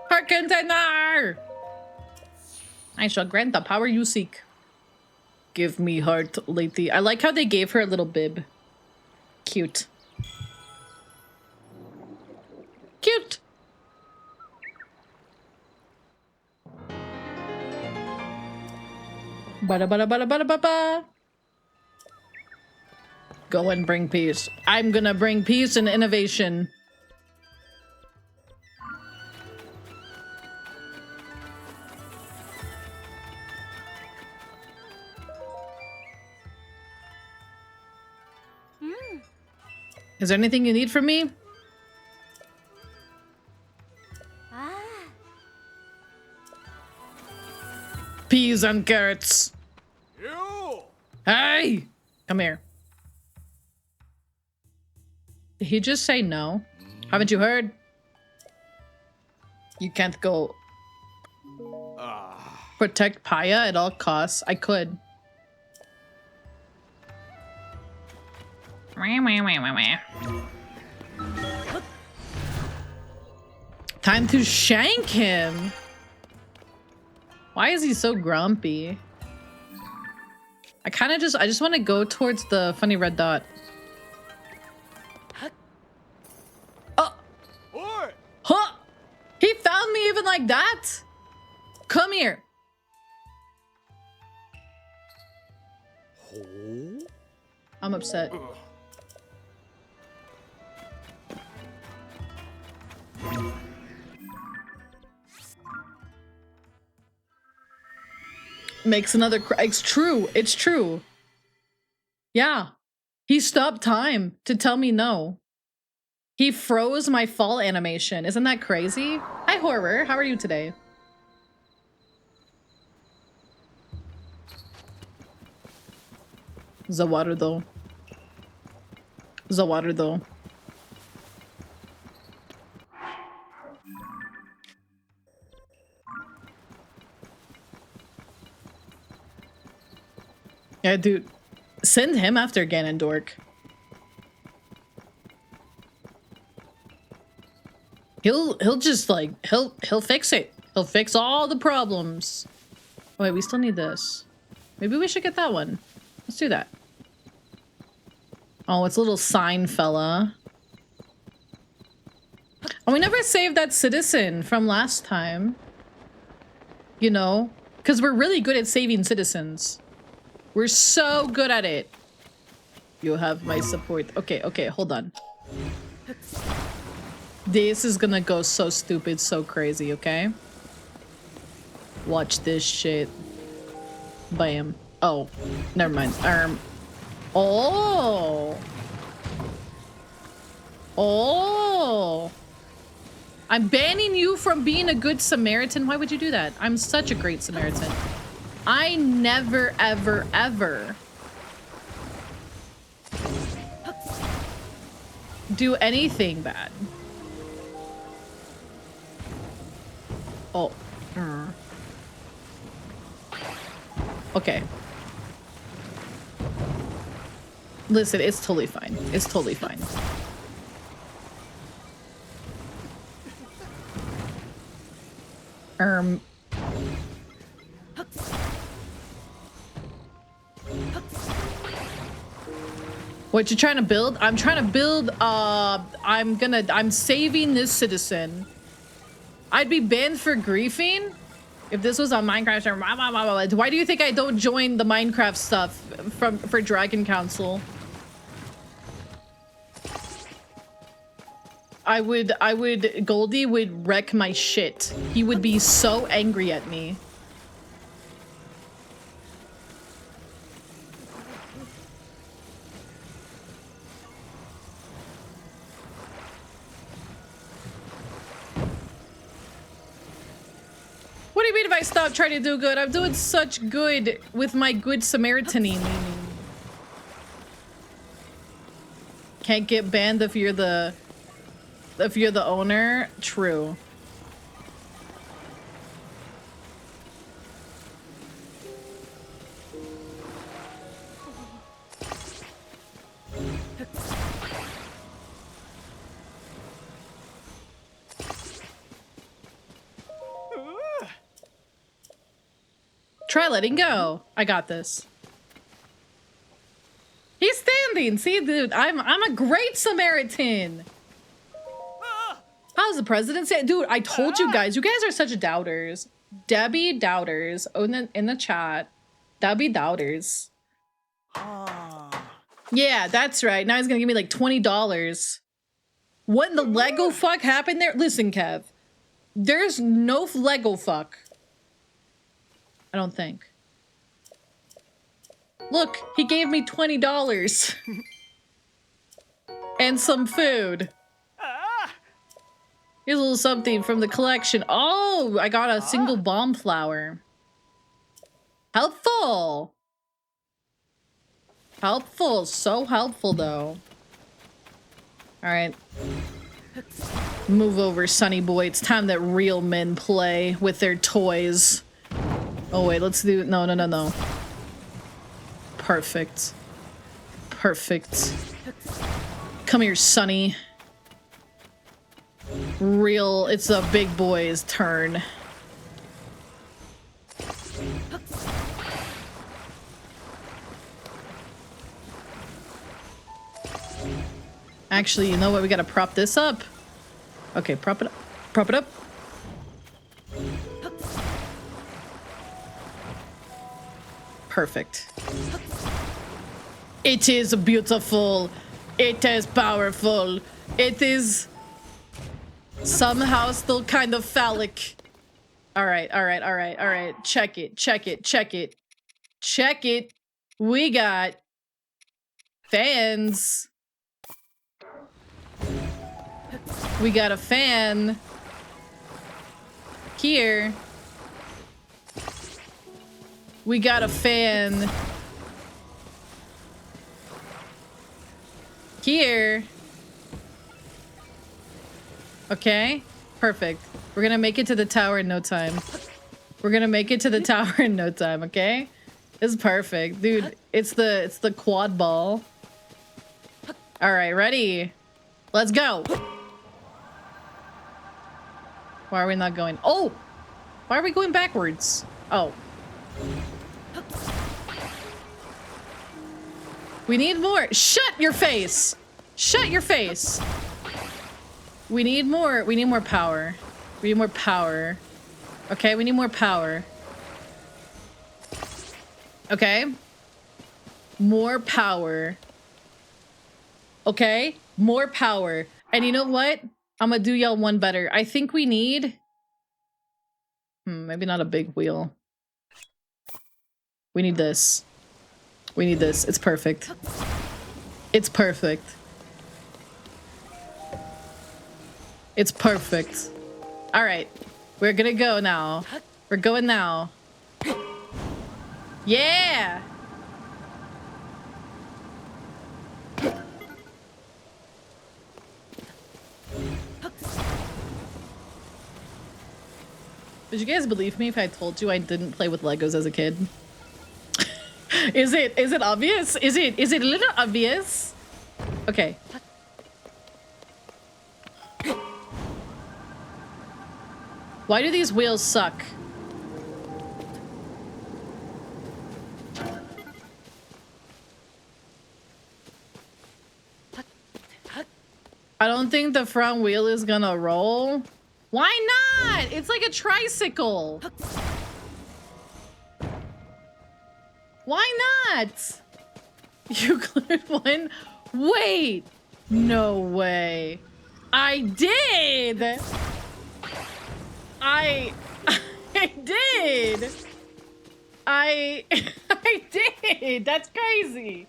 Heart container! I shall grant the power you seek. Give me heart, lady. I like how they gave her a little bib. Cute. Cute! Bada bada bada bada bada. Go and bring peace. I'm gonna bring peace and innovation. Is there anything you need from me? Ah. Peas and carrots. You! Hey! Come here. Did he just say no? Haven't you heard? You can't go protect Paya at all costs. I could. Time to shank him. Why is he so grumpy? I just want to go towards the funny red dot. Oh, Oi! huh? He found me even like that? Come here. Oh? I'm upset. Makes another it's true. It's true. Yeah. He stopped time to tell me no. He froze my fall animation. Isn't that crazy? Hi, Horror. How are you today? Zawaru though. Yeah, dude. Send him after Ganondorf. He'll just like he'll fix it. He'll fix all the problems. Oh, wait, we still need this. Maybe we should get that one. Let's do that. Oh, it's a little sign fella. Oh, we never saved that citizen from last time. You know, because we're really good at saving citizens. We're so good at it. You have my support. Okay, okay, hold on. This is gonna go so stupid, so crazy, okay? Watch this shit. Bam. Oh, never mind. Oh. Oh. I'm banning you from being a good Samaritan. Why would you do that? I'm such a great Samaritan. I never, ever, ever do anything bad. Oh. Okay. Listen, it's totally fine. It's totally fine. What you trying to build? I'm trying to build, I'm saving this citizen. I'd be banned for griefing if this was on Minecraft or blah, blah, blah, blah. Why do you think I don't join the Minecraft stuff for Dragon Council? Goldie would wreck my shit. He would be so angry at me. What do you mean if I stop trying to do good? I'm doing such good with my good Samaritaning. Can't get banned if you're the owner. True. Try letting go. I got this. He's standing. See, dude, I'm a great Samaritan. How's the president say? Dude, I told you guys are such doubters. Debbie doubters in the chat. Debbie doubters. Yeah, that's right. Now he's gonna give me like $20. What in the Lego fuck happened there? Listen, Kev. There's no Lego fuck. I don't think. Look, he gave me $20. And some food. Ah! Here's a little something from the collection. Oh, I got a single bomb flower. Helpful. Helpful. So helpful, though. All right. Move over, Sonny boy. It's time that real men play with their toys. Oh, wait. Let's do... No, no, no, no. Perfect. Perfect. Come here, Sonny. Real... It's the big boy's turn. Actually, you know what? We gotta prop this up. Okay, prop it up. Prop it up. Perfect. It is beautiful. It is powerful. It is somehow still kind of phallic. All right, all right, all right, all right. Check it, check it, check it. Check it. We got fans. We got a fan here. We got a fan here. Okay, perfect. We're gonna make it to the tower in no time. We're gonna make it to the tower in no time, okay? This is perfect. Dude, it's the quad ball. All right, ready? Let's go. Why are we not going? Oh! Why are we going backwards? Oh. We need more. Shut your face! Shut your face! We need more. We need more power. We need more power. Okay, we need more power. Okay? More power. Okay? More power. And you know what? I'm gonna do y'all one better. I think we need... maybe not a big wheel. We need this. We need this. It's perfect. It's perfect. It's perfect. All right. We're gonna go now. We're going now. Yeah! Would you guys believe me if I told you I didn't play with Legos as a kid? Is it obvious? Is it a little obvious? Okay. Why do these wheels suck? I don't think the front wheel is gonna roll. Why not? It's like a tricycle. Why not? Euclid 1? Wait. No way. I did. I did. I did. That's crazy.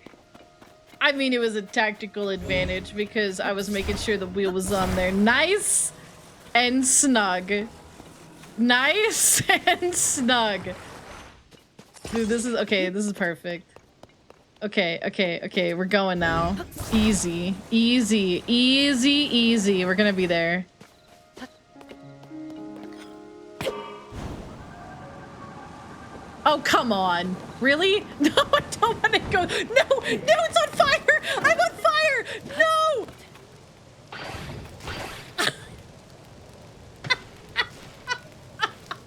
I mean, it was a tactical advantage because I was making sure the wheel was on there. Nice and snug. Nice and snug. Dude, this is okay. This is perfect. Okay, okay, okay. We're going now. Easy, easy, easy, easy. We're gonna be there. Oh, come on. Really? No, I don't want to go. No, no, it's on fire. I'm on fire. No.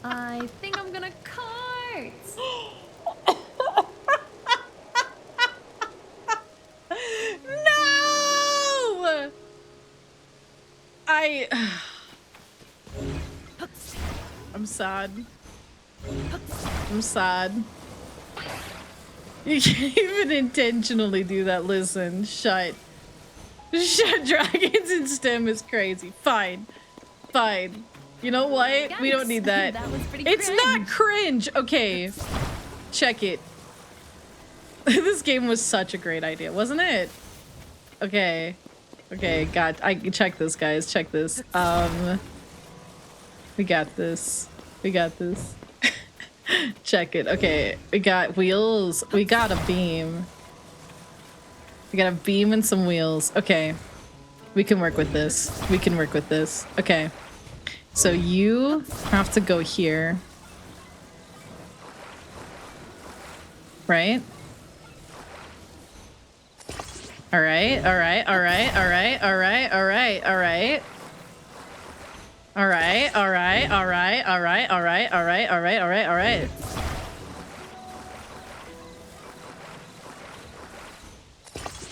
I think I'm gonna cart. No! I'm sad. I'm sad. You can't even intentionally do that. Listen, shut. Shut. Dragons in STEM is crazy. Fine. Fine. You know what? We don't Yikes. need that. That was pretty It's not cringe. cringe. Okay. Check it. This game was such a great idea, wasn't it? Okay. Okay, check this, guys. Check this. We got this. We got this. Check it. Okay, we got wheels. We got a beam. We got a beam and some wheels. Okay. We can work with this. We can work with this. Okay. So you have to go here. Right? All right. All right. All right. All right. All right. All right. All right. All right. All right. All right. All right. All right. All right. All right. All right. All right.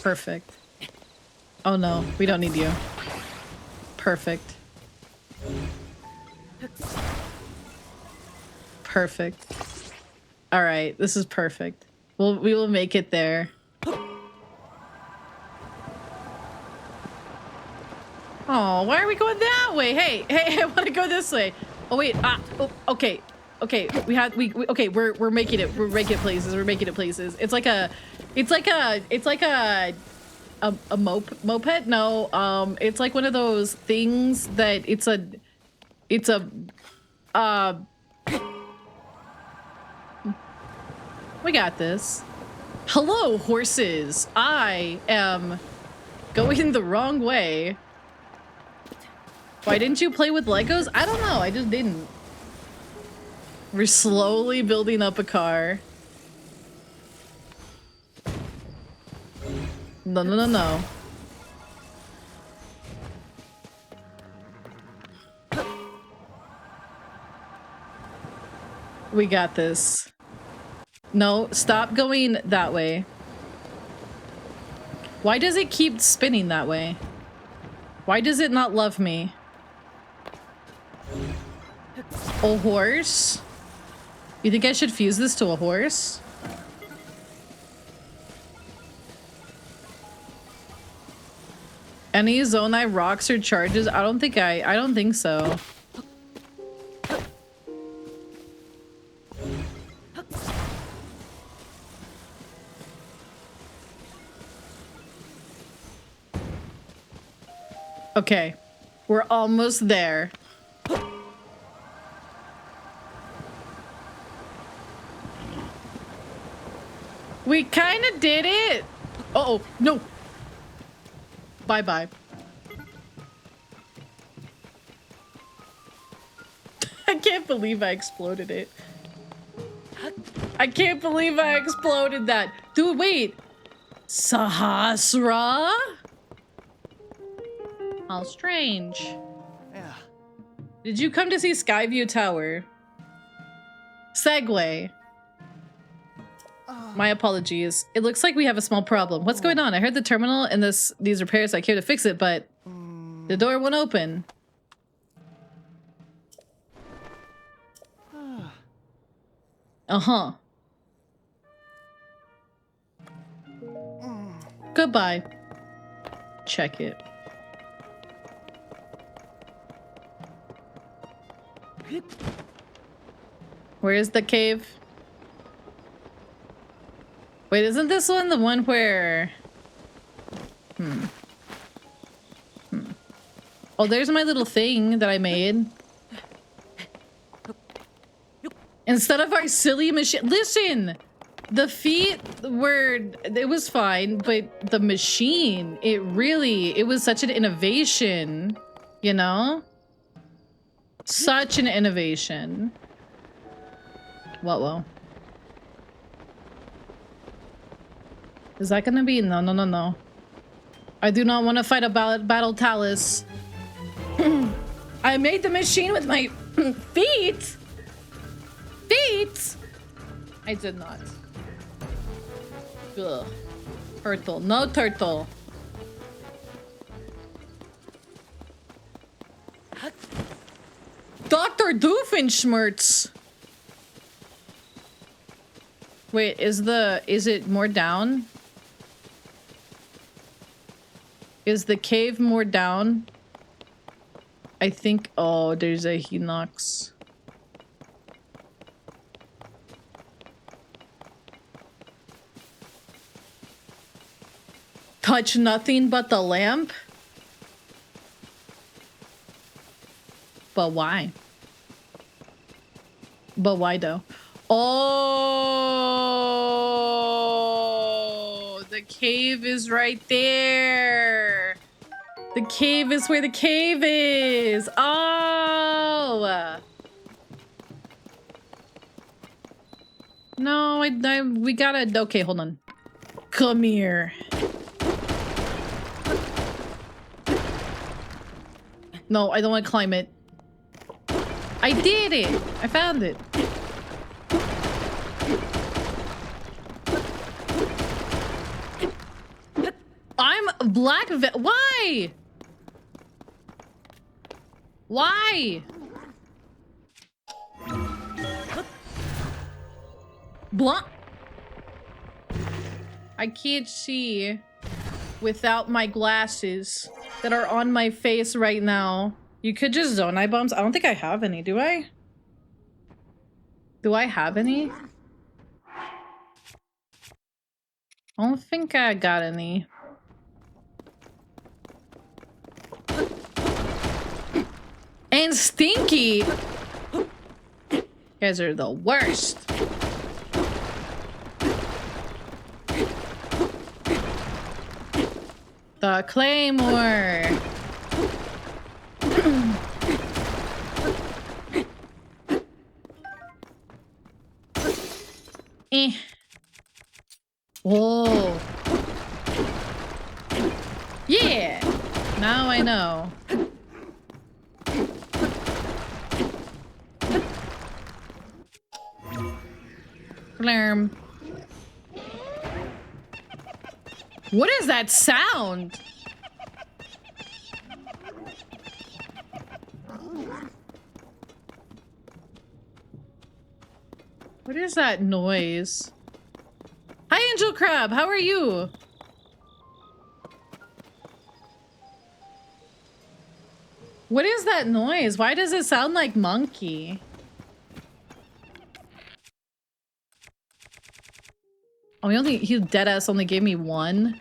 Perfect. Oh no, we don't need you. Perfect. Perfect. All right, this is perfect. We will make it there. Oh, why are we going that way? Hey, I want to go this way. Oh wait, okay. Okay, we're making it. We're making it places. We're making it places. It's like a moped? No, it's like one of those things that we got this. Hello, horses. I am going the wrong way. Why didn't you play with Legos? I don't know. I just didn't. We're slowly building up a car. No, no, no, no. We got this. No, stop going that way. Why does it keep spinning that way? Why does it not love me? A horse? You think I should fuse this to a horse? Any Zonai rocks or charges? I don't think so. Okay, we're almost there. We kind of did it. Uh-oh, no. Bye-bye. I can't believe I exploded it. I can't believe I exploded that. Dude, wait. Sahasra? How strange. Yeah. Did you come to see Skyview Tower? Segway. My apologies. It looks like we have a small problem. What's going on? I heard the terminal and these repairs. I came to fix it, but the door won't open. Uh-huh. Goodbye. Check it. Where is the cave? Wait, isn't this one the one where... Oh, there's my little thing that I made. Instead of our silly machine... Listen! The feet were... It was fine, but the machine, it was such an innovation. You know? Such an innovation. Whoa. Is that gonna be... No. I do not want to fight a battle Talus. I made the machine with my feet! Feet! I did not. Ugh. Turtle. No turtle. Dr. Doofenshmirtz. Wait, is it more down? Is the cave more down? I think, oh, there's a Hinox. Touch nothing but the lamp? But why? But why though? Oh, the cave is right there. The cave is where the cave is. Oh. No, we gotta, okay, hold on. Come here. No, I don't want to climb it. I did it. I found it. I'm black. Why? Why? Blunt. I can't see without my glasses that are on my face right now. You could just Zonai bombs. I don't think I have any, do I? Do I have any? I don't think I got any. And Stinky! You guys are the worst. The Claymore! Eh. Whoa. Yeah! Now I know. Blarm. What is that sound? What is that noise? Hi, Angel Crab. How are you? What is that noise? Why does it sound like monkey? Oh, he deadass only gave me one.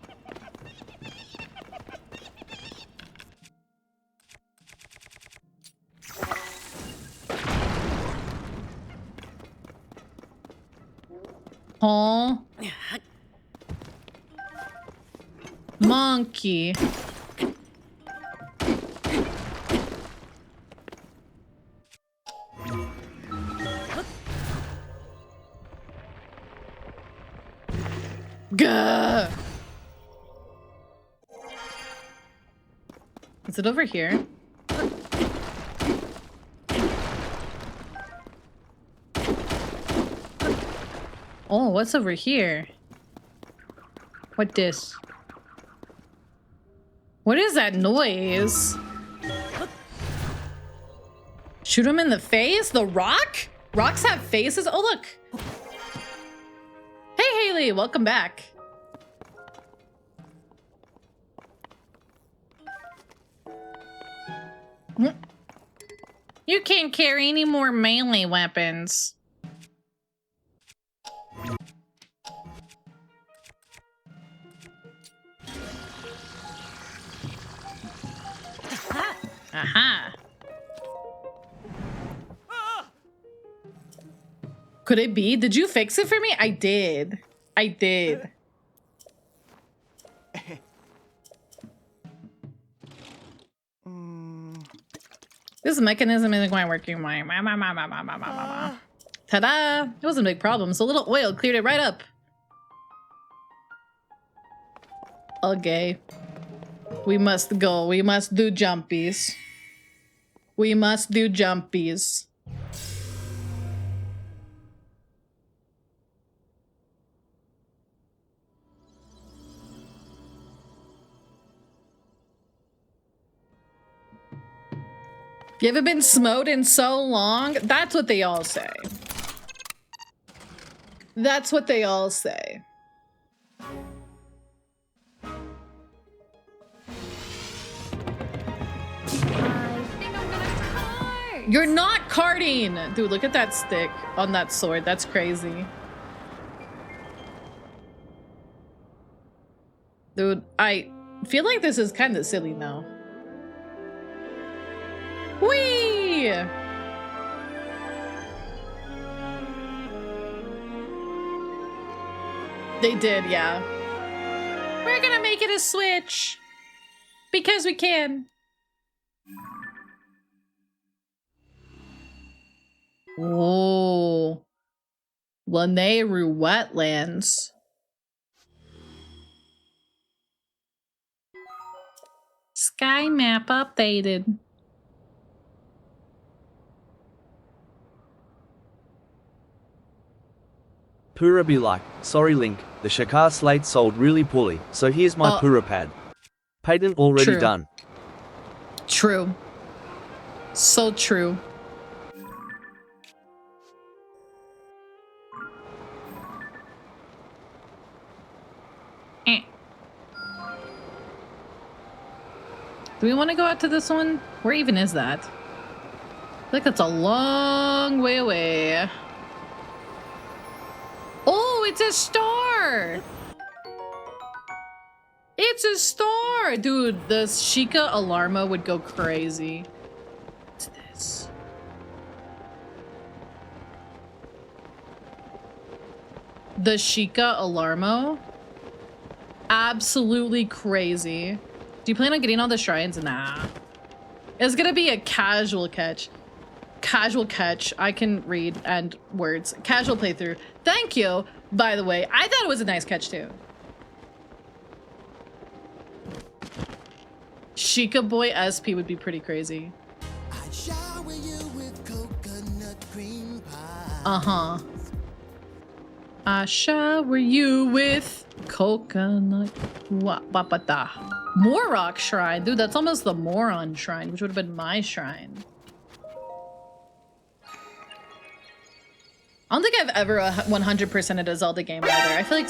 Huh? Monkey. Gah! Is it over here? Oh, what's over here? What this? What is that noise? Shoot him in the face? The rock? Rocks have faces? Oh, look. Hey, Haley, welcome back. You can't carry any more melee weapons. Aha. Could it be? Did you fix it for me? I did. I did. This mechanism isn't quite working. Ta-da! It wasn't a big problem, so a little oil cleared it right up. Okay. We must go. We must do jumpies. We must do jumpies. You haven't been smote in so long? That's what they all say. That's what they all say. I think I'm gonna cart. You're not karting! Dude, look at that stick on that sword. That's crazy. Dude, I feel like this is kind of silly now. Whee! They did, yeah. We're gonna make it a Switch. Because we can. Oh. Lanayru Wetlands. Sky map updated. Pura be like, sorry Link, the Shakar slate sold really poorly, so here's my Pura pad. Patent already True. done. True. So true. Do we want to go out to this one? Where even is that? I feel like that's a long way away. Oh, it's a star! It's a star! Dude, the Sheikah Alarma would go crazy. What's this? The Sheikah Alarmo? Absolutely crazy. Do you plan on getting all the shrines? Nah. It's gonna be a casual catch. Casual catch. I can read and words. Casual playthrough. Thank you, by the way. I thought it was a nice catch too. Sheikah Boy SP would be pretty crazy. I'd shower you with coconut cream pie. Uh-huh. I shower you with coconut wapata. Morok Shrine. Dude, that's almost the Moron Shrine, which would have been my shrine. I don't think I've ever 100%ed a Zelda game either. I feel like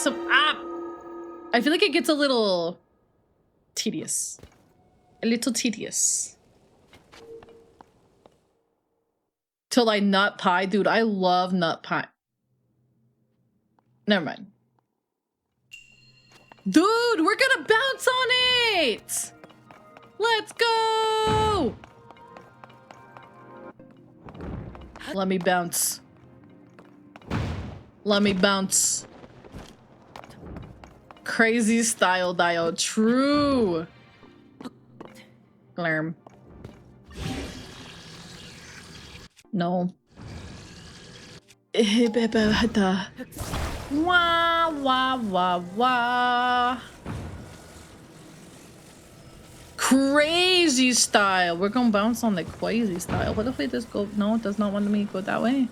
I feel like it gets a little tedious. A little tedious. Till I nut pie. Dude, I love nut pie. Never mind. Dude, we're gonna bounce on it! Let's go! Let me bounce. Let me bounce. Crazy style dio. True. Glarm. No. Wah, wah, wah, wah. Crazy style. We're gonna bounce on the crazy style. What if we just go? No, it does not want me to go that way.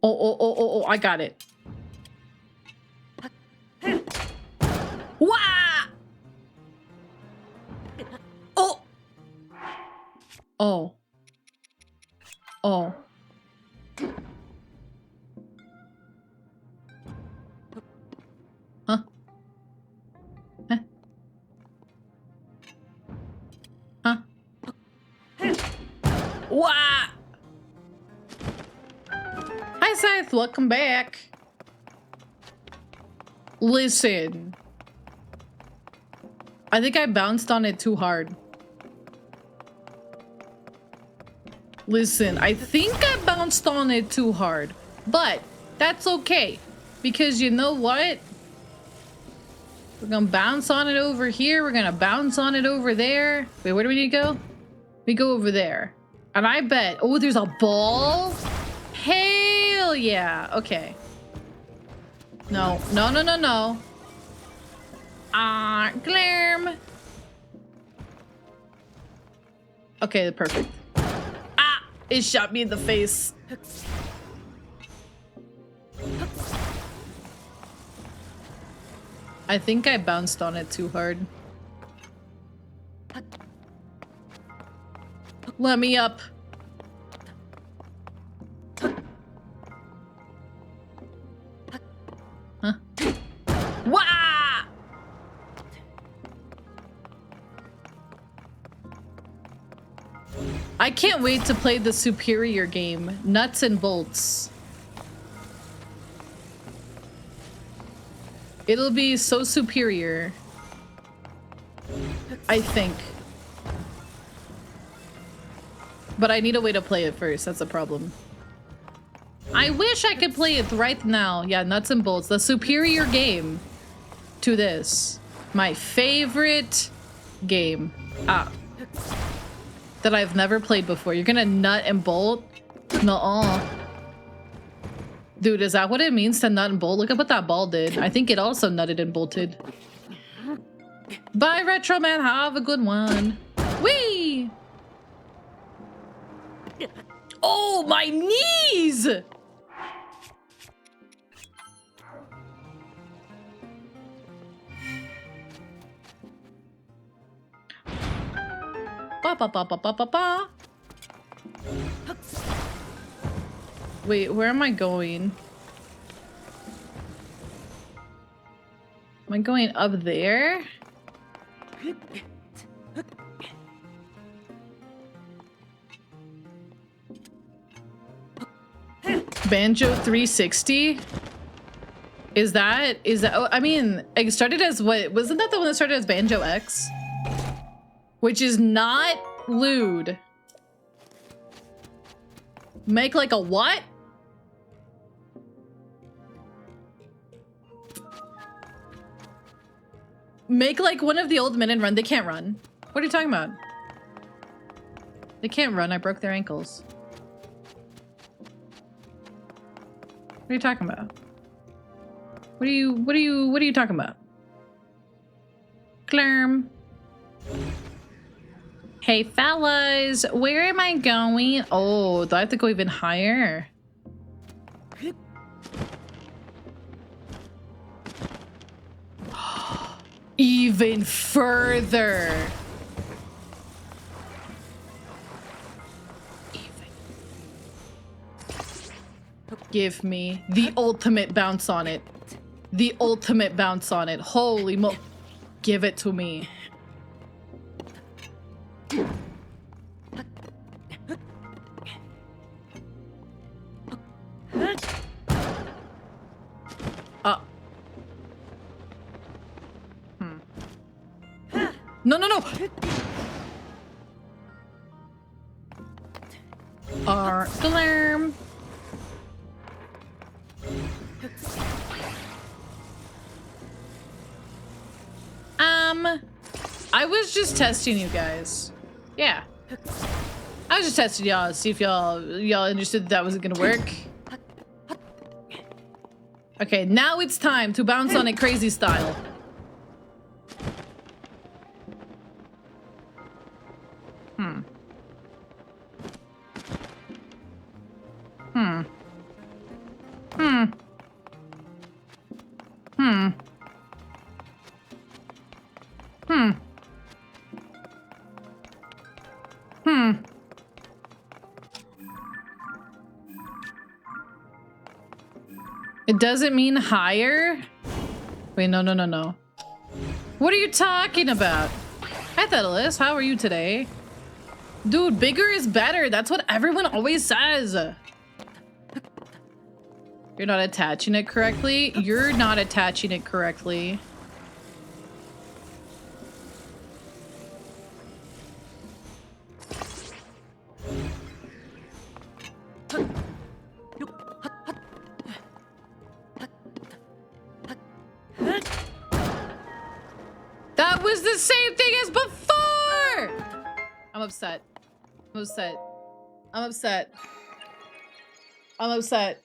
Oh, I got it. Wah! Oh! Oh. Oh. Huh? Huh? Huh? Wah! Hi, Scythe. Welcome back. Listen. I think I bounced on it too hard. Listen, I think I bounced on it too hard. But that's okay. Because you know what? We're gonna bounce on it over here. We're gonna bounce on it over there. Wait, where do we need to go? We go over there. And I bet... Oh, there's a ball? Hell yeah. Okay. No. No, no, no, no. Glarm. Okay, perfect. Ah! It shot me in the face. I think I bounced on it too hard. Let me up. Huh? Wah! I can't wait to play the superior game, Nuts and Bolts. It'll be so superior. I think. But I need a way to play it first, that's a problem. I wish I could play it right now. Yeah, Nuts and Bolts, the superior game to this. My favorite game. That I've never played before. You're gonna nut and bolt? Nuh-uh. Dude, is that what it means to nut and bolt? Look at what that ball did. I think it also nutted and bolted. Bye, Retro Man. Have a good one. Whee! Oh, my knees! Ba ba ba ba ba ba ba. Wait, where am I going? Am I going up there? Banjo 360? Is that, oh, I mean, it started as what, wasn't that the one that started as Banjo X? Which is not lewd. Make like a what? Make like one of the old men and run. They can't run. What are you talking about? They can't run. I broke their ankles. What are you talking about? What are you talking about? Clerm. Hey fellas, where am I going? Oh, do I have to go even higher? Even further. Give me the ultimate bounce on it. The ultimate bounce on it. Holy mo... Give it to me. No, no, no! Alarm. I was just testing you guys. Yeah. I was just testing y'all to see if y'all understood that wasn't gonna work. Okay, now it's time to bounce on it crazy style. It doesn't mean higher? Wait, no, no, no, no. What are you talking about? Hi, Thetalis. How are you today? Dude, bigger is better. That's what everyone always says. You're not attaching it correctly? You're not attaching it correctly. That was the same thing as before! I'm upset. I'm upset. I'm upset. I'm upset.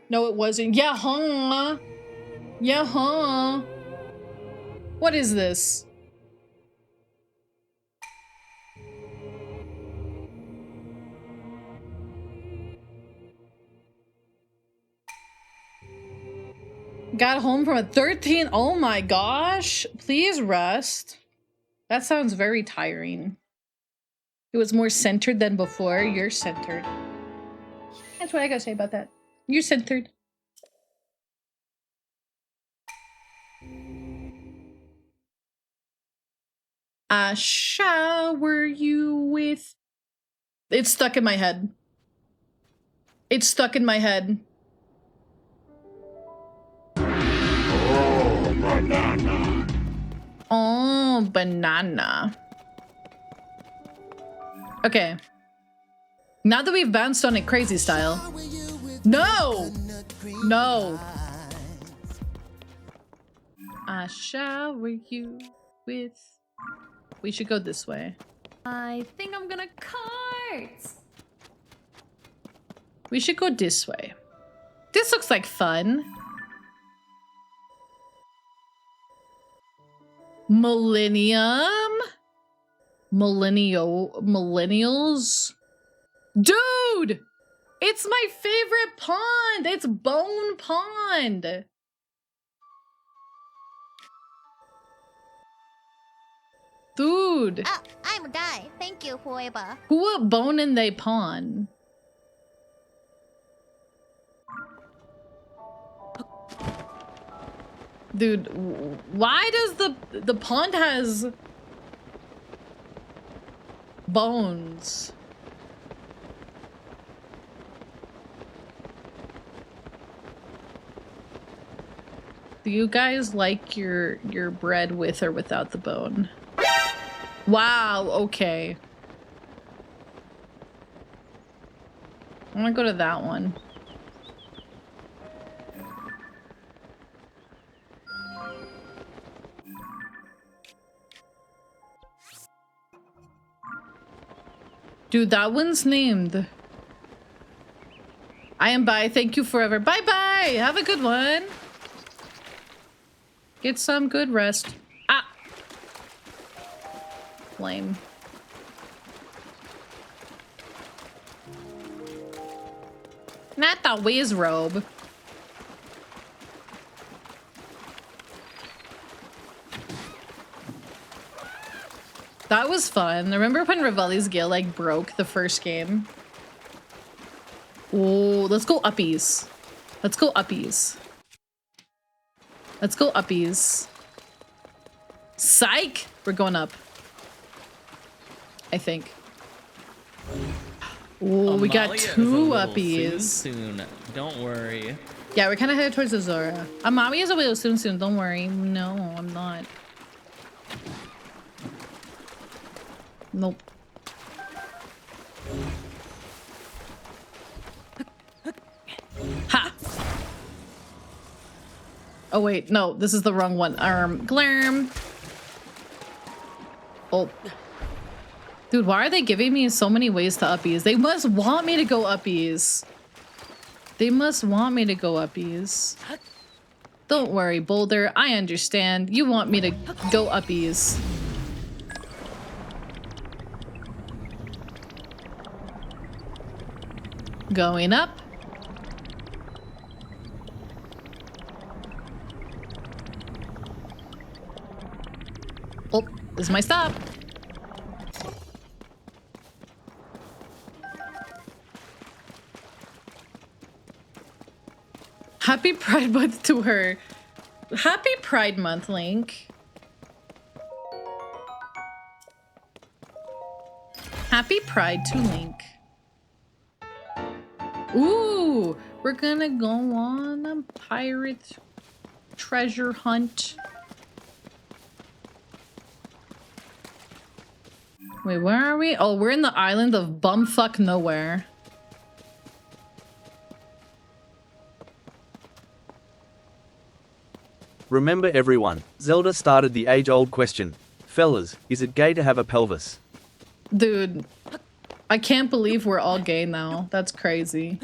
No, it wasn't. Yeah, huh? Yeah, huh? What is this? Got home from a 13. Oh my gosh. Please rest. That sounds very tiring. It was more centered than before. You're centered. That's what I gotta say about that. You're centered. I shower you with... It's stuck in my head. It's stuck in my head. Oh, banana. Oh, banana. Okay. Now that we've bounced on it crazy style. No! No. I shower you with... We should go this way. I think I'm gonna cart. We should go this way. This looks like fun. Millennium? Millennials? Dude! It's my favorite pond! It's Bone Pond! Dude! Oh, I'm a guy. Thank you, whoever. Who bone in they pond? Dude, why does the pond has bones? Do you guys like your bread with or without the bone? Wow, okay. I'm gonna go to that one. Dude, that one's named. I am bye. Thank you forever. Bye bye. Have a good one. Get some good rest. Ah. Lame. Not the whiz robe. That was fun. Remember when Rivali's Gale like broke the first game? Oh, let's go uppies. Let's go uppies. Let's go uppies. Psych! We're going up. I think. Oh, we got Amalia is a two little uppies. Soon. Don't worry. Yeah, we're kind of headed towards the Zora. Amami is a little soon. Don't worry. No, I'm not. Nope. Ha! Oh wait, no, this is the wrong one. Glarm. Oh. Dude, why are they giving me so many ways to uppies? They must want me to go uppies. They must want me to go uppies. Don't worry, Boulder. I understand. You want me to go uppies. Going up. Oh, this is my stop. Happy Pride Month to her. Happy Pride Month, Link. Happy Pride to Link. Ooh, we're gonna go on a pirate treasure hunt. Wait, where are we? Oh, we're in the island of Bumfuck Nowhere. Remember everyone, Zelda started the age-old question. Fellas, is it gay to have a pelvis? Dude, I can't believe we're all gay now. That's crazy.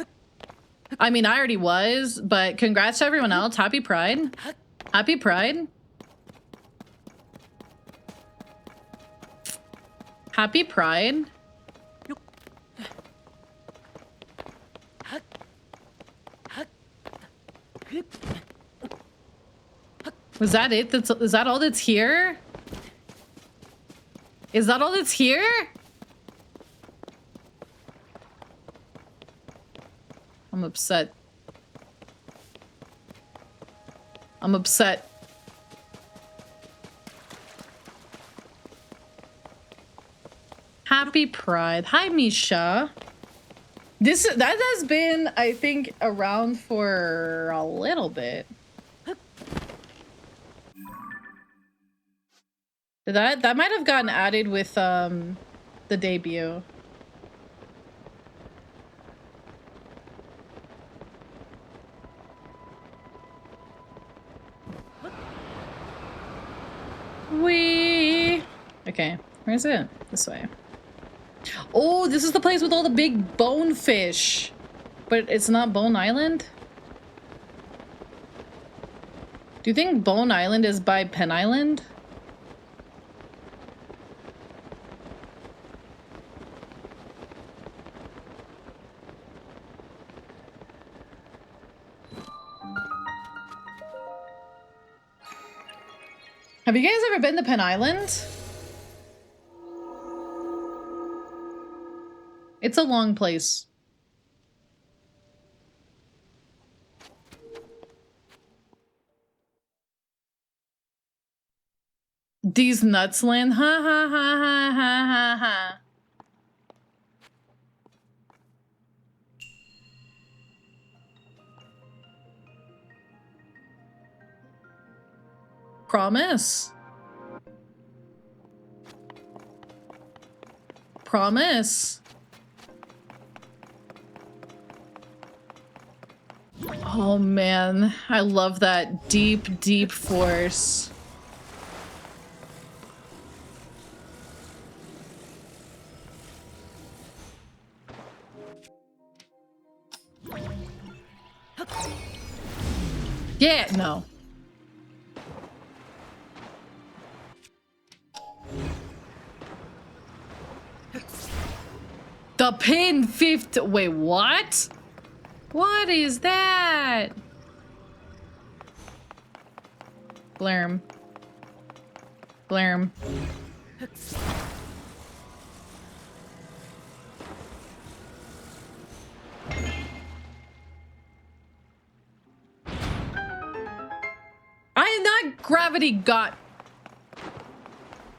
I mean, I already was, but congrats to everyone else. Happy Pride. Happy Pride. Happy Pride. Was that it? Is that all that's here? Is that all that's here? I'm upset. I'm upset. Happy Pride. Hi, Misha. That has been, I think, around for a little bit. That might have gotten added with the debut. Wee. Okay, where is it? This way. Oh, this is the place with all the big bonefish. But it's not Bone Island? Do you think Bone Island is by Penn Island? Have you guys ever been to Penn Island? It's a long place. These nuts land. Ha ha ha ha ha ha ha. Promise. Promise. Oh man, I love that deep, deep force. Yeah, no. The pin 50. Wait, what? What is that? Blarm. Blarm. I am not gravity got.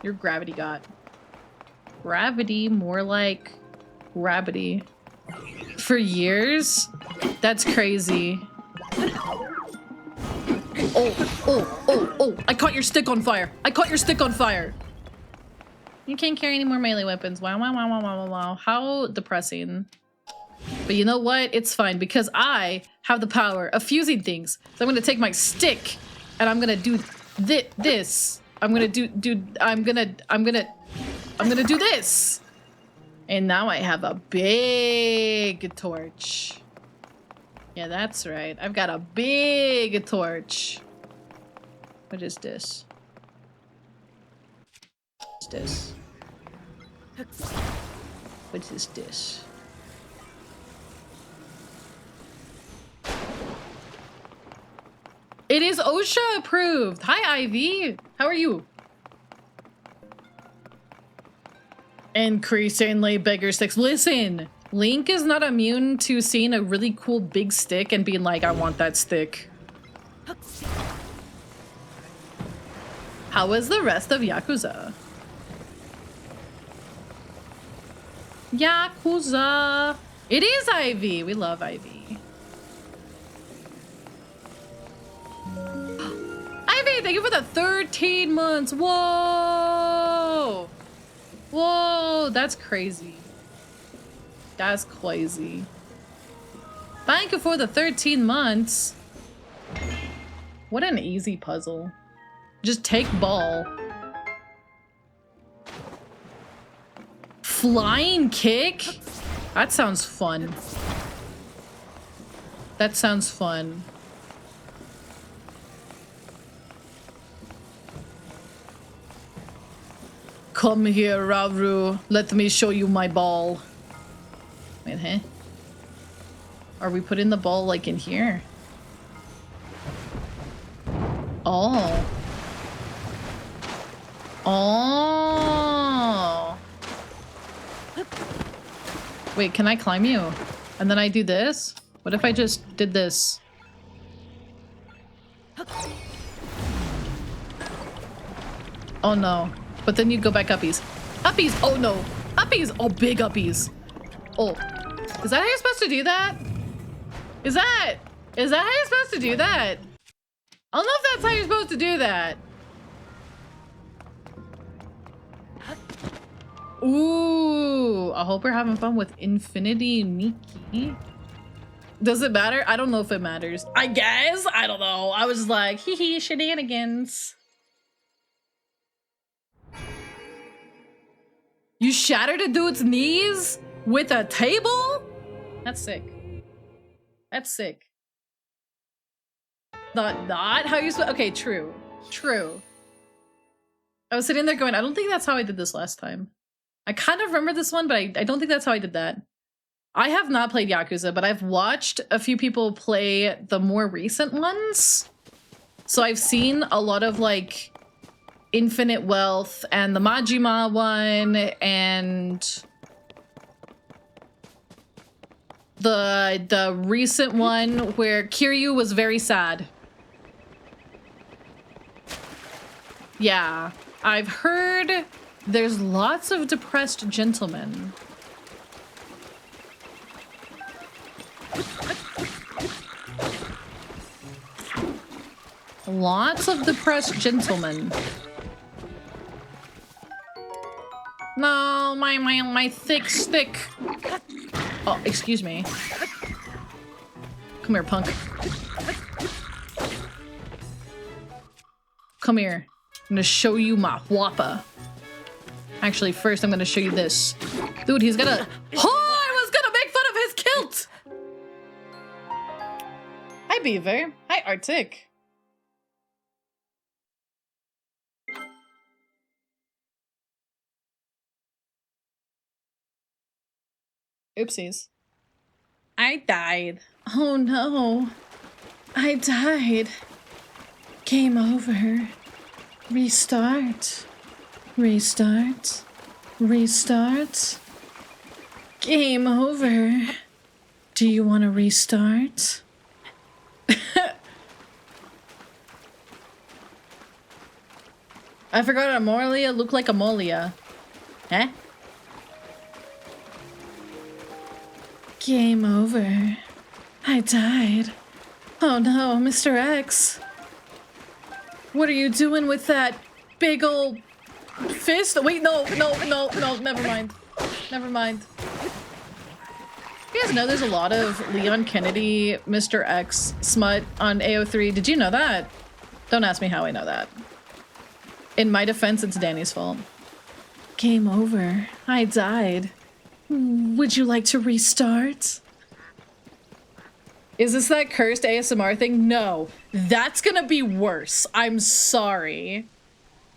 You're gravity got. Gravity, more like gravity. For years? That's crazy. Oh, I caught your stick on fire. I caught your stick on fire. You can't carry any more melee weapons. Wow, wow, wow, wow, wow, wow, wow. How depressing. But you know what? It's fine because I have the power of fusing things. So I'm gonna take my stick and I'm gonna do this. I'm gonna do this. And now I have a big torch. Yeah, that's right. I've got a big torch. What is this? What's this? What is this? It is OSHA approved. Hi, Ivy. How are you? Increasingly bigger sticks. Listen, Link is not immune to seeing a really cool big stick and being like, I want that stick. How was the rest of Yakuza? Yakuza. It is Ivy. We love Ivy. Ivy, thank you for the 13 months. Whoa. Whoa, that's crazy. That's crazy. Thank you for the 13 months. What an easy puzzle. Just take ball. Flying kick? That sounds fun. That sounds fun. Come here, Rauru. Let me show you my ball. Wait, huh? Are we putting the ball like in here? Oh. Oh. Wait, can I climb you? And then I do this? What if I just did this? Oh no. But then you go back uppies. Uppies! Oh no. Uppies! Oh, big uppies. Oh. Is that how you're supposed to do that? Is that how you're supposed to do that? I don't know if that's how you're supposed to do that. Ooh, I hope we're having fun with Infinity Nikki. Does it matter? I don't know if it matters. I guess. I don't know. I was like, hee hee, shenanigans. You shattered a dude's knees with a table? That's sick. That's sick. Not how you supposed. Okay, true. True. I was sitting there going, I don't think that's how I did this last time. I kind of remember this one, but I don't think that's how I did that. I have not played Yakuza, but I've watched a few people play the more recent ones. So I've seen a lot of like Infinite Wealth and the Majima one and the recent one where Kiryu was very sad. Yeah, I've heard there's lots of depressed gentlemen. Lots of depressed gentlemen. No, my thick stick. Oh, excuse me. Come here, punk. Come here. I'm gonna show you my whoppa. Actually, first I'm gonna show you this. Dude, he's gonna... Oh, I was gonna make fun of his kilt! Hi, Beaver. Hi, Arctic. Oopsies. I died. Oh no. I died. Game over. Restart. Restart. Restart. Game over. Do you want to restart? I forgot Amolia looked like Amolia. Huh? Game over. I died. Oh no, Mr. X. What are you doing with that big old fist? Wait, no, never mind. Never mind. You guys know there's a lot of Leon Kennedy, Mr. X smut on AO3. Did you know that? Don't ask me how I know that. In my defense, it's Danny's fault. Game over. I died. Would you like to restart? Is this that cursed ASMR thing? No. That's gonna be worse. I'm sorry.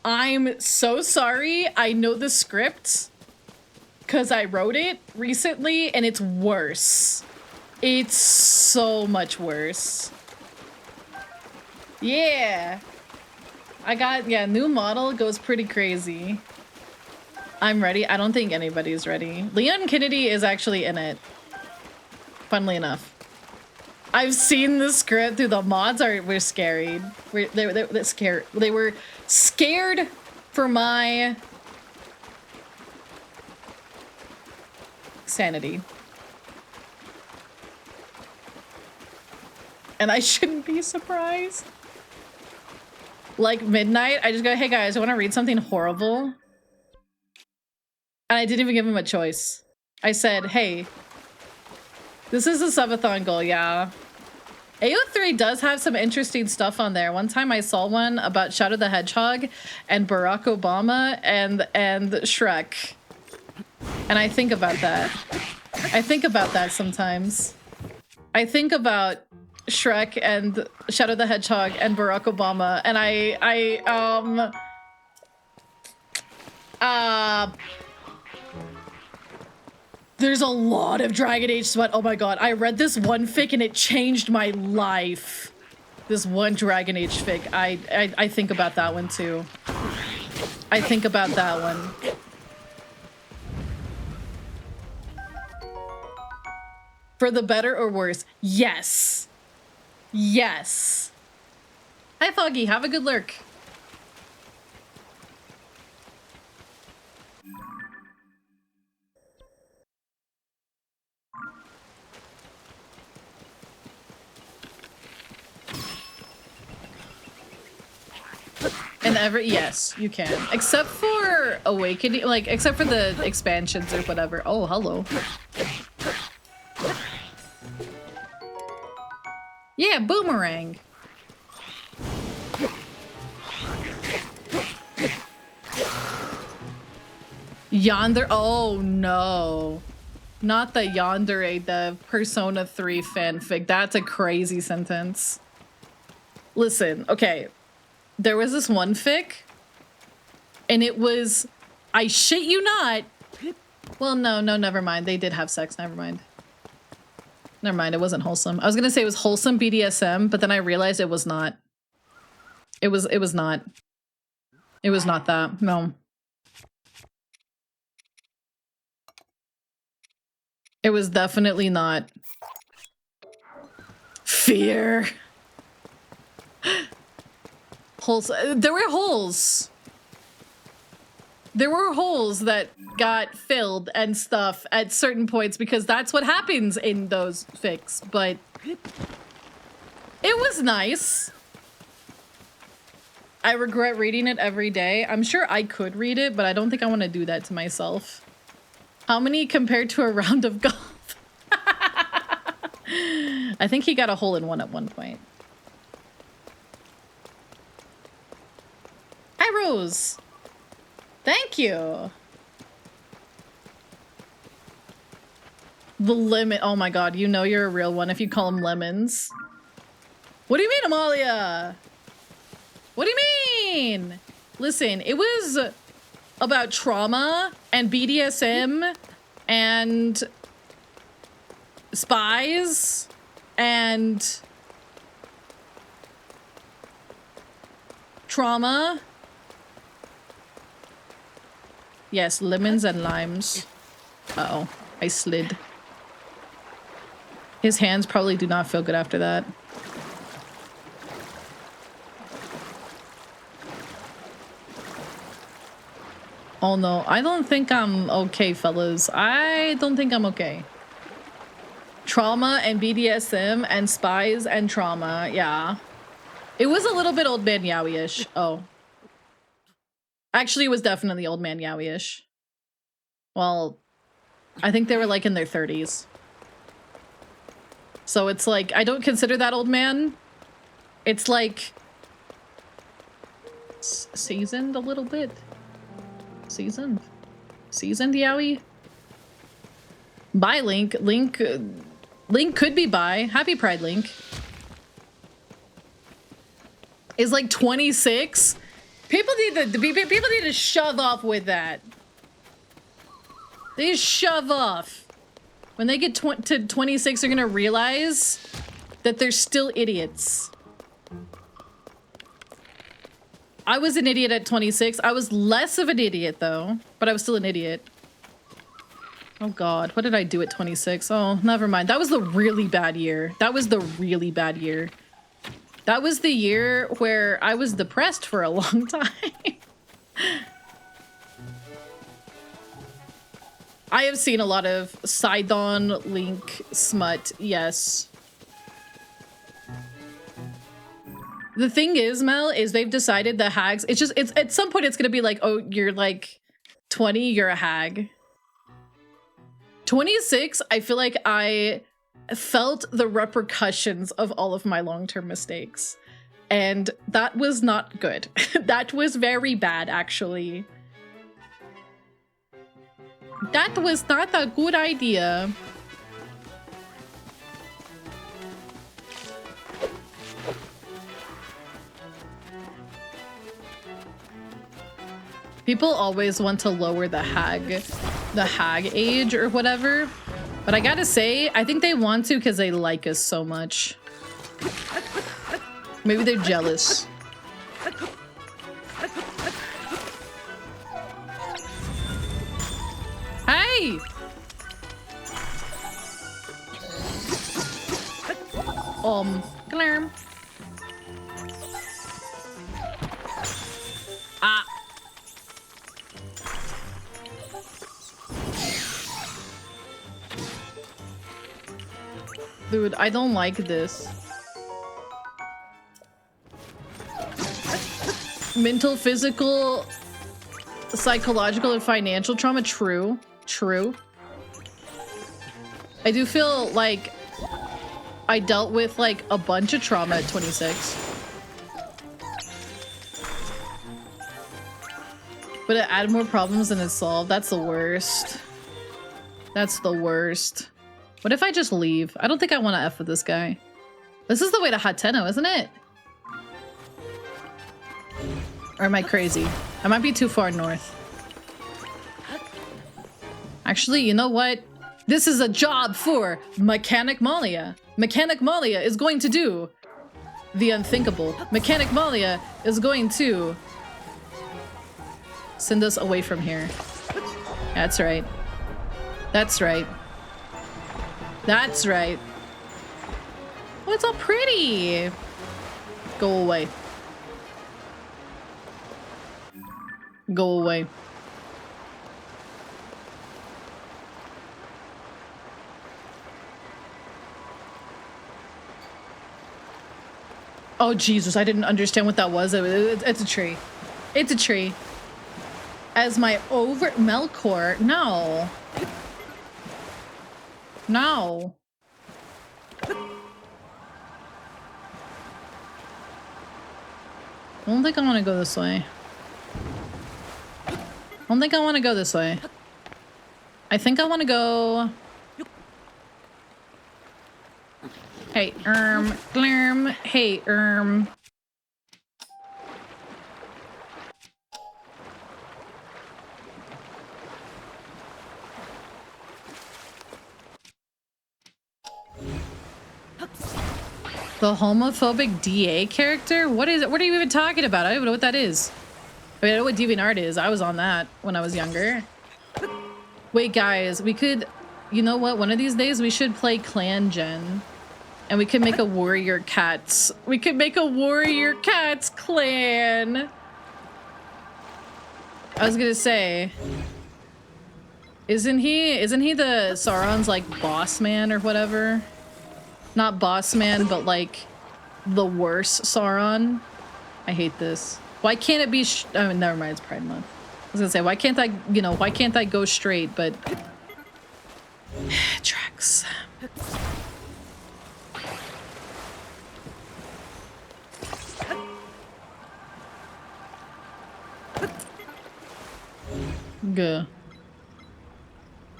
I'm so sorry. I know the script because I wrote it recently and it's worse. It's so much worse. Yeah. I got, yeah, new model goes pretty crazy. I'm ready. I don't think anybody's ready. Leon Kennedy is actually in it. Funnily enough. I've seen the script through the mods were scary. They're scared. They were scared for my sanity. And I shouldn't be surprised. Like midnight, I just go, hey guys, I want to read something horrible. And I didn't even give him a choice. I said, hey, this is a subathon goal, yeah. AO3 does have some interesting stuff on there. One time I saw one about Shadow the Hedgehog and Barack Obama and Shrek. And I think about that. I think about that sometimes. I think about Shrek and Shadow the Hedgehog and Barack Obama, and there's a lot of Dragon Age sweat. Oh my god, I read this one fic and it changed my life. This one Dragon Age fic. I think about that one too. I think about that one. For the better or worse? Yes. Yes. Hi, Foggy. Have a good lurk. And yes, you can. Except for Awakening, like, except for the expansions or whatever. Oh, hello. Yeah, boomerang. Yonder, oh no. Not the Yandere, the Persona 3 fanfic. That's a crazy sentence. Listen, okay. There was this one fic, and it was, I shit you not. Well, no, never mind. They did have sex, never mind. Never mind, it wasn't wholesome. I was gonna say it was wholesome BDSM, but then I realized it was not. It was not. It was not that, no. It was definitely not. Fear. Holes. There were holes. There were holes that got filled and stuff at certain points because that's what happens in those fics, but it was nice. I regret reading it every day. I'm sure I could read it, but I don't think I want to do that to myself. How many compared to a round of golf? I think he got a hole in one at one point. Hi, Rose. Thank you. The lemon. Oh my god, you know you're a real one if you call them lemons. What do you mean, Amalia? What do you mean? Listen, it was about trauma and BDSM and spies and trauma. Yes, lemons and limes. Uh-oh, I slid. His hands probably do not feel good after that. Oh no, I don't think I'm okay, fellas. I don't think I'm okay. Trauma and BDSM and spies and trauma, yeah. It was a little bit old man yaoi-ish. Oh. Actually, it was definitely old man yaoi-ish. Well, I think they were like in their 30s. So it's like, I don't consider that old man. It's like seasoned a little bit. Seasoned yaoi. Bye, Link. Link could be bi. Happy Pride, Link. Is like 26. People need to shove off with that. They shove off. When they get to 26, they're gonna realize that they're still idiots. I was an idiot at 26. I was less of an idiot though, but I was still an idiot. Oh god, what did I do at 26? Oh, never mind. That was the really bad year. That was the really bad year. That was the year where I was depressed for a long time. I have seen a lot of Sidon Link smut, yes. The thing is, Mel, is they've decided the hags, it's at some point it's gonna be like, oh, you're like 20, you're a hag. 26, I feel like I felt the repercussions of all of my long-term mistakes. And that was not good. That was very bad, actually. That was not a good idea. People always want to lower the hag age or whatever. But I gotta say, I think they want to because they like us so much. Maybe they're jealous. home. Glarm. Ah. Dude, I don't like this. Mental, physical, psychological, and financial trauma. True. True. I do feel like I dealt with like a bunch of trauma at 26. But it added more problems than it solved. That's the worst. That's the worst. What if I just leave? I don't think I want to F with this guy. This is the way to Hateno, isn't it? Or am I crazy? I might be too far north. Actually, you know what? This is a job for Mechanic Malia. Mechanic Malia is going to do the unthinkable. Mechanic Malia is going to send us away from here. That's right. That's right. That's right. Oh, it's all pretty. Go away. Go away. Oh, Jesus, I didn't understand what that was. It's a tree. It's a tree. As my Melkor, no. No. I don't think I want to go this way. I don't think I want to go this way. I think I want to go... Hey, Glurm. Hey, The homophobic DA character? What is it? What are you even talking about? I don't even know what that is. I mean, I know what DeviantArt is. I was on that when I was younger. Wait, guys, we could... You know what? One of these days we should play Clan Gen. And we could make a Warrior Cats. We could make a Warrior Cats clan. I was gonna say... Isn't he the Sauron's, like, boss man or whatever? Not boss man, but, like, the worse Sauron. I hate this. Why can't it be I mean, never mind, it's Pride Month. I was gonna say, why can't I, you know, why can't I go straight, but... Tracks. Good.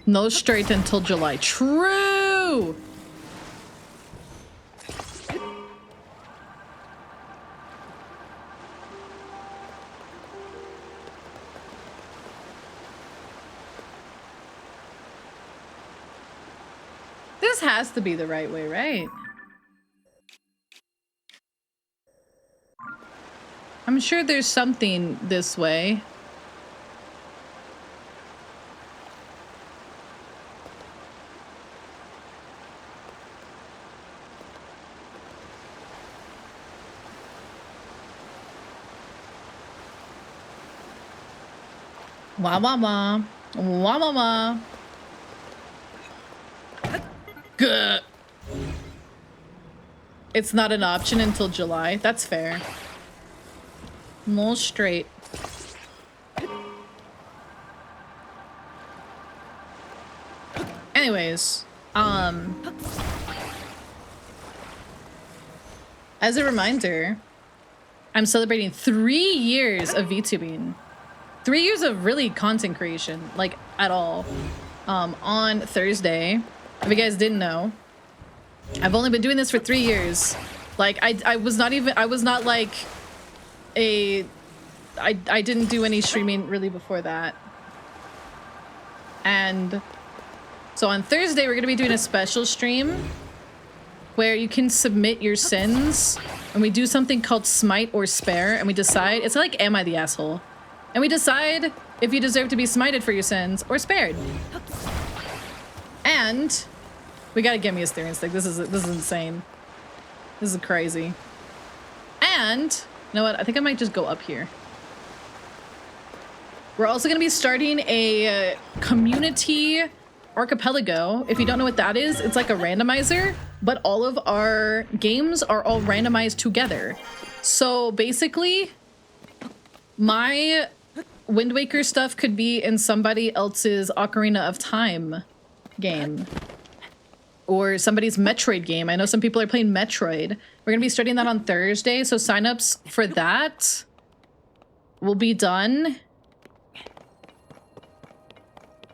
No straight until July. True! This has to be the right way, right? I'm sure there's something this way. Wah wah wah. Wah wah wah. Gah. It's not an option until July. That's fair. No straight. Anyways, as a reminder, I'm celebrating 3 years of VTubing. 3 years of really content creation, like at all. On Thursday, if you guys didn't know, I've only been doing this for 3 years. Like I was not like I didn't do any streaming really before that. And so on Thursday, we're gonna be doing a special stream where you can submit your sins, and we do something called smite or spare, and we decide, it's like, am I the asshole? And we decide if you deserve to be smited for your sins or spared. And we gotta get me a steering stick. This is insane. This is crazy. And, you know what? I think I might just go up here. We're also going to be starting a community archipelago. If you don't know what that is, it's like a randomizer, but all of our games are all randomized together. So basically, my Wind Waker stuff could be in somebody else's Ocarina of Time game. Or somebody's Metroid game. I know some people are playing Metroid. We're going to be starting that on Thursday, so signups for that will be done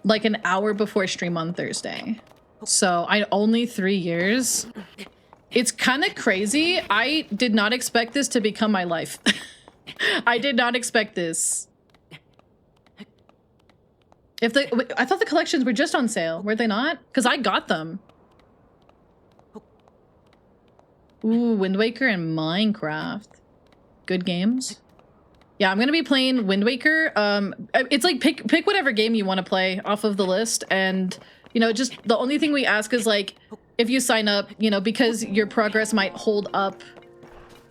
like an hour before stream on Thursday. So only 3 years. It's kind of crazy. I did not expect this to become my life. I did not expect this. I thought the collections were just on sale. Were they not? Because I got them. Ooh, Wind Waker and Minecraft. Good games. Yeah, I'm gonna be playing Wind Waker. It's like pick whatever game you want to play off of the list, and you know, just the only thing we ask is like, if you sign up, you know, because your progress might hold up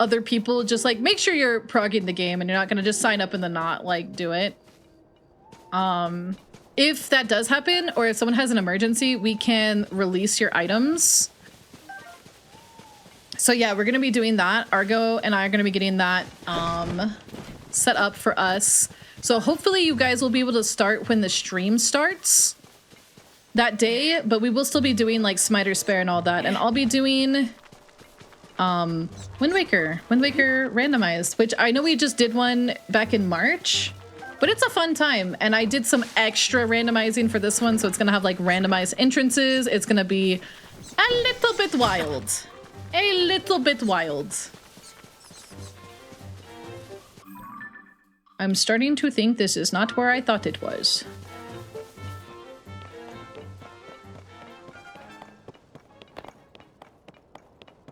other people, just like make sure you're progging the game and you're not gonna just sign up and then not like do it. If that does happen, or if someone has an emergency, we can release your items. So yeah, we're gonna be doing that. Argo and I are gonna be getting that set up for us. So hopefully you guys will be able to start when the stream starts that day, but we will still be doing like Smite Spare and all that. And I'll be doing Wind Waker randomized, which I know we just did one back in March, but it's a fun time. And I did some extra randomizing for this one, so it's gonna have like randomized entrances. It's gonna be a little bit wild. A little bit wild. I'm starting to think this is not where I thought it was.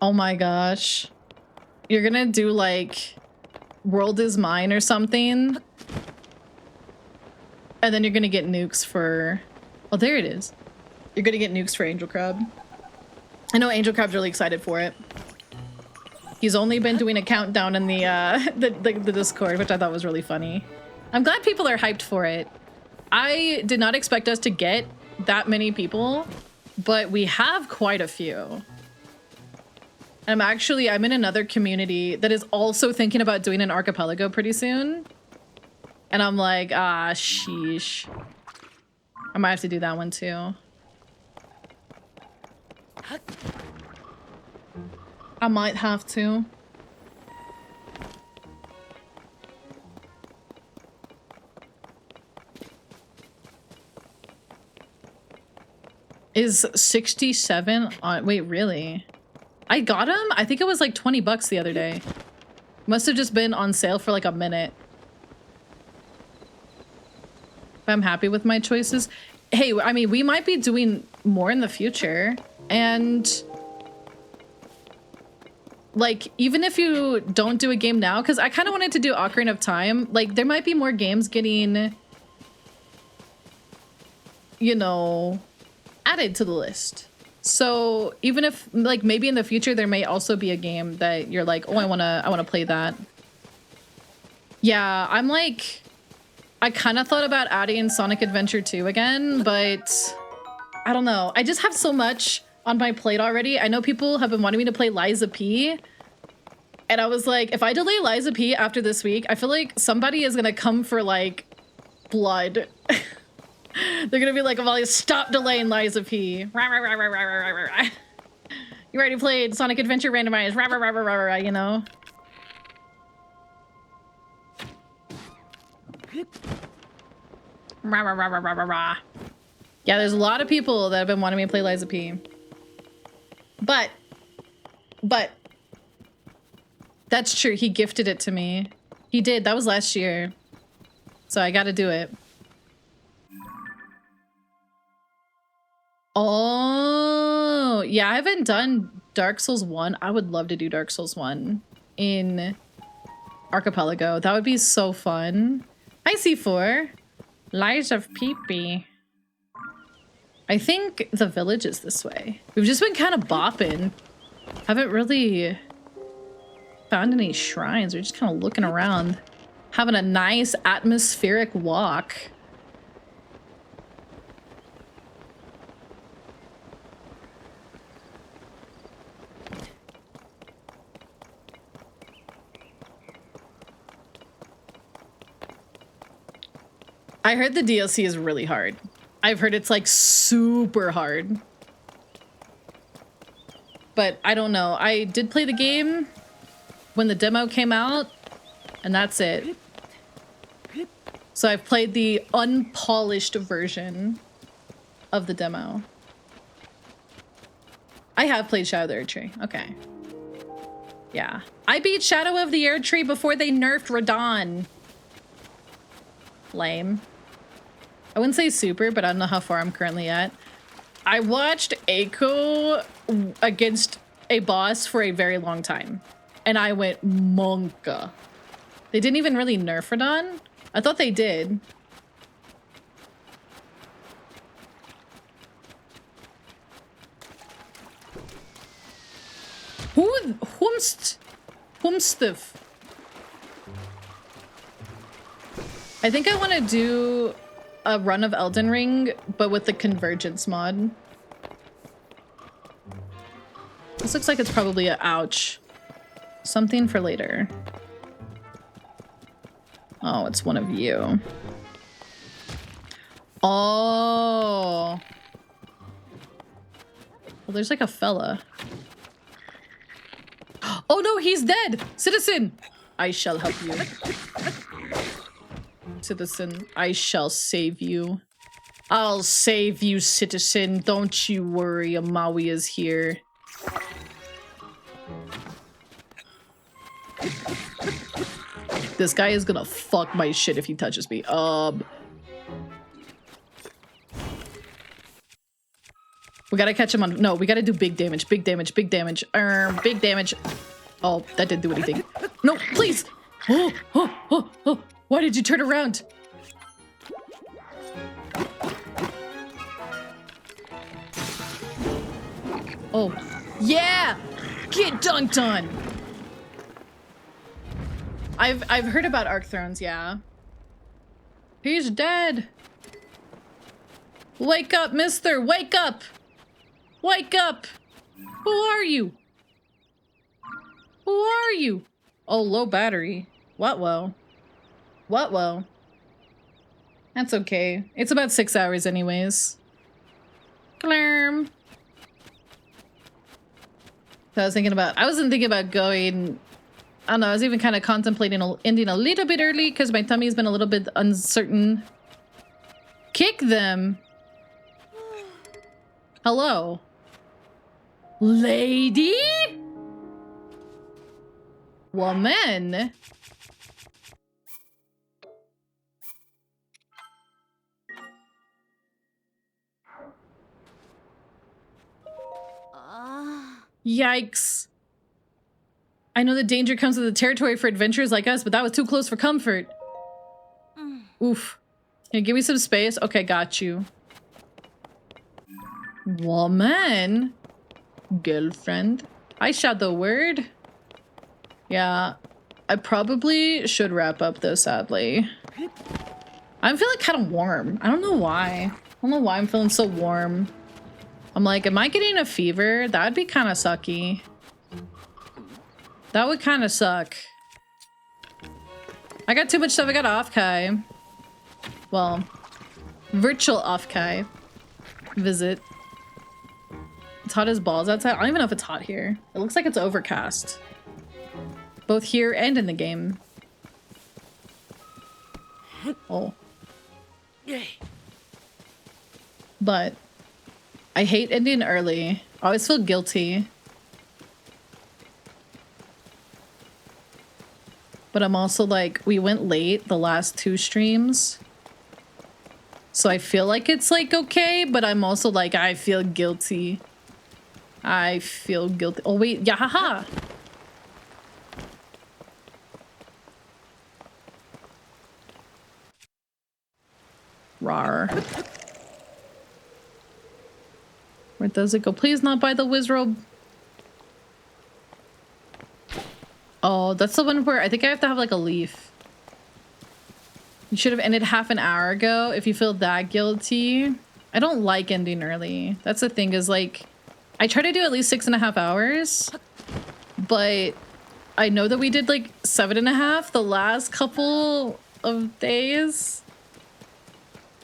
Oh my gosh. You're gonna do like World is Mine or something. And then you're gonna get nukes for... Oh, there it is. You're gonna get nukes for Angel Crab. I know Angel Crab's really excited for it. He's only been doing a countdown in the Discord, which I thought was really funny. I'm glad people are hyped for it. I did not expect us to get that many people, but we have quite a few. I'm in another community that is also thinking about doing an archipelago pretty soon. And I'm like, ah, sheesh. I might have to do that one too. I might have to. Is 67 on... Wait, really? I got him? I think it was like 20 bucks the other day. Must have just been on sale for like a minute. But I'm happy with my choices. Hey, I mean, we might be doing more in the future. And... like, even if you don't do a game now, because I kind of wanted to do Ocarina of Time, like, there might be more games getting, you know, added to the list. So even if, like, maybe in the future there may also be a game that you're like, oh, I wanna play that. Yeah, I'm like, I kind of thought about adding Sonic Adventure 2 again, but I don't know. I just have so much on my plate already. I know people have been wanting me to play Liza P. And I was like, if I delay Liza P after this week, I feel like somebody is gonna come for like blood. They're gonna be like, well, stop delaying Liza P. Rah, rah, rah, rah, rah, rah, rah, rah. You already played Sonic Adventure Randomized, rah, rah, rah, rah, rah, rah, you know? Rah, rah, rah, rah, rah, rah, rah. Yeah, there's a lot of people that have been wanting me to play Liza P. But that's true. He gifted it to me. He did. That was last year. So I gotta do it. Oh, yeah, I haven't done Dark Souls 1. I would love to do Dark Souls 1 in Archipelago. That would be so fun. Hi, C4. Lies of Peepee. I think the village is this way. We've just been kind of bopping. Haven't really found any shrines. We're just kind of looking around, having a nice atmospheric walk. I heard the DLC is really hard. I've heard it's like super hard. But I don't know. I did play the game when the demo came out, and that's it. So I've played the unpolished version of the demo. I have played Shadow of the Erd Tree. Okay. Yeah. I beat Shadow of the Erd Tree before they nerfed Radon. Lame. I wouldn't say super, but I don't know how far I'm currently at. I watched Eiko against a boss for a very long time, and I went monka. They didn't even really nerf Radon. I thought they did. Whomstiff. I think I want to do a run of Elden Ring, but with the Convergence mod. This looks like it's probably a ouch. Something for later. Oh, it's one of you. Oh. Well, there's like a fella. Oh no, he's dead! Citizen! I shall help you. Citizen, I shall save you. I'll save you, citizen. Don't you worry, Amawi is here. This guy is gonna fuck my shit if he touches me. We gotta catch him on. No, we gotta do big damage, big damage, big damage. Big damage. Oh, that didn't do anything. No, please. Oh. Why did you turn around? Oh, yeah! Get dunked on! I've heard about Arc Thrones, yeah. He's dead. Wake up, mister! Wake up! Wake up! Who are you? Who are you? Oh, low battery. What well? What well? That's okay. It's about 6 hours anyways. Clerm. So I wasn't thinking about going, I don't know, I was even kind of contemplating ending a little bit early because my tummy's been a little bit uncertain. Kick them. Hello. Lady? Woman? Yikes. I know the danger comes with the territory for adventurers like us, but that was too close for comfort. Oof. Here, give me some space. Okay, got you. Woman? Girlfriend? I shot the word. Yeah. I probably should wrap up though, sadly. I'm feeling kind of warm. I don't know why. I don't know why I'm feeling so warm. I'm like, am I getting a fever? That'd be kind of sucky. That would kind of suck. I got too much stuff. I got off-kai. Well, virtual off-kai visit. It's hot as balls outside. I don't even know if it's hot here. It looks like it's overcast. Both here and in the game. Oh. But I hate ending early. I always feel guilty. But I'm also like, we went late the last 2 streams. So I feel like it's like okay, but I'm also like, I feel guilty. I feel guilty. Oh wait, yeah, haha. Rar. Where does it go? Please not buy the Wizrobe. Oh, that's the one where I think I have to have like a leaf. You should have ended half an hour ago if you feel that guilty. I don't like ending early. That's the thing is like, I try to do at least 6.5 hours, but I know that we did like 7.5 the last couple of days.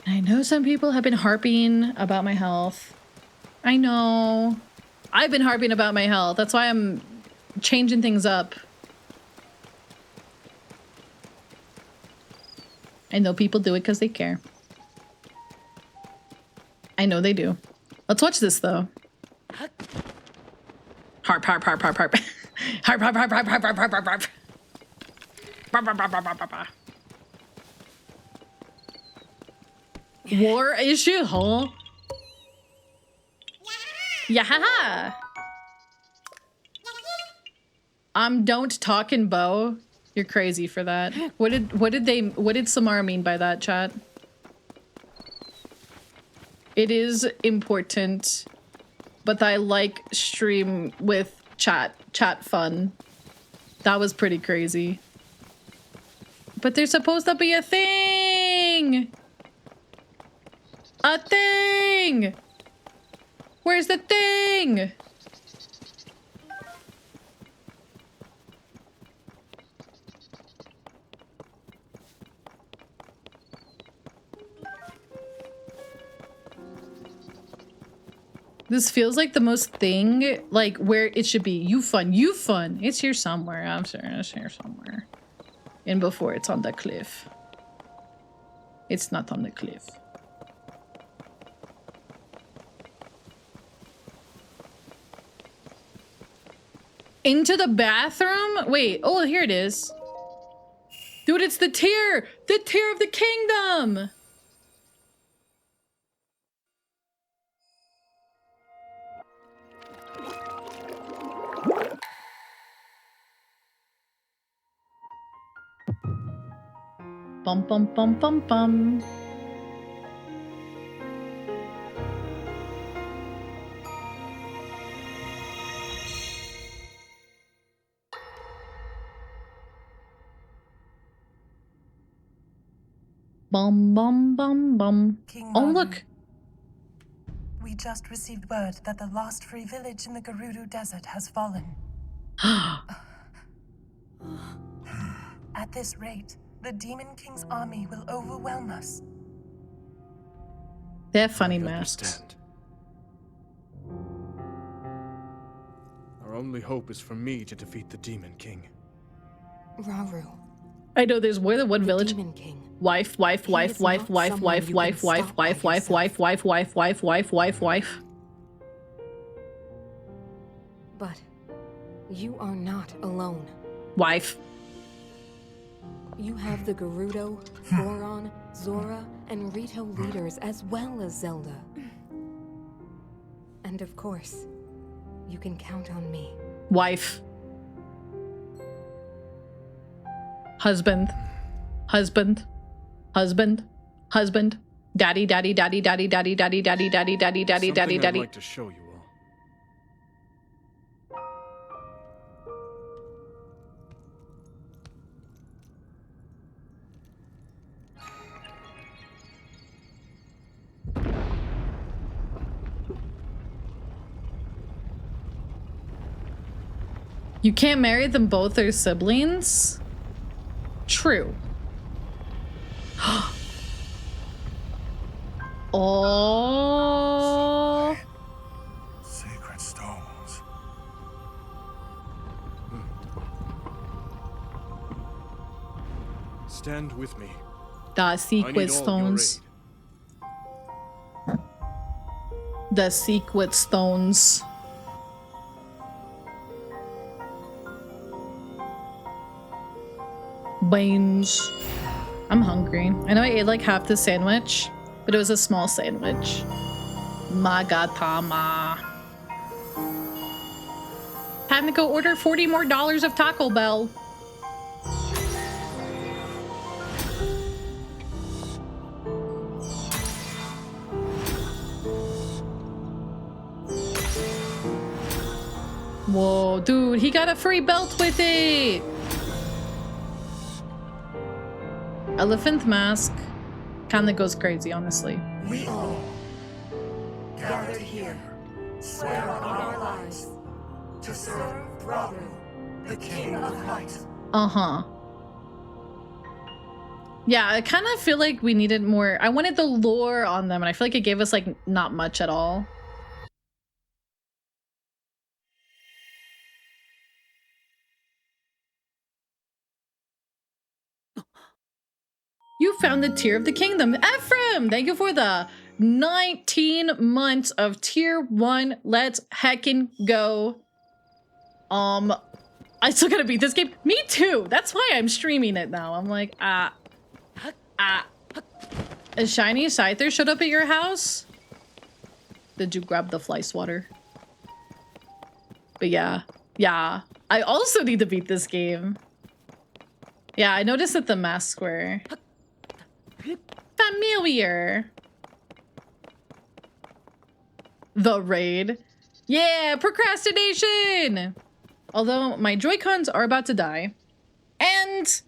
I know some people have been harping about my health. I know. I've been harping about my health. That's why I'm changing things up. I know people do it because they care. I know they do. Let's watch this though. Harp, harp, harp, harp, harp. Harp, harp, harp, harp, harp, harp, harp, harp, harp. Harp, harp, harp, harp, harp, harp. War issue, huh? Yeah. Don't talk in bow. You're crazy for that. What did Samara mean by that, chat? It is important, but I like stream with chat fun. That was pretty crazy. But there's supposed to be a thing! A thing! Where's the thing? This feels like the most thing, like where it should be. You fun. It's here somewhere. I'm sure it's here somewhere. And before it's on the cliff. It's not on the cliff. Into the bathroom? Wait, oh, here it is. Dude, it's the tear! The tear of the kingdom! Bum bum bum bum bum. Bum bum bum bum. King Oh Martin, look. we just received word that the last free village in the Gerudo Desert has fallen. At this rate, the Demon King's army will overwhelm us. They have funny I masks. understand. Our only hope is for me to defeat the Demon King. Rauru, I know there's more than one the village. Demon King. Wife. He is not someone you can stop by But you are not alone. Wife. You have the Gerudo, Goron, Zora, and Rito leaders as well as Zelda. And of course, you can count on me. Wife. Husband. Husband. Husband. Husband. Daddy, daddy, daddy, daddy, daddy, daddy, daddy, daddy, daddy, daddy, daddy, Something I'd daddy. like to show you all. You can't marry them both as siblings? True. Oh. Sacred stones. Stand with me. The I need secret all your stones. aid. The secret stones. Beans. I'm hungry. I know I ate like half the sandwich, but it was a small sandwich. Magatama. Time to go order $40 more of Taco Bell. Whoa, dude, he got a free belt with it. Elephant mask kind of goes crazy, honestly. We all, gathered here, swear on our lives to serve Rabu, the King of Light. Uh-huh. Yeah, I kind of feel like we needed more. I wanted the lore on them, and I feel like it gave us, like, not much at all. You found the tier of the kingdom. Ephraim, thank you for the 19 months of tier 1. Let's heckin' go. I still gotta beat this game. Me too. That's why I'm streaming it now. I'm like, A shiny scyther showed up at your house? Did you grab the fly swatter? But yeah. I also need to beat this game. Yeah, I noticed that the masks were familiar. The raid. Yeah, procrastination! Although my Joy-Cons are about to die. And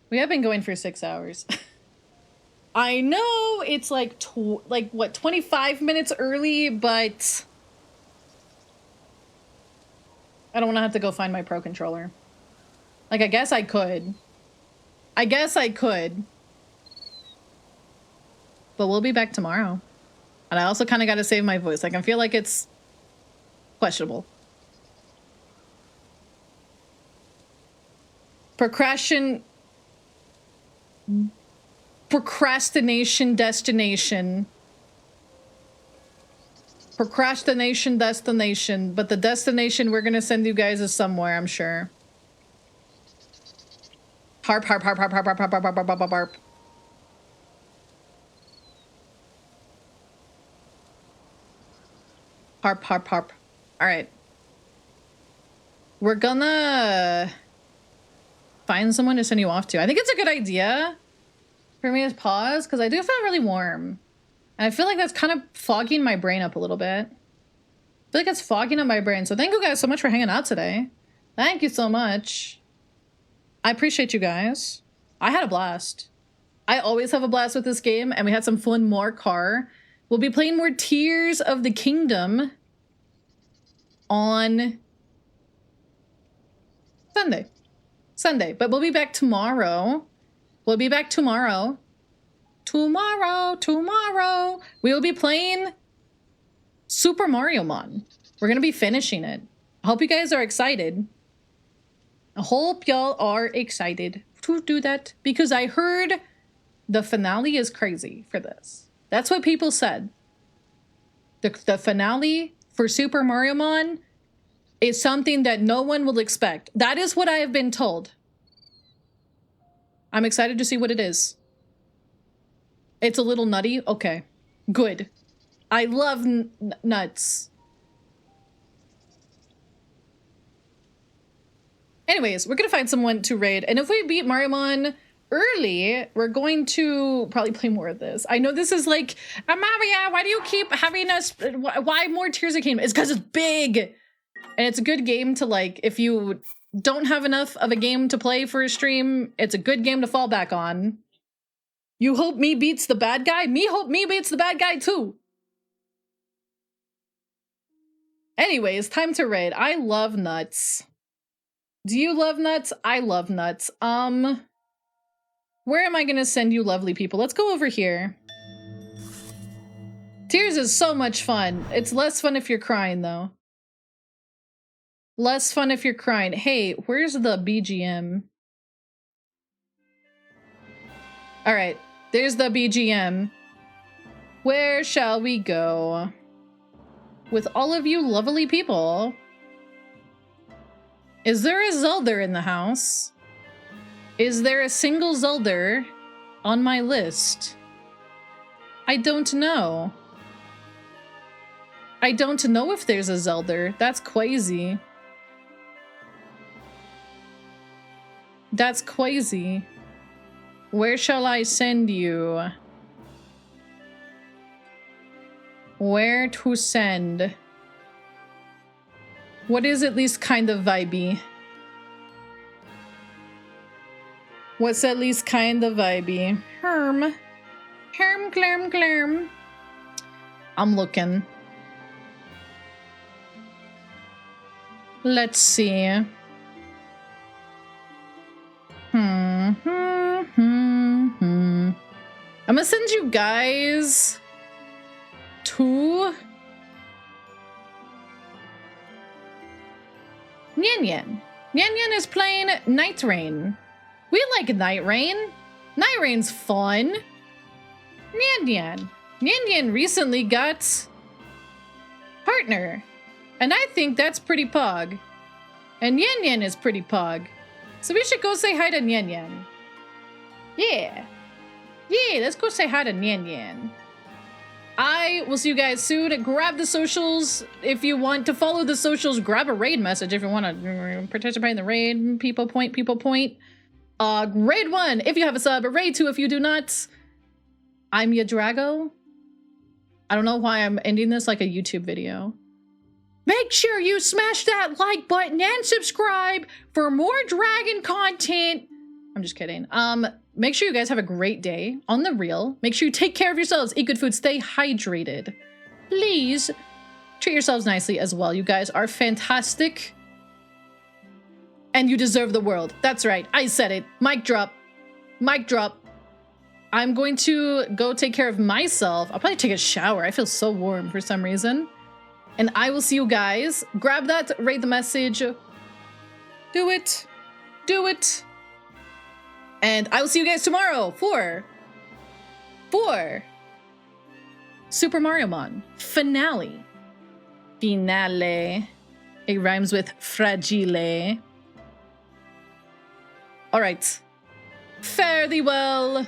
we have been going for 6 hours. I know it's like, what, 25 minutes early, but I don't want to have to go find my Pro Controller. Like, I guess I could. But we'll be back tomorrow. And I also kind of got to save my voice. Like, I feel like it's questionable. Procrastination destination. Procrastination destination. But the destination we're going to send you guys is somewhere, I'm sure. Harp, harp, harp, harp, harp, harp, harp, harp, harp, harp, harp, harp. Harp, harp, harp. All right. We're gonna find someone to send you off to. I think it's a good idea for me to pause because I do feel really warm. And I feel like that's kind of fogging my brain up a little bit. I feel like it's fogging up my brain. So thank you guys so much for hanging out today. Thank you so much. I appreciate you guys. I had a blast. I always have a blast with this game, and we had some fun more car. We'll be playing more Tears of the Kingdom on Sunday. But we'll be back tomorrow. Tomorrow. We will be playing Super Mario Mon. We're going to be finishing it. I hope you guys are excited. I hope y'all are excited to do that because I heard the finale is crazy for this. That's what people said. The finale for Super Mario Mon is something that no one will expect. That is what I have been told. I'm excited to see what it is. It's a little nutty. Okay, good. I love nuts. Anyways, we're gonna find someone to raid, and if we beat Mario Mon early, we're going to probably play more of this. I know this is like, Maria, why do you keep having us? Why more Tears of the Kingdom? It's because it's big, and it's a good game to, like, if you don't have enough of a game to play for a stream, it's a good game to fall back on. You hope me beats the bad guy? Me hope me beats the bad guy too. Anyways, time to raid. I love nuts. Do you love nuts? I love nuts. Where am I gonna send you lovely people? Let's go over here. Tears is so much fun. It's less fun if you're crying, though. Less fun if you're crying. Hey, where's the BGM? All right, there's the BGM. Where shall we go? With all of you lovely people. Is there a Zelda in the house? Is there a single Zelda on my list? I don't know. I don't know if there's a Zelda. That's crazy. That's crazy. Where shall I send you? Where to send? What is at least kind of vibey? What's at least kind of vibey? Herm. Herm, clerm, clerm. I'm looking. Let's see. I'm gonna send you guys to Nyan Nyan. Nyan Nyan is playing Night Rain. We like Night Rain. Night Rain's fun. Nyan Nyan. Nyan Nyan recently got partner. And I think that's pretty pog. And Nyan Nyan is pretty pog. So we should go say hi to Nyan Nyan. Yeah. Yeah, let's go say hi to Nyan Nyan. I will see you guys soon. Grab the socials if you want to follow the socials. Grab a raid message if you want to participate in the raid. People point, people point. Raid 1 if you have a sub. Raid 2 if you do not. I'm Yadrago. I don't know why I'm ending this like a YouTube video. Make sure you smash that like button and subscribe for more dragon content. I'm just kidding. Make sure you guys have a great day on the real. Make sure you take care of yourselves, eat good food, stay hydrated. Please treat yourselves nicely as well. You guys are fantastic. And you deserve the world. That's right. I said it. Mic drop. Mic drop. I'm going to go take care of myself. I'll probably take a shower. I feel so warm for some reason. And I will see you guys. Grab that, rate the message. Do it. Do it. And I will see you guys tomorrow for Super Mario Mon finale. Finale. It rhymes with fragile. All right. Fare thee well.